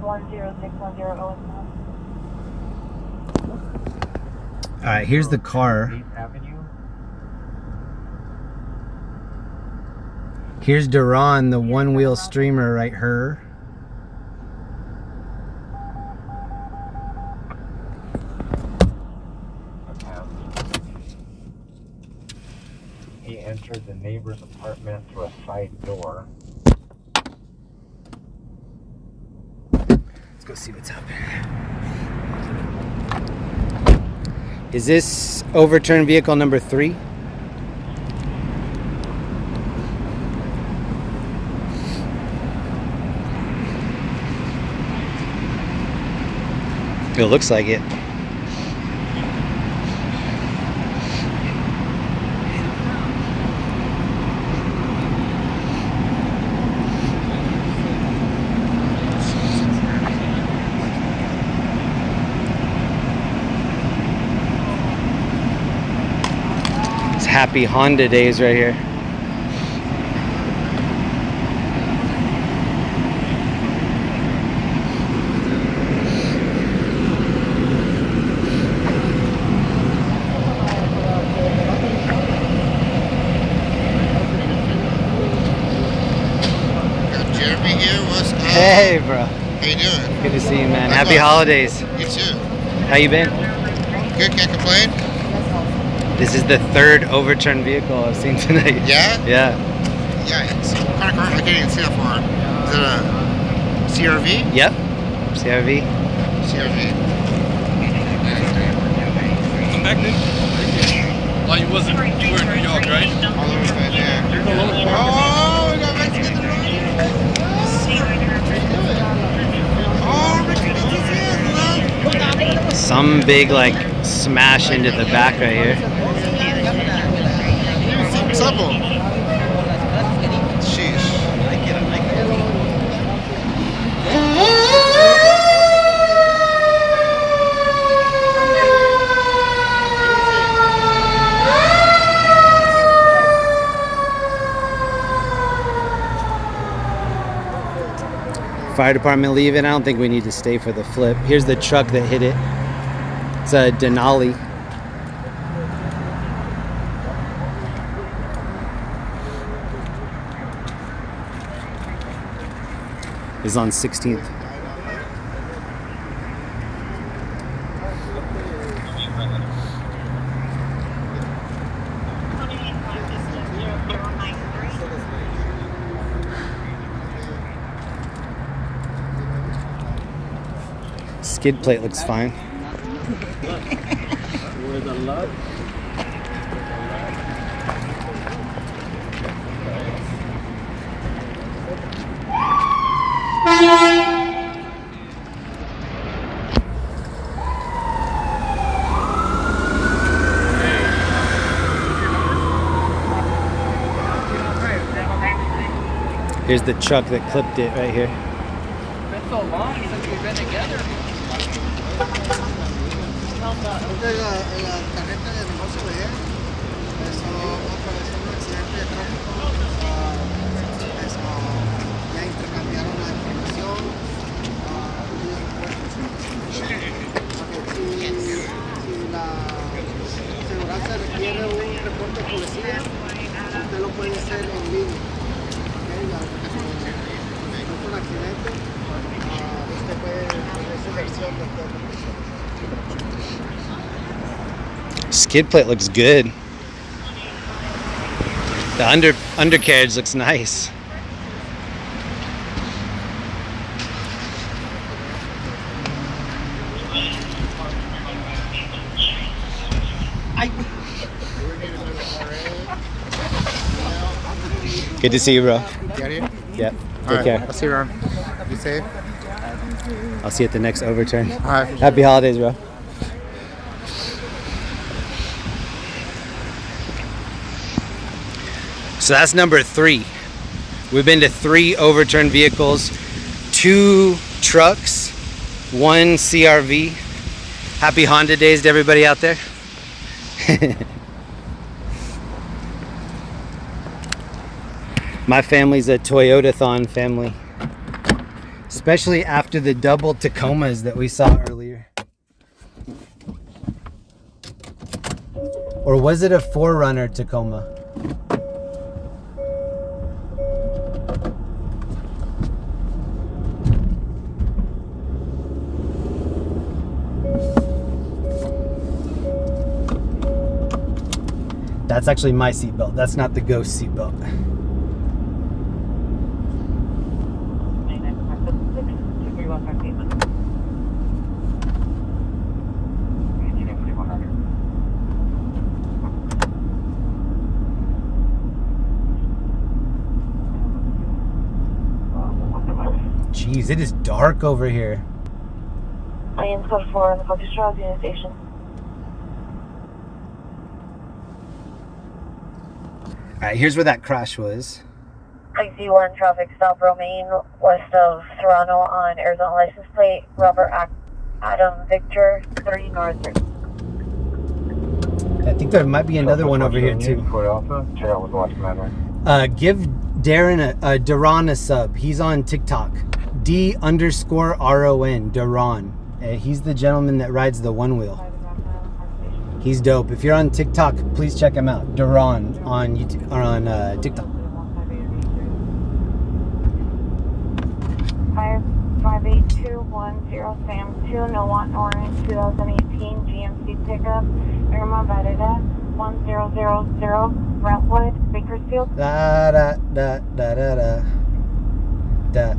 Speaker 1: 10610 Owen.
Speaker 2: Alright, here's the car. Here's Duran, the one-wheel streamer right here.
Speaker 7: He entered the neighbor's apartment through a side door.
Speaker 2: Let's go see what's happening. Is this overturned vehicle number 3? It looks like it. It's happy Honda days right here. Hey, bro.
Speaker 21: How you doing?
Speaker 2: Good to see you, man. Happy holidays.
Speaker 21: You too.
Speaker 2: How you been?
Speaker 21: Good, can't complain.
Speaker 2: This is the 3rd overturned vehicle I've seen tonight.
Speaker 21: Yeah?
Speaker 2: Yeah.
Speaker 21: Yeah, it's what kind of car? I can't even see that far. Is it a CRV?
Speaker 2: Yep. CRV.
Speaker 21: CRV. connected? Oh, you wasn't. You were in New York, right? Oh, we got Mexican to run.
Speaker 2: Some big like smash into the back right here.
Speaker 21: Sheesh.
Speaker 2: Fire department leaving. I don't think we need to stay for the flip. Here's the truck that hit it. It's a Denali. It's on 16th. Skid plate looks fine.
Speaker 10: With a lot.
Speaker 2: Here's the truck that clipped it right here.
Speaker 10: It's been so long since we've been together.
Speaker 2: Skid plate looks good. The undercarriage looks nice. Good to see you, bro.
Speaker 21: Get here?
Speaker 2: Yep.
Speaker 21: All
Speaker 2: Take
Speaker 21: right.
Speaker 2: care.
Speaker 21: I'll see you around. Be safe.
Speaker 2: I'll see you at the next overturn.
Speaker 21: All right.
Speaker 2: Happy holidays, bro. So that's number 3. We've been to 3 overturned vehicles, 2 trucks, 1 CRV. Happy Honda days to everybody out there. My family's a Toyota-thon family, especially after the double Tacomas that we saw earlier. Or was it a 4Runner Tacoma? That's actually my seatbelt. That's not the ghost seatbelt. Jeez, it is dark over here.
Speaker 1: Planes code 4 in the Focus Trails Union Station.
Speaker 2: Alright, here's where that crash was.
Speaker 1: XZ1 traffic stop Romaine west of Serrano on Arizona license plate Robert Adam Victor 30 North.
Speaker 2: I think there might be another one over here too. Give Darren Duran a sub. He's on TikTok. D_RON Duran. He's the gentleman that rides the one wheel. He's dope. If you're on TikTok, please check him out. Duran on YouTube or on TikTok.
Speaker 1: 58210 Sam 2 Nowant Orange 2018 GMC pickup Irma Vareda 1000 Brentwood Bakersfield.
Speaker 2: Da da da da da da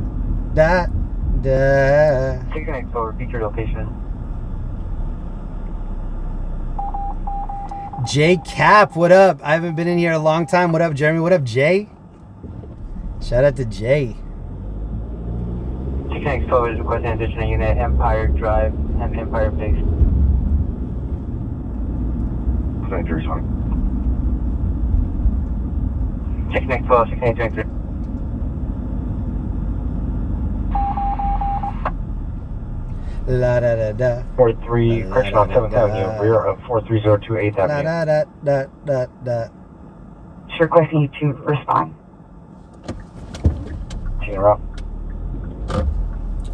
Speaker 2: da da.
Speaker 17: 694, repeat your location.
Speaker 2: Jay Cap, what up? I haven't been in here a long time. What up, Jeremy? What up, Jay? Shout out to Jay.
Speaker 17: Thanks, Clover is requesting additional unit, Empire Drive and Empire Base.
Speaker 6: Thank you, sorry.
Speaker 17: Check next 12, 683.
Speaker 2: La da da da.
Speaker 6: 43, correction on 7th Avenue, rear of 43028 Avenue.
Speaker 2: Da da da da da.
Speaker 17: Sure, requesting you to respond.
Speaker 6: Taking route.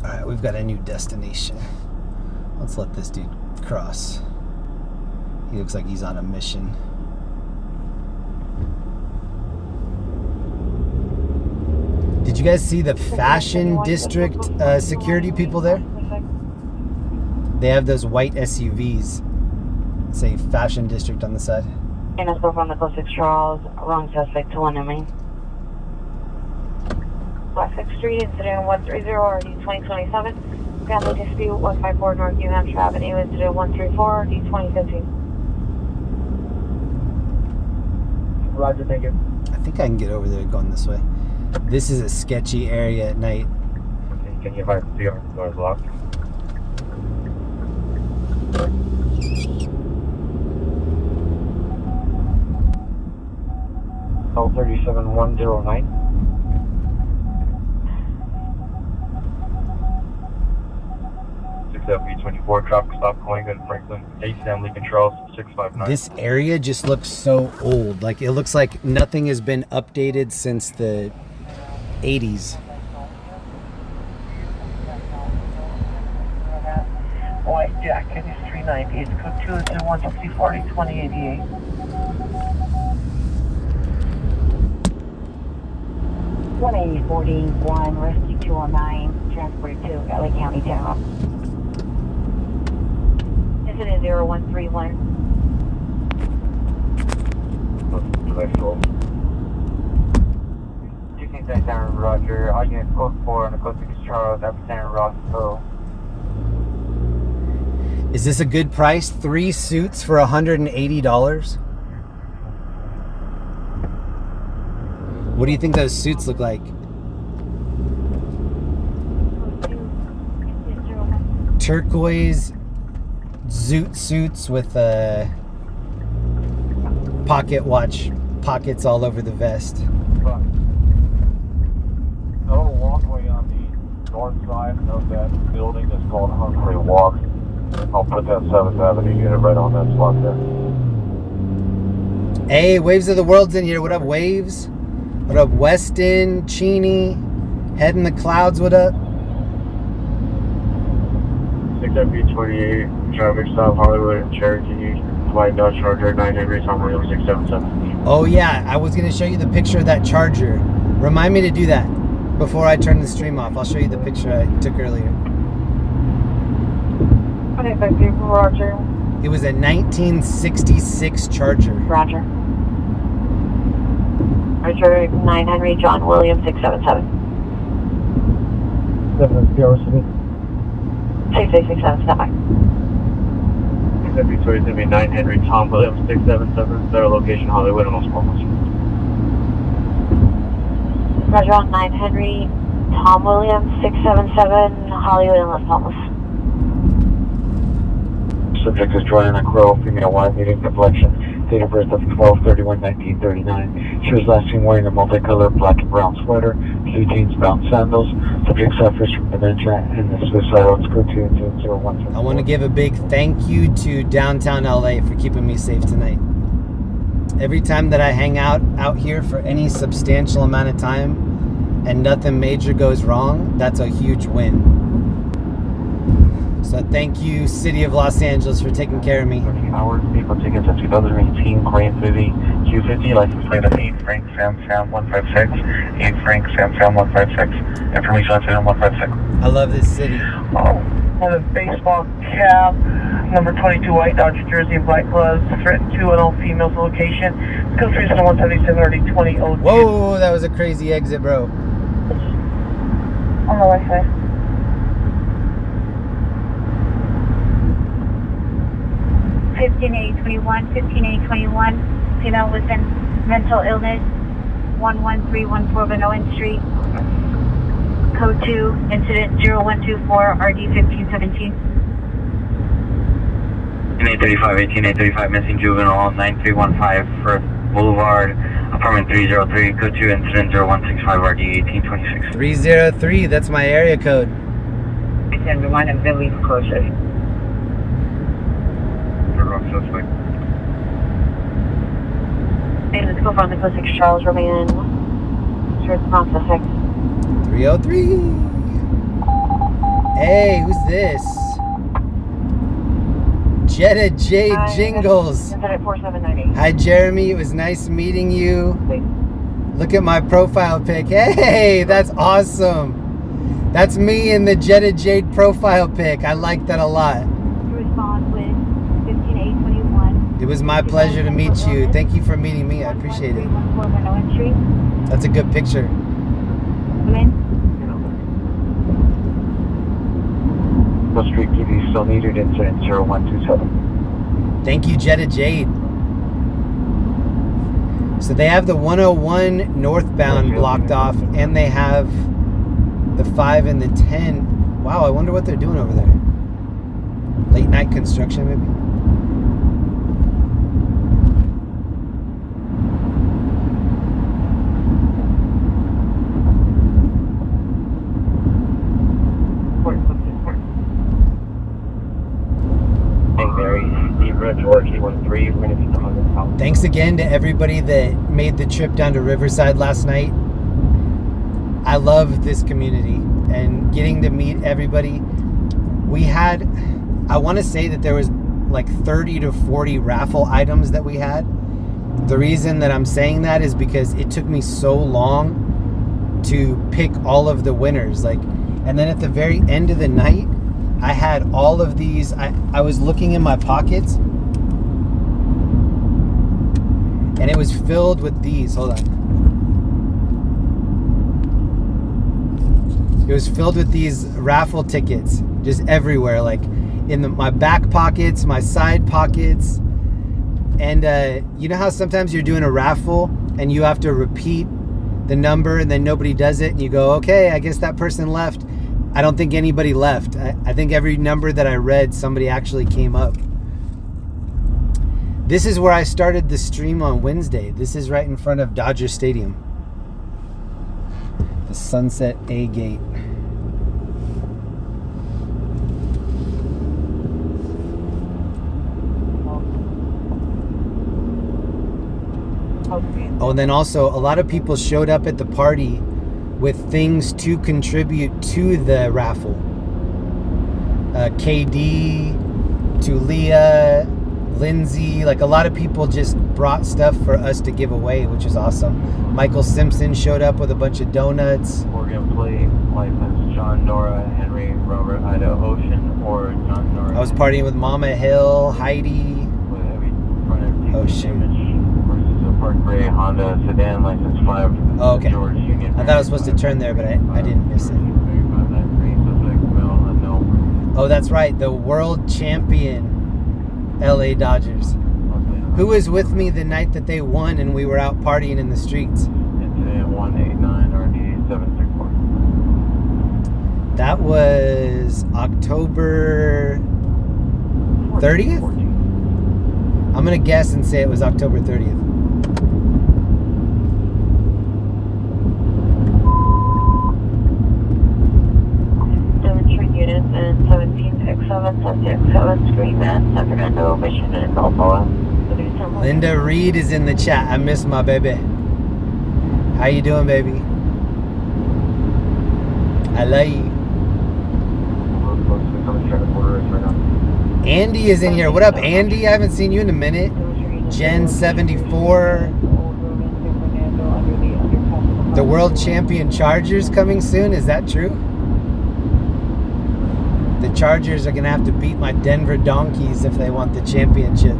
Speaker 2: Alright, we've got a new destination. Let's let this dude cross. He looks like he's on a mission. Did you guys see the Fashion District security people there? They have those white SUVs. Say Fashion District on the side.
Speaker 1: And let's go from the Coast 6 Charles, wrong suspect to 1 in Main. West 6th Street, incident 130, RD 2027. Family dispute 154 North New Hampshire Avenue, incident 134, RD 2015.
Speaker 9: Roger, thank you.
Speaker 2: I think I can get over there going this way. This is a sketchy area at night.
Speaker 6: Can you advise the doors locked? L37109. FB24 traffic stop going in Franklin 8 Sam Lincoln Charles 659.
Speaker 2: This area just looks so old. Like it looks like nothing has been updated since the 80s.
Speaker 17: White Jacket is 390. It's code 2 is 164 2088.
Speaker 1: $180.41, Rescue 209, transported to LA County General. Incident 0131.
Speaker 17: You can take down Roger. All units code 4 on the Coast 6 Charles, representing Roscoe.
Speaker 2: Is this a good price? 3 suits for $180? What do you think those suits look like? Turquoise zoot suits with pocket watch pockets all over the vest.
Speaker 6: No walkway on the north side of that building is called Humphrey Walk. I'll put that 7th Avenue unit right on that spot there.
Speaker 2: Hey, Waves of the World's in here. What up, Waves? What up, Weston, Cheney, Head in the Clouds, what up?
Speaker 5: 6FB28, traffic stop, Hollywood and Cherokee, White Dodge Charger, 9 Henry, Tom Williams, 677.
Speaker 2: Oh yeah, I was gonna show you the picture of that Charger. Remind me to do that before I turn the stream off. I'll show you the picture I took earlier.
Speaker 1: Okay, thank you, Roger.
Speaker 2: It was a 1966 Charger.
Speaker 1: Roger. Roger, 9 Henry, John Williams, 677. 667, stand by.
Speaker 5: 6FB28 is going to be 9 Henry, Tom Williams, 677. Better location, Hollywood and Los Palmas.
Speaker 1: Roger, on 9 Henry, Tom Williams, 677, Hollywood and Los Palmas.
Speaker 7: Subject is Joanna Crow, female, white, medium complexion, date of birth of 12/31/1939. She was last seen wearing a multicolored black and brown sweater, blue jeans, bound sandals. Subject suffers from dementia and is suicidal. It's code 20201.
Speaker 2: I want to give a big thank you to downtown LA for keeping me safe tonight. Every time that I hang out here for any substantial amount of time and nothing major goes wrong, that's a huge win. So thank you, City of Los Angeles, for taking care of me.
Speaker 7: 13 hours, vehicle tickets at 2018 Crayon Vivi Q50, license plate of 8 Frank Sam 156, 8 Frank Sam 156, information on Sam 156.
Speaker 2: I love this city.
Speaker 17: On a baseball cap, number 22 white Dodge Jersey and black gloves, threatened to an all-females location. Code 3 is 177 already 2002.
Speaker 2: Whoa, that was a crazy exit, bro.
Speaker 1: On the right side.
Speaker 13: 15821, 15821. Female with mental illness. 11314 Vanoan Street. Code 2, incident 0124, RD 1517.
Speaker 4: 1835, missing juvenile, 9315 First Boulevard, apartment 303, code 2, incident 0165, RD 1826.
Speaker 2: 303, that's my area code.
Speaker 17: 10-1 and Billy's closer.
Speaker 4: Suspect.
Speaker 1: Hey, let's go from the close 6 Charles Roman. Sure it's not suspect.
Speaker 2: 303. Hey, who's this? Jetta J Jingles.
Speaker 1: Incident 4798.
Speaker 2: Hi, Jeremy. It was nice meeting you. Look at my profile pic. Hey, that's awesome. That's me in the Jetta Jade profile pic. I like that a lot.
Speaker 13: Respond with 15821.
Speaker 2: It was my pleasure to meet you. Thank you for meeting me. I appreciate it.
Speaker 13: 11314 Vanoan Street.
Speaker 2: That's a good picture.
Speaker 5: Street PD still needed, incident 0127.
Speaker 2: Thank you, Jetta Jade. So they have the 101 northbound blocked off, and they have the 5 and the 10. Wow, I wonder what they're doing over there. Late night construction, maybe? Thanks again to everybody that made the trip down to Riverside last night. I love this community and getting to meet everybody. We had, I want to say that there was like 30 to 40 raffle items that we had. The reason that I'm saying that is because it took me so long to pick all of the winners. And then at the very end of the night, I had all of these. I was looking in my pockets, and it was filled with these. Hold on. It was filled with these raffle tickets just everywhere, like in my back pockets, my side pockets. And you know how sometimes you're doing a raffle and you have to repeat the number and then nobody does it and you go, okay, I guess that person left. I don't think anybody left. I think every number that I read, somebody actually came up. This is where I started the stream on Wednesday. This is right in front of Dodger Stadium. The Sunset A Gate. Oh, and then also a lot of people showed up at the party with things to contribute to the raffle. KD, Tulia, Lindsay, like a lot of people just brought stuff for us to give away, which is awesome. Michael Simpson showed up with a bunch of donuts.
Speaker 4: Oregon plate, license John Nora Henry Robert Ida Ocean or John Nora.
Speaker 2: I was partying with Mama Hill, Heidi.
Speaker 4: With heavy front end
Speaker 2: oh shoot.
Speaker 4: Versus a Park Gray Honda sedan, license 5.
Speaker 2: Oh, okay.
Speaker 4: George Union.
Speaker 2: I thought I was supposed to turn there, but I didn't miss it. Oh, that's right. The world champion LA Dodgers. Who was with me the night that they won and we were out partying in the streets?
Speaker 4: Incident 189 RD 764.
Speaker 2: That was October 30th? I'm going to guess and say it was October 30th.
Speaker 1: Units and 17X7, 7X7, Screen Man, Sacramento, Mission, and Balboa.
Speaker 2: Linda Reed is in the chat. I miss my baby. How you doing, baby? I love you. Andy is in here. What up, Andy? I haven't seen you in a minute. Gen 74. The world champion Chargers coming soon. Is that true? The Chargers are going to have to beat my Denver Donkeys if they want the championship.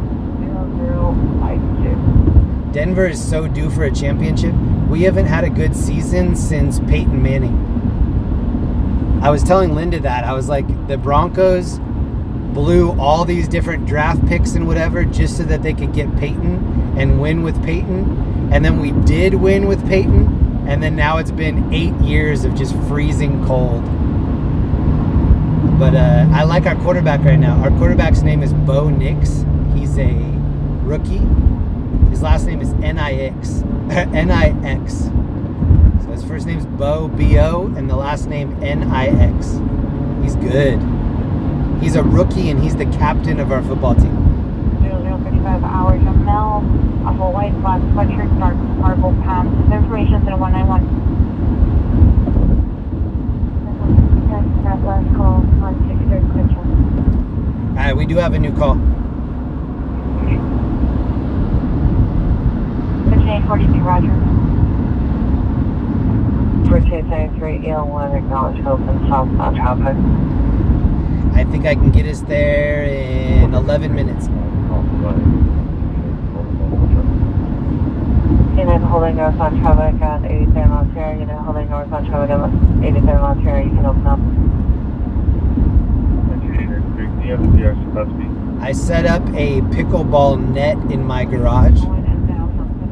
Speaker 2: Denver is so due for a championship. We haven't had a good season since Peyton Manning. I was telling Linda that. I was like, the Broncos blew all these different draft picks and whatever just so that they could get Peyton and win with Peyton. And then we did win with Peyton. And then now it's been 8 years of just freezing cold. But I like our quarterback right now. Our quarterback's name is Bo Nix. He's a rookie. His last name is Nix. Nix. So his first name's Bo, B-O, and the last name Nix. He's good. He's a rookie, and he's the captain of our football team.
Speaker 1: 0035 hours of Mel, off a white black sweatshirt, dark purple pants. Information's in 191. That last call on 6-3 question.
Speaker 2: Alright, we do have a new call.
Speaker 1: 5842, Roger. 4873, EL1, acknowledge open southbound traffic.
Speaker 2: I think I can get us there in 11 minutes.
Speaker 1: Unit holding north on traffic at 87 miles per hour. Unit holding north on traffic at 87 miles per hour. You can open up.
Speaker 2: I set up a pickleball net in my garage.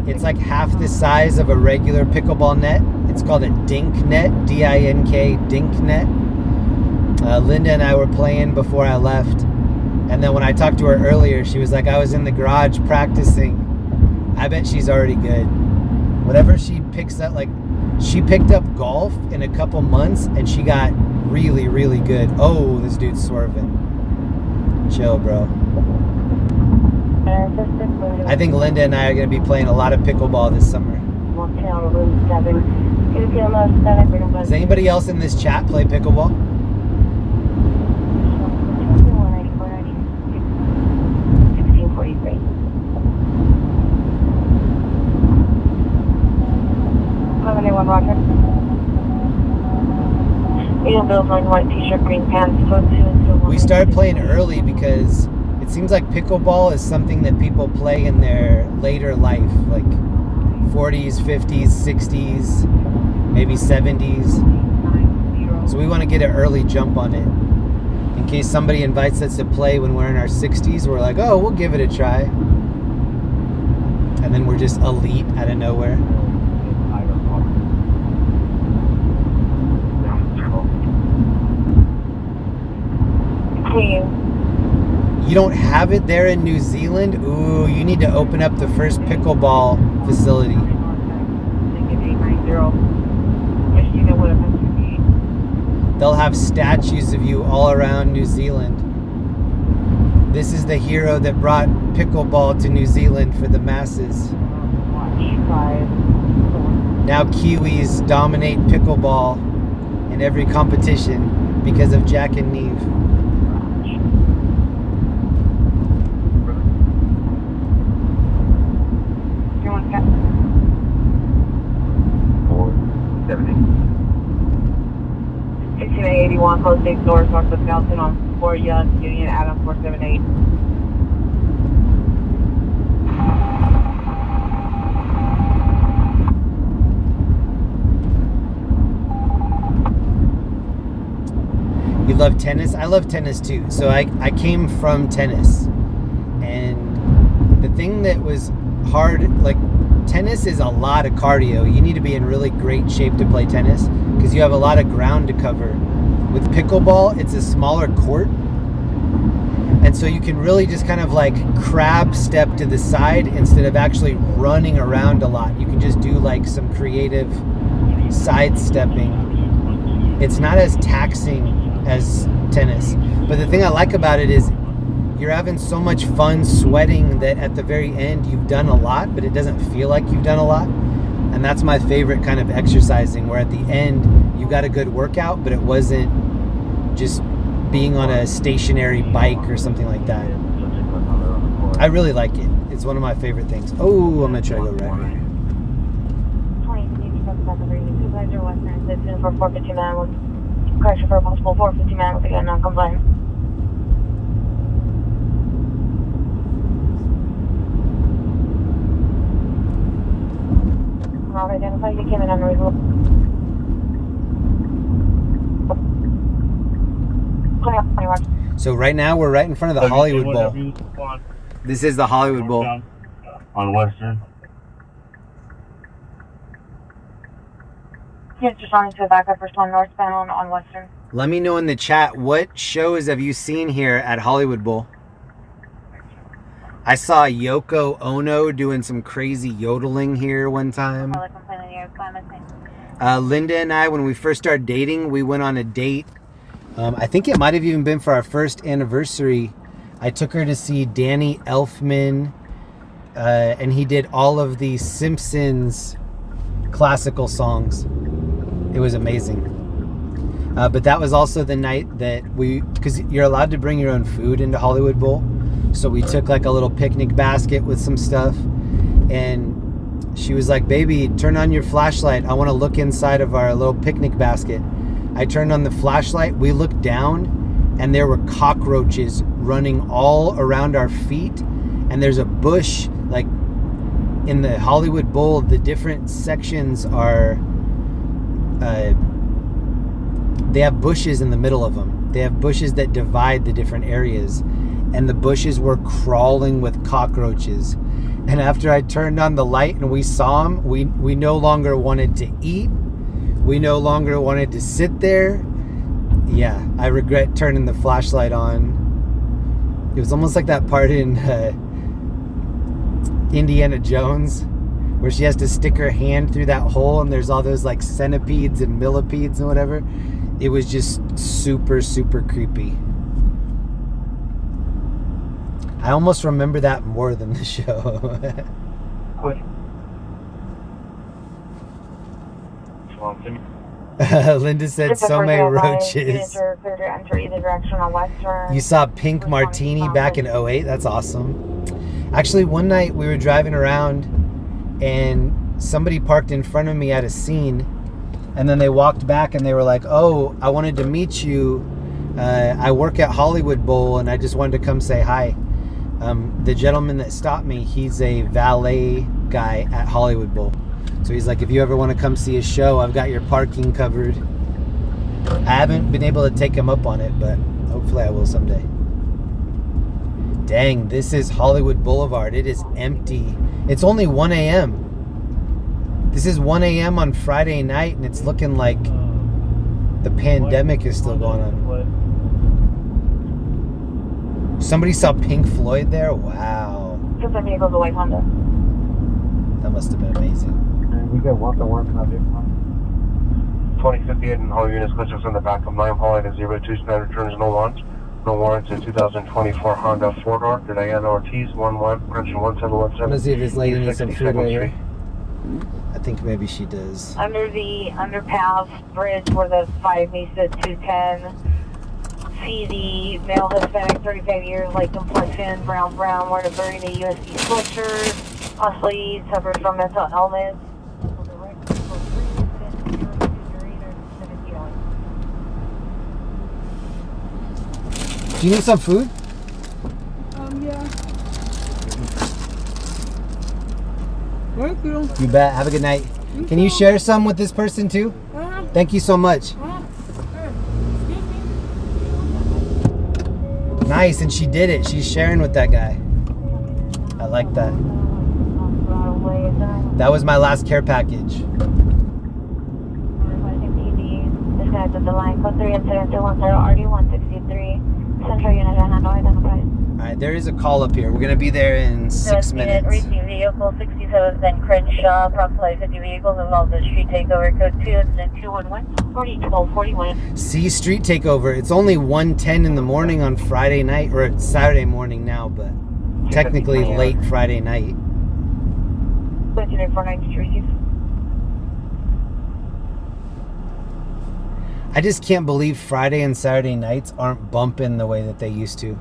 Speaker 2: It's like half the size of a regular pickleball net. It's called a dink net, D-I-N-K, dink net. Linda and I were playing before I left. And then when I talked to her earlier, she was like, I was in the garage practicing. I bet she's already good. Whatever she picks up, like, she picked up golf in a couple months and she got really, really good. Oh, this dude's swerving. Chill, bro. I think Linda and I are going to be playing a lot of pickleball this summer. Does anybody else in this chat play pickleball?
Speaker 1: Roger. White t-shirt, green pants.
Speaker 2: We started playing early because it seems like pickleball is something that people play in their later life, like 40s, 50s, 60s, maybe 70s. So we want to get an early jump on it. In case somebody invites us to play when we're in our 60s, we're like, oh, we'll give it a try. And then we're just elite out of nowhere. You don't have it there in New Zealand? Ooh, you need to open up the first pickleball facility. They'll have statues of you all around New Zealand. This is the hero that brought pickleball to New Zealand for the masses. Now Kiwis dominate pickleball in every competition because of Jack and Neve.
Speaker 1: Close 6 doors north of Felton on 4 Young, Union, Adam 478.
Speaker 2: You love tennis? I love tennis too. So I came from tennis. And the thing that was hard, like, tennis is a lot of cardio. You need to be in really great shape to play tennis because you have a lot of ground to cover. With pickleball, it's a smaller court. And so you can really just kind of like crab step to the side instead of actually running around a lot. You can just do like some creative sidestepping. It's not as taxing as tennis. But the thing I like about it is you're having so much fun sweating that at the very end you've done a lot, but it doesn't feel like you've done a lot. And that's my favorite kind of exercising, where at the end you got a good workout, but it wasn't just being on a stationary bike or something like that. I really like it. It's one of my favorite things. Oh, I'm going to try to go right.
Speaker 1: for 450 man with correction for multiple 450 man with again non-compliant. I'll identify you came in unreasonable.
Speaker 2: So right now we're right in front of the Hollywood Bowl. This is the Hollywood Bowl.
Speaker 9: On Western.
Speaker 1: Yes, just on to backup for one northbound on Western.
Speaker 2: Let me know in the chat, what shows have you seen here at Hollywood Bowl? I saw Yoko Ono doing some crazy yodeling here one time. Linda and I, when we first started dating, we went on a date. I think it might have even been for our first anniversary. I took her to see Danny Elfman, and he did all of the Simpsons classical songs. It was amazing. But that was also the night that because you're allowed to bring your own food into Hollywood Bowl. So we took like a little picnic basket with some stuff, and she was like, baby, turn on your flashlight. I want to look inside of our little picnic basket. I turned on the flashlight. We looked down, and there were cockroaches running all around our feet. And there's a bush, like in the Hollywood Bowl, the different sections are, they have bushes in the middle of them. They have bushes that divide the different areas. And the bushes were crawling with cockroaches. And after I turned on the light and we saw them, we no longer wanted to eat. We no longer wanted to sit there. Yeah, I regret turning the flashlight on. It was almost like that part in Indiana Jones where she has to stick her hand through that hole and there's all those like centipedes and millipedes and whatever. It was just super, super creepy. I almost remember that more than the show. Linda said so many roaches. You saw Pink Martini back in 08? That's awesome. Actually, one night we were driving around and somebody parked in front of me at a scene, and then they walked back and they were like, oh, I wanted to meet you. I work at Hollywood Bowl and I just wanted to come say hi. The gentleman that stopped me, he's a valet guy at Hollywood Bowl. So he's like, if you ever want to come see a show, I've got your parking covered. I haven't been able to take him up on it, but hopefully I will someday. Dang, this is Hollywood Boulevard. It is empty. It's only 1 a.m. This is 1 a.m. on Friday night, and it's looking like the pandemic is still going on. Somebody saw Pink Floyd there? Wow.
Speaker 1: That
Speaker 2: must have been amazing.
Speaker 11: We got one to work on that big one.
Speaker 5: 2058 and all units glitches in the back of 9 Holland is 02 standard turns, no launch. No warrants in 2024 Honda 4-door. Diana Ortiz, 11, correction 1717.
Speaker 2: I'm gonna see if this lady needs some food right here. I think maybe she does.
Speaker 1: Under the underpass bridge where the 5 meets at 210. See the male Hispanic, 35 years, light complexion, brown, wearing a very USB sweatshirt, possibly suffers from mental illness.
Speaker 2: Do you need some food?
Speaker 16: Yeah. Thank you.
Speaker 2: You bet. Have a good night. Can you share some with this person too? Thank you so much. Nice, and she did it. She's sharing with that guy. I like that. That was my last care package.
Speaker 1: This guy's at the line, code 3 incident 210 RD163. Central unit and handle identified.
Speaker 2: Alright, there is a call up here. We're going to be there in 6 minutes.
Speaker 1: Receive vehicle 67 then Crenshaw, approximately 50 vehicles involved in street takeover, code 2 incident 211 401241.
Speaker 2: See, street takeover. It's only 1:10 in the morning on Friday night, or it's Saturday morning now, but technically late Friday night.
Speaker 1: 492 receive.
Speaker 2: I just can't believe Friday and Saturday nights aren't bumping the way that they used to.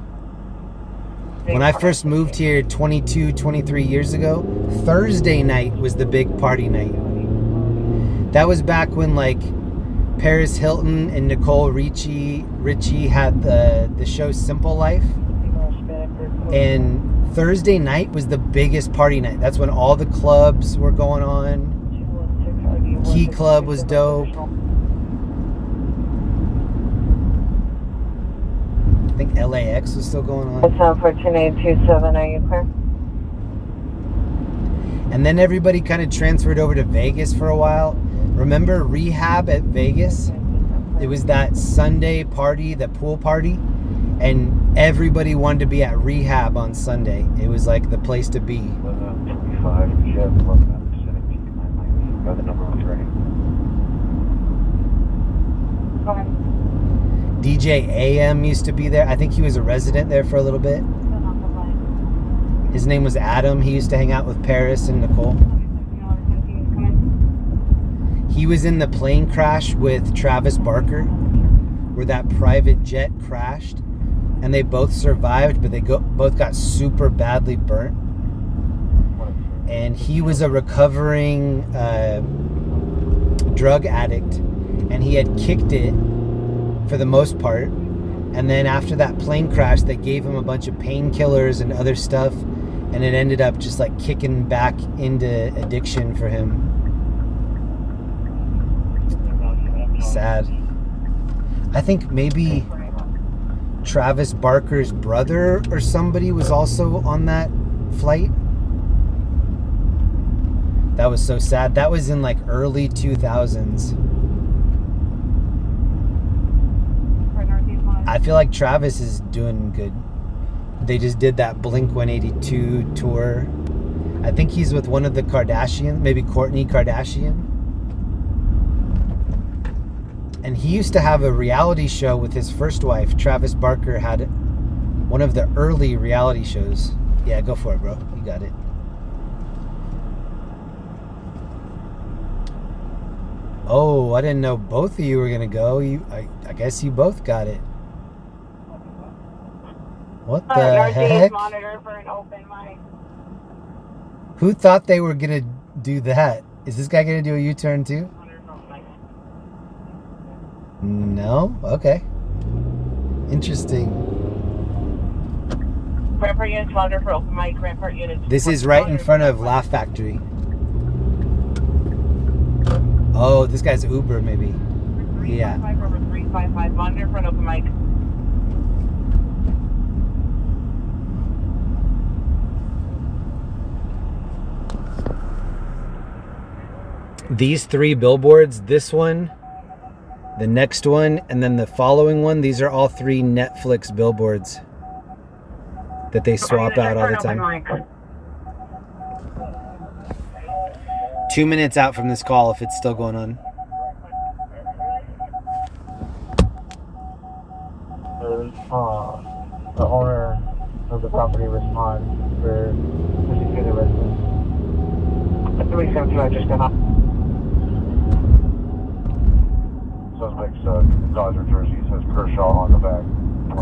Speaker 2: When I first moved here 22, 23 years ago, Thursday night was the big party night. That was back when like Paris Hilton and Nicole Richie had the show Simple Life. And Thursday night was the biggest party night. That's when all the clubs were going on. Key Club was dope. I think LAX was still going on.
Speaker 1: It's 14827, are you clear?
Speaker 2: And then everybody kind of transferred over to Vegas for a while. Remember Rehab at Vegas? It was that Sunday party, the pool party, and everybody wanted to be at Rehab on Sunday. It was like the place to be.
Speaker 7: 25, Jeff, 17, by the number was ready.
Speaker 1: Go ahead.
Speaker 2: DJ AM used to be there. I think he was a resident there for a little bit. His name was Adam. He used to hang out with Paris and Nicole. He was in the plane crash with Travis Barker, where that private jet crashed, and they both survived, but they both got super badly burnt. And he was a recovering drug addict, and he had kicked it for the most part. And then after that plane crash, they gave him a bunch of painkillers and other stuff, and it ended up just like kicking back into addiction for him. Sad. I think maybe Travis Barker's brother or somebody was also on that flight. That was so sad. That was in like early 2000s. I feel like Travis is doing good. They just did that Blink-182 tour. I think he's with one of the Kardashians, maybe Kourtney Kardashian. And he used to have a reality show with his first wife. Travis Barker had one of the early reality shows. Yeah, go for it, bro. You got it. Oh, I didn't know both of you were going to go. I guess you both got it. What the heck?
Speaker 1: Monitor for an open mic.
Speaker 2: Who thought they were going to do that? Is this guy going to do a U-turn too? No? Okay. Interesting.
Speaker 1: Rampart units monitor for open mic. Rampart units.
Speaker 2: This is right in front of Laugh Factory. Oh, this guy's Uber maybe. Yeah.
Speaker 1: 355 monitor for an open mic.
Speaker 2: These three billboards, this one, the next one, and then the following one, these are all three Netflix billboards that they swap out all the time. 2 minutes out from this call if it's still going on.
Speaker 9: The owner of the property responds for the residents.
Speaker 1: 372, I just got up.
Speaker 6: Suspect's Dodger jersey says Kershaw on the back.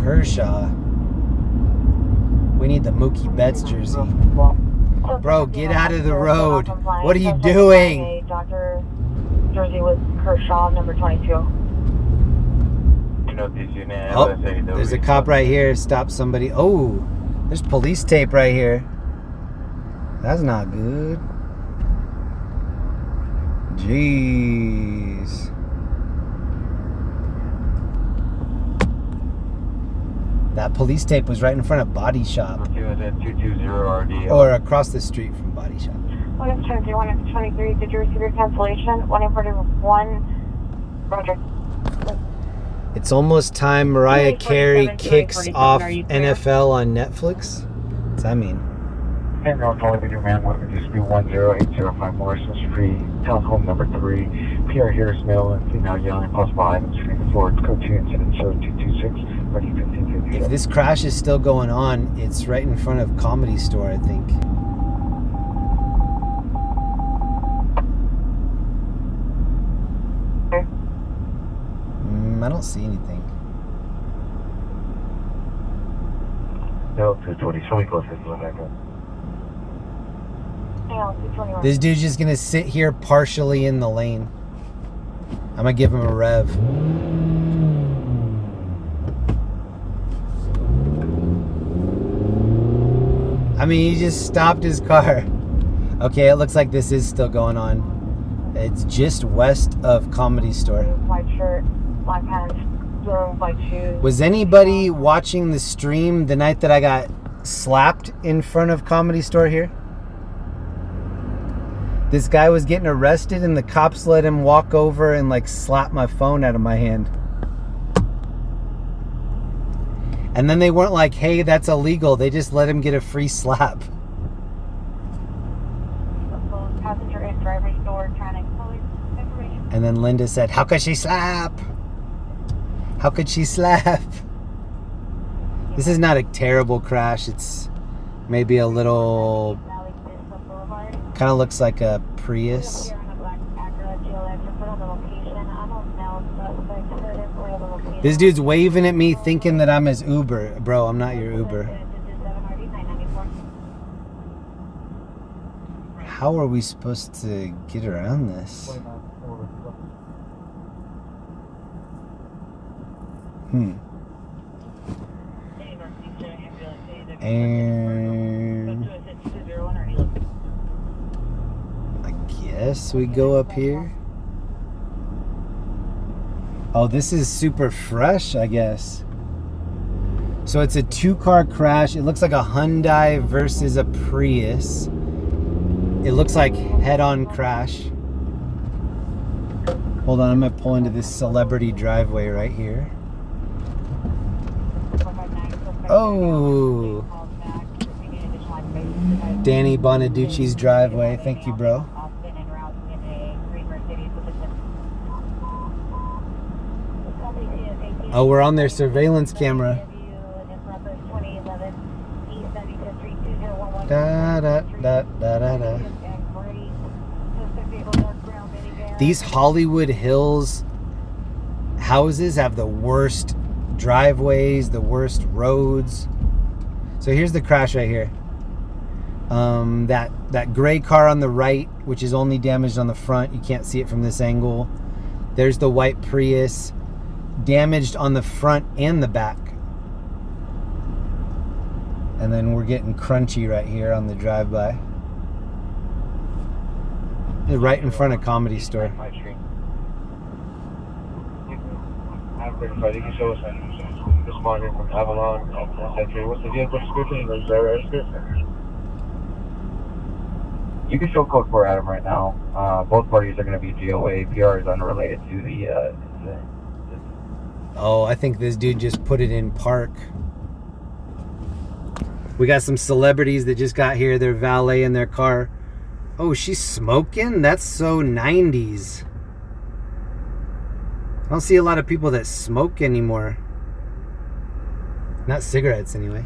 Speaker 2: Kershaw. We need the Mookie Betts jersey. Bro, get out of the road. What are you doing?
Speaker 1: Dodger jersey with Kershaw, number 22.
Speaker 2: Oh, there's a cop right here. Stop somebody. Oh, there's police tape right here. That's not good. Jeez. That police tape was right in front of Body Shop. Or across the street from Body Shop.
Speaker 1: 1F23, 1F23, did you receive your cancellation? 1F41, Roger.
Speaker 2: It's almost time Mariah Carey kicks off NFL on Netflix. What's that mean?
Speaker 7: And North Hollywood, man, welcome to Speed 108055 Morrison Street, Telecom number 3, PR Harris male and female yelling, possible items, screen floor, code 2, incident 0226, ready 1550.
Speaker 2: If this crash is still going on, it's right in front of Comedy Store, I think. I don't see anything.
Speaker 7: No, 220, show me close, look back up.
Speaker 2: This dude's just gonna sit here partially in the lane. I'm gonna give him a rev. I mean, he just stopped his car. Okay, it looks like this is still going on. It's just west of Comedy Store.
Speaker 1: White shirt, black pants.
Speaker 2: Was anybody watching the stream the night that I got slapped in front of Comedy Store here? This guy was getting arrested and the cops let him walk over and like slap my phone out of my hand. And then they weren't like, hey, that's illegal. They just let him get a free slap.
Speaker 1: Passenger and driver's door trying information.
Speaker 2: And then Linda said, how could she slap? How could she slap? This is not a terrible crash. It's maybe a little, kind of looks like a Prius. This dude's waving at me thinking that I'm his Uber. Bro, I'm not your Uber. How are we supposed to get around this? And I guess we go up here. Oh, this is super fresh, I guess. So it's a 2-car crash. It looks like a Hyundai versus a Prius. It looks like head-on crash. Hold on, I'm gonna pull into this celebrity driveway right here. Oh, Danny Bonaducci's driveway. Thank you, bro. Oh, we're on their surveillance camera. Da, da, da, da, da, da. These Hollywood Hills houses have the worst driveways, the worst roads. So here's the crash right here. That gray car on the right, which is only damaged on the front. You can't see it from this angle. There's the white Prius, damaged on the front and the back. And then we're getting crunchy right here on the drive-by. Right in front of Comedy Store.
Speaker 5: You can show us responding from Avalon. What's the vehicle description? Is there a description?
Speaker 15: You can show code 4 Adam right now. Both parties are going to be GOA. PR is unrelated to the incident.
Speaker 2: Oh, I think this dude just put it in park. We got some celebrities that just got here. They're valet in their car. Oh, she's smoking? That's so 90s. I don't see a lot of people that smoke anymore. Not cigarettes, anyway.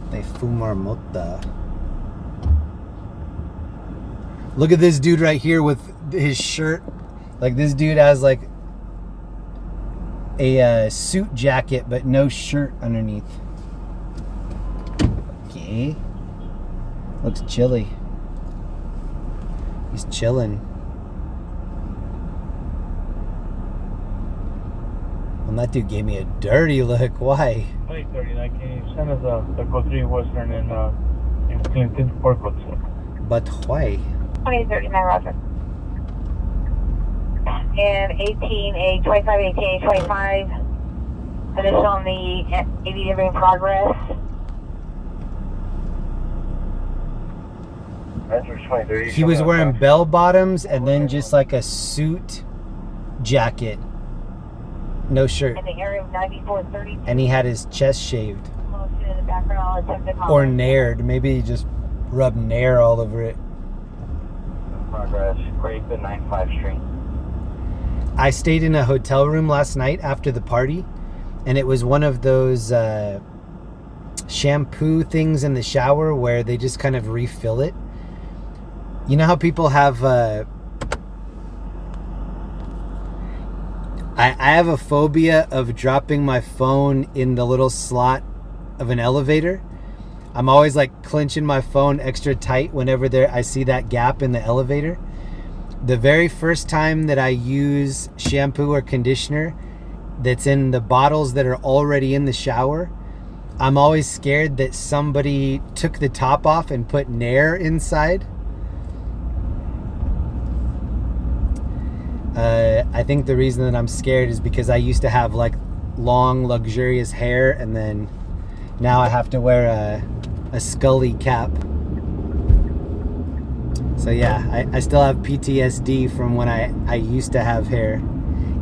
Speaker 2: They fumar mota. Look at this dude right here with his shirt. Like, this dude has like a suit jacket but no shirt underneath. Okay. Looks chilly. He's chilling. Well, that dude gave me a dirty look. Why?
Speaker 9: 2039, can you send us the code 3 Western in Clinton for code 4?
Speaker 2: But why?
Speaker 1: 2039, roger. And 18A, 25, 18A, 25. That is on the ADW in progress.
Speaker 2: He was wearing bell bottoms and then just like a suit jacket. No shirt.
Speaker 1: In the area of 9432.
Speaker 2: And he had his chest shaved. Or nared. Maybe he just rubbed nair all over it.
Speaker 4: Progress, Great 95 Street.
Speaker 2: I stayed in a hotel room last night after the party, and it was one of those shampoo things in the shower where they just kind of refill it. You know how people have I have a phobia of dropping my phone in the little slot of an elevator. I'm always like clenching my phone extra tight whenever I see that gap in the elevator. The very first time that I use shampoo or conditioner that's in the bottles that are already in the shower, I'm always scared that somebody took the top off and put Nair inside. I think the reason that I'm scared is because I used to have like long, luxurious hair, and then now I have to wear a scully cap. So yeah, I still have PTSD from when I used to have hair.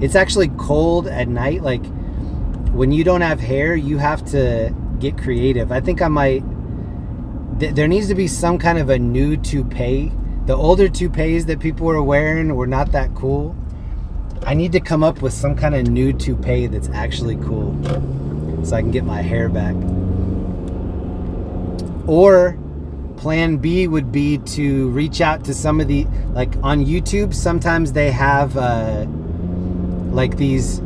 Speaker 2: It's actually cold at night. Like when you don't have hair, you have to get creative. I think I might, there needs to be some kind of a new toupee. The older toupees that people were wearing were not that cool. I need to come up with some kind of new toupee that's actually cool so I can get my hair back. Or plan B would be to reach out to some of the, like on YouTube, sometimes they have like these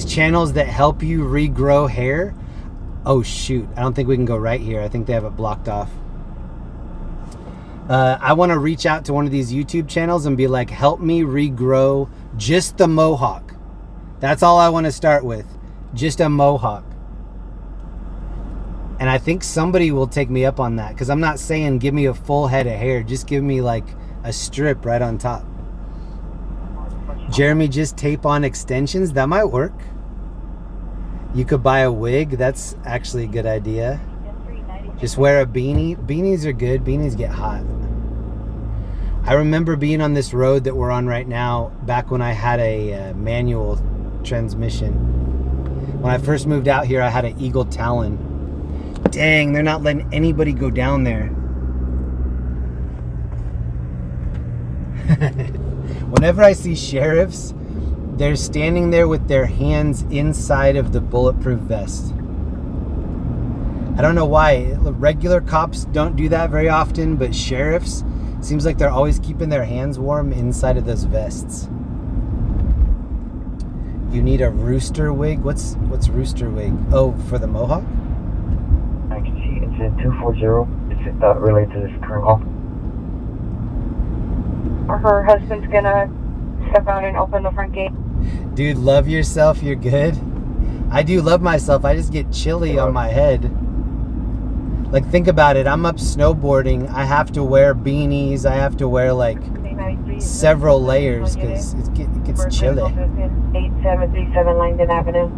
Speaker 2: channels that help you regrow hair. Oh shoot, I don't think we can go right here. I think they have it blocked off. I want to reach out to one of these YouTube channels and be like, help me regrow just the mohawk. That's all I want to start with, just a mohawk. And I think somebody will take me up on that, because I'm not saying give me a full head of hair, just give me like a strip right on top. Jeremy, just tape on extensions, that might work. You could buy a wig, that's actually a good idea. Just wear a beanie. Beanies are good, beanies get hot. I remember being on this road that we're on right now back when I had a manual transmission. When I first moved out here, I had an Eagle Talon. Dang, they're not letting anybody go down there. Whenever I see sheriffs, they're standing there with their hands inside of the bulletproof vest. I don't know why. Regular cops don't do that very often, but sheriffs, seems like they're always keeping their hands warm inside of those vests. You need a rooster wig? What's rooster wig? Oh, for the mohawk?
Speaker 17: I can see it's in 240. Is it related to this current call?
Speaker 1: Her husband's gonna step out and open the front gate.
Speaker 2: Dude, love yourself, you're good. I do love myself, I just get chilly on my head. Like, think about it, I'm up snowboarding, I have to wear beanies, I have to wear like several layers because it gets chilly.
Speaker 1: 8737 Langdon Avenue.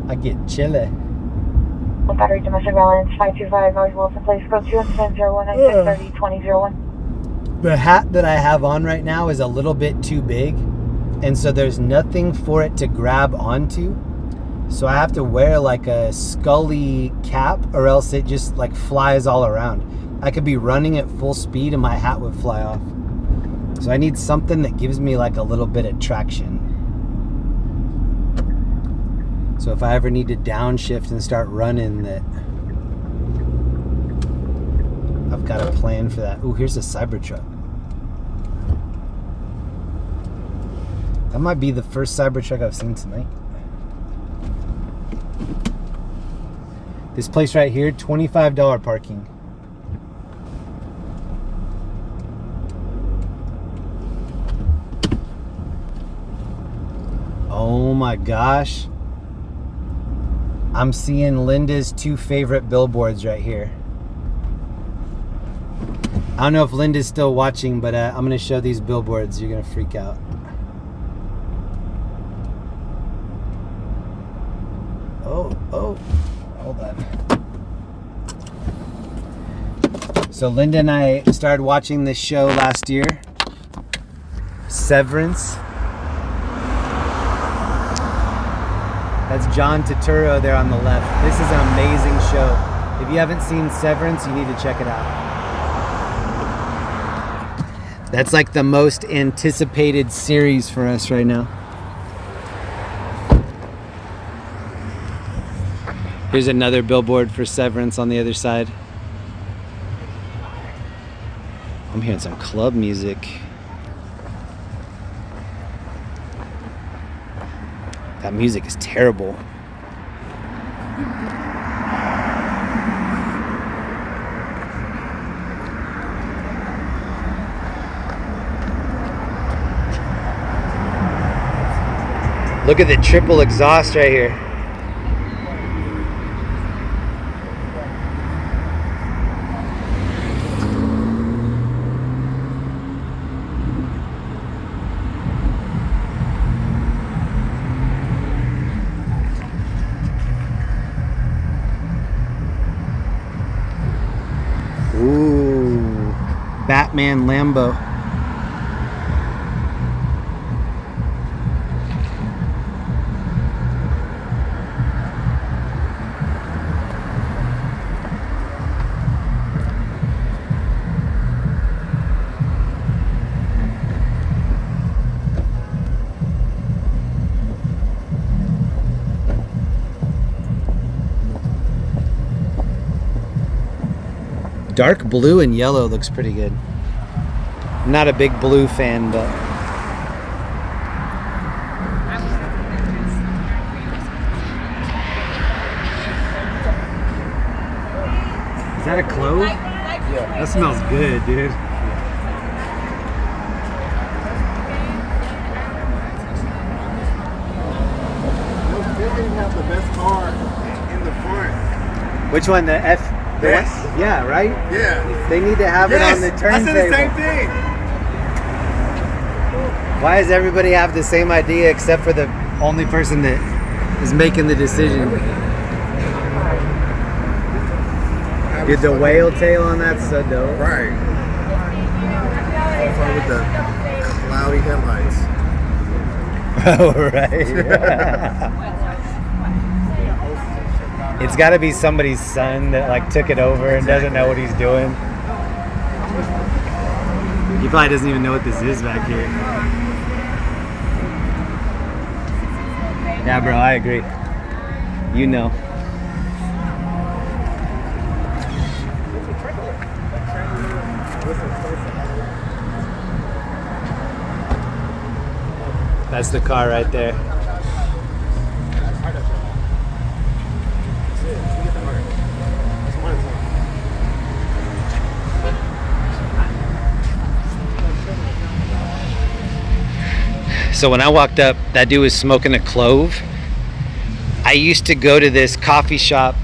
Speaker 2: I get chilly.
Speaker 1: Battery domestic violence 525 North Wilson Place, code 210-019-30-2001.
Speaker 2: The hat that I have on right now is a little bit too big, and so there's nothing for it to grab onto. So I have to wear like a scully cap, or else it just like flies all around. I could be running at full speed and my hat would fly off. So I need something that gives me like a little bit of traction. So if I ever need to downshift and start running, that I've got a plan for that. Ooh, here's a Cybertruck. That might be the first Cybertruck I've seen tonight. This place right here, $25 parking. Oh my gosh. I'm seeing Linda's two favorite billboards right here. I don't know if Linda's still watching, but I'm going to show these billboards. You're going to freak out. Oh, hold on. So Linda and I started watching this show last year, Severance. That's John Turturro there on the left. This is an amazing show. If you haven't seen Severance, you need to check it out. That's like the most anticipated series for us right now. Here's another billboard for Severance on the other side. I'm hearing some club music. That music is terrible. Look at the triple exhaust right here. man Lambo. Dark blue and yellow looks pretty good. I'm not a big blue fan, but is that a clove? Yeah. That smells good, dude.
Speaker 18: They didn't have the best car in the front.
Speaker 2: Which one? The F?
Speaker 18: Yes.
Speaker 2: Yeah, right?
Speaker 18: Yeah.
Speaker 2: They need to have it on the turntable.
Speaker 18: I said the same thing.
Speaker 2: Why does everybody have the same idea except for the only person that is making the decision? Dude, the whale tail on that's so dope.
Speaker 18: Right. Also with the cloudy headlights.
Speaker 2: Oh, right. It's got to be somebody's son that like took it over and doesn't know what he's doing. He probably doesn't even know what this is back here. Yeah, bro, I agree. You know. That's the car right there. So when I walked up, that dude was smoking a clove. I used to go to this coffee shop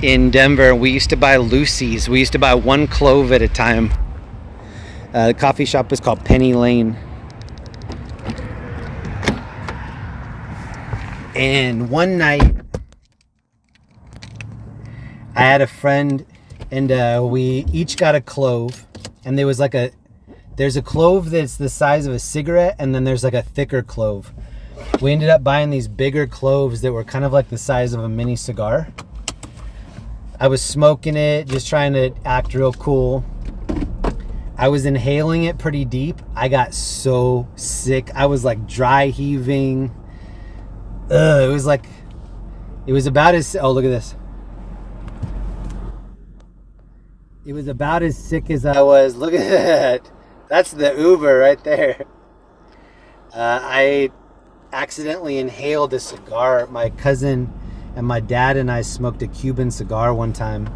Speaker 2: in Denver. We used to buy Lucy's. We used to buy one clove at a time. The coffee shop was called Penny Lane. And one night, I had a friend, and we each got a clove. And there was like there's a clove that's the size of a cigarette, and then there's like a thicker clove. We ended up buying these bigger cloves that were kind of like the size of a mini cigar. I was smoking it, just trying to act real cool. I was inhaling it pretty deep. I got so sick. I was like dry heaving. It was about as, oh, look at this. It was about as sick as I was. Look at that. That's the Uber right there. I accidentally inhaled a cigar. My cousin and my dad and I smoked a Cuban cigar one time.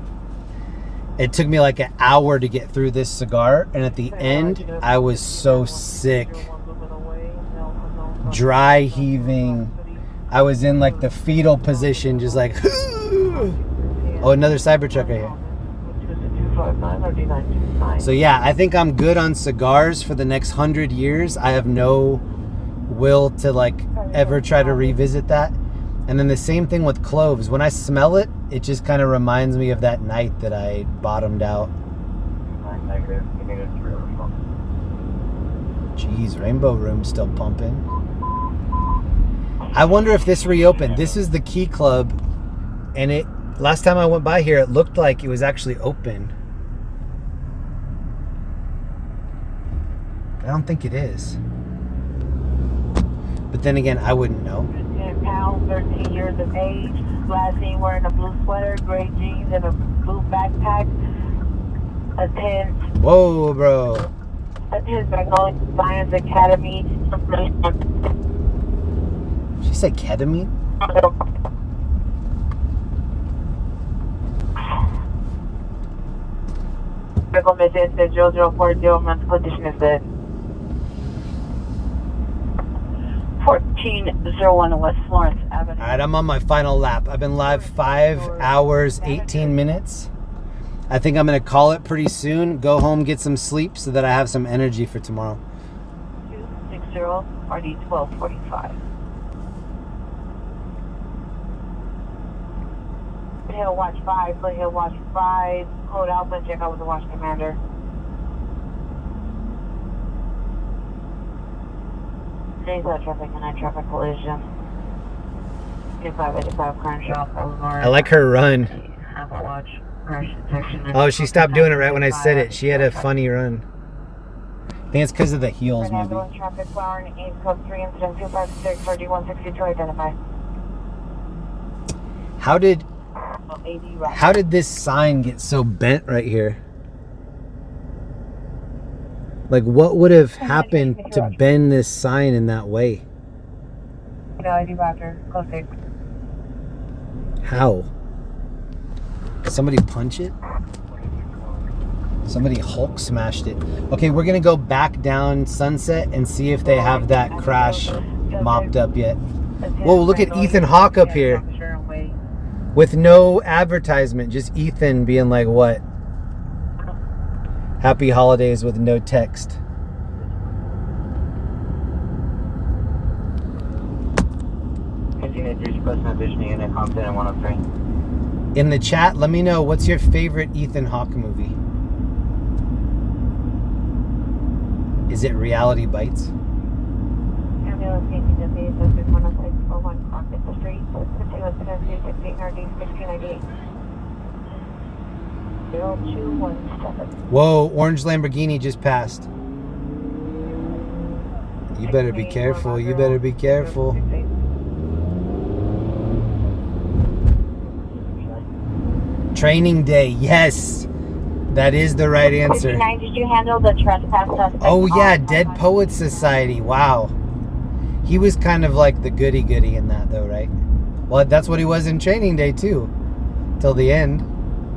Speaker 2: It took me like an hour to get through this cigar, and at the end, I was so sick. Dry heaving. I was in like the fetal position, just like, oh, another Cybertruck right here. So yeah, I think I'm good on cigars for the next 100 years. I have no will to like ever try to revisit that. And then the same thing with cloves. When I smell it, it just kind of reminds me of that night that I bottomed out. Jeez, Rainbow Room's still pumping. I wonder if this reopened. This is the Key Club, and it last time I went by here, it looked like it was actually open. I don't think it is. But then again, I wouldn't know.
Speaker 1: 10 pounds, 13 years of age. Last seen wearing a blue sweater, gray jeans, and a blue backpack. Attends.
Speaker 2: Whoa, bro.
Speaker 1: Attends Magnolia Science Academy.
Speaker 2: She said ketamine?
Speaker 1: Medical message said 0040, mental condition is dead. 1401 West Florence Avenue.
Speaker 2: All right, I'm on my final lap. I've been live 5 hours, 18 minutes. I think I'm going to call it pretty soon. Go home, get some sleep so that I have some energy for tomorrow.
Speaker 1: 260 RD 1245. Hill Watch 5, Hill Watch 5, code Alpha, check out with the Watch Commander. Today's traffic and a traffic collision. 2585 Crenshaw Boulevard.
Speaker 2: I like her run.
Speaker 1: Apple Watch crash detection.
Speaker 2: Oh, she stopped doing it right when I said it. She had a funny run. I think it's because of the heels, maybe.
Speaker 1: Ambulance traffic flower and 8 code 3 incident 256 RD162 identify.
Speaker 2: How did this sign get so bent right here? Like, what would have happened to bend this sign in that way?
Speaker 1: Valid Roger, close 8.
Speaker 2: How? Somebody punch it? Somebody Hulk smashed it. Okay, we're gonna go back down Sunset and see if they have that crash mopped up yet. Whoa, look at Ethan Hawke up here. With no advertisement, just Ethan being like, what? Happy holidays with no text. In the chat, let me know, what's your favorite Ethan Hawke movie? Is it Reality Bites?
Speaker 1: Ambulance ATW, suspect 10641 Crockett Street, 216 RD 1698. 0217.
Speaker 2: Whoa, orange Lamborghini just passed. You better be careful, you better be careful. Training day, yes. That is the right answer.
Speaker 1: 59, did you handle the trespass suspect?
Speaker 2: Oh yeah, Dead Poets Society, wow. He was kind of like the goody-goody in that though, right? Well, that's what he was in Training Day too. Till the end.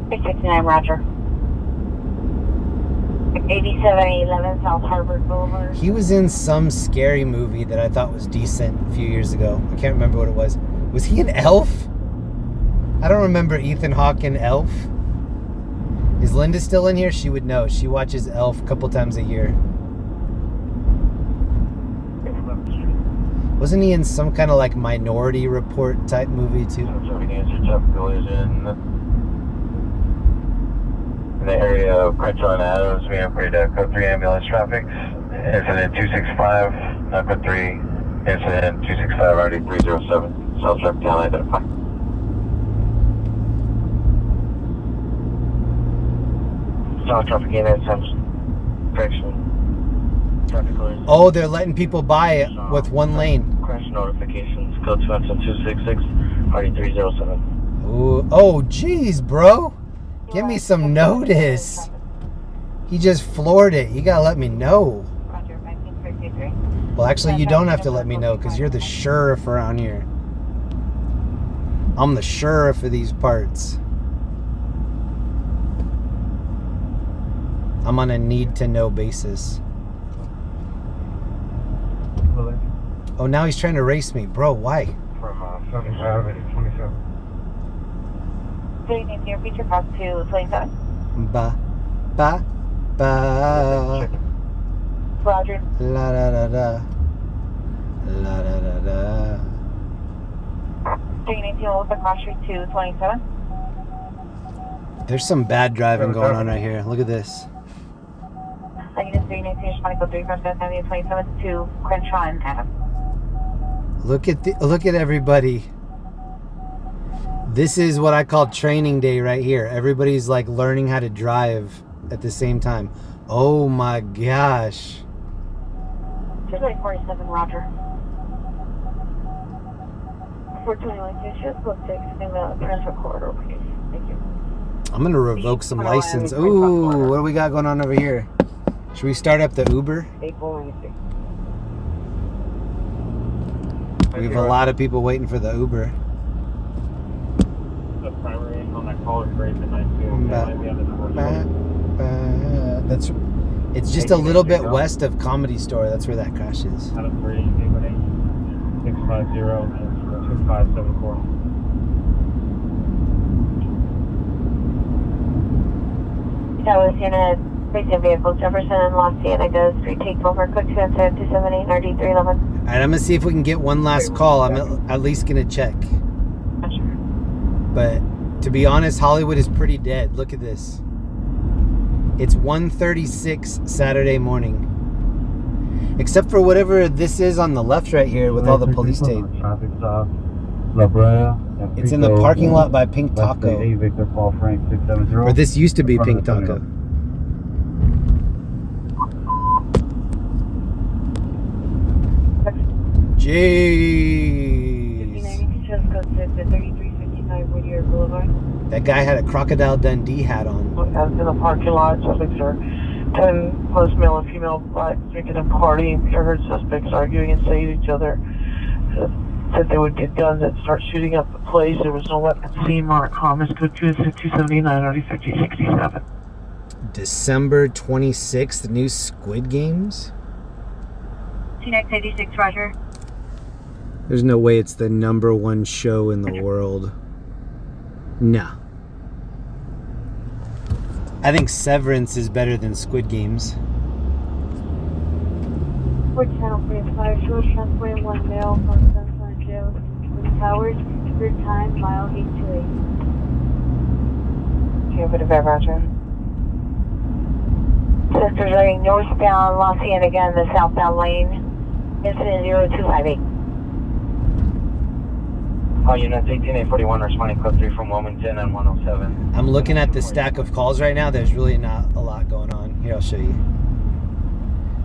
Speaker 1: 669, roger. 8711 South Harvard Boulevard.
Speaker 2: He was in some scary movie that I thought was decent a few years ago. I can't remember what it was. Was he an elf? I don't remember Ethan Hawke in Elf. Is Linda still in here? She would know. She watches Elf a couple times a year. Wasn't he in some kind of like Minority Report type movie too?
Speaker 6: In the area of Crenshaw and Adams, we operate code 3 ambulance traffic. Incident 265, not code 3. Incident 265, RD 307. South Truck down identify.
Speaker 17: South traffic unit, correction. Traffic collision.
Speaker 2: Oh, they're letting people by it with one lane.
Speaker 17: Crash notifications, code 266, RD 307.
Speaker 2: Ooh, oh, geez, bro. Give me some notice. He just floored it. You gotta let me know. Well, actually, you don't have to let me know because you're the sheriff around here. I'm the sheriff of these parts. I'm on a need-to-know basis. Oh, now he's trying to race me. Bro, why?
Speaker 6: From 75 and 27.
Speaker 1: So you need your feature cost to 27.
Speaker 2: Ba, ba, ba.
Speaker 1: Roger.
Speaker 2: La da da da. La da da da.
Speaker 1: So you need to move the cross street to 27.
Speaker 2: There's some bad driving going on right here. Look at this.
Speaker 1: I need to 3 27 to Crenshaw and Adam.
Speaker 2: Look at everybody. This is what I call training day right here. Everybody's like learning how to drive at the same time. Oh my gosh.
Speaker 1: 247, roger. 421, just look to extend the transfer corridor, please. Thank you.
Speaker 2: I'm gonna revoke some license. Ooh, what do we got going on over here? Should we start up the Uber? We have a lot of people waiting for the Uber.
Speaker 14: The primary on that caller grade at 92.
Speaker 2: That's. It's just a little bit west of Comedy Store. That's where that crash is.
Speaker 14: Out of 3, 650 and 2574.
Speaker 1: That was unit facing vehicle Jefferson and La Cienega Street. Take over quick to incident 278 RD 311.
Speaker 2: All right, I'm gonna see if we can get one last call. I'm at least gonna check. But to be honest, Hollywood is pretty dead. Look at this. It's 1:36 Saturday morning. Except for whatever this is on the left right here with all the police tape.
Speaker 11: Traffic stop. La Brea.
Speaker 2: It's in the parking lot by Pink Taco.
Speaker 11: Victor Paul Frank 670.
Speaker 2: Or this used to be Pink Taco. Jeez.
Speaker 1: 59 code 6 at 3359 Whittier Boulevard.
Speaker 2: That guy had a Crocodile Dundee hat on.
Speaker 17: Out in the parking lot, suspects are 10 plus male and female blacks drinking and partying. I heard suspects arguing and saying to each other that they would get guns and start shooting up the place. There was no weapon seen. Mark Thomas, code 279, already 5067.
Speaker 2: December 26th, new Squid Games?
Speaker 1: T-Nex 86, Roger.
Speaker 2: There's no way it's the #1 show in the world. No. I think Severance is better than Squid Games.
Speaker 1: Which channel, please? Fire short transporting 1 male from Sunshine Jail. Twin Towers, third time, mile 828.
Speaker 17: Okay, bit of bad, Roger.
Speaker 13: Sisters running northbound, Los Angeles again, the southbound lane. Incident 0258.
Speaker 4: All units 18841 responding code 3 from Wilmington and 107.
Speaker 2: I'm looking at the stack of calls right now. There's really not a lot going on. Here, I'll show you.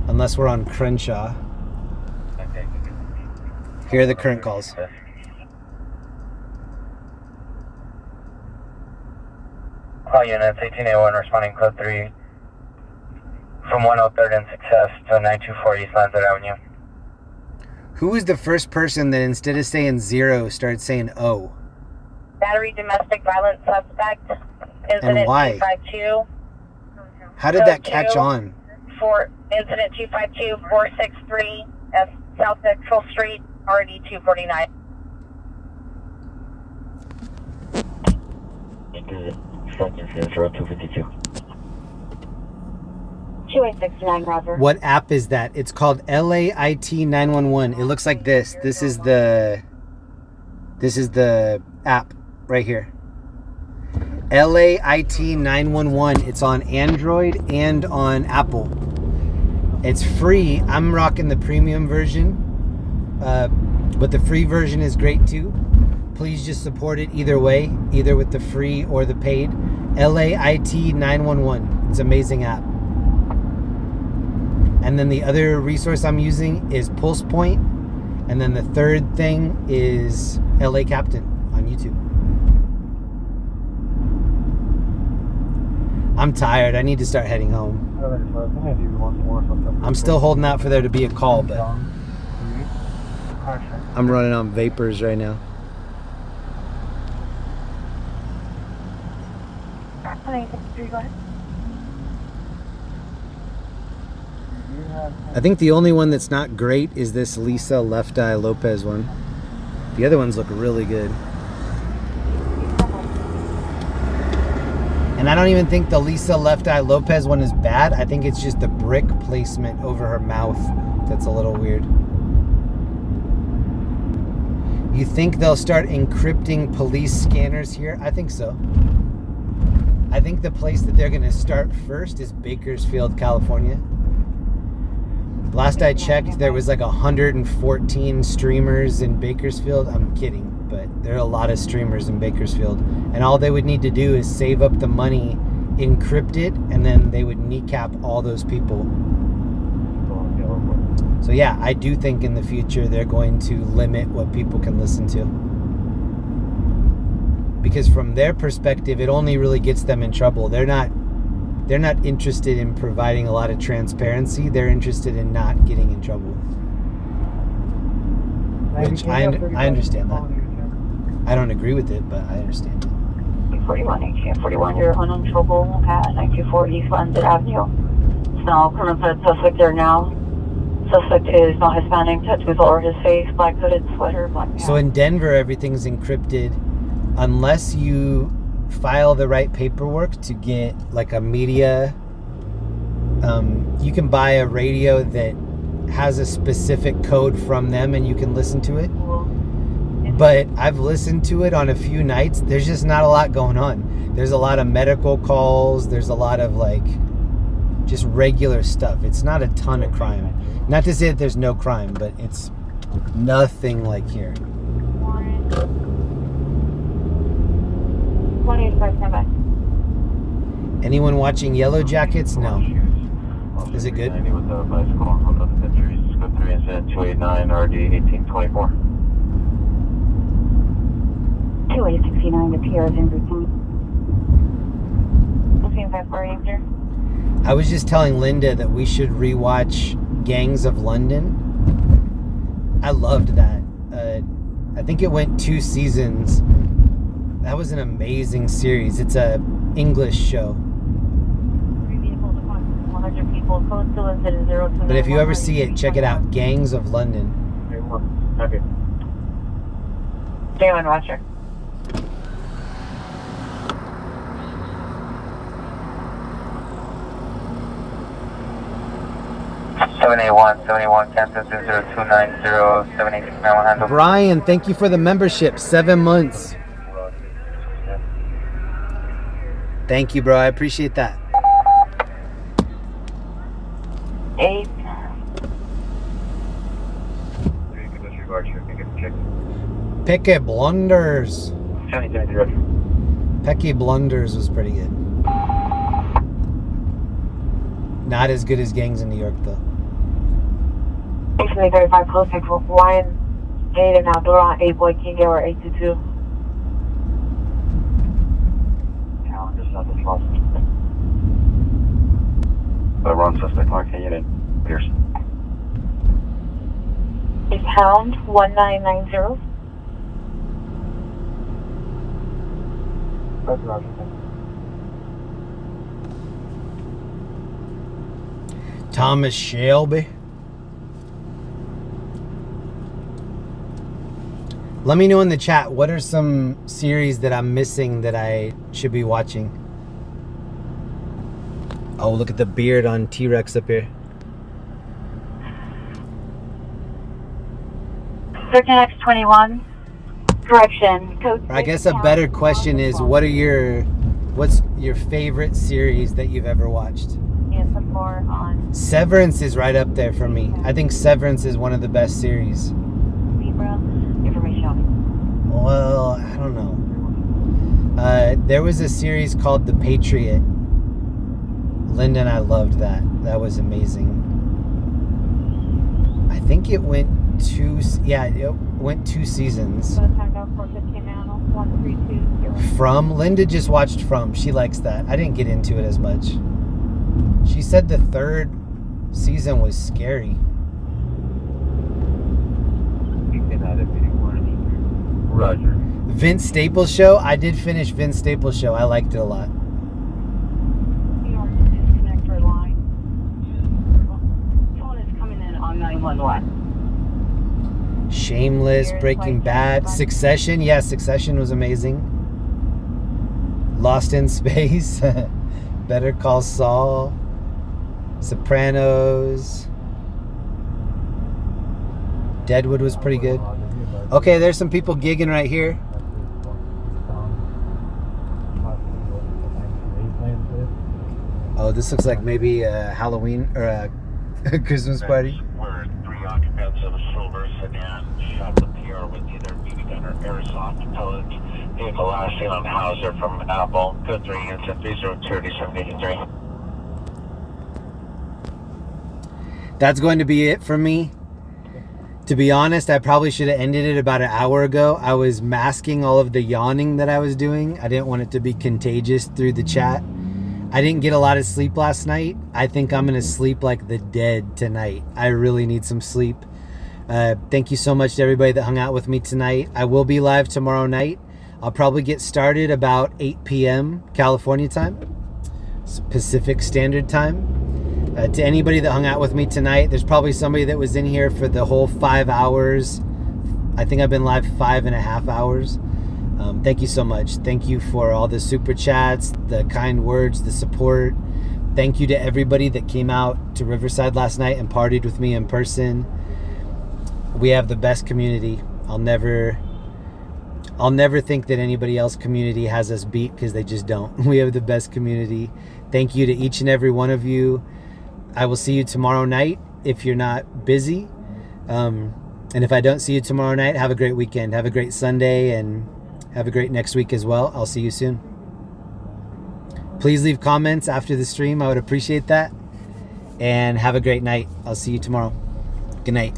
Speaker 2: Unless we're on Crenshaw.
Speaker 4: Okay.
Speaker 2: Here are the current calls.
Speaker 4: All units 1881 responding code 3 from 103rd and Success to 924 East Lansdowne Avenue.
Speaker 2: Who was the first person that instead of saying 0 started saying O?
Speaker 13: Battery domestic violence suspect. Incident
Speaker 2: And why?
Speaker 13: 252.
Speaker 2: How did that catch on?
Speaker 13: For incident 252 463 South Central Street, RD 249.
Speaker 7: Firetruck 252.
Speaker 13: 2869, Roger.
Speaker 2: What app is that? It's called LAIT 911. It looks like this. This is the app right here. LAIT 911. It's on Android and on Apple. It's free. I'm rocking the premium version, but the free version is great too. Please just support it either way, either with the free or the paid. LAIT 911. It's an amazing app. And then the other resource I'm using is Pulse Point. And then the third thing is LA Captain on YouTube. I'm tired. I need to start heading home. I'm still holding out for there to be a call, but I'm running on vapors right now. I think the only one that's not great is this Lisa Left Eye Lopez one. The other ones look really good. And I don't even think the Lisa Left Eye Lopez one is bad. I think it's just the brick placement over her mouth that's a little weird. You think they'll start encrypting police scanners here? I think so. I think the place that they're going to start first is Bakersfield, California. Last I checked, there was like 114 streamers in Bakersfield. I'm kidding, but there are a lot of streamers in Bakersfield. And all they would need to do is save up the money, encrypt it, and then they would kneecap all those people. So yeah, I do think in the future they're going to limit what people can listen to. Because from their perspective, it only really gets them in trouble. They're not interested in providing a lot of transparency. They're interested in not getting in trouble. Which I understand that. I don't agree with it, but I understand it.
Speaker 13: 41, 1841, you're untrouble at 924 East Lansdowne Avenue. It's now permanent suspect there now. Suspect is not Hispanic, tattoos all over his face, black hooded sweater, black pants.
Speaker 2: So in Denver, everything's encrypted unless you file the right paperwork to get like a media. You can buy a radio that has a specific code from them and you can listen to it. But I've listened to it on a few nights. There's just not a lot going on. There's a lot of medical calls. There's a lot of like just regular stuff. It's not a ton of crime. Not to say that there's no crime, but it's nothing like here.
Speaker 1: 185,
Speaker 2: Anyone watching Yellow Jackets? No. Is it good?
Speaker 5: With the bicycle on the entries. Code 3 incident 289 RD 1824.
Speaker 1: 2869 to PR is in routine. 185
Speaker 2: I was just telling Linda that we should rewatch Gangs of London. I loved that. I think it went 2 seasons. That was an amazing series. It's a English show.
Speaker 1: 100 people, code to incident 029.
Speaker 2: But if you ever see it, check it out. Gangs of London.
Speaker 5: Okay.
Speaker 1: J1 Roger.
Speaker 4: Seven cancel 229078691
Speaker 2: Brian, thank you for the membership. 7 months. Thank you, bro. I appreciate that.
Speaker 1: 8.
Speaker 2: Pecky Blunders. Pecky Blunders was pretty good. Not as good as Gangs in New York, though.
Speaker 1: 835 close 1 8 and now door on 8 boy King Tower 822.
Speaker 5: Wrong suspect mark, unit Pearson.
Speaker 1: It's Hound 1990.
Speaker 5: That's Roger.
Speaker 2: Thomas Shelby. Let me know in the chat, what are some series that I'm missing that I should be watching? Oh, look at the beard on T-Rex up here.
Speaker 1: 13X21. Correction. Code.
Speaker 2: I guess a better question is, what's your favorite series that you've ever watched?
Speaker 1: Yes, support on
Speaker 2: Severance is right up there for me. I think Severance is one of the best series.
Speaker 1: Zebra. Information on
Speaker 2: Well, I don't know. There was a series called The Patriot. Linda and I loved that. That was amazing. I think it went 2 seasons. From, Linda just watched From. She likes that. I didn't get into it as much. She said the 3rd season was scary.
Speaker 5: Roger.
Speaker 2: Vince Staples Show. I did finish Vince Staples Show. I liked it a lot.
Speaker 1: disconnect her line. Phone is coming in on 911.
Speaker 2: Shameless, Breaking Bad, Succession. Yeah, Succession was amazing. Lost in Space. Better Call Saul. Sopranos. Deadwood was pretty good. Okay, there's some people gigging right here. Oh, this looks like maybe a Halloween or a Christmas party.
Speaker 20: Where 3 occupants of a silver sedan shot the PR with either BB gun or airsoft pellet. Vehicle last seen on Hauser from Apple. Code 3 incident 302783.
Speaker 2: That's going to be it for me. To be honest, I probably should have ended it about an hour ago. I was masking all of the yawning that I was doing. I didn't want it to be contagious through the chat. I didn't get a lot of sleep last night. I think I'm going to sleep like the dead tonight. I really need some sleep. Thank you so much to everybody that hung out with me tonight. I will be live tomorrow night. I'll probably get started about 8 p.m. California time, Pacific Standard Time. To anybody that hung out with me tonight, there's probably somebody that was in here for the whole 5 hours. I think I've been live 5.5 hours. Thank you so much. Thank you for all the super chats, the kind words, the support. Thank you to everybody that came out to Riverside last night and partied with me in person. We have the best community. I'll never think that anybody else's community has us beat, because they just don't. We have the best community. Thank you to each and every one of you. I will see you tomorrow night if you're not busy. And if I don't see you tomorrow night, have a great weekend. Have a great Sunday and have a great next week as well. I'll see you soon. Please leave comments after the stream. I would appreciate that. And have a great night. I'll see you tomorrow. Good night.